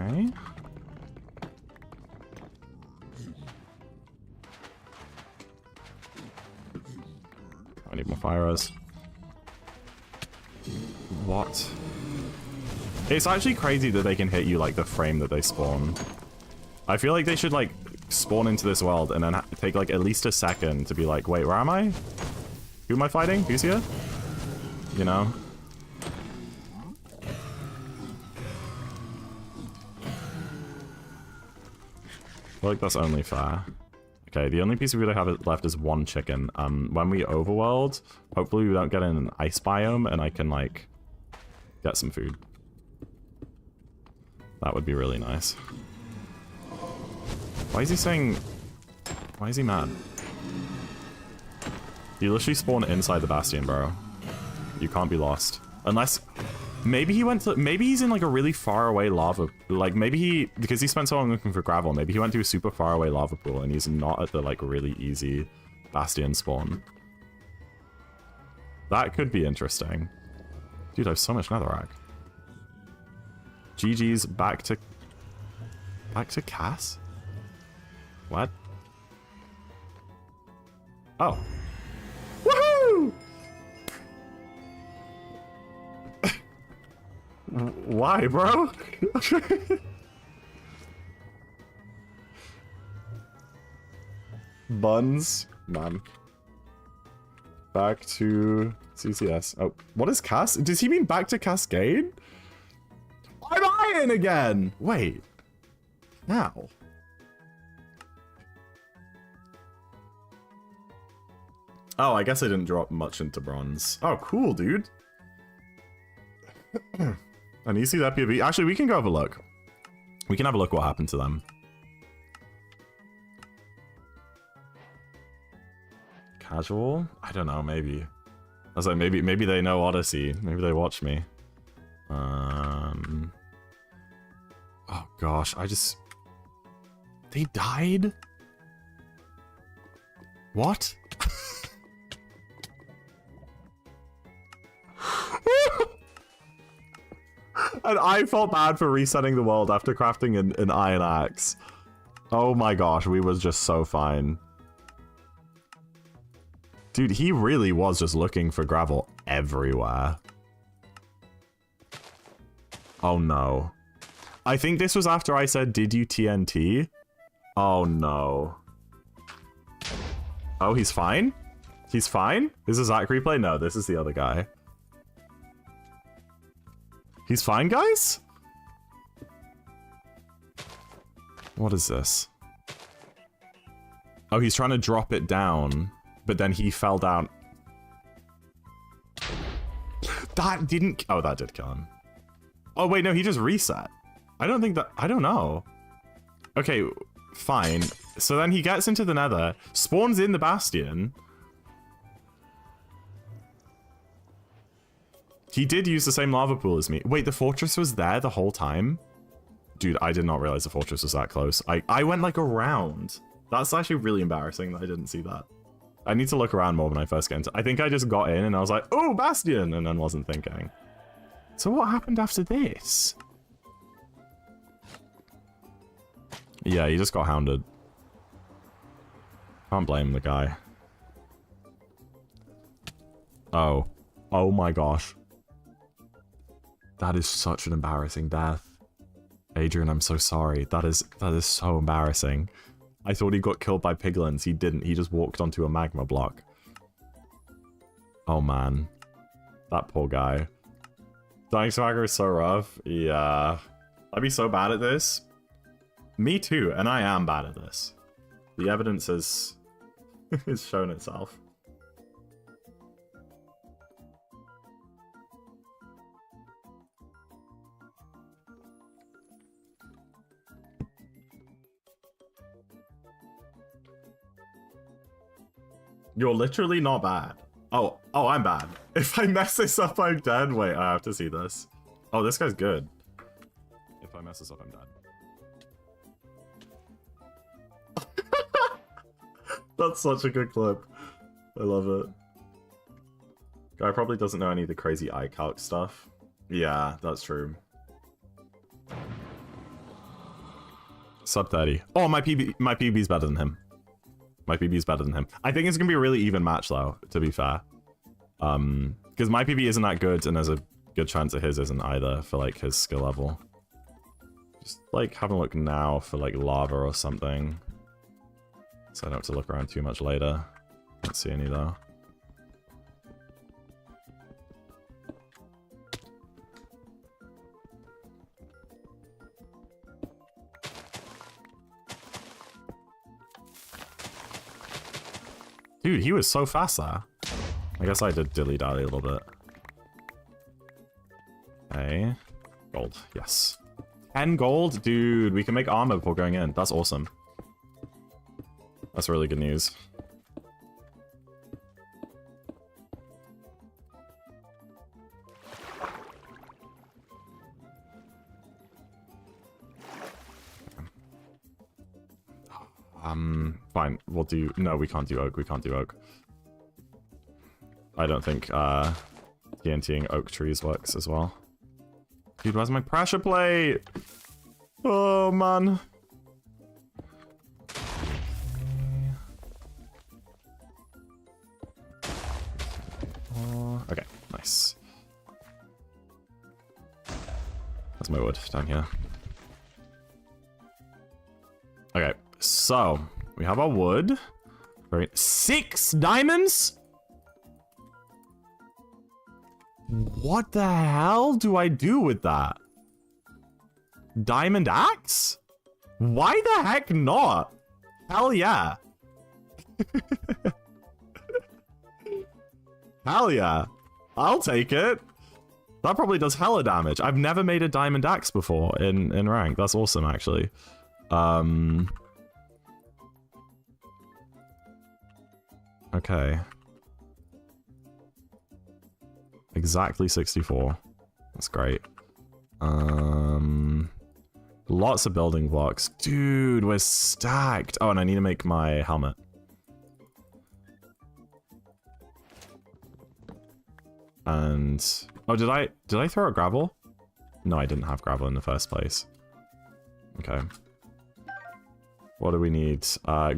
Okay. I need more fire arrows. What? It's actually crazy that they can hit you like the frame that they spawn. I feel like they should like spawn into this world and then take like at least a second to be like, wait, where am I? Who am I fighting? Who's here? You know? I feel like that's only fair. Okay, the only piece of food I have left is one chicken. When we overworld, hopefully we don't get in an ice biome and I can like get some food. That would be really nice. Why is he saying... Why is he mad? You literally spawn inside the bastion, bro. You can't be lost. Unless... Maybe he went to... Maybe he's in like a really far away lava... Like maybe he... Because he spent so long looking for gravel, maybe he went to a super far away lava pool and he's not at the like really easy bastion spawn. That could be interesting. Dude, I have so much netherrack. GG's back to... Back to Cass? What? Oh. Woohoo! Why, bro? Buns. Man. Back to CCS. Oh, what is Cass? Does he mean back to Cascade? I'm iron again! Wait. Now. Oh, I guess I didn't drop much into bronze. Oh, cool, dude. And you see that POV? Actually, we can go have a look. We can have a look what happened to them. Casual? I don't know, maybe. I was like, maybe they know Odyssey. Maybe they watch me. Oh gosh, they died? What? And I felt bad for resetting the world after crafting an iron axe. Oh my gosh, we was just so fine. Dude, he really was just looking for gravel everywhere. Oh no. I think this was after I said, did you TNT? Oh no. Oh, he's fine? He's fine? Is this Zach replay? No, this is the other guy. He's fine, guys? What is this? Oh, he's trying to drop it down, but then he fell down. That didn't... Oh, that did kill him. Oh, wait, no, he just reset. I don't think that... I don't know. Okay, fine. So then he gets into the nether, spawns in the bastion. He did use the same lava pool as me. Wait, the fortress was there the whole time? Dude, I did not realize the fortress was that close. I went like around. That's actually really embarrassing that I didn't see that. I need to look around more when I first get into... I think I just got in and I was like, oh, bastion! And then wasn't thinking. So what happened after this? Yeah, he just got hounded. Can't blame the guy. Oh. Oh my gosh. That is such an embarrassing death. Adrian, I'm so sorry. That is so embarrassing. I thought he got killed by piglins. He didn't. He just walked onto a magma block. Oh man. That poor guy. Dying Swagger is so rough. Yeah. I'd be so bad at this. Me too, and I am bad at this. The evidence has shown itself. You're literally not bad. Oh, I'm bad. If I mess this up, I'm dead. Wait, I have to see this. Oh, this guy's good. If I mess this up, I'm dead. That's such a good clip. I love it. Guy probably doesn't know any of the crazy iCalc stuff. Yeah, that's true. Sub 30. Oh, my PB's better than him. My PB's better than him. I think it's gonna be a really even match though, to be fair. Because my PB isn't that good, and there's a good chance that his isn't either for like his skill level. Just like have a look now for like lava or something. So I don't have to look around too much later. Don't see any though. Dude, he was so fast there. I guess I did dilly-dally a little bit. Okay. Gold, yes. 10 gold? Dude, we can make armor before going in. That's awesome. That's really good news. Fine. We'll do... No, we can't do oak. We can't do oak. I don't think TNTing oak trees works as well. Dude, where's my pressure plate? Oh, man. Okay, nice. That's my wood down here. Okay, so we have our wood. Right, 6 diamonds? What the hell do I do with that? Diamond axe? Why the heck not? Hell yeah. Hell yeah. I'll take it. That probably does hella damage. I've never made a diamond axe before in rank. That's awesome, actually. Okay. Exactly 64. That's great. Lots of building blocks. Dude, we're stacked. Oh, and I need to make my helmet. And oh, did I throw out gravel? No, I didn't have gravel in the first place. Okay. What do we need?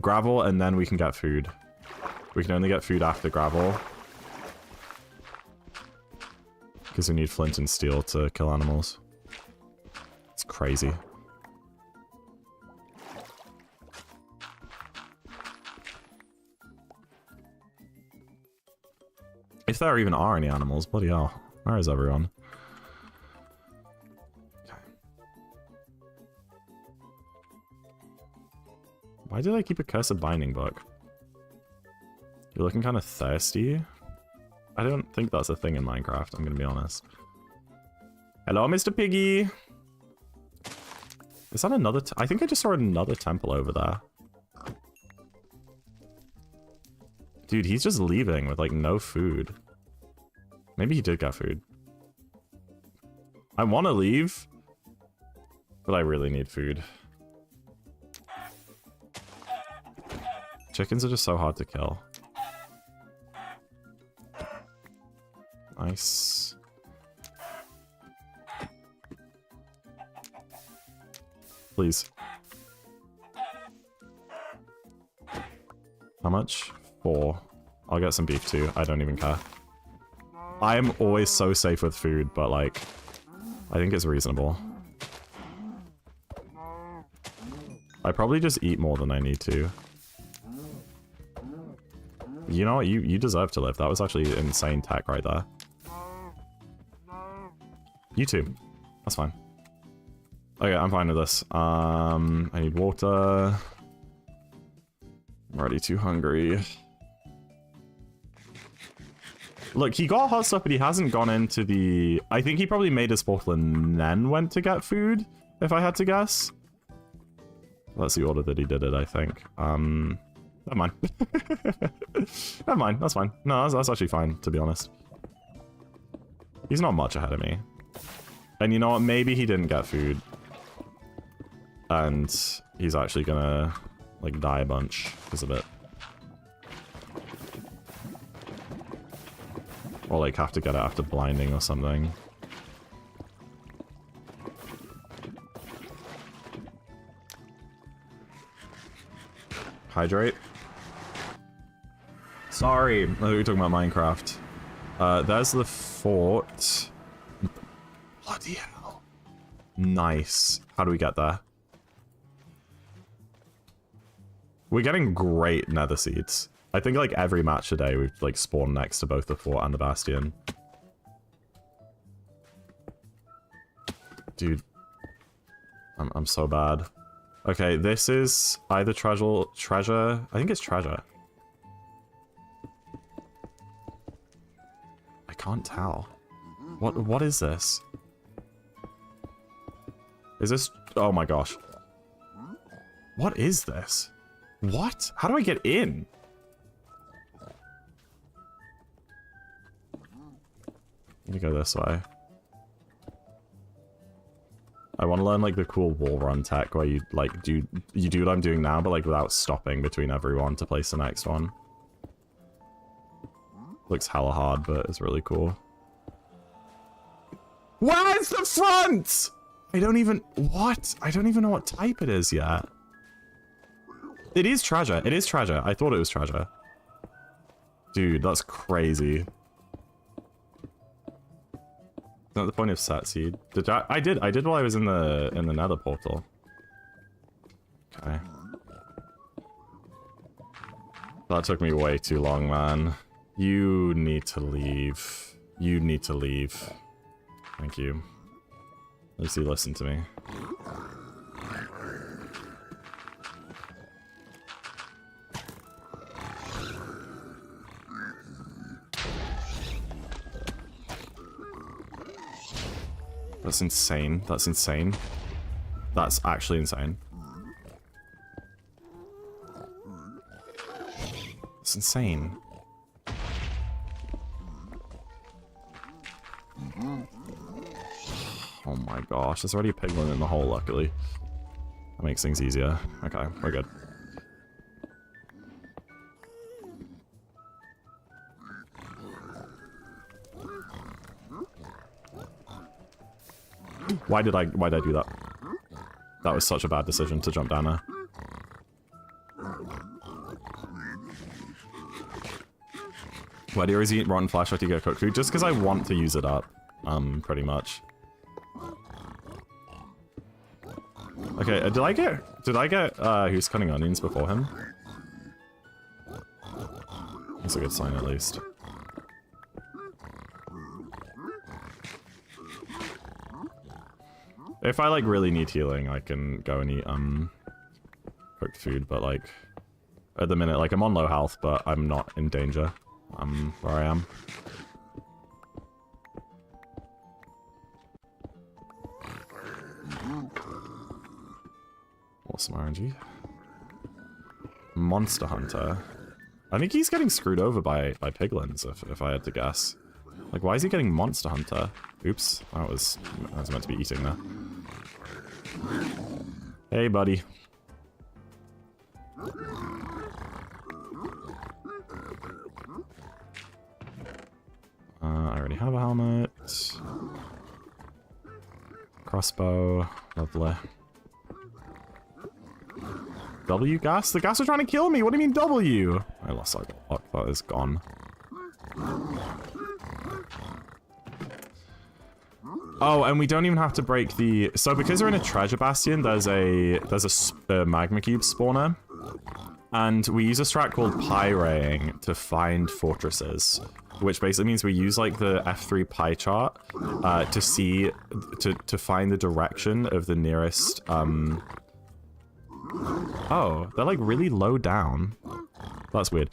Gravel, and then we can get food. We can only get food after gravel. Because we need flint and steel to kill animals. It's crazy. If there even are any animals, bloody hell. Where is everyone? Okay. Why did I keep a cursed binding book? You're looking kind of thirsty. I don't think that's a thing in Minecraft, I'm gonna be honest. Hello, Mr. Piggy! Is that another... I think I just saw another temple over there. Dude, he's just leaving with, like, no food. Maybe he did get food. I want to leave, but I really need food. Chickens are just so hard to kill. Nice. Please. How much? 4. I'll get some beef too. I don't even care. I am always so safe with food, but like, I think it's reasonable. I probably just eat more than I need to. You know what? You deserve to live. That was actually insane tech right there. You too. That's fine. Okay, I'm fine with this. I need water. I'm already too hungry. Look, he got hot stuff, but he hasn't gone into the... I think he probably made his portal and then went to get food, if I had to guess. That's the order that he did it, I think. Never mind. Never mind, that's fine. No, that's actually fine, to be honest. He's not much ahead of me. And you know what? Maybe he didn't get food. And he's actually gonna, like, die a bunch because of it. Or, like, have to get it after blinding or something. Hydrate. Sorry, we were talking about Minecraft. There's the fort. Nice. How do we get there? We're getting great nether seeds. I think like every match today we've like spawned next to both the fort and the bastion. Dude. I'm so bad. Okay, this is either treasure. I think it's treasure. I can't tell. What is this? Is this... Oh my gosh. What is this? What? How do I get in? Let me go this way. I want to learn like the cool wall run tech where you like do what I'm doing now, but like without stopping between everyone to place the next one. Looks hella hard, but it's really cool. Where's the front? I don't even... What? I don't even know what type it is yet. It is treasure. It is treasure. I thought it was treasure. Dude, that's crazy. Not the point of set seed. I did while I was in the nether portal. Okay. That took me way too long, man. You need to leave. You need to leave. Thank you. Lucy, listen to me. That's insane. That's insane. That's actually insane. It's insane. Oh my gosh, there's already a piglin in the hole, luckily. That makes things easier. Okay, we're good. Why did I do that? That was such a bad decision to jump down there. Why do you always eat rotten flesh after you get cooked food? Just because I want to use it up, pretty much. Okay, did I get who's cutting onions before him? That's a good sign, at least. If I, like, really need healing, I can go and eat, cooked food, but, like, at the minute, like, I'm on low health, but I'm not in danger, where I am. Awesome RNG. Monster Hunter. I think he's getting screwed over by piglins, if I had to guess. Like, why is he getting Monster Hunter? Oops, I was meant to be eating there. Hey, buddy. I already have a helmet. Crossbow. Lovely. W gas? The gas are trying to kill me! What do you mean W? I lost our luck. That is gone. Oh, and we don't even have to break the... So because we're in a treasure bastion, there's a magma cube spawner. And we use a strat called pyraying to find fortresses. Which basically means we use like the F3 pie chart to see... to find the direction of the nearest... Oh, they're like really low down. That's weird.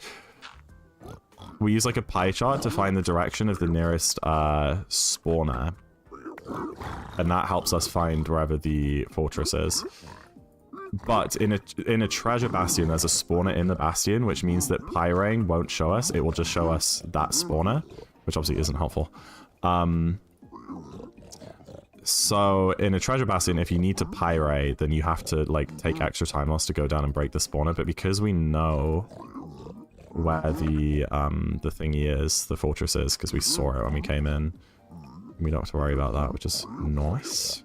We use like a pie chart to find the direction of the nearest spawner. And that helps us find wherever the fortress is. But in a treasure bastion, there's a spawner in the bastion, which means that pyraying won't show us. It will just show us that spawner, which obviously isn't helpful. So in a treasure bastion, if you need to pyray, then you have to like take extra time loss to go down and break the spawner. But because we know where the thingy is, the fortress is, because we saw it when we came in, we don't have to worry about that, which is nice.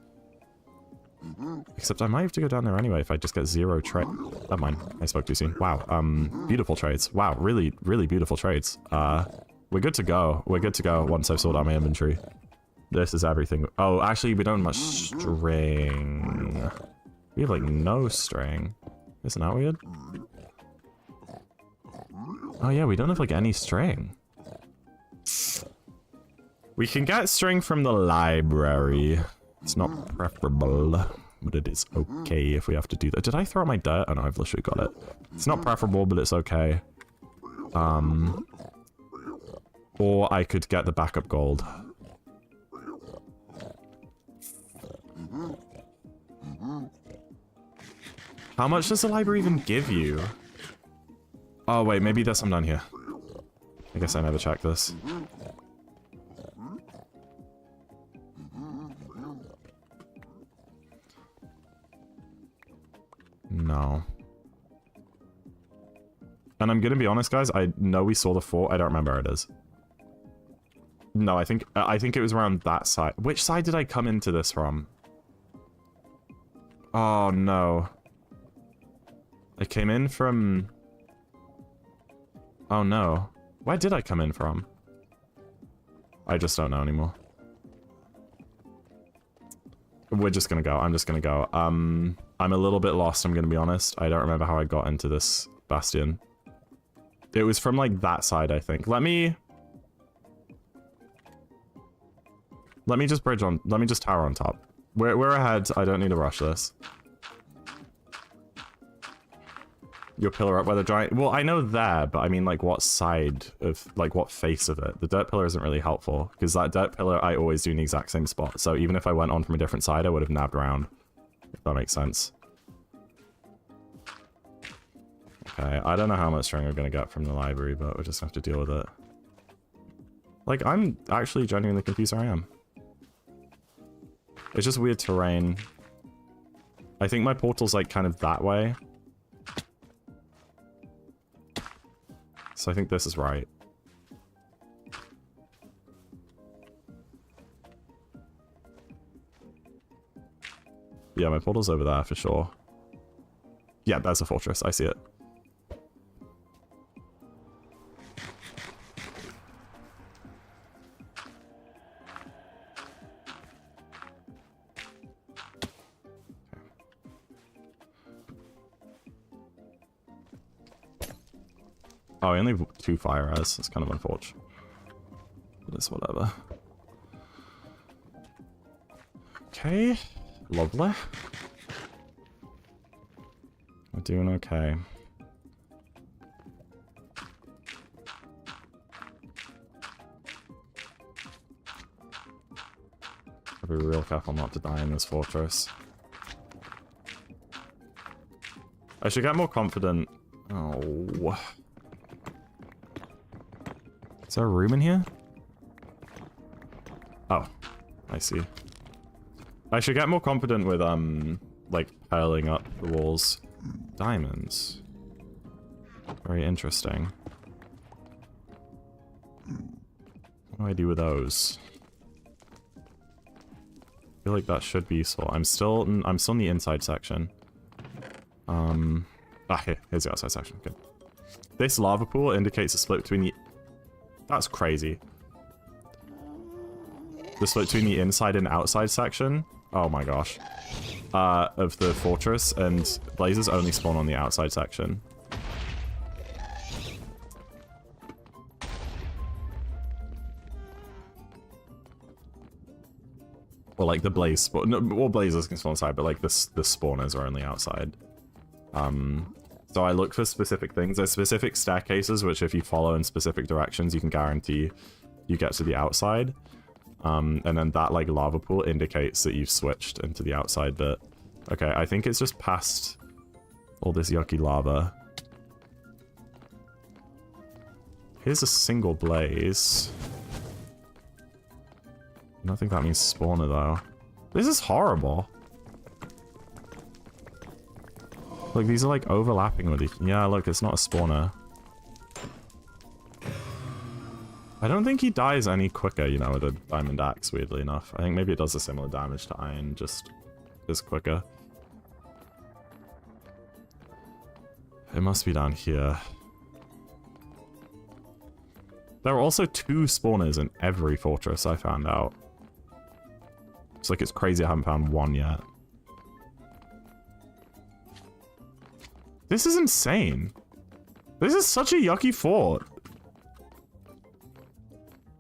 Except I might have to go down there anyway if I just get 0 trade. Never mind, I spoke too soon. Wow, beautiful trades. Wow, really, really beautiful trades. We're good to go. We're good to go once I've sorted out my inventory. This is everything. Oh, actually, we don't have much string. We have, like, no string. Isn't that weird? Oh, yeah, we don't have, like, any string. We can get string from the library. It's not preferable, but it is okay if we have to do that. Did I throw out my dirt? Oh, no, I've literally got it. It's not preferable, but it's okay. Or I could get the backup gold. How much does the library even give you? Oh, wait, maybe there's some down here. I guess I never checked this. No. And I'm gonna be honest, guys, I know we saw the fort. I don't remember where it is. No, I think it was around that side. Which side did I come into this from? Oh, no. I came in from... Oh, no. Where did I come in from? I just don't know anymore. We're just gonna go. I'm just gonna go. I'm a little bit lost, I'm gonna be honest. I don't remember how I got into this bastion. It was from, like, that side, I think. Let me just bridge on... Let me just tower on top. We're ahead. I don't need to rush this. Your pillar up where the giant... Well, I know there, but I mean, like, what side of... Like, what face of it? The dirt pillar isn't really helpful, because that dirt pillar I always do in the exact same spot. So even if I went on from a different side, I would have nabbed around. If that makes sense. Okay, I don't know how much string we're going to get from the library, but we'll just have to deal with it. Like, I'm actually genuinely confused where I am. It's just weird terrain. I think my portal's, like, kind of that way. So I think this is right. Yeah, my portal's over there for sure. Yeah, there's a fortress. I see it. Oh, I only have 2 fire res. That's kind of unfortunate. But it's whatever. Okay. Lovely. We're doing okay. Gotta be real careful not to die in this fortress. I should get more confident. Oh. Is there a room in here? Oh, I see. I should get more confident with, like, piling up the walls. Diamonds. Very interesting. What do I do with those? I feel like that should be useful. I'm still in the inside section. Here's the outside section. Good. This lava pool indicates a split between the... That's crazy. The split between the inside and outside section. Oh my gosh. Of the fortress, and blazes only spawn on the outside section. Or like the blaze spawn. No, well, blazes can spawn inside, but like the spawners are only outside. So I look for specific things. There's specific staircases, which if you follow in specific directions, you can guarantee you get to the outside. And then that, like, lava pool indicates that you've switched into the outside bit. Okay, I think it's just past all this yucky lava. Here's a single blaze. I don't think that means spawner, though. This is horrible. Look, these are, like, overlapping with each... Yeah, look, it's not a spawner. I don't think he dies any quicker, you know, with a diamond axe, weirdly enough. I think maybe it does a similar damage to iron, just is quicker. It must be down here. There are also 2 spawners in every fortress, I found out. It's like it's crazy I haven't found one yet. This is insane. This is such a yucky fort.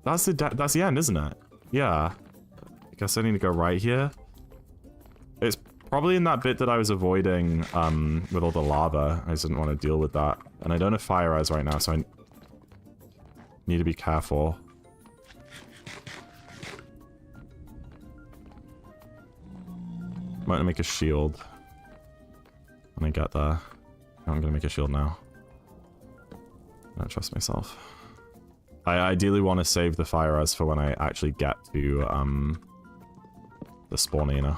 That's the end, isn't it? Yeah. I guess I need to go right here. It's probably in that bit that I was avoiding with all the lava. I just didn't want to deal with that. And I don't have fire eyes right now, so I need to be careful. Might make a shield when I get there. I'm gonna make a shield now. I don't trust myself. I ideally want to save the fire eyes for when I actually get to the spawner, you know.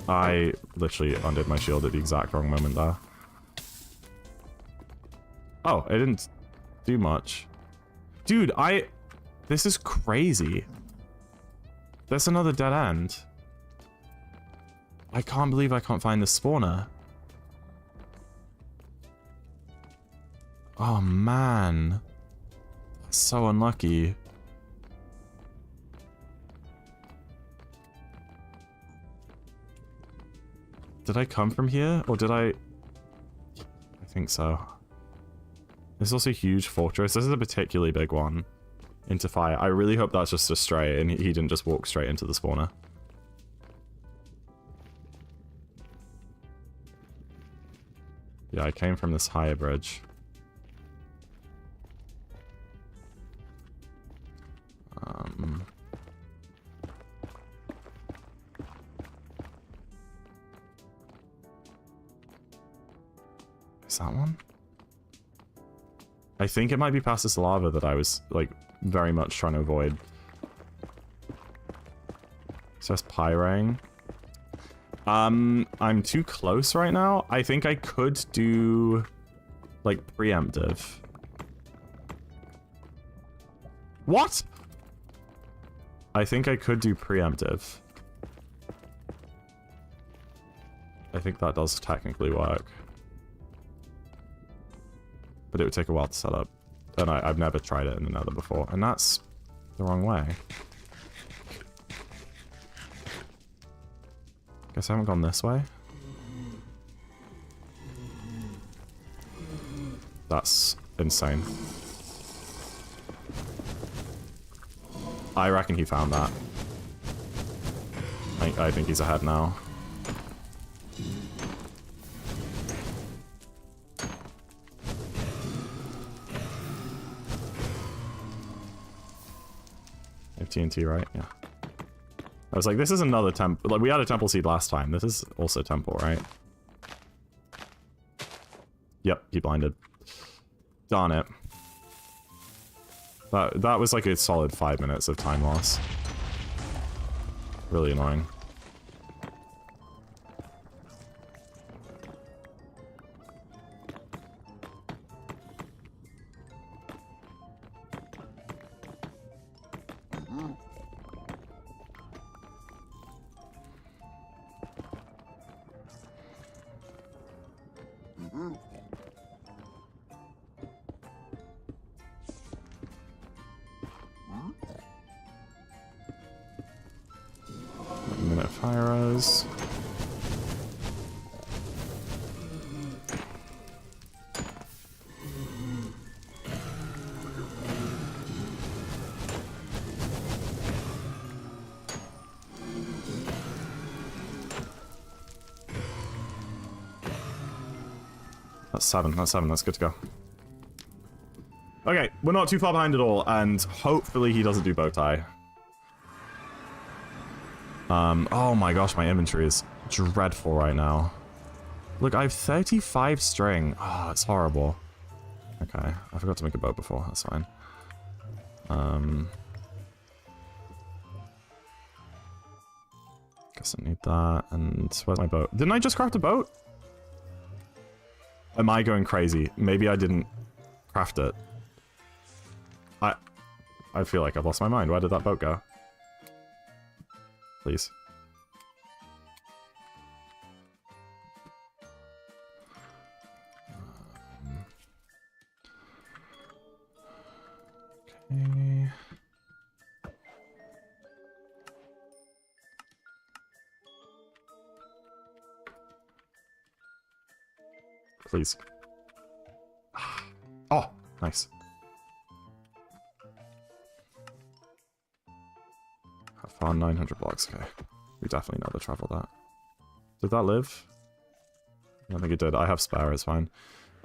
I literally undid my shield at the exact wrong moment there. Oh, it didn't do much. Dude, this is crazy. There's another dead end. I can't believe I can't find the spawner. Oh, man. That's so unlucky. Did I come from here? Or did I... I think so. This is also a huge fortress. This is a particularly big one. Into fire. I really hope that's just a stray and he didn't just walk straight into the spawner. Yeah, I came from this higher bridge. Is that one? I think it might be past this lava that I was, like, very much trying to avoid. It says Pyrang. I'm too close right now. I think I could do, like, preemptive. What? I think I could do preemptive. I think that does technically work. But it would take a while to set up. And I've never tried it in the Nether before. And that's the wrong way. Guess I haven't gone this way. That's insane. I reckon he found that. I think he's ahead now. TNT, right? Yeah. I was like, this is another temple. Like, we had a temple seed last time. This is also temple, right? Yep, he blinded. Darn it. That was like a solid 5 minutes of time loss. Really annoying. That's seven, that's good to go. Okay, we're not too far behind at all, and hopefully he doesn't do bow tie. Oh my gosh, my inventory is dreadful right now. Look, I have 35 string. Oh, it's horrible. Okay, I forgot to make a boat before, that's fine. Guess I need that, and where's my boat? Didn't I just craft a boat? Am I going crazy? Maybe I didn't craft it. I feel like I've lost my mind. Where did that boat go? Please. Please. Oh, nice. I found 900 blocks. Okay. We definitely know to travel that. Did that live? I don't think it did. I have spare, it's fine.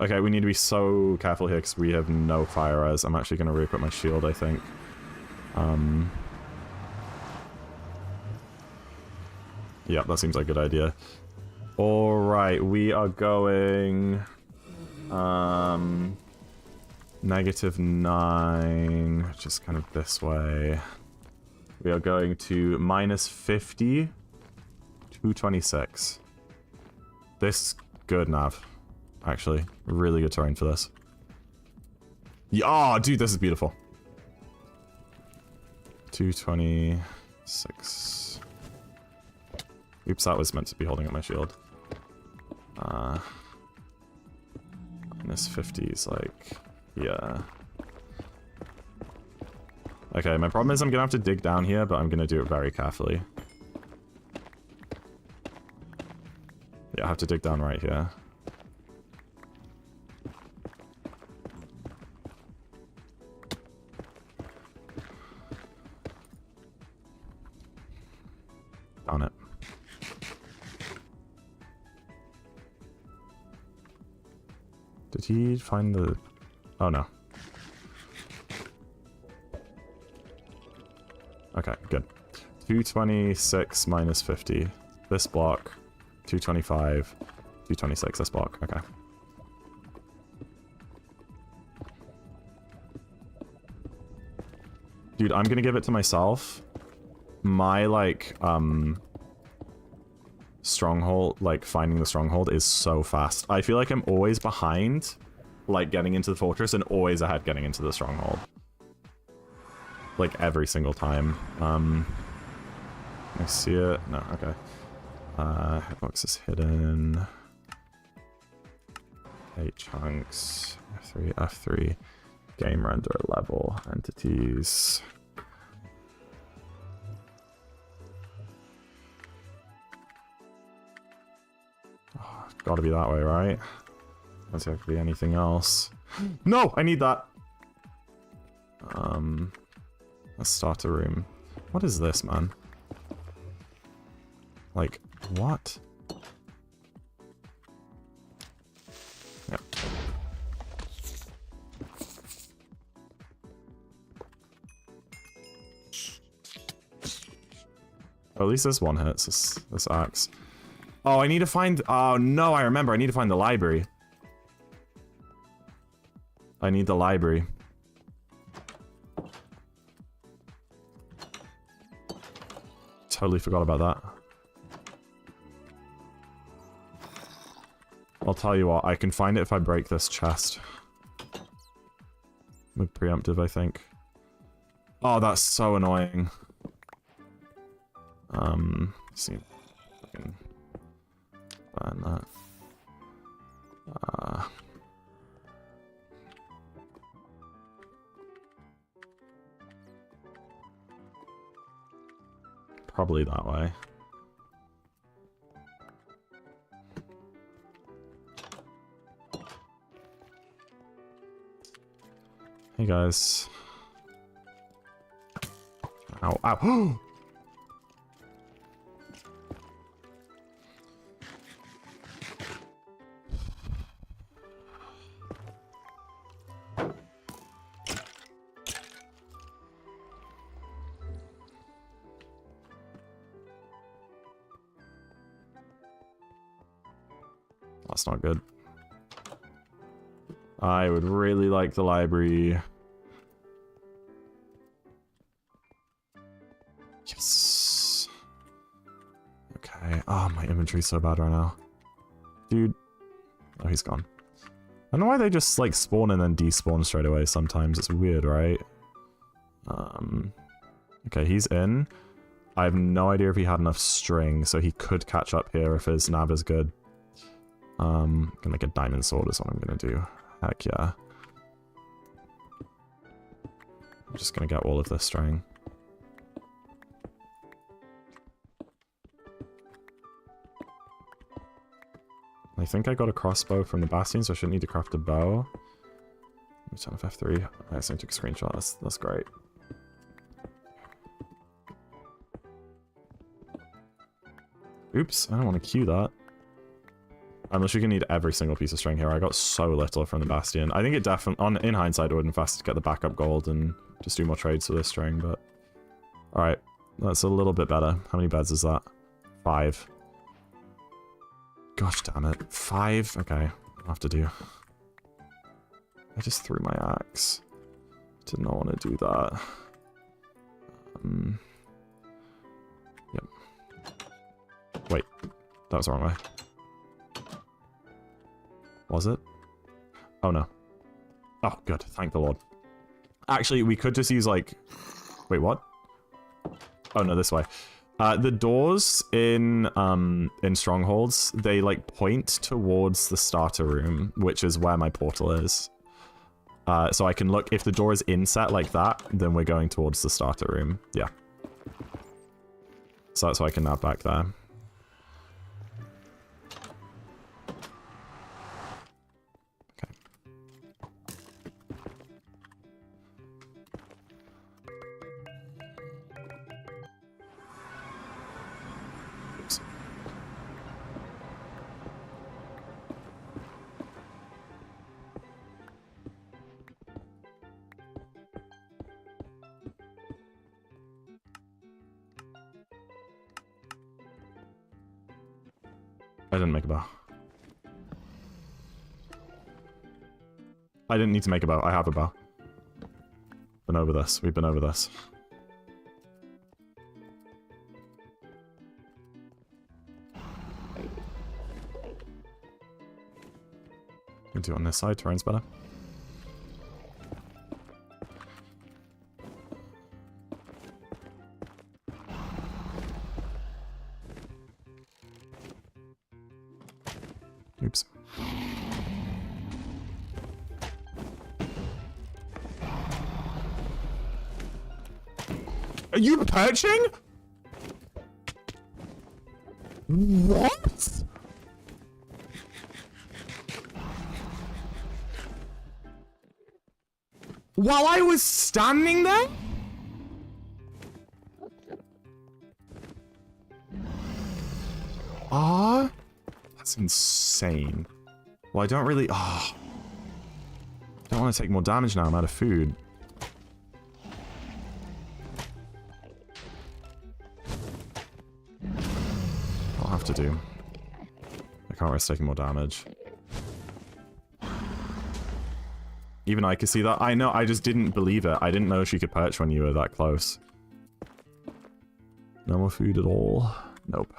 Okay, we need to be so careful here because we have no fire res. I'm actually going to re-equip my shield, I think. Yeah, that seems like a good idea. Alright, we are going... -9, which is kind of this way. We are going to -50, 226. This good nav, actually. Really good terrain for this. Yeah, oh, dude, this is beautiful. 226. Oops, that was meant to be holding up my shield. -50 is like... yeah. Okay, my problem is I'm gonna have to dig down here, but I'm gonna do it very carefully. Yeah, I have to dig down right here. Down it. Did he find the... oh no. Okay, good. 226 minus 50. This block. 225. 226, this block. Okay. Dude, I'm gonna give it to myself. My, like, stronghold, like, finding the stronghold is so fast. I feel like I'm always behind, like, getting into the fortress, and always ahead getting into the stronghold. Like, every single time. Can I see it? No, okay. Hitbox is hidden. 8 chunks. F3, F3. Game render level. Entities. Oh, it's gotta be that way, right? Don't see if it could be anything else. No! I need that! Let's start a room. What is this, man? Like, what? Yep. Oh, at least this one hits, this axe. Oh, I need to find... oh, no, I remember. I need to find the library. I need the library. Totally forgot about that. I'll tell you what, I can find it if I break this chest. With preemptive, I think. Oh, that's so annoying. Let's see if I can burn that. Probably that way. Hey guys. Ow, ow. That's not good. I would really like the library. Yes. Okay. Oh, my inventory's so bad right now. Dude. Oh, he's gone. I don't know why they just, like, spawn and then despawn straight away sometimes. It's weird, right? Okay, he's in. I have no idea if he had enough string, so he could catch up here if his nav is good. Gonna make a diamond sword is what I'm gonna do. Heck yeah. I'm just gonna get all of this string. I think I got a crossbow from the bastion, so I shouldn't need to craft a bow. Let me turn off F3. I accidentally took a screenshot. That's great. Oops, I don't want to queue that. Unless you're gonna need every single piece of string here. I got so little from the bastion. I think it definitely, in hindsight, it would have been faster to get the backup gold and just do more trades for this string, but... Alright, that's a little bit better. How many beds is that? 5. Gosh damn it. 5? Okay, I'll have to do. I just threw my axe. Did not want to do that. Yep. Wait, that was the wrong way. Was it? Oh no. Oh, good. Thank the Lord. Actually, we could just use like... Wait, what? Oh no, this way. The doors in strongholds, they like point towards the starter room, which is where my portal is. So I can look, if the door is inset like that, then we're going towards the starter room. Yeah. So that's why I can nav back there. I didn't make a bow. I didn't need to make a bow. I have a bow. Been over this. We've been over this. Can do it on this side. Terrain's better. Oops. Are you perching? What? While I was standing there? Ah. That's insane. Well, I don't really... Oh. I don't want to take more damage now. I'm out of food. I'll have to do. I can't risk taking more damage. Even I could see that. I know, I just didn't believe it. I didn't know she could perch when you were that close. No more food at all. Nope.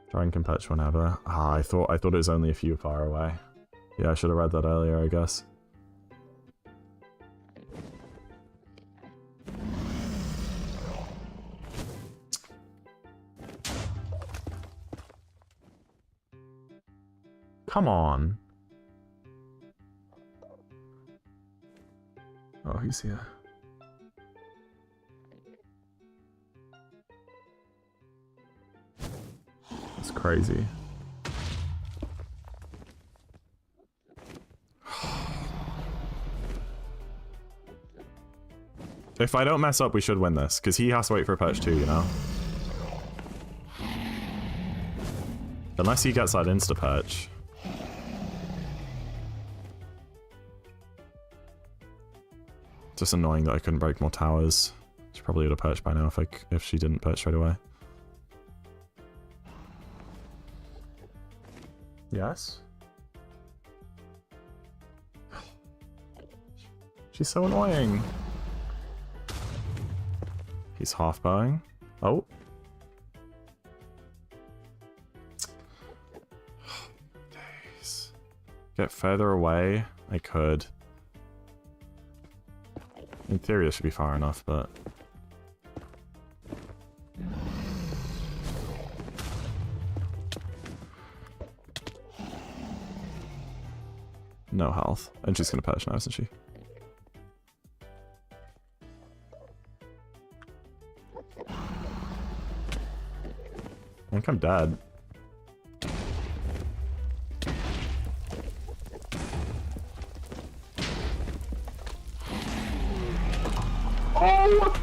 Try and can perch whenever. Ah, I thought it was only a few far away. Yeah, I should have read that earlier, I guess. Come on. Oh, he's here. That's crazy. If I don't mess up, we should win this, because he has to wait for a perch too, you know? Unless he gets that insta-perch. Just annoying that I couldn't break more towers. She probably would have perched by now if she didn't perch straight away. Yes? She's so annoying. He's half bowing. Oh. Days. Get further away. I could. In theory, it should be far enough, but... No health. And she's gonna perch now, isn't she? I think I'm dead. Oh!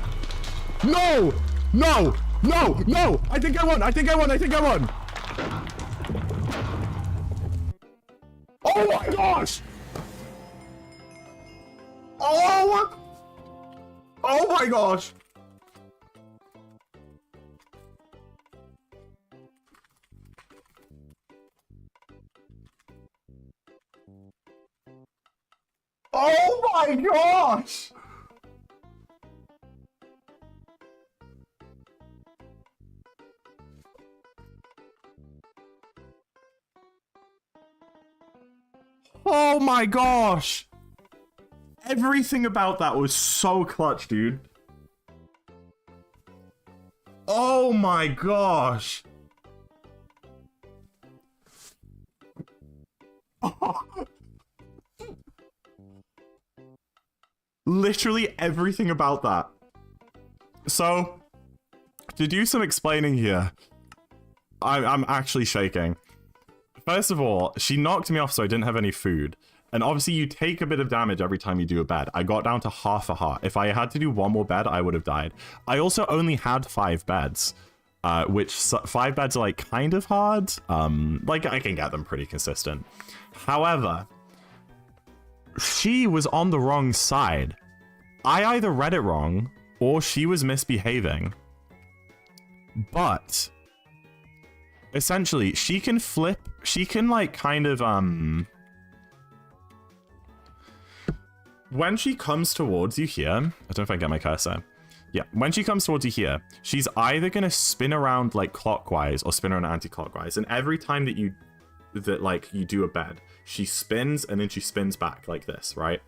No! No! No! No! I think I won! I think I won! I think I won! Oh my gosh! Oh! Oh my gosh! Oh my gosh! Oh my gosh! Everything about that was so clutch, dude. Oh my gosh! Literally everything about that. So, to do some explaining here, I'm actually shaking. First of all, she knocked me off so I didn't have any food. And obviously you take a bit of damage every time you do a bed. I got down to half a heart. If I had to do one more bed, I would have died. I also only had 5 beds, which 5 beds are like kind of hard. Like I can get them pretty consistent. However, she was on the wrong side. I either read it wrong or she was misbehaving. But essentially, she can flip, she can like kind of when she comes towards you here, I don't know if I can get my cursor. Yeah, when she comes towards you here, she's either gonna spin around like clockwise or spin around anti-clockwise. And every time that you do a bed, she spins and then she spins back like this, right?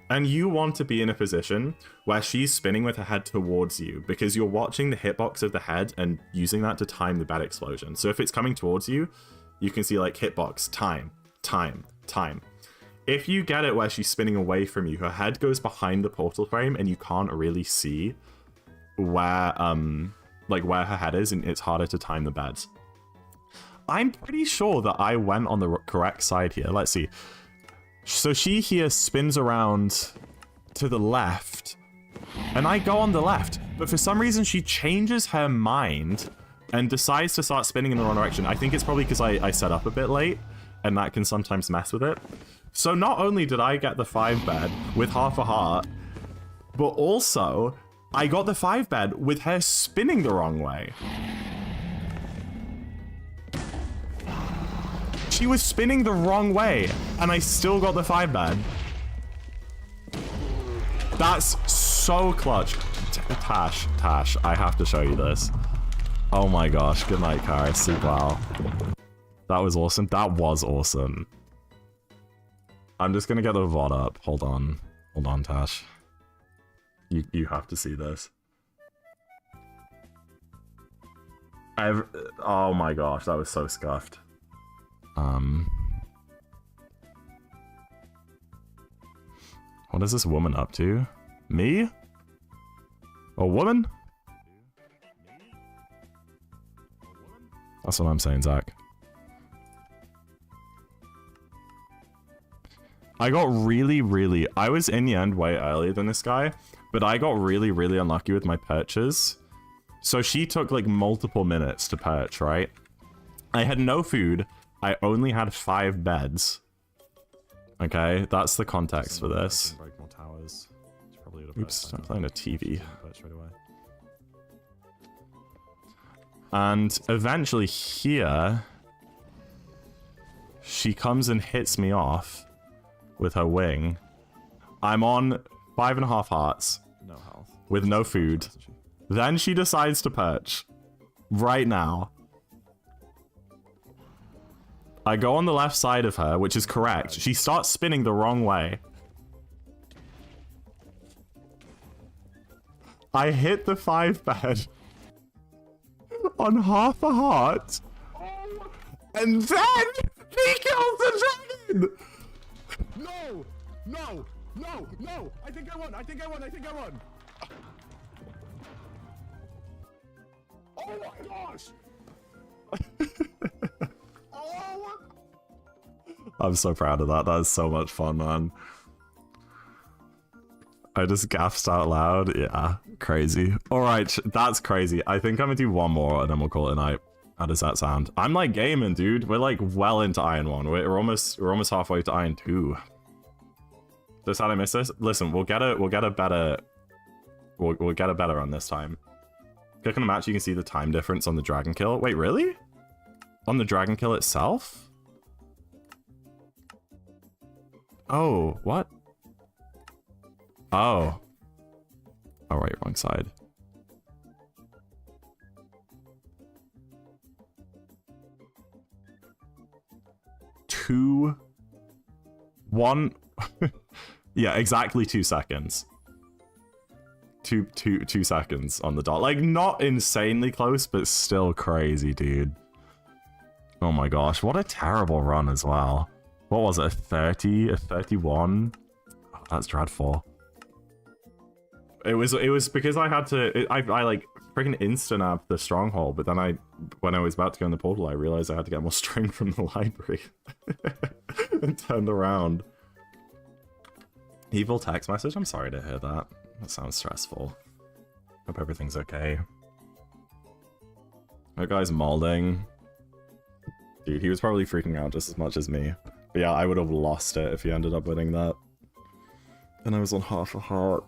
And you want to be in a position where she's spinning with her head towards you because you're watching the hitbox of the head and using that to time the bed explosion. So if it's coming towards you, you can see like hitbox, time, time, time. If you get it where she's spinning away from you, her head goes behind the portal frame and you can't really see where where her head is, and it's harder to time the beds. I'm pretty sure that I went on the correct side here. Let's see. So she here spins around to the left, and I go on the left. But for some reason, she changes her mind and decides to start spinning in the wrong direction. I think it's probably because I set up a bit late, and that can sometimes mess with it. So not only did I get the 5 bed with half a heart, but also I got the 5 bed with her spinning the wrong way. She was spinning the wrong way, and I still got the 5 bed. That's so clutch. Tash, I have to show you this. Oh my gosh, good night, Karis. Sleep well. That was awesome. That was awesome. I'm just gonna get the VOD up. Hold on, Tash. You have to see this. Oh my gosh, that was so scuffed. What is this woman up to? Me? A woman? That's what I'm saying, Zach. I got really... I was in the end way earlier than this guy, but I got really unlucky with my perches. So she took like multiple minutes to perch, right? I had no food. I only had 5 beds. Okay, that's the context for this. Oops, I'm playing a TV. And eventually here, she comes and hits me off with her wing. I'm on 5.5 hearts. No health. With no food. Then she decides to perch. Right now. I go on the left side of her, which is correct. She starts spinning the wrong way. I hit the 5-bed on half a heart, and then he kills the dragon! No! No! No! No! I think I won! I think I won! I think I won! Oh my gosh! Oh! I'm so proud of that. That is so much fun, man. I just gasped out loud. Yeah, crazy. All right, that's crazy. I think I'm gonna do one more and then we'll call it a night. How does that sound? I'm like gaming, dude. We're like well into Iron 1. We're almost halfway to Iron 2. Just how I miss this? Listen, we'll get a better run this time. Click on the match, you can see the time difference on the dragon kill. Wait, really? On the dragon kill itself? Oh, what? Oh. Oh, right, wrong side. Two... One... Yeah, exactly 2 seconds. Two seconds on the dot. Like, not insanely close, but still crazy, dude. Oh my gosh, what a terrible run as well. What was it, a 30? A 31? Oh, that's dreadful. It was because I had to... I like, freaking instant-ab the stronghold, but then when I was about to go in the portal, I realized I had to get more string from the library. And turned around. Evil text message? I'm sorry to hear that. That sounds stressful. Hope everything's okay. That guy's mauling. Dude, he was probably freaking out just as much as me. But yeah, I would have lost it if he ended up winning that. And I was on half a heart.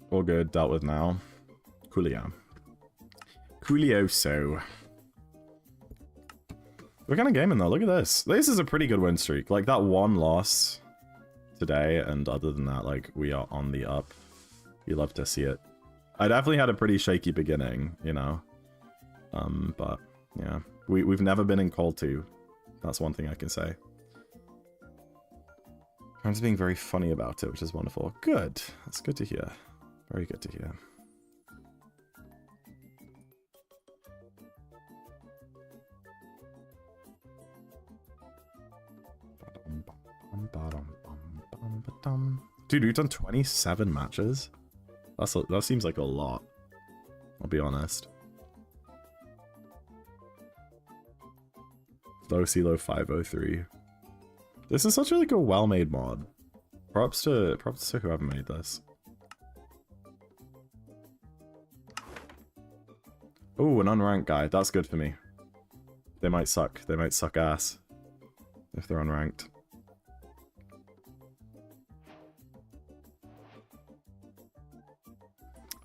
All good, dealt with now. Coolio. Coolioso. We're kind of gaming though, look at this. This is a pretty good win streak. Like that one loss today, and other than that, like we are on the up. You love to see it. I definitely had a pretty shaky beginning, you know. But yeah. We've never been in Call 2. That's one thing I can say. I'm just being very funny about it, which is wonderful. Good. That's good to hear. Very good to hear. Dude, we've done 27 matches? That seems like a lot. I'll be honest. Low CeeLo 503. This is such a like a well-made mod. Props to whoever made this. Oh, an unranked guy. That's good for me. They might suck. They might suck ass if they're unranked.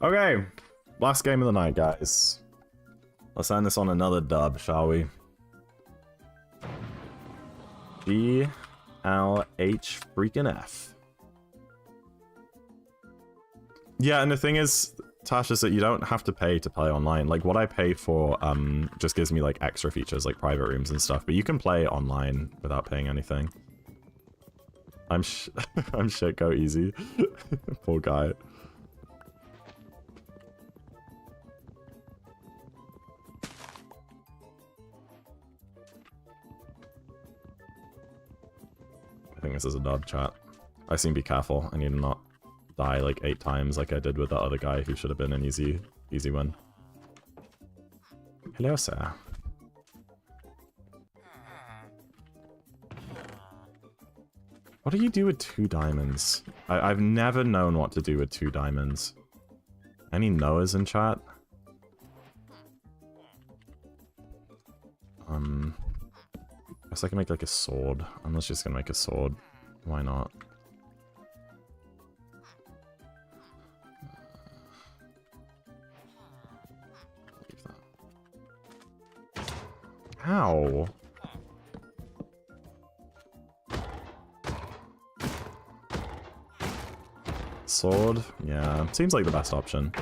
Okay, last game of the night, guys. Let's end this on another dub, shall we? GLH freaking F. Yeah, and the thing is, Tash, is that you don't have to pay to play online. Like, what I pay for just gives me, like, extra features, like private rooms and stuff. But you can play online without paying anything. I'm shit, go easy. Poor guy. I think this is a dub, chat. I seem to be careful. I need to not die like 8 times like I did with that other guy who should have been an easy win. Hello, sir. What do you do with 2 diamonds? I've never known what to do with 2 diamonds. Any Noahs in chat? I guess I can make like a sword. I'm just gonna make a sword. Why not? Leave that. Ow! Sword? Yeah, seems like the best option.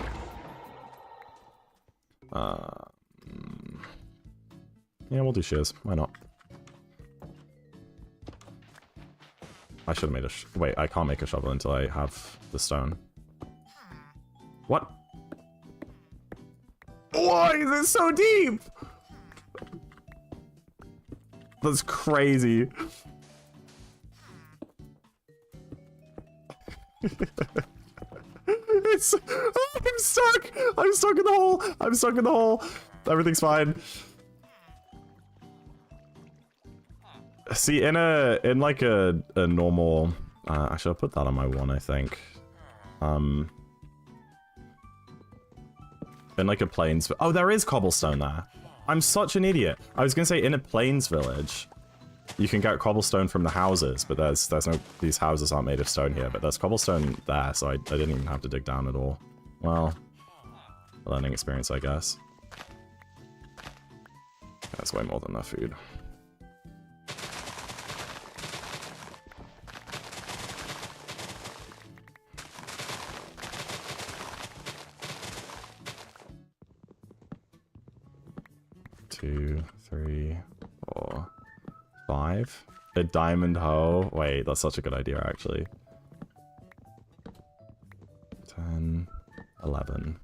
Yeah, we'll do shears. Why not? I should have made a wait, I can't make a shovel until I have the stone. What? Why is it so deep? That's crazy. It's... Oh, I'm stuck! I'm stuck in the hole! I'm stuck in the hole! Everything's fine. See, in like a normal... actually, I'll put that on my one, I think. In like a plains... Oh, there is cobblestone there. I'm such an idiot. I was gonna say, in a plains village, you can get cobblestone from the houses, but there's no... These houses aren't made of stone here, but there's cobblestone there, so I didn't even have to dig down at all. Well, learning experience, I guess. That's way more than enough food. Two, three, four, five. A diamond hoe. Wait, that's such a good idea, actually. 10, 11.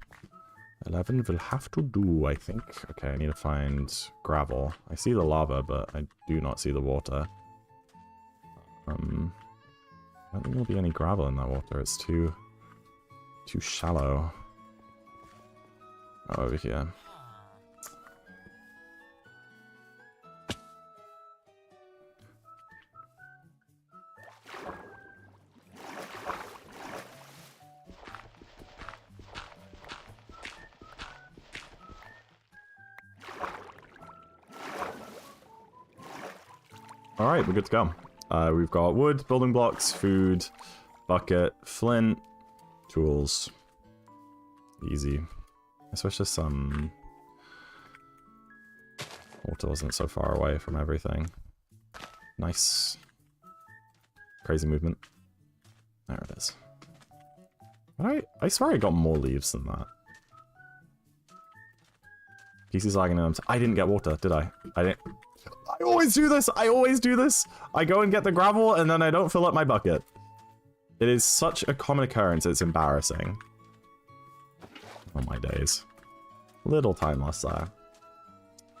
11 will have to do, I think. Okay, I need to find gravel. I see the lava, but I do not see the water. I don't think there'll be any gravel in that water. It's too shallow. Oh, over here. Alright, we're good to go. We've got wood, building blocks, food, bucket, flint, tools. Easy. I wish this water wasn't so far away from everything. Nice. Crazy movement. There it is. I swear I got more leaves than that. PC's lagging and I didn't get water, did I? I didn't. I always do this! I always do this! I go and get the gravel and then I don't fill up my bucket. It is such a common occurrence, it's embarrassing. Oh my days. Little time lost there.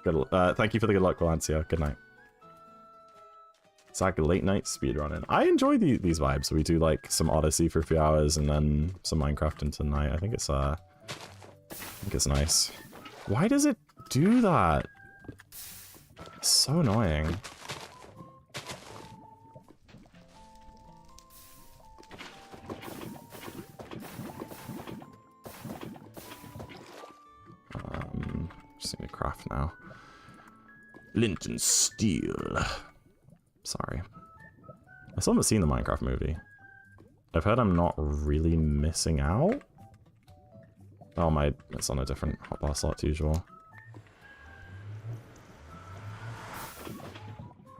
Good, thank you for the good luck, Valencia. Good night. It's like a late night speedrunning. I enjoy these vibes. We do like some Odyssey for a few hours and then some Minecraft into the night. I think it's nice. Why does it do that? It's so annoying. Just need to craft now. Flint and steel. Sorry. I still haven't seen the Minecraft movie. I've heard I'm not really missing out. Oh my, it's on a different hotbar slot to usual.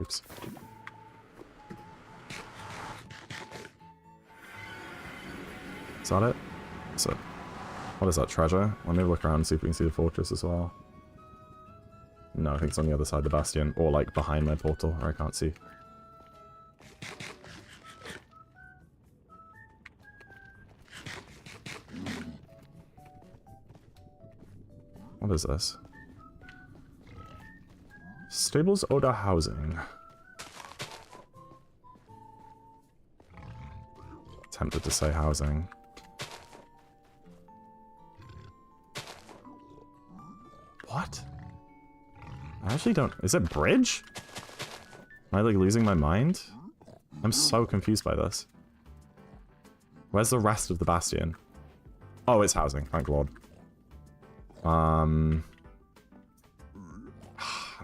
Oops. Is that it? Is it? What is that, treasure? Let me look around and see if we can see the fortress as well. No, I think it's on the other side of the bastion, or like behind my portal, where I can't see. What is this? Stables oder housing. Tempted to say housing. What? I actually don't... Is it bridge? Am I like losing my mind? I'm so confused by this. Where's the rest of the bastion? Oh, it's housing, thank lord. How do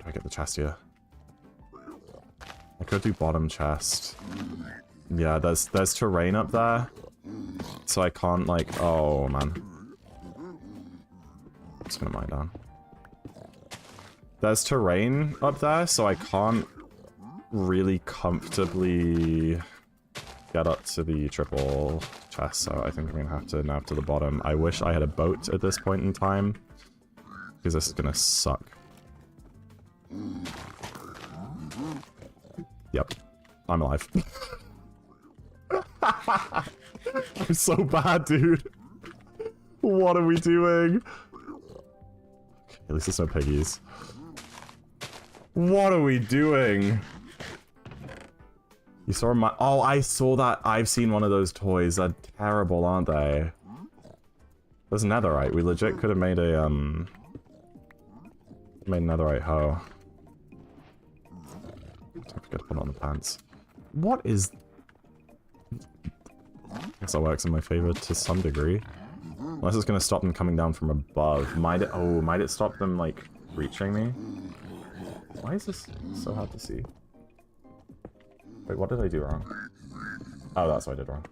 I get the chest here? I could do bottom chest. Yeah, there's terrain up there. So I can't like... Oh, man. I'm just gonna mine down. There's terrain up there, so I can't really comfortably get up to the triple chest, so I think I'm gonna have to nav to the bottom. I wish I had a boat at this point in time, because this is gonna suck. Yep. I'm alive. I'm so bad, dude. What are we doing? Okay, at least there's no piggies. What are we doing? You saw my... Oh, I saw that. I've seen one of those toys. They're terrible, aren't they? There's netherite. We legit could have made a, made netherite hoe. Don't forget to put on the pants. What is... I guess that works in my favor to some degree. Unless it's gonna stop them coming down from above. Might it... Oh, might it stop them, like, reaching me? Why is this so hard to see? Wait, what did I do wrong? Oh, that's what I did wrong.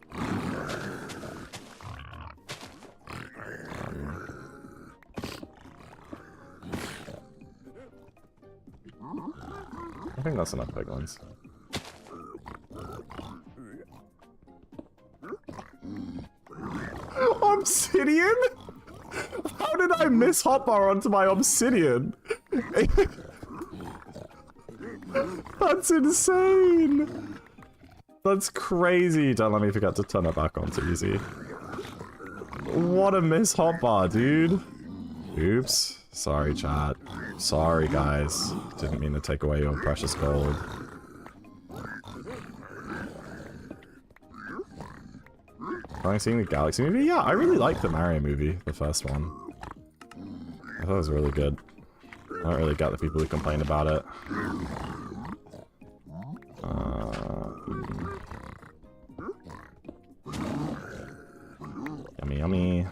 I think that's enough piglins. Obsidian? How did I miss hotbar onto my obsidian? That's insane! That's crazy! Don't let me forget to turn it back on to easy. What a miss hotbar, dude! Oops. Sorry, chat. Sorry, guys. Didn't mean to take away your precious gold. Am I seeing the Galaxy movie? Yeah, I really liked the Mario movie, the first one. I thought it was really good. I don't really get the people who complain about it. Yummy, yummy.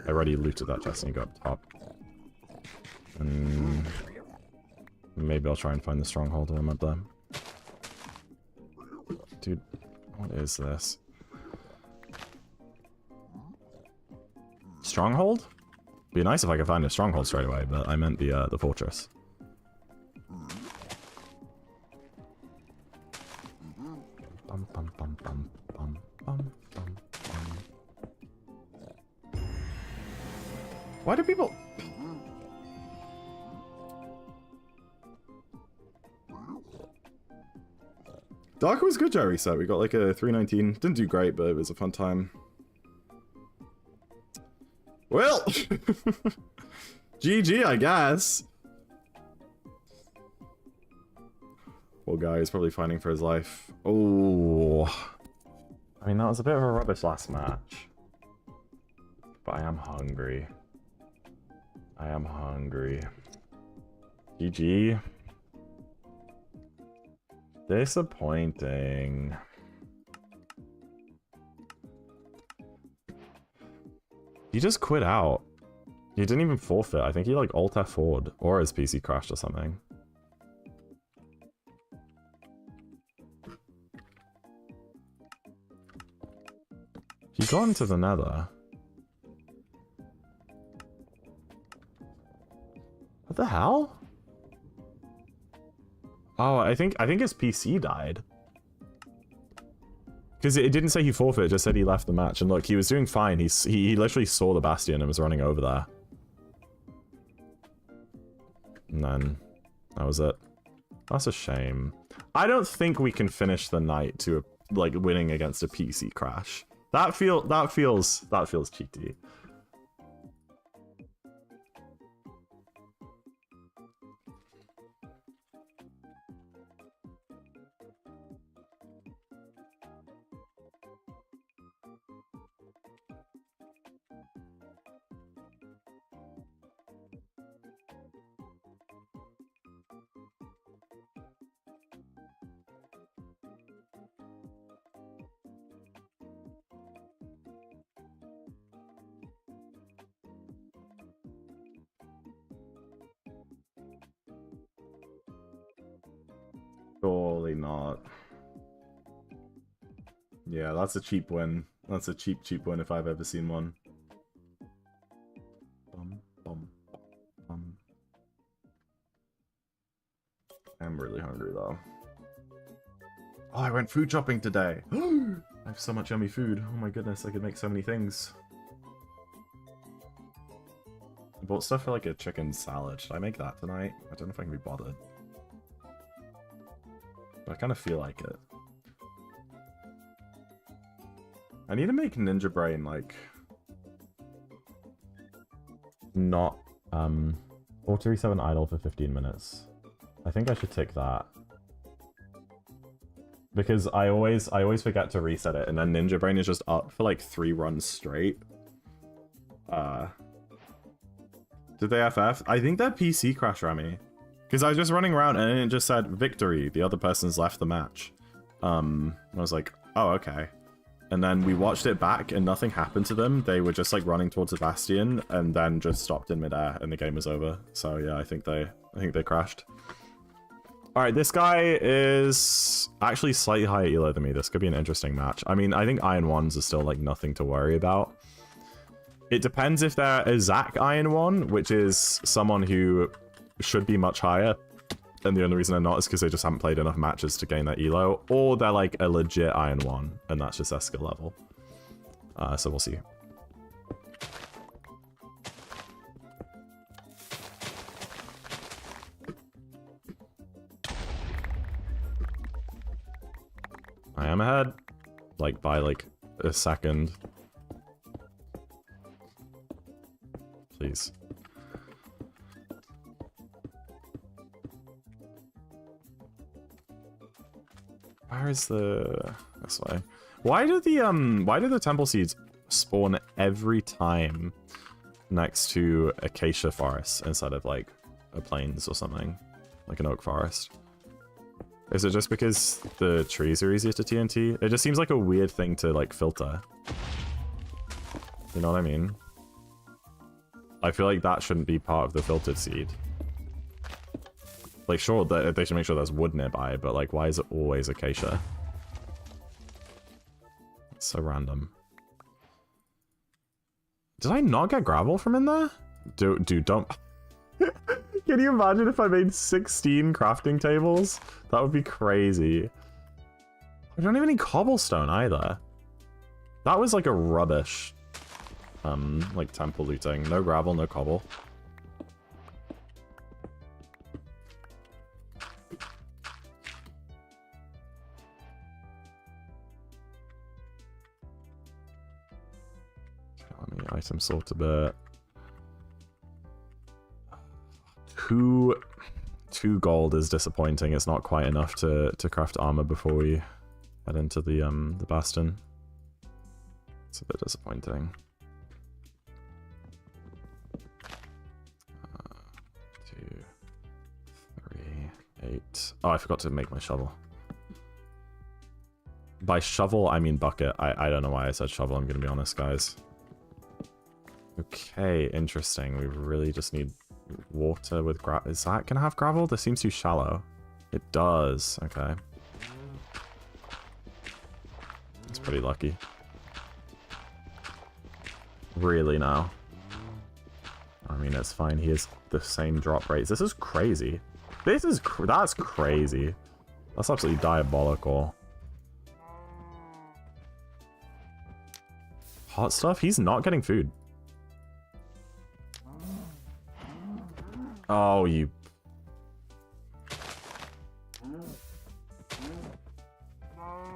I already looted that chest and you go up top. And maybe I'll try and find the stronghold when I'm up there. Dude, what is this? Stronghold? Be nice if I could find a stronghold straight away, but I meant the fortress. Bum, bum, bum, bum, bum, bum, bum, bum. Why do people... Darker was good, Jerry said. We got like a 319. Didn't do great, but it was a fun time. Well, GG, I guess. Poor guy is probably fighting for his life. Oh, I mean, that was a bit of a rubbish last match. But I am hungry. I am hungry. GG. Disappointing. He just quit out. He didn't even forfeit. I think he like Alt F4'd or his PC crashed or something. He got into the nether. What the hell? Oh, I think his PC died. Because it didn't say he forfeited, it just said he left the match. And look, he was doing fine. He literally saw the Bastion and was running over there. And then that was it. That's a shame. I don't think we can finish the night to like winning against a PC crash. That feels cheaty. Surely not. Yeah, that's a cheap win. That's a cheap win if I've ever seen one. Bum, bum, bum. I'm really hungry though. Oh, I went food shopping today. I have so much yummy food. Oh my goodness, I could make so many things. bought stuff for like a chicken salad. Should I make that tonight? I don't know if I can be bothered. But I kind of feel like it. I need to make Ninja Brain like not 437 idle for 15 minutes. I think I should tick that. Because I always forget to reset it, and then Ninja Brain is just up for like 3 runs straight. Did they FF? I think that PC crashed Remy. Because I was just running around and it just said victory. The other person's left the match. I was like, oh, okay. And then we watched it back and nothing happened to them. They were just like running towards the bastion and then just stopped in midair and the game was over. So yeah, I think they crashed. All right, this guy is actually slightly higher elo than me. This could be an interesting match. I mean, I think Iron 1s are still like nothing to worry about. It depends if they're a Zack Iron 1, which is someone who should be much higher. And the only reason they're not is because they just haven't played enough matches to gain that elo. Or they're like a legit Iron 1, and that's just their skill level. So we'll see. I am ahead. Like, by like a second. Please. Where is the... this way. Why do the temple seeds spawn every time next to acacia forest instead of like a plains or something? Like an oak forest? Is it just because the trees are easier to TNT? It just seems like a weird thing to like filter. You know what I mean? I feel like that shouldn't be part of the filtered seed. Like, sure, they should make sure there's wood nearby, but, like, why is it always acacia? It's so random. Did I not get gravel from in there? Dude, don't... Can you imagine if I made 16 crafting tables? That would be crazy. I don't have any cobblestone either. That was, like, a rubbish, like, temple looting. No gravel, no cobble. Item sort a bit. Two gold is disappointing. It's not quite enough to craft armor before we head into the bastion. It's a bit disappointing. 2, 3, 8. Oh, I forgot to make my shovel. By shovel, I mean bucket. I don't know why I said shovel, I'm gonna be honest, guys. Okay, interesting. We really just need water with gravel. Is that gonna have gravel? This seems too shallow. It does. Okay. It's pretty lucky. Really now? I mean, it's fine. He has the same drop rates. This is crazy. That's crazy. That's absolutely diabolical. Hot stuff? He's not getting food. Oh, you...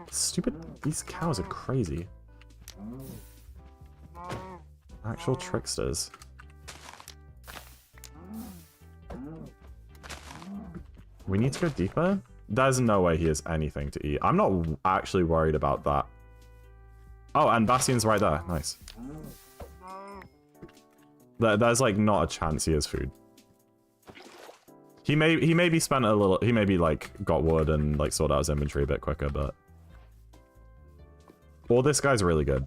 Stupid... These cows are crazy. Actual tricksters. We need to go deeper? There's no way he has anything to eat. I'm not actually worried about that. Oh, and Bastion's right there. Nice. There's like not a chance he has food. He maybe spent a little... He maybe like got wood and like sorted out his inventory a bit quicker, but... Or this guy's really good.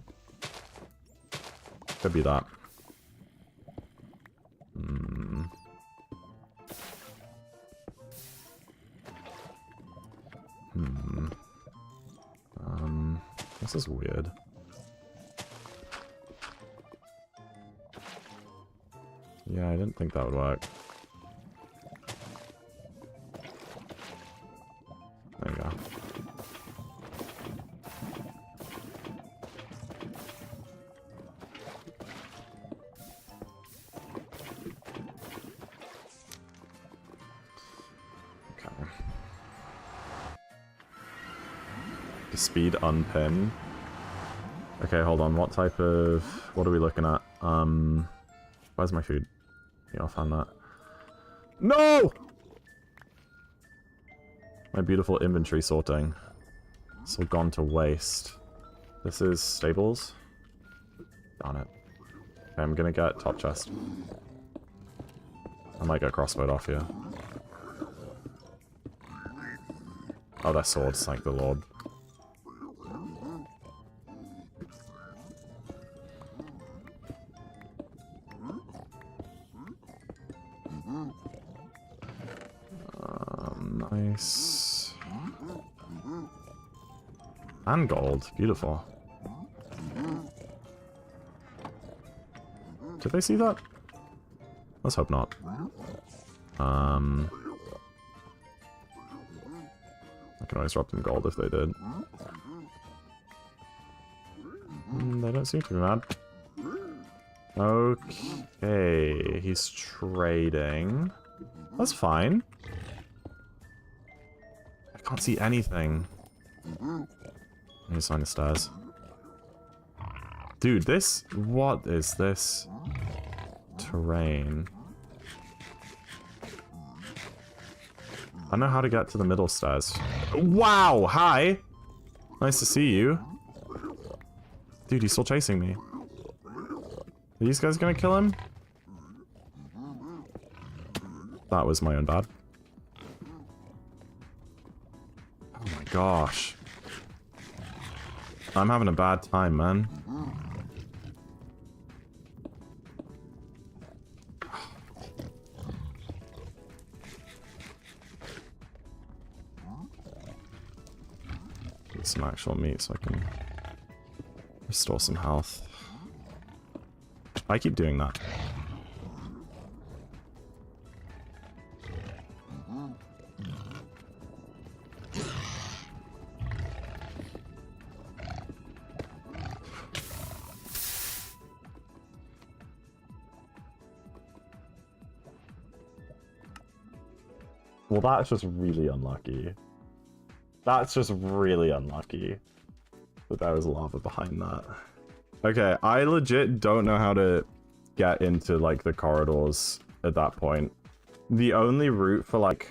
Could be that. This is weird. Yeah, I didn't think that would work. There you go. Speed unpin. Okay, hold on. What type of... What are we looking at? Where's my food? Yeah, I'll find that. No! My beautiful inventory sorting. It's all gone to waste. This is stables. Darn it. Okay, I'm gonna get top chest. I might get crossbowed off here. Oh, they're swords, thank the Lord. Nice. And gold. Beautiful. Did they see that? Let's hope not. I can always drop them gold if they did. They don't seem to be mad. Okay, he's trading. That's fine. I can't see anything. I need to find the stairs. Dude, this... What is this? Terrain. I don't know how to get to the middle stairs. Wow! Hi! Nice to see you. Dude, he's still chasing me. Are these guys gonna kill him? That was my own bad. Oh my gosh. I'm having a bad time, man. Get some actual meat so I can restore some health. I keep doing that. Well, that's just really unlucky. That's just really unlucky that there was lava behind that. Okay, I legit don't know how to get into, like, the corridors at that point. The only route for, like,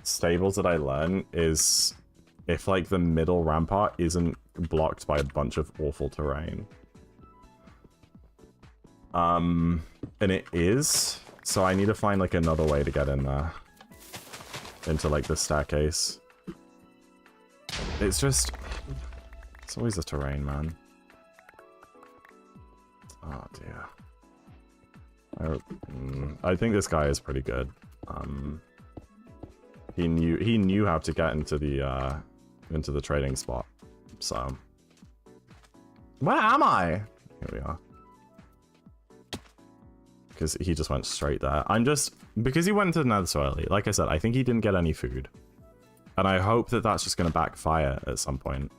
stables that I learn is if, like, the middle rampart isn't blocked by a bunch of awful terrain. And it is, so I need to find, like, another way to get in there. Into, like, the staircase. It's just... It's always the terrain, man. Oh, dear. I think this guy is pretty good. He knew how to get into the trading spot. So... Where am I? Here we are. Because he just went straight there. I'm just... Because he went to the nether so early, like I said, I think he didn't get any food. And I hope that that's just going to backfire at some point.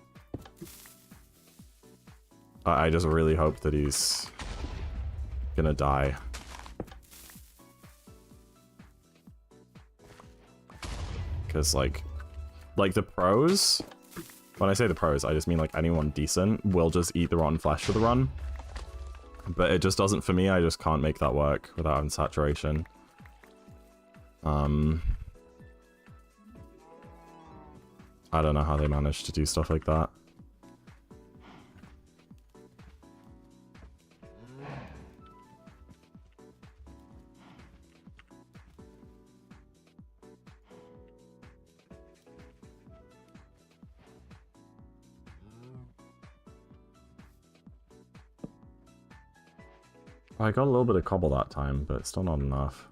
I just really hope that he's going to die. Because, like the pros... When I say the pros, I just mean, like, anyone decent will just eat the rotten flesh for the run. But it just doesn't for me. I just can't make that work without having saturation. I don't know how they managed to do stuff like that. I got a little bit of cobble that time, but still not enough.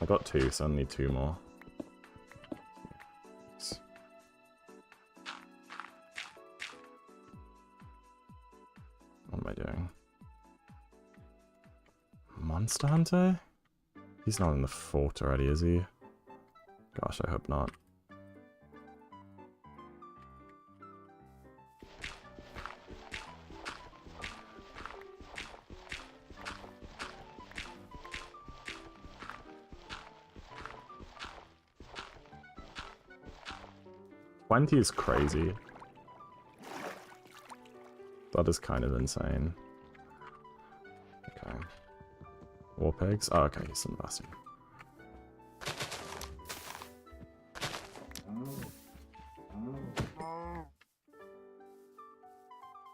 I got 2, so I need 2 more. What am I doing? Monster Hunter? He's not in the fort already, is he? Gosh, I hope not. 20 is crazy. That is kind of insane. Okay. War pigs? Oh, okay, he's in the bastion.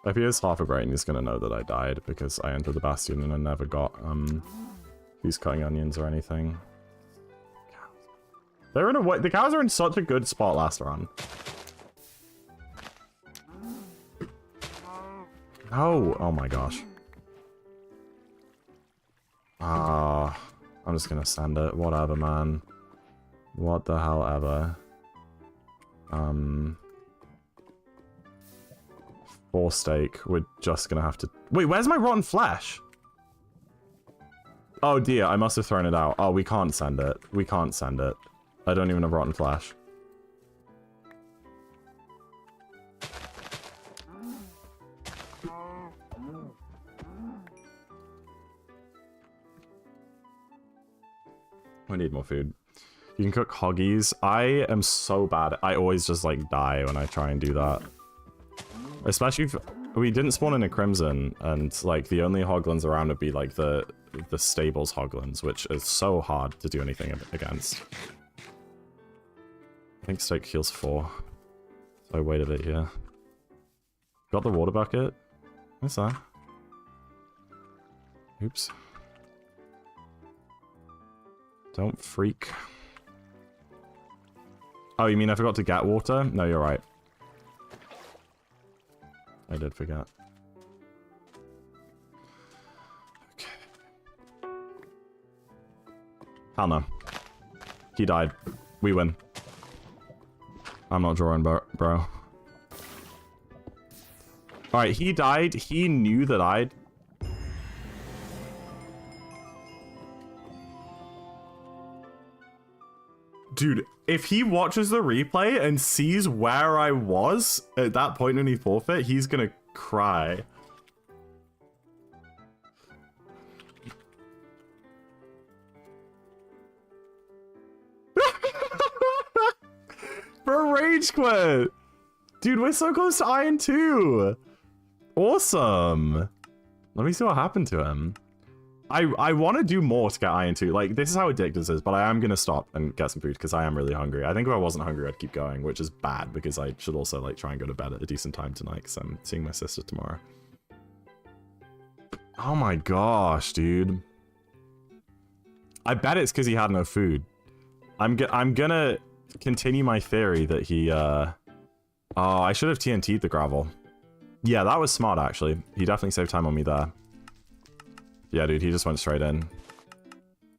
If he has half a brain, he's gonna know that I died because I entered the bastion and I never got who's cutting onions or anything. They're in a way. The cows are in such a good spot last run. No! Oh my gosh. I'm just gonna send it. Whatever, man. What the hell ever. 4 steak. We're just gonna have to... Wait, where's my rotten flesh? Oh dear, I must have thrown it out. Oh, we can't send it. We can't send it. I don't even have rotten flesh. We need more food. You can cook hoggies. I am so bad. I always just like die when I try and do that. Especially if we didn't spawn in a crimson and like the only hoglins around would be like the stables hoglins, which is so hard to do anything against. I think steak heals 4. So I wait a bit here. Got the water bucket. What's that? Oops. Don't freak. Oh, you mean I forgot to get water? No, you're right. I did forget. Okay. Hell no. He died. We win. I'm not drawing, bro. Alright, he died. He knew that I'd... Dude, if he watches the replay and sees where I was at that point when he forfeit, he's gonna cry. For a rage quit! Dude, we're so close to Iron 2! Awesome! Let me see what happened to him. I want to do more to get Iron 2. Like, this is how addictive this is, but I am going to stop and get some food because I am really hungry. I think if I wasn't hungry, I'd keep going, which is bad because I should also, like, try and go to bed at a decent time tonight because I'm seeing my sister tomorrow. Oh my gosh, dude. I bet it's because he had no food. I'm gonna continue my theory that he, Oh, I should have TNT'd the gravel. Yeah, that was smart, actually. He definitely saved time on me there. Yeah, dude, he just went straight in.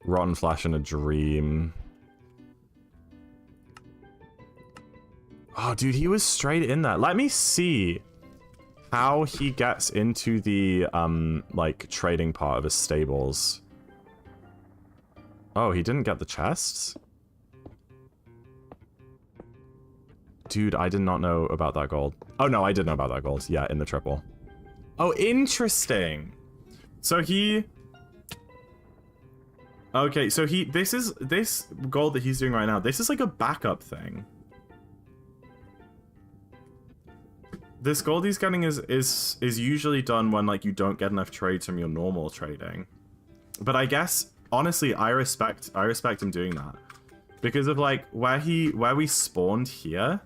Rotten flesh in a dream. Oh, dude, he was straight in there. Let me see how he gets into the, like, trading part of his stables. Oh, he didn't get the chests? Dude, I did not know about that gold. Oh, no, I did know about that gold. Yeah, in the triple. Oh, interesting. So he... Okay, so this gold that he's doing right now, this is like a backup thing. This gold he's getting is usually done when, like, you don't get enough trades from your normal trading. But I guess, honestly, I respect him doing that. Because of, like, where we spawned here,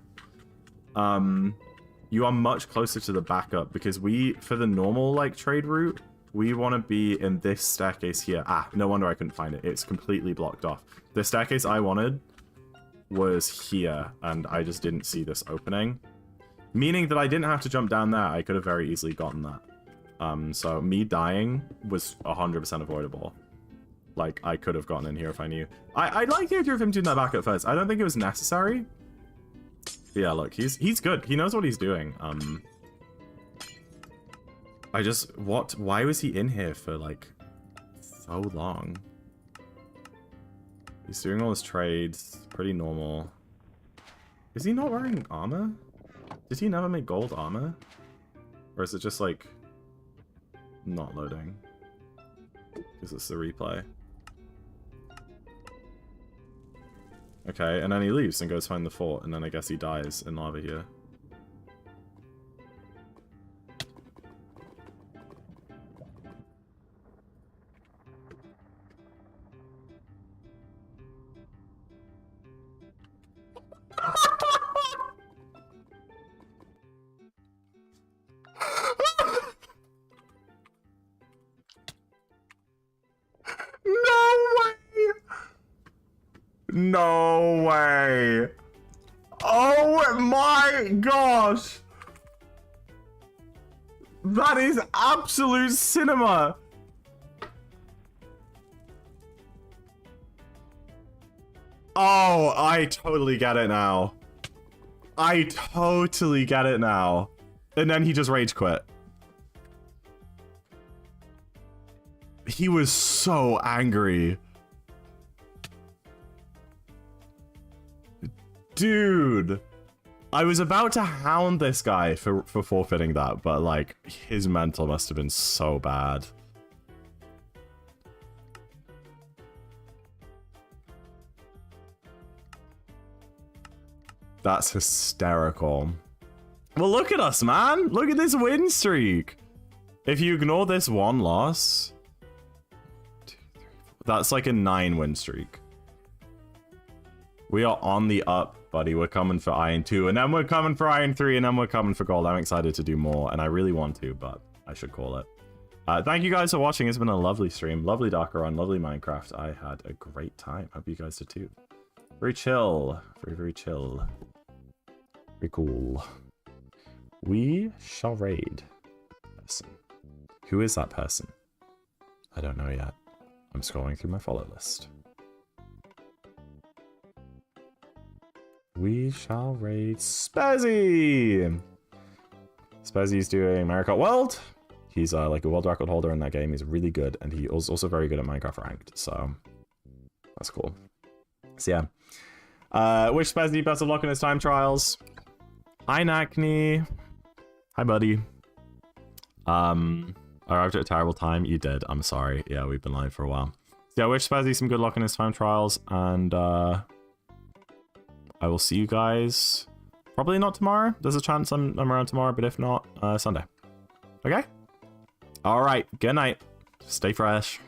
you are much closer to the backup because for the normal, like, trade route, we want to be in this staircase here. Ah, no wonder I couldn't find it. It's completely blocked off. The staircase I wanted was here, and I just didn't see this opening. Meaning that I didn't have to jump down there. I could have very easily gotten that. So me dying was 100% avoidable. Like, I could have gotten in here if I knew. I like the idea of him doing that back at first. I don't think it was necessary. But yeah, look, he's good. He knows what he's doing. Why was he in here for, like, so long? He's doing all his trades. Pretty normal. Is he not wearing armor? Did he never make gold armor? Or is it just, like, not loading? Because it's the replay. Okay, and then he leaves and goes find the fort, and then I guess he dies in lava here. No way! Oh my gosh! That is absolute cinema! Oh, I totally get it now. I totally get it now. And then he just rage quit. He was so angry. Dude, I was about to hound this guy for forfeiting that, but like his mental must have been so bad. That's hysterical. Well, look at us, man. Look at this win streak. If you ignore this one loss, 2, 3, 4, that's like a 9 win streak. We are on the up, buddy. We're coming for Iron 2, and then we're coming for Iron 3, and then we're coming for Gold. I'm excited to do more, and I really want to, but I should call it. Thank you guys for watching. It's been a lovely stream. Lovely Darker Run, lovely Minecraft. I had a great time. Hope you guys did too. Very chill. Very, very chill. Very cool. We shall raid person. Who is that person? I don't know yet. I'm scrolling through my follow list. We shall raid Spezzy! Spezzy's doing Mario Kart World. He's like a world record holder in that game. He's really good, and he was also very good at Minecraft Ranked, so that's cool. So yeah. Wish Spezzy best of luck in his time trials. Hi, Nakni. Hi, buddy. Arrived at a terrible time. You did. I'm sorry. Yeah, we've been live for a while. So yeah, wish Spezzy some good luck in his time trials, and I will see you guys probably not tomorrow. There's a chance I'm around tomorrow, but if not, Sunday. Okay? All right. Good night. Stay fresh.